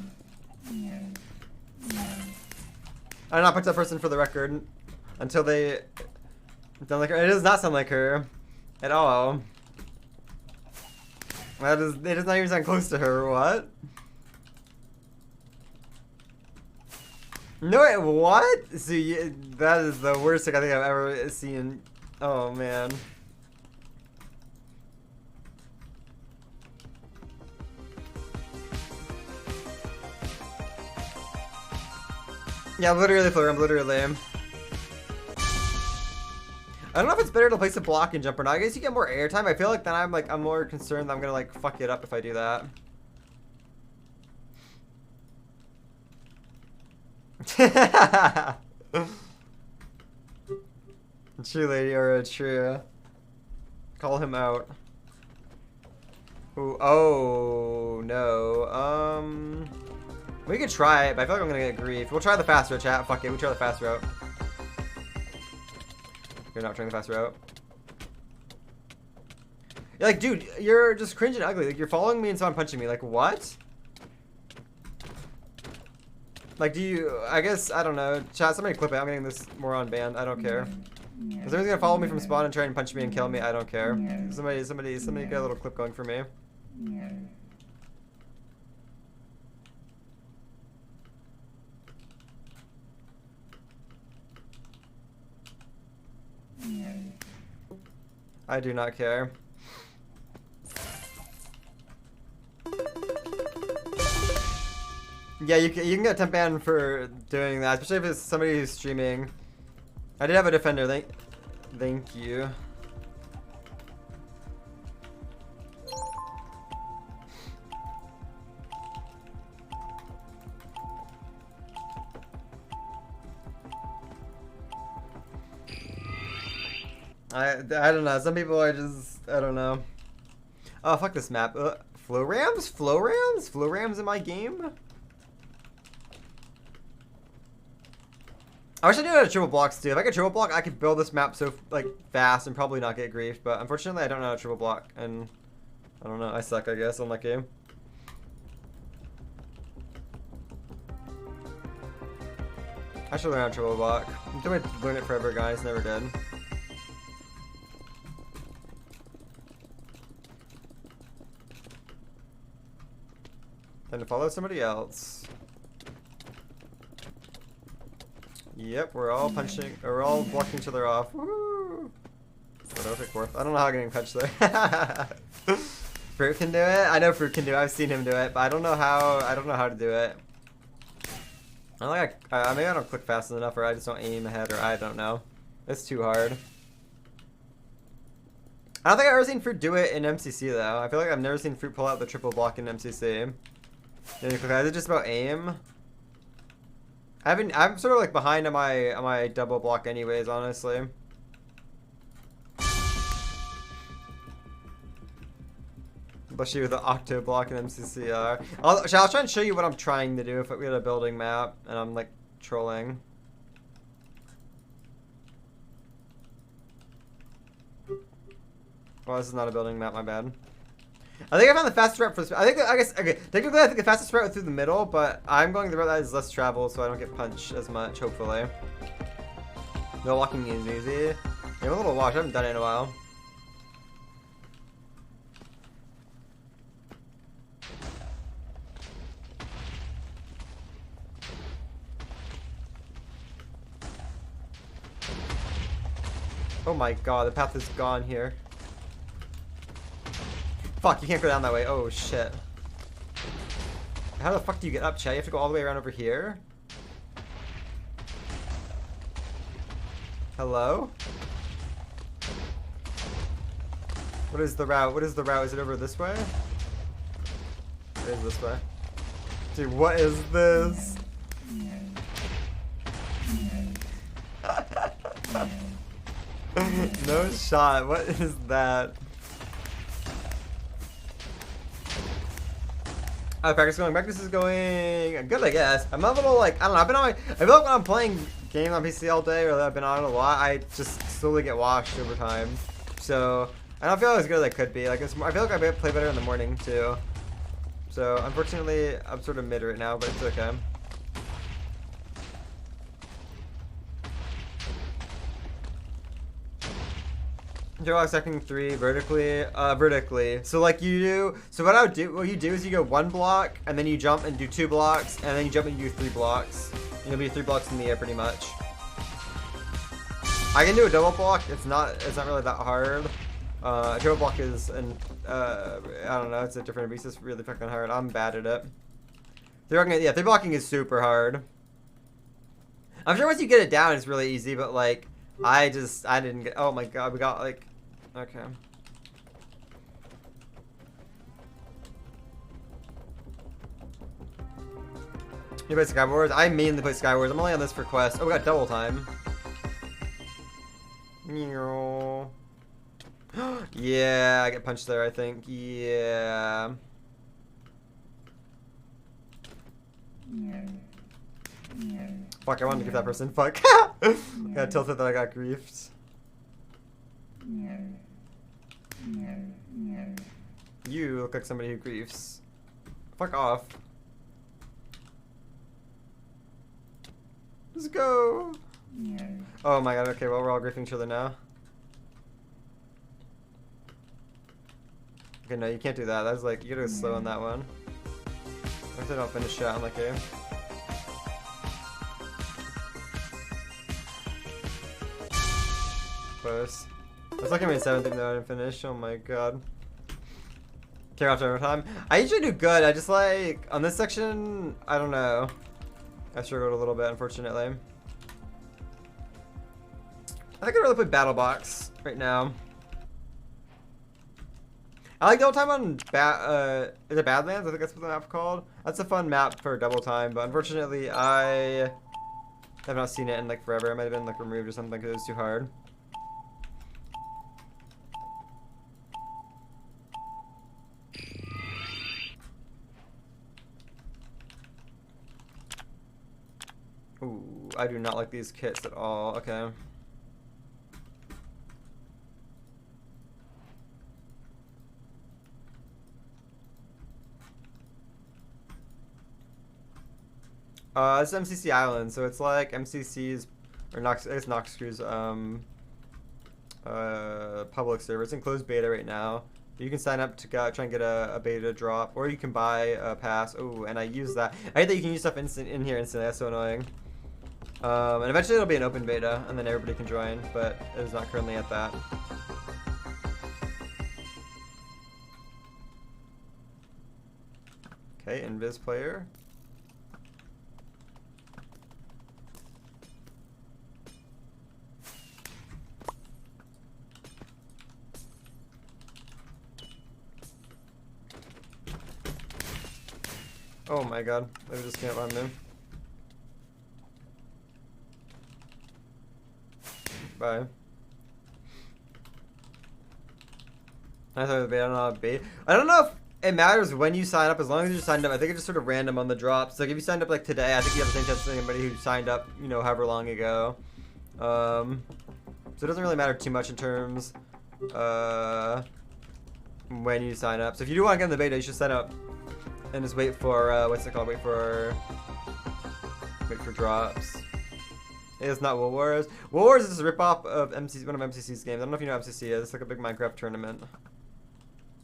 I did not put that person for the record until they sound like her. It does not sound like her at all. That is. It does not even sound close to her. What? No, wait, what? See, that is the worst thing I think I've ever seen. Oh, man. Yeah, literally, Fleur, I'm literally. I don't know if it's better to place a block and jump or not. I guess you get more airtime. I feel like then I'm more concerned that I'm gonna like fuck it up if I do that. True lady or a true. Call him out. Ooh, oh no. We could try it, but I feel like I'm gonna get grief. We'll try the fast route, chat. Fuck it, we try the fast route. You're not trying the fast route. You're like, dude, you're just cringe and ugly. Like, you're following me and someone punching me. Like, what? Like, do you... I guess, I don't know. Chat, somebody clip it. I'm getting this moron banned. I don't care. Is somebody's gonna follow me from spawn and try and punch me and kill me? I don't care. Somebody get a little clip going for me. I do not care. Yeah, you can get a temp ban for doing that, especially if it's somebody who's streaming. I did have a defender. Thank you. I don't know. Some people are just, I don't know. Oh, fuck this map. Flow rams? Flow rams? Flow rams in my game? I wish I knew how to triple blocks too. If I could triple block, I could build this map so like fast and probably not get grief. But unfortunately, I don't know how to triple block, and I don't know. I suck, I guess, on that game. I should learn how to triple block. I'm going to learn it forever, guys. Never did. Then to follow somebody else. Yep, we're all punching, or we're all blocking each other off. Woo! What take fourth? I don't know how I'm getting punched there. Fruit can do it. I know Fruit can do it. I've seen him do it, but I don't know how. I don't know how to do it. I don't like. Maybe I don't click fast enough, or I just don't aim ahead, or I don't know. It's too hard. I don't think I've ever seen Fruit do it in MCC though. I feel like I've never seen Fruit pull out the triple block in MCC. Is it just about aim? I'm sort of like behind on my double block anyways, honestly. Especially with the octo block in MCCR. I'll try and show you what I'm trying to do if we had a building map and I'm like trolling. Well, this is not a building map, my bad. I think I found the fastest route for this. I guess, okay, technically I think the fastest route is through the middle, but I'm going the route that is less travel so I don't get punched as much, hopefully. No walking is easy. I'm a little washed, I haven't done it in a while. Oh my god, the path is gone here. Fuck, you can't go down that way. Oh shit. How the fuck do you get up, Chad? You have to go all the way around over here? Hello? What is the route? What is the route? Is it over this way? It is this way. Dude, what is this? No shot. What is that? Practice going. Practice is going good, I guess. I'm a little like, I don't know. I've been on I feel like when I'm playing games on PC all day, or that I've been on a lot, I just slowly get washed over time. So I don't feel as good as I could be. Like I feel like I play better in the morning too. So unfortunately, I'm sort of mid right now, but it's okay. You're stacking 3 vertically. Vertically. So like you do. So what you do is you go 1 block, and then you jump and do 2 blocks, and then you jump and do 3 blocks. You'll be 3 blocks in the air pretty much. I can do a double block. It's not really that hard. A triple block is I don't know. It's a different beast. It's really fucking hard. I'm bad at it. 3 blocking is super hard. I'm sure once you get it down, it's really easy, but like. I didn't get. Oh my god, we got like. Okay. You play Skywars? I mainly play Skywars. I'm only on this for quest. Oh, we got double time. Yeah, I get punched there, I think. Yeah. Fuck, I wanted to give that person. Fuck. Got tilted that I got griefed. You look like somebody who griefs. Fuck off. Let's go. Oh my god, okay, well, we're all griefing each other now. Okay, no, you can't do that. That's like, you gotta go slow on that one. If they don't finish shot on that game. Close. That's like I made 7th even though I didn't finish. Oh my god. Care after overtime. I usually do good. I just like, on this section, I don't know. I struggled a little bit, unfortunately. I think I'd rather play Battle Box right now. I like double time on is it Badlands? I think that's what the map's called. That's a fun map for double time, but unfortunately I have not seen it in like forever. It might have been like removed or something because it was too hard. Ooh, I do not like these kits at all. Okay. It's MCC Island, so it's like MCC's or Nox, it's Noxcrew's public server. It's in closed beta right now. You can sign up to try and get a beta drop, or you can buy a pass. Oh, and I use that. I hate that you can use stuff in here instantly. That's so annoying. And eventually it'll be an open beta, and then everybody can join, but it is not currently at that. Okay, invis player. Oh my god, I just can't run me. Bye. I thought it was bait. I don't know how to bait. I don't know if it matters when you sign up, as long as you're signed up. I think it's just sort of random on the drops. Like if you signed up like today, I think you have the same chance as anybody who signed up, you know, however long ago. So it doesn't really matter too much in terms when you sign up. So if you do want to get in the beta, you should sign up and just wait for what's it called? Wait for drops. It's not World Wars. World Wars is a ripoff of MCC, one of MCC's games. I don't know if you know what MCC is. It's like a big Minecraft tournament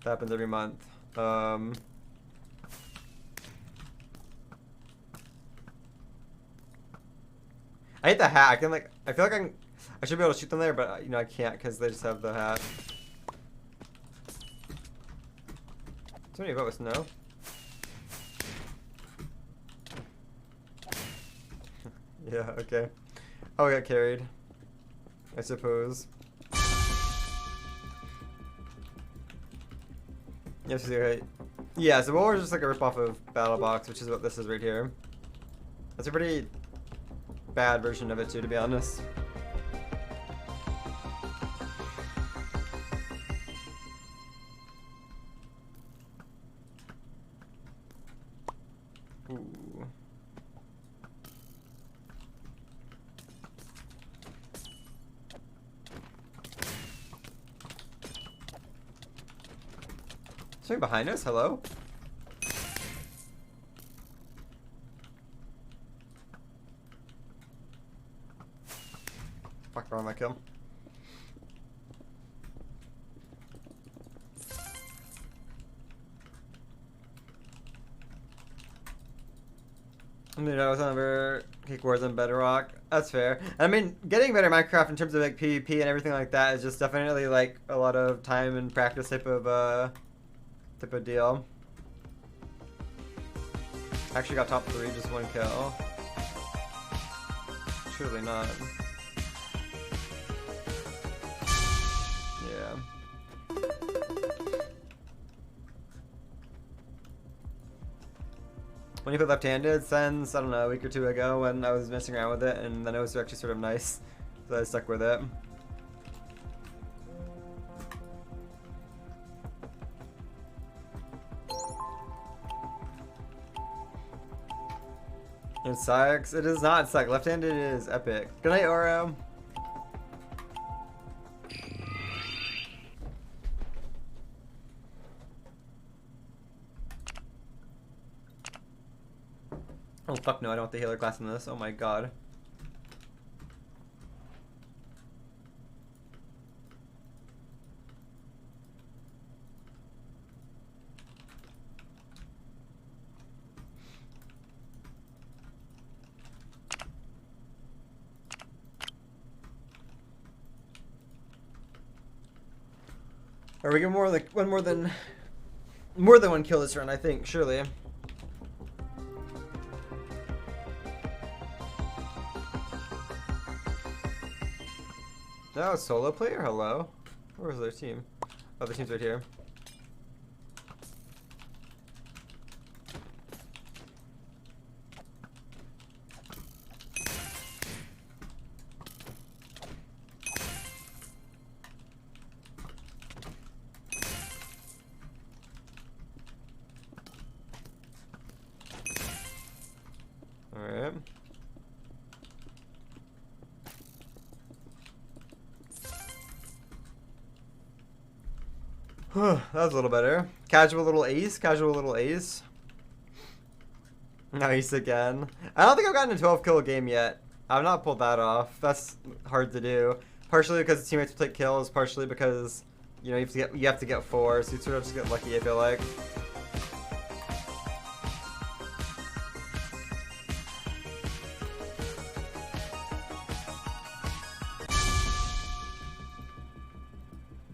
that happens every month. I hate the hat. I can like. I feel like I should be able to shoot them there, but you know I can't because they just have the hat. Somebody vote with snow. Yeah. Okay. Oh, I got carried. I suppose. Yes, right. Yeah, so World War is just like a ripoff of BattleBox, which is what this is right here. That's a pretty bad version of it too, to be honest. Ooh. Something behind us? Hello? Fuck, wrong my kill. I mean, I was never Cake Wars on Bedrock. That's fair. I mean, getting better at Minecraft in terms of like PvP and everything like that is just definitely like a lot of time and practice type of deal. Actually got top 3, just 1 kill. Surely not. when you put left-handed since, I don't know, a week or two ago when I was messing around with it, and then it was actually sort of nice, so I stuck with it. It sucks. It does not suck. Left-handed is epic. Good night, Oro. Oh fuck no, I don't want the healer class in this. Oh my god. Are we getting more like more than one kill this run, I think, surely. No, solo player? Hello? Where was their team? Oh, the team's right here. Alright. That was a little better. Casual little ace. Casual little ace. No ace again. I don't think I've gotten a 12 kill game yet. I've not pulled that off. That's hard to do. Partially because the teammates will take kills. Partially because, you know, you have to get 4. So you sort of just get lucky, I feel like.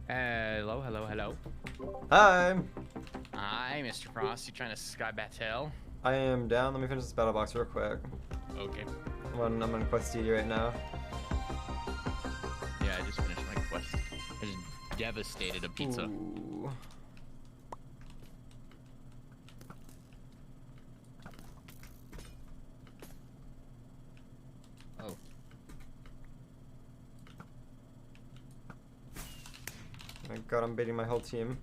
Hello, hello, hello. Hi. Hi, Mr. Frost. You trying to sky battle? I am down. Let me finish this battle box real quick. Okay. I'm on quest duty right now. Yeah, I just finished my quest. I just devastated a pizza. Ooh. Oh. My god, I'm baiting my whole team.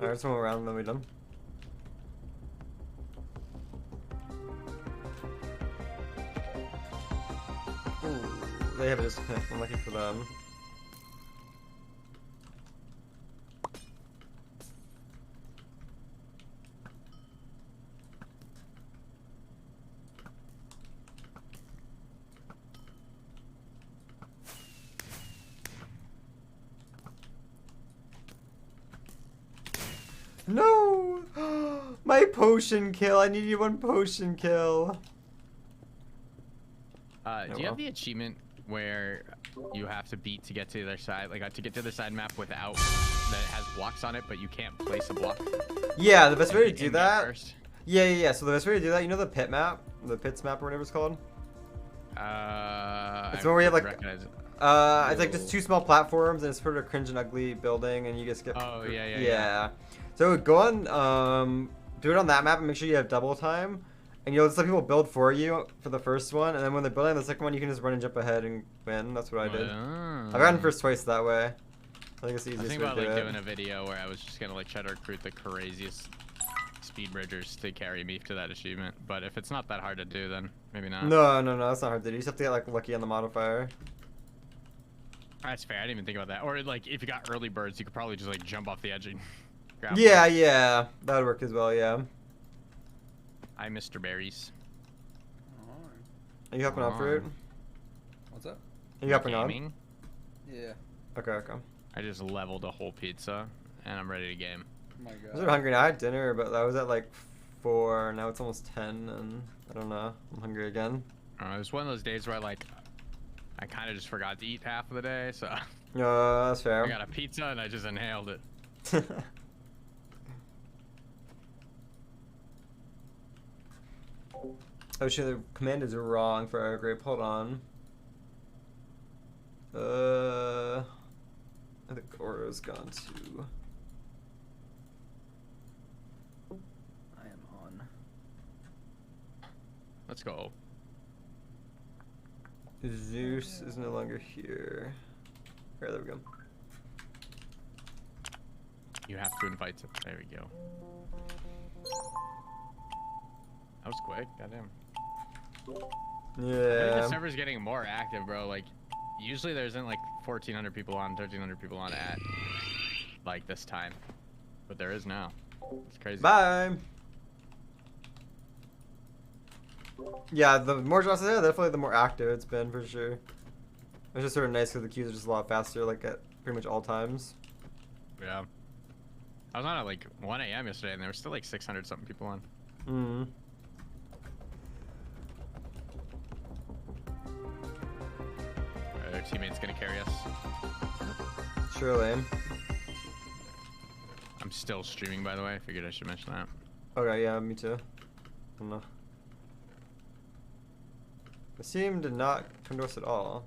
Alright, let's move around and then we're done. Ooh, they have a disconnect. I'm lucky for them. No! My potion kill. I needed 1 potion kill. Do you have the achievement where you have to beat to get to the other side, like to get to the side map without that has blocks on it, but you can't place a block? Yeah, the best way to do that. First? Yeah. So the best way to do that, you know the pit map, the pits map or whatever it's called. It's where we have like, recognize it. it's like just 2 small platforms and it's sort of a cringe and ugly building, and you just get. Oh yeah. Yeah. So go on, do it on that map and make sure you have double time. And you'll just let people build for you for the first one, and then when they're building the second one, you can just run and jump ahead and win. That's what I did. I've gotten first twice that way. I think it's the I easiest think way about to do like it. doing a video where I was just gonna like try to recruit the craziest speed bridgers to carry me to that achievement. But if it's not that hard to do, then maybe not. No, that's not hard to do. You just have to get like lucky on the modifier. That's fair. I didn't even think about that. Or like if you got early birds, you could probably just like jump off the edge and grab them. Yeah, that would work as well. Yeah. Hi, Mr. Berries. Are you hopping on fruit? What's up? Are you hopping Gaming? on? Yeah. Okay. I just leveled a whole pizza, and I'm ready to game. Oh my god. I was hungry now. I had dinner, but I was at like 4. Now it's almost 10, and I don't know. I'm hungry again. It was one of those days where I I kind of just forgot to eat half of the day, so That's fair. I got a pizza and I just inhaled it. Oh shit, the command is wrong for our group. Hold on. I think Oro's gone too. I am on. Let's go. Zeus is no longer here. Alright, there we go. You have to invite to. There we go. That was quick. Goddamn. I think the Yeah. server's getting more active, bro. Like, usually there isn't like 1,400 people on, 1,300 people on at like this time, but there is now. It's crazy. Bye. Yeah, the more drops there, definitely the more active it's been for sure. It's just sort of nice because the queues are just a lot faster, like at pretty much all times. Yeah. I was on at like 1 a.m. yesterday, and there were still like 600 something people on. Mm. Our teammate's gonna carry us. Surely. I'm still streaming, by the way. I figured I should mention that. Okay, yeah, me too. I don't know. The team did not come to us at all.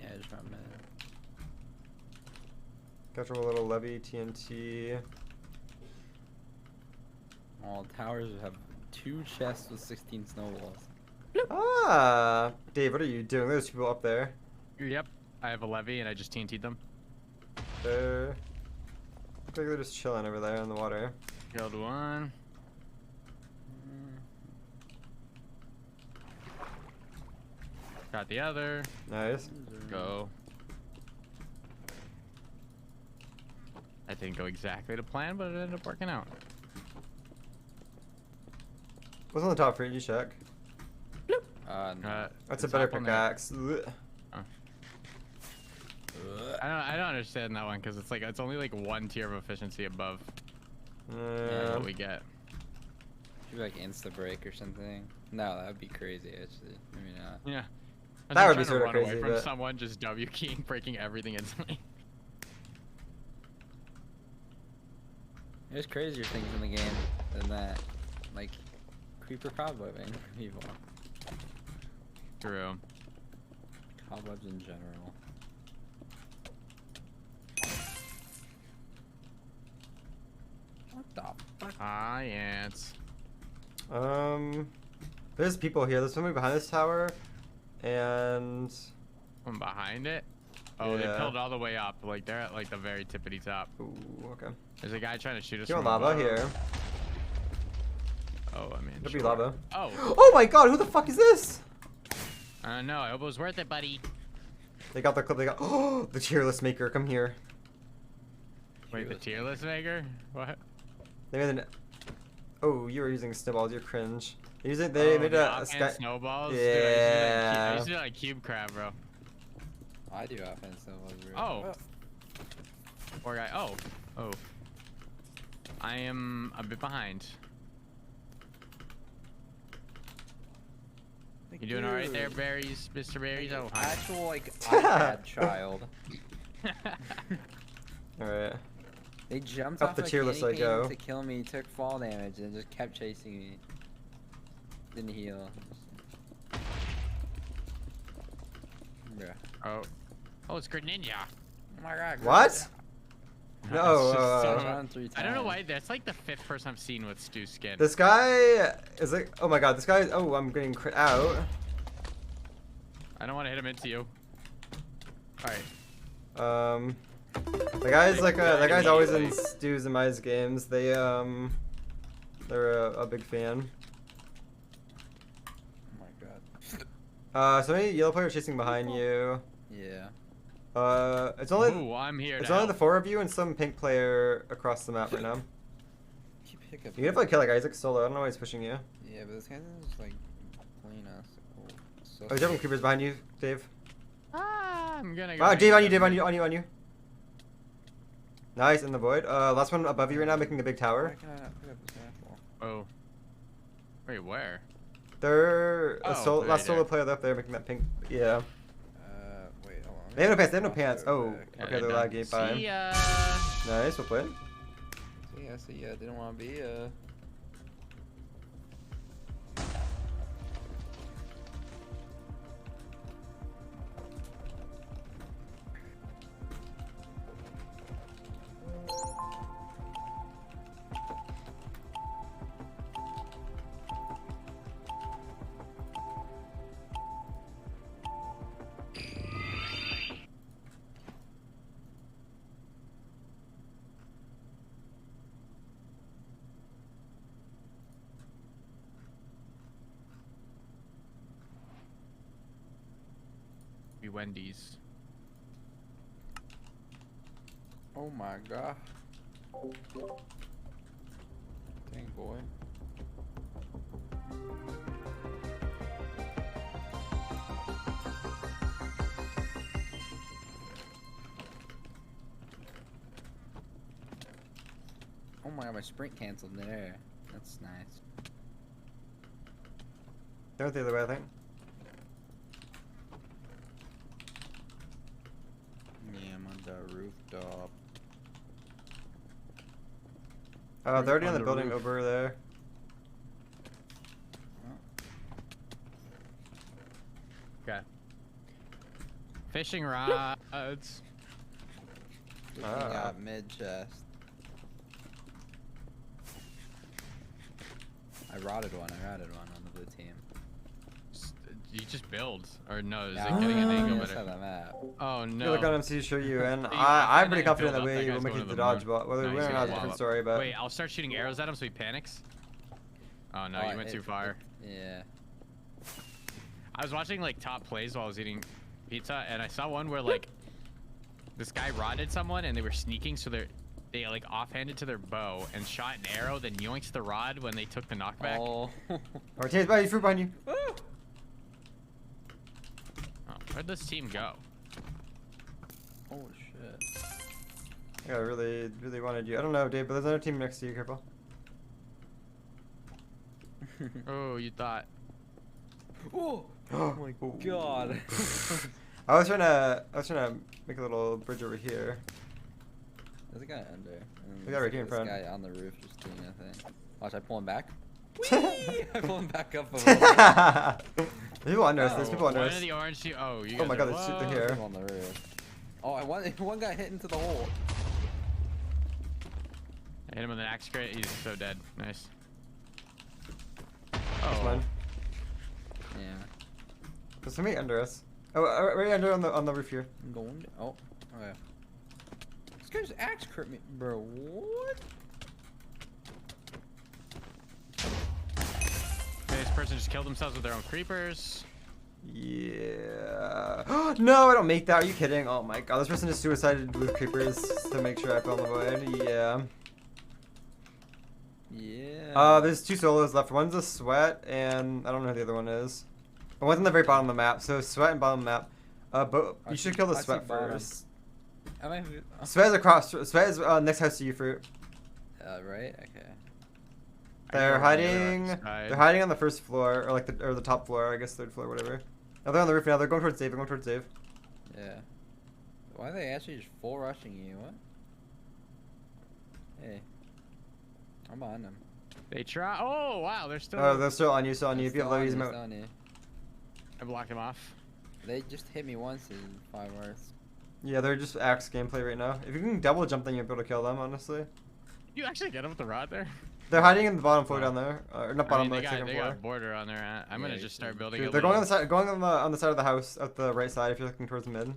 Yeah, just run minute. Got your little levy TNT. All towers have 2 chests with 16 snowballs. Ah, Dave, what are you doing? There's people up there. Yep. I have a levy, and I just TNT'd them. They're looks like they're just chilling over there in the water. Killed one. Got the other. Nice. Go. I didn't go exactly to plan, but it ended up working out. What's on the top for you? Check. No. That's a it's better up on there. pickaxe. I don't understand that one because it's like it's only like 1 tier of efficiency above what we get. Should be like insta break or something. No, that would be crazy actually. Maybe not. Yeah. That would be sort sorta of crazy, from but- someone just W keying, breaking everything instantly. There's crazier things in the game than that. Like creeper cobwebbing people. True. Cobwebs in general. What the fuck? Ah, ants. There's people here. There's somebody behind this tower, and One behind it. Oh, they Yeah. peeled all the way up. Like they're at like the very tippity top. ooh, okay. There's a guy trying to shoot us. Kill from lava above. here. Oh, I mean. Could be sure. lava. Oh. Oh my God! Who the fuck is this? No, I hope it was worth it, buddy. They got the clip. They got. Oh, the tier list maker. Come here. Wait, the tier list maker? What? They made an. Oh, you were using snowballs. You're cringe. They made the a offhand sky. snowballs. Yeah. Dude, I used to do that like cube crab, bro. I do offense snowballs. Bro. Oh. Poor guy. Oh. Oh. I am a bit behind. You doing all right there, Dude. Berries, Mr. Berries? Oh, hi. Actual like iPad child. All right. They jumped Up off the a tier list I candy cane go. to kill me, took fall damage, and just kept chasing me. Didn't heal. Bruh. Oh. Oh, it's Greninja. Oh my god. What? It's No. just so- Shot him 3 times. I don't know why. That's like the 5th person I've seen with Stu skin. This guy is like. Oh my God. This guy. Oh, I'm getting crit out. I don't want to hit him into you. All right. The guy's like that guy's always in Stu's and Mai's games. They're a big fan. Oh my god. So many yellow players chasing behind you. Yeah. It's only Ooh, I'm here. it's to only the help. 4 of you and some pink player across the map right now. Keep hiccup. You can definitely kill that guy. He's like solo. I don't know why he's pushing you. Yeah, but this guy's just like playing us. Oh, so Oh, he's having creepers behind you, Dave. Ah, I'm gonna go. Wow, Dave on you, handle Dave on you, that. on you, on you. Nice, in the void. Last one above you right now, making a big tower. Why can't I not pick up this apple? Oh. Wait, where? They're a Oh, last right solo there. player left there making that pink. Yeah. Wait, hold on. They have no pants. They have no pants. Go Oh, back. Yeah, okay, they're done. laggy. Bye. See ya. Nice, well played. See ya. Didn't want to be Be Wendy's. Oh my god. Dang boy. Oh my god, my sprint canceled there. That's nice. They went the other way, I think. Yeah, I'm on the rooftop. They're already on On the the building roof. over there. Okay. Fishing rods. Good thing Ah. got mid chest. I rotted one on the blue team. You just build, or no? Is Yeah, it getting an angle that's how better? the map. Oh You no. look on MCC, show you, and You I'm find pretty that confident that build up, we that will guy's make going it to the the moon. dodgeball. Whether No, we he's win or gonna not is a wall different up. story, but Wait, I'll start shooting arrows at him so he panics. Oh no, Oh, you went too far. Yeah. I was watching like top plays while I was eating pizza, and I saw one where like this guy rodded someone, and they were sneaking, so they like offhanded to their bow and shot an arrow, then yoinked the rod when they took the knockback. Oh. our team's behind you, fruit behind you. Oh, where'd this team go? Oh shit. Yeah, I really, really wanted you. I don't know, Dave, but there's another team next to you. Careful. Oh, you thought. Oh. Oh my god. I was trying to make a little bridge over here. There's a guy under. And We got right here in this front. guy on the roof just doing nothing. Watch, I pull him back. Whee! I pull him back up a little. There's people under us. There's people under One us. of the orange team. Oh, you guys. Oh my god, are, they're whoa. here. People on the roof. Oh, one guy hit into the hole. I hit him with an axe crate. He's so dead. Nice. That's Oh, mine. Yeah. There's somebody under us. Oh, right under on the roof here. I'm going. Oh. Okay. This guy's axe crit me, bro. What? this person just killed themselves with their own creepers. Yeah. No, I don't make that. Are you kidding? Oh my god, this person just suicided with creepers to make sure I fell in the void. Yeah. Yeah. There's two solos left. One's a sweat, and I don't know who the other one is. But one's on the very bottom of the map. So sweat and bottom of the map. But you should kill the I see sweat bottom. first. Am I? Sweat is across. Sweat is next house to you, fruit. Right. Okay. They're go on the hiding. right side. They're hiding on the first floor, or like the top floor, I guess third floor, whatever. Oh, they're on the roof now. They're going towards Dave. They're going towards Dave. Yeah. Why are they actually just full rushing you? What? Hey. I'm behind them. They try. Oh wow, they're still. Oh, they're still on you. Still on you. If you have low, use them them. on you. I blocked him off. They just hit me once in 5 hours. Yeah, they're just axe gameplay right now. If you can double jump, then you'll be able to kill them. Honestly, You actually get him with the rod there? they're hiding in the bottom floor down there, or not I bottom, mean, but they second got floor. border on there. I'm Yeah, gonna you just start should. building. Dude, a they're going on the little- side, going on the side of the house, at the right side. If you're looking towards mid,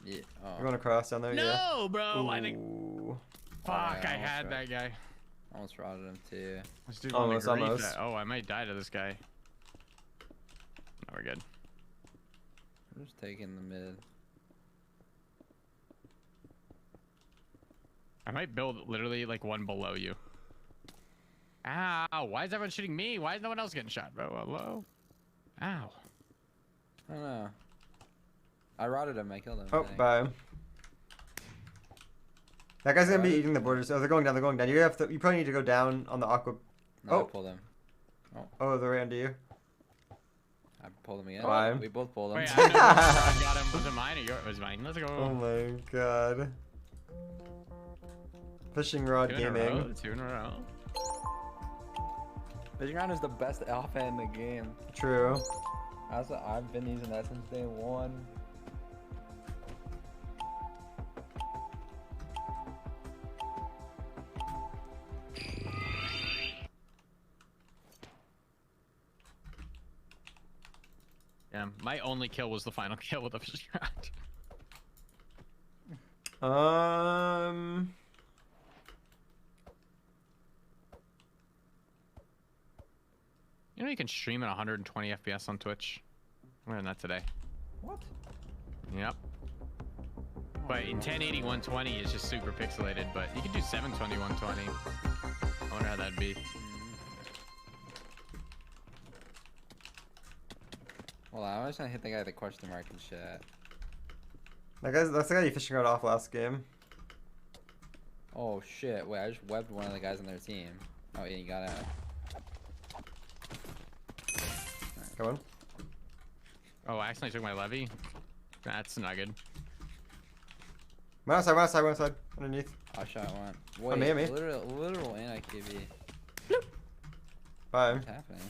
Yeah. Oh. they're going across down there. No, bro. Yeah. I think. Ooh. Fuck, yeah, I almost had right. that guy. Almost rotted him too. This dude Almost, wanted to grief almost. that. Oh, I might die to this guy. No, we're good. I'm just taking the mid. I might build literally like one below you. Ow! Why is everyone shooting me? Why is no one else getting shot, bro? Hello? Ow. I don't know. I rotted him. I killed him. Oh, dang. bye. That guy's gonna be eating the borders. Oh, they're going down. They're going down. You have to. You probably need to go down on the aqua. No, Oh. I pulled him. Oh, they're right under you. I pulled him again. Why? We both pulled him. Wait, I know I got him. Was it mine or yours? It was mine. Let's go. Oh my god. Fishing rod 2 in a row, gaming. 2 in a row. Fishing rod is the best alpha in the game. True. I've been using that since day one. Yeah, my only kill was the final kill with a fishing rod. You know you can stream at 120 FPS on Twitch. I learned that today. What? Yep. But in 1080 120 is just super pixelated, but you can do 720 120. I wonder how that'd be. Well, I was trying to hit the guy with the question mark and shit. That's the guy you fishing rod off last game. Oh shit! Wait, I just webbed one of the guys on their team. Oh yeah, you got out. Come on. Oh, I accidentally took my levy. That's not good. One outside, one outside, one outside. Underneath. I shot one. Wait, me. literal anti-QB. Bye. What's happening?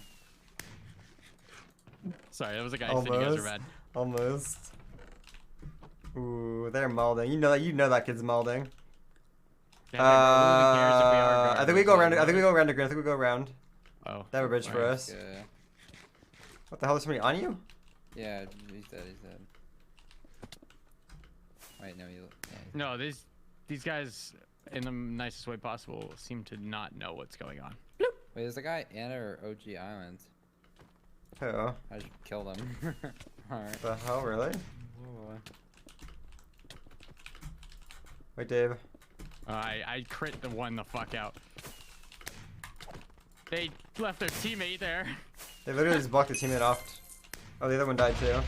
Sorry, that was a guy saying you guys are bad. Almost. Ooh, they're malding. You know that kid's malding. I think we go around. I think we go around to green. I think we go around. Oh. They have a bridge for us. Yeah. What the hell? Is somebody on you? Yeah, he's dead. He's dead. Wait, no, No, these guys, in the nicest way possible, seem to not know what's going on. Wait, is the guy Anna or OG Island? Who? I just killed him. Alright. The hell, really? Oh, Wait, Dave. I crit the one the fuck out. They left their teammate there. They literally just blocked the teammate off. Oh, the other one died too.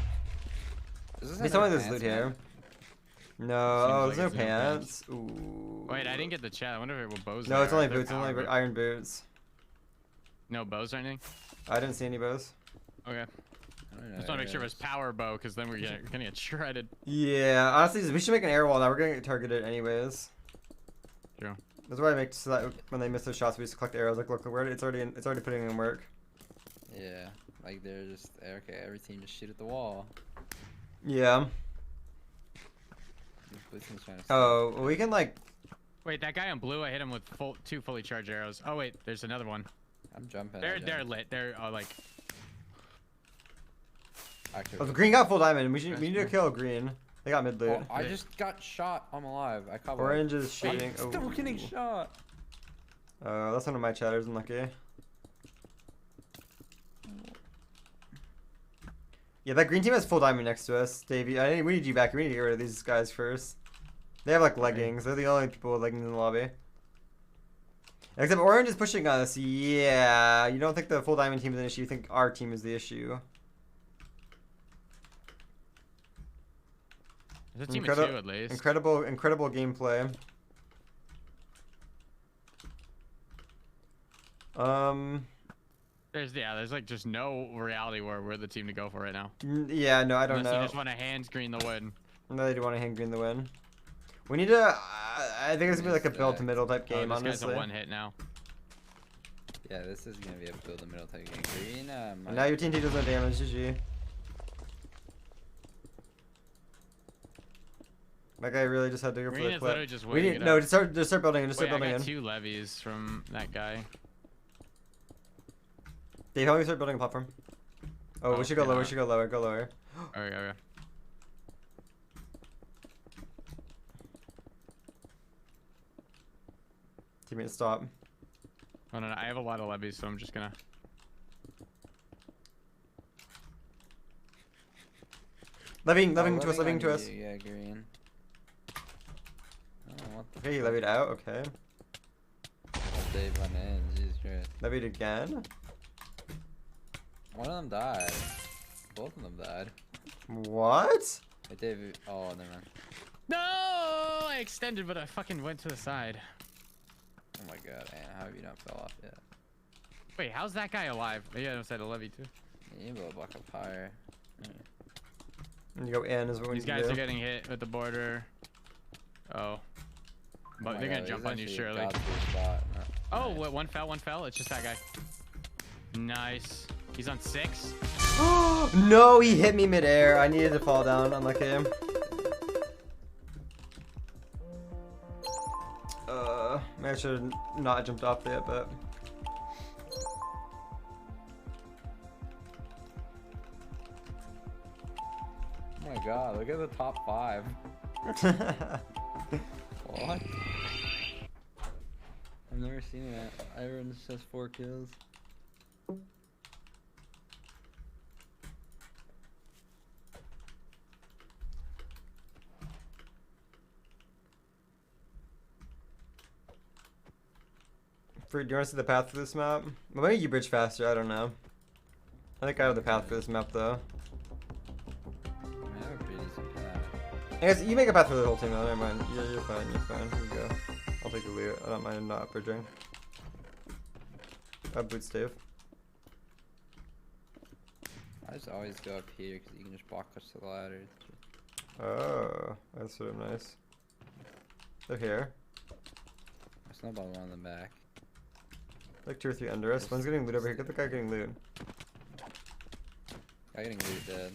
Is Be someone with this loot here. No, oh, Seems there's like no it's no pants. Ooh. Wait, I didn't get the chat. I wonder if it will bows. No, it's there. only They're boots. It's only power bow- iron boots. No bows or anything. I didn't see any bows. Okay. Just want to make sure it was power bow, because then we're gonna get shredded. Yeah, honestly, we should make an air wall now. We're gonna get targeted anyways. True. That's why I make so that when they miss their shots, we just collect arrows. Like, look, it's already putting in work. Yeah, like they're just okay. Every team just shoot at the wall. Yeah. Blue team's trying to Oh, well, we can like. Wait, that guy on blue, I hit him with two fully charged arrows. Oh wait, there's another one. I'm jumping. They're lit. They're like. Oh, the green got full diamond. We need to kill green. They got mid loot. Oh, I just got shot. I'm alive. I covered. Orange is shooting. I'm still getting shot. Oh, that's one of my chatters. Unlucky. Yeah, that green team has full diamond next to us, Davey. We need you back. We need to get rid of these guys first. They have like leggings. They're the only people with leggings in the lobby. Except orange is pushing us. Yeah, you don't think the full diamond team is an issue. You think our team is the issue. There's a team of two at least. Incredible gameplay. There's like just no reality where we're the team to go for right now. Yeah, no, I don't Unless know. you just want to hand green the win. No, they do want to hand green the win. We need to. I think it's gonna be like a build to middle type game. This Honestly. guy's a one hit now. Yeah, this is gonna be a build the middle type game. Green. And now your TNT does no damage. GG. That guy really just had to go Green for the is clip. literally just We waiting need it no. out. Just start building in. Just start Wait, I building got in. 2 levies from that guy. Dave, help me start building a platform. Oh, we should go yeah. lower. We should go lower. Go lower. Okay. Teammate, stop. Oh no, I have a lot of levies, so I'm just gonna. Levying to us. Levying to us. Yeah, green. Oh, what the Okay, you levied out. Okay. Dave went in. Jesus Christ. Levied again. One of them died. Both of them died. What? Hey, Dave. Oh, never mind. No, I extended, but I fucking went to the side. Oh my god, man, how have you not fell off yet? Wait, how's that guy alive? Yeah, I said a levy too. You need to block up higher. And you go in is what we These need to guys do. are getting hit at the border. Oh. But my they're gonna God, jump this on you, actually surely. got to a spot. Oh, Nice. wait, one fell. It's just that guy. Nice. He's on 6. No, he hit me midair. I needed to fall down. Unlucky. Maybe I should have not jumped off there, but. Oh my god, look at the top 5. What? I've never seen that. Everyone just has 4 kills. Fruit, do you want to see the path for this map? Well, maybe you bridge faster. I don't know. I think I have the path for this map though. I mean, I have a pretty decent path. I guess you make a path for the whole team though. Never mind. You're fine. You're fine. Here we go. I'll take the loot. I don't mind not bridging. I have boots, Dave. I just always go up here because you can just block us to the ladder. Oh, that's sort of nice. They're here. I snowball one in the back. Like 2 or 3 under us. One's getting loot over here. Get the guy getting loot. Guy getting loot dead.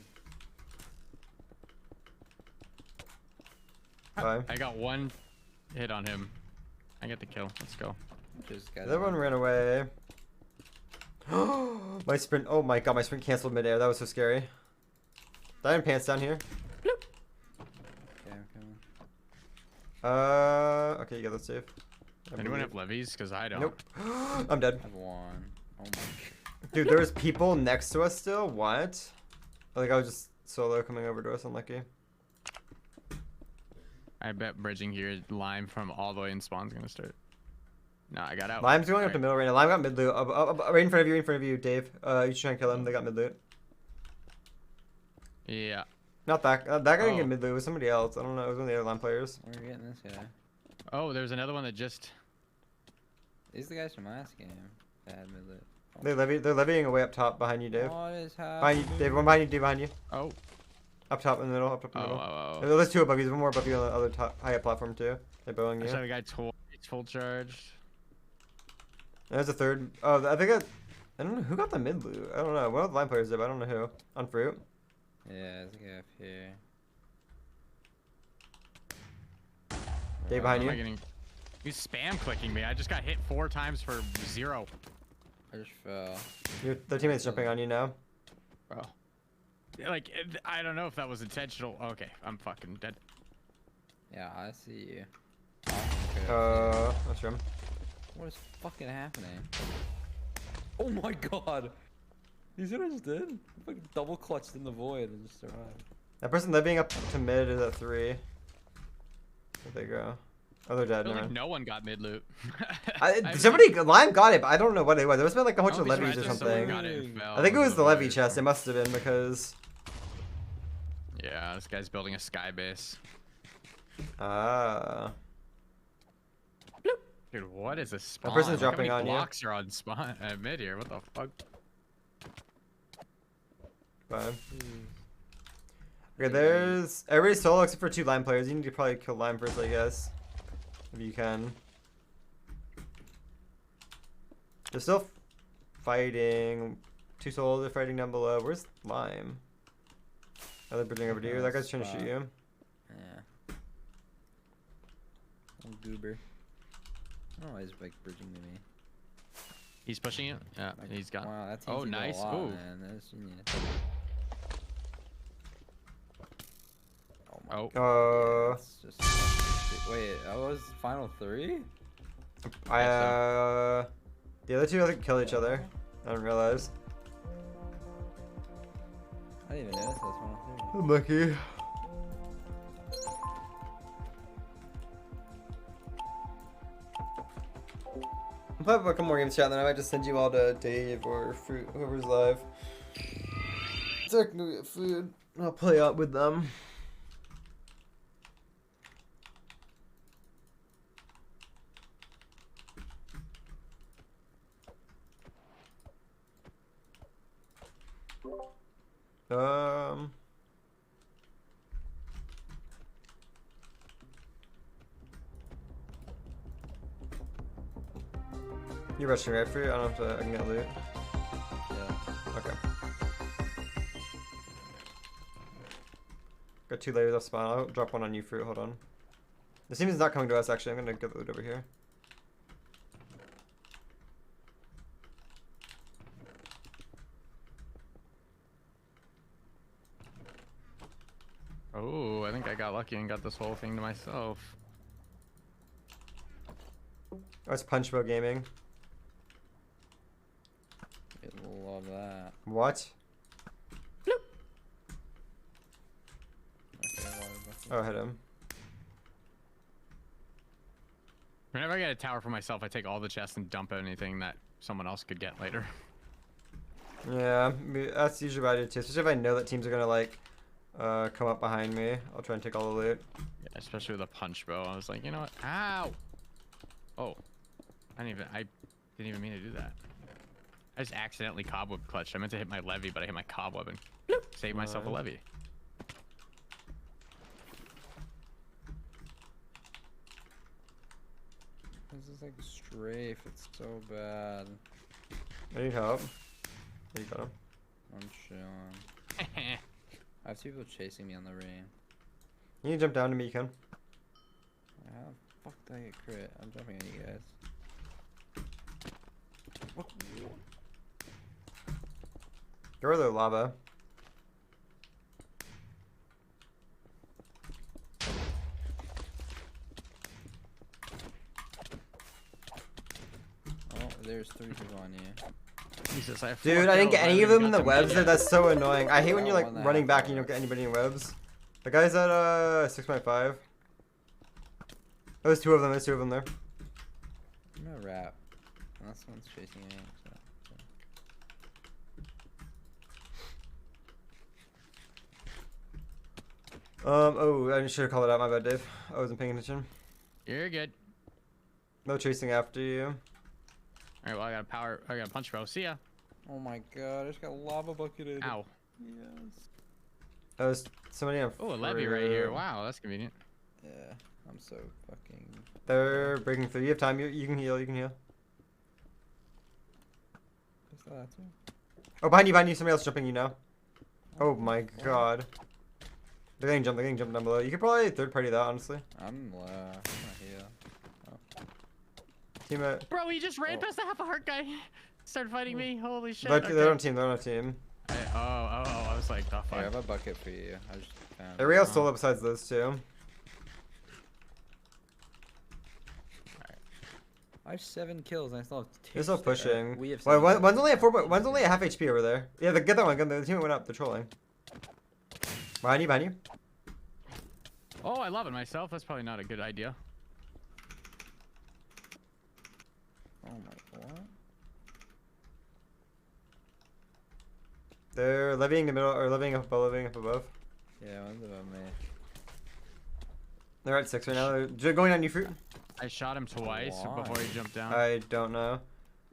Bye. I got 1 hit on him. I get the kill. Let's go. Just guy Everyone ran away. My sprint. Oh my god, my sprint canceled midair. That was so scary. Diamond pants down here. Okay, I'm coming. Okay, you got that safe. Anyone have levies? Because I don't. Nope. I'm dead. I have 1. Oh my god. Dude, there was people next to us still. What? I think I was just solo coming over to us. Unlucky. I bet bridging here, Lime from all the way in spawn's gonna start. No, I got out. Lime's going up Alright. to middle right now. Lime got mid loot. Right in front of you. Right in front of you, Dave. You should try and kill him. They got mid loot. Yeah. Not that. That guy didn't Oh. get mid loot. It was somebody else. I don't know. It was one of the other Lime players. Where are we getting this guy? Oh, there's another one that just. These are the guys from last game that had mid lit. They're levying away up top behind you, Dave. What is Behind you, happening? Dave. One behind you, Dave. Behind you. Oh. Up top in the middle. Up top in Oh, the middle. oh, Oh, there's 2 above you. There's one more above you on the other top, high up platform too. They're bowing I you. saw the guy full charged. There's a third. Oh, I think I don't know who got the mid loot. I don't know. One of the line players did, but I don't know who. On fruit. Yeah, there's a guy up here. Dave Why behind am I you. getting? He's spam clicking me. I just got hit 4 times for 0. I just fell. Their teammates jumping on you now. Bro. Like, I don't know if that was intentional. Okay, I'm fucking dead. Yeah, I see you. Oh, That's him. what is fucking happening? Oh my god! You see what I just did? I fucking double clutched in the void and just survived. That person levying up to mid is at 3. Where'd they go? Oh, they're I dead. feel Never like mind. no one got mid loot. Lime got it, but I don't know what it was. There must have been like a bunch of levies or something. I think it was the levy chest. It must have been because. Yeah, this guy's building a sky base. Ah. Dude, what is this spawn? person's Look how dropping many on you. blocks are on spawn mid here. What the fuck? Fine. Okay, there's everybody's solo except for 2 Lime players. You need to probably kill Lime first, I guess, if you can. They're still fighting. 2 solos are fighting down below. Where's Lime? Oh, they're bridging over to you. That guy's trying to shoot you. Yeah. Little goober. Oh, he's like bridging to me. He's pushing it. Yeah, Like, he's got. Wow, that Oh, team's nice. A lot, Ooh. man. That's genius. Oh my. Oh. Oh, That's just. Wait, that was final 3? the other 2 I think kill each other. I didn't realize. I didn't even notice that was final 3. I'm lucky. I'll play a couple more games chat, and then I might just send you all to Dave or Fruit, whoever's live. So I can go get food. I'll play out with them. You rushing right for you? I don't have to. I can get loot. Yeah. Okay. Got 2 layers of spawn. I'll drop one on you, fruit. Hold on. The team is not coming to us. Actually, I'm gonna get the loot over here. Oh, I think I got lucky and got this whole thing to myself. Oh, it's Punchbow Gaming. I love that. What? Okay, water bucket. Oh, hit him. Whenever I get a tower for myself, I take all the chests and dump anything that someone else could get later. Yeah, that's usually what I do too. Especially if I know that teams are gonna like come up behind me. I'll try and take all the loot. Yeah, especially with a punch bow. I was like, you know what? Ow! Oh, I didn't even mean to do that. I just accidentally cobweb clutched. I meant to hit my levy, but I hit my cobweb and bloop, saved myself a levy. This is like strafe. It's so bad. I need help. There you go. I'm chilling. I have 2 people chasing me on the ring. You need to jump down to me, you can. How the fuck did I get crit? I'm jumping on you guys. Go where the lava. Oh, there's 3 people on you. Jesus, I have Dude, 4 I didn't get kills. any of them in got the webs there. That's so annoying. I hate when you're like One that running has back and you webs. don't get anybody in webs. The guy's at 6.5. Oh, there's 2 of them. There's 2 of them there. I'm gonna wrap. Unless someone's chasing me. Oh, I should have called it out. My bad, Dave. I wasn't paying attention. You're good. No chasing after you. All right, well, I got a punch bow. See ya. Oh my god, I just got lava bucketed. Ow. Yes. That was somebody on. Oh, a levy right here. Wow, that's convenient. Yeah, I'm so fucking. They're breaking through. You have time. You can heal. You can heal. Is that too? Oh, behind you. Behind you. Somebody else jumping you now. Oh my What? god. They're getting jumped. They're getting jumped down below. You could probably third party that, honestly. I'm not here. Team at. Bro, he just ran Oh. past the half a heart guy. Started fighting me. Holy shit. They're on team. They're on a team. I was like, the Here, I fuck. have a bucket for you. I just found Everybody else Oh. solo besides those 2. I have 7 kills and I still have 2. They're still pushing. We have Wait, 7 one's only at 4. kills. One's only at half HP over there. Yeah, get that one. The team went up. They're trolling. Behind you. Behind you. Oh, I love it myself. That's probably not a good idea. Oh my god. They're levying the middle or levying up above. Levying up above. Yeah, one's above me. They're at 6 right now. They're going on you, fruit. I shot him twice Why? before he jumped down. I don't know.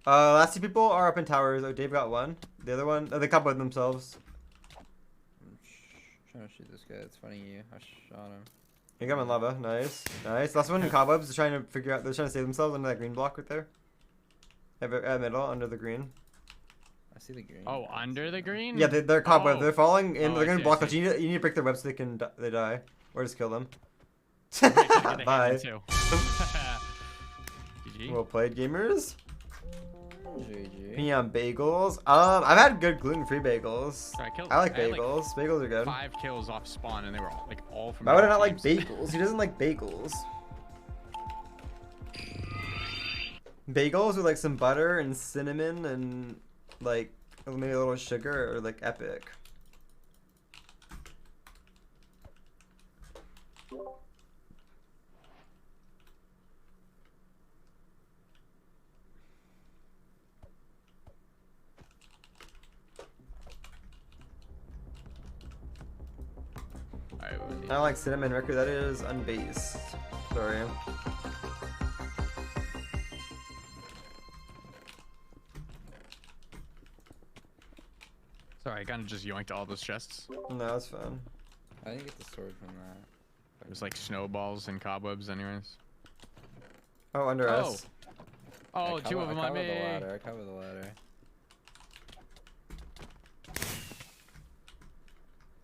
Last 2 people are up in towers. Oh, Dave got 1. The other one, they comboed themselves. I'm trying to shoot this guy. It's fighting you. I shot him. You got him in lava. Nice. Nice. Last one in cobwebs. They're trying to figure out. They're trying to save themselves under that green block right there. At middle, under the green. I see the green. Oh, under the green? Yeah, they're cobweb. Oh. They're falling in. Oh, They're I gonna see, I block us. see. You need to break their webs so they die, or just kill them. Wait, should I get a Bye. hand too? GG. Well played, gamers. GG. Me on bagels. I've had good gluten-free bagels. So I I like had, bagels. Bagels are good. 5 kills off spawn, and they were all from. Why would I not different like teams. bagels? Who doesn't like bagels? Bagels with like some butter and cinnamon and like maybe a little sugar or like epic. Alright, I don't like cinnamon record. That is unbased. Sorry. Sorry, I kind of just yoinked all those chests. No, it's fine. I didn't get the sword from that. There's like snowballs and cobwebs, anyways. Oh, under Oh. us. Oh, two of them I on covered the me. ladder. I covered the ladder.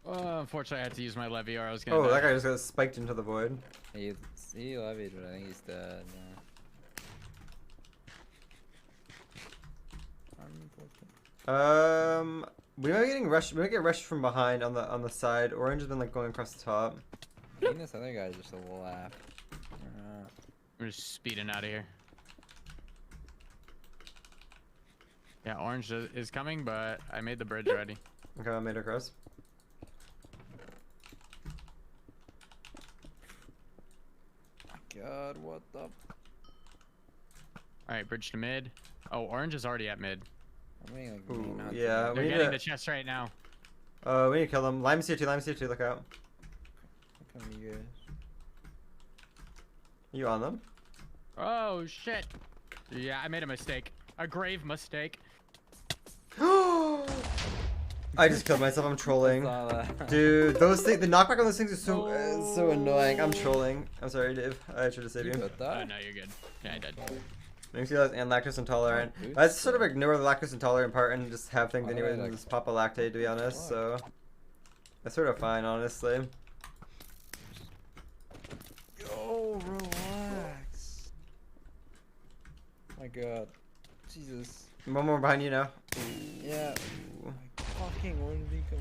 Unfortunately, I had to use my levy, or I was gonna. Oh, die. that guy just got spiked into the void. He levied, but I think he's dead. We might be getting rushed. We might get rushed from behind on the side. Orange has been like going across the top. I think this other guy's just a laugh. We're just speeding out of here. Yeah, orange is coming, but I made the bridge ready. Okay, I made it across. God, what the? All right, bridge to mid. Oh, orange is already at mid. I mean, like, Ooh, not yeah, They're we need getting to. the chest right now. We need to kill them. Lime's here too. Lime's here too. Look out. How come you guys? You on them? Oh shit! Yeah, I made a mistake. A grave mistake. I just killed myself. I'm trolling. Saw that. Dude, those things, the knockback on those things is so annoying. I'm trolling. I'm sorry, Dave. I should have saved You you. got Oh that? no, you're good. Yeah, I did. Makes you and lactose intolerant. Oh, dude, I just sort of ignore the lactose intolerant part and just have things Why did I, anyways and like, just pop a lactate, to be honest. So that's sort of fine, honestly. Yo, relax. My God, Jesus. One more behind you now. Yeah. Ooh. Fucking, where did he come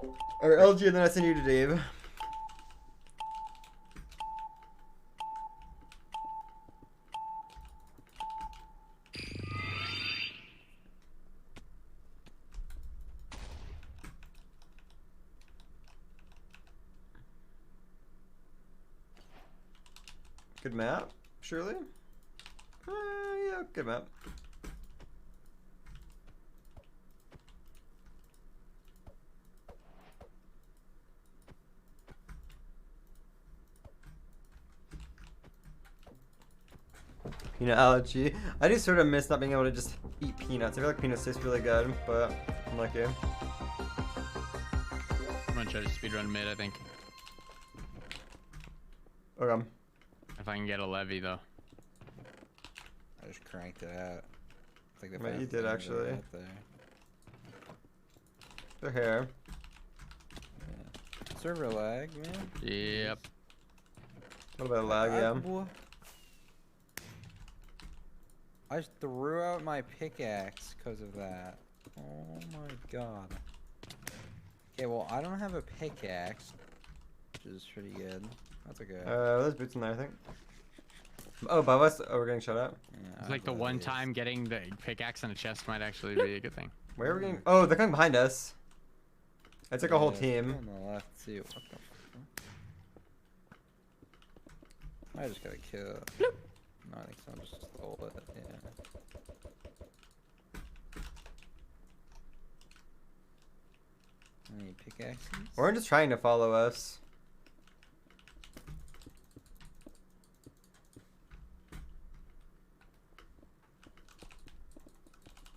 from? Or LG, and then I send you to Dave. Good map, surely? Yeah, good map. Peanut allergy. I do sort of miss not being able to just eat peanuts. I feel like peanuts taste really good, but I'm lucky. I'm gonna try to speedrun mid, I think. Okay. If I can get a levy though. I just cranked it out. It's like the Right, you fastest did thing I've ever actually. got there. Their hair. Yeah. Server lag, man. Yep. A little bit of lag, yeah. Boy. I just threw out my pickaxe because of that. Oh my God. Okay, well, I don't have a pickaxe, which is pretty good. That's okay. There's boots in there, I think. Oh, above us? Oh, we're getting shot at. Yeah, It's I like the believe one it is. time getting the pickaxe and a chest might actually be a good thing. Where are we getting? Oh, they're coming behind us. It's like a whole Yeah, team. On the left too. What the fuck? I just got a kill. No, I think someone just stole it. Yeah. Any pickaxes? Orange is trying to follow us.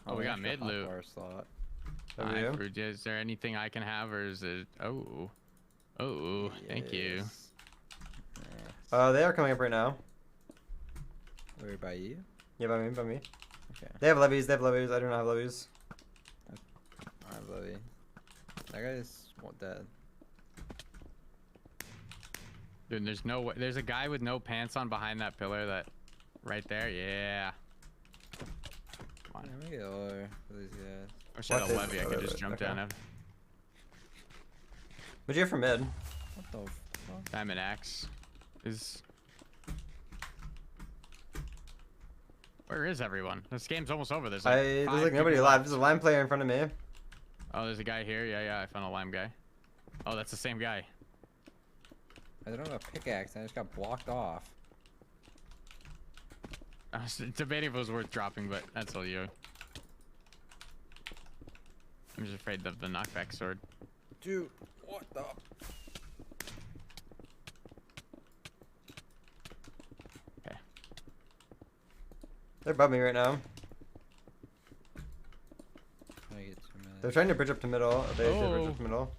Oh, we got extra mid loot. hotbar slot. Have Hi, you? Fruit. Is there anything I can have, or is it? Oh, oh, thank you. Yes. They are coming up right now. Where by you? Yeah, by me, by me. Okay. They have levies, I do not have levies. Alright, buddy. That guy's dead. Dude, there's no way. There's a guy with no pants on behind that pillar. That, right there. Yeah. Come on. Let me get lower for these guys. I wish I had What a is- levy. I could just jump okay. down it. What'd you get from mid? What the fuck? Diamond axe is. Where is everyone? This game's almost over. There's like There's five like nobody people alive. left. There's a line player in front of me. Oh, there's a guy here. Yeah, yeah. I found a lime guy. Oh, that's the same guy. I don't have a pickaxe. I just got blocked off. I was debating if it was worth dropping, but that's all you. I'm just afraid of the knockback sword. Dude, what the? Okay. They're above me right now. They're trying to bridge up to middle. They did bridge up to middle.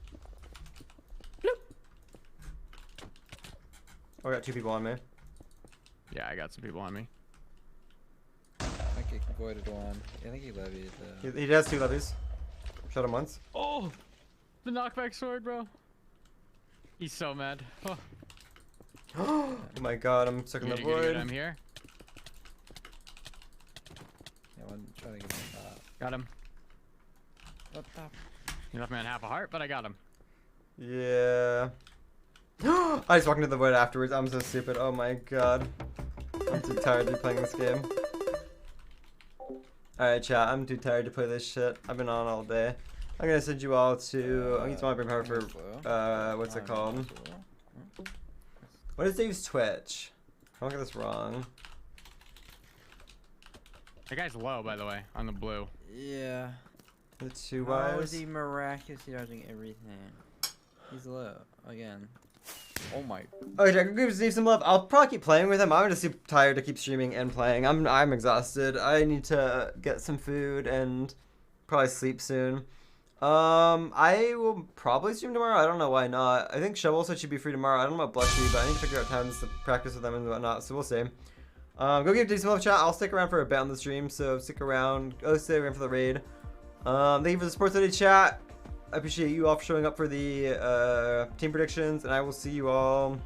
Oh, I got 2 people on me. Yeah, I got some people on me. I think he avoided one. I think he levied. He has 2 levies. Shot him once. Oh, the knockback sword, bro. He's so mad. Oh, Oh my god, I'm stuck in the void. I'm here. Yeah, one trying to get him top. Got him. Up top. He left me on half a heart, but I got him. Yeah. I just walked into the void afterwards. I'm so stupid. Oh my god. I'm too tired to be playing this game. Alright, chat. I'm too tired to play this shit. I've been on all day. I'm gonna send you all to. I need some brain power for. What's it called? What is Dave's Twitch? I don't get this wrong. That guy's low, by the way, on the blue. Yeah. The 2 How is wise. he miraculously dodging everything? He's low again. Oh my. Okay, Jack, give Steve some love. I'll probably keep playing with him. I'm just too tired to keep streaming and playing. I'm exhausted. I need to get some food and probably sleep soon. I will probably stream tomorrow. I don't know why not. I think Shovel said she'd be free tomorrow. I don't know about Blushy, but I need to figure out times to practice with them and whatnot. So we'll see. Go give Steve some love, chat. I'll stick around for a bit on the stream, so stick around. Go stay around for the raid. Thank you for the support today, chat. I appreciate you all for showing up for the team predictions, and I will see you all.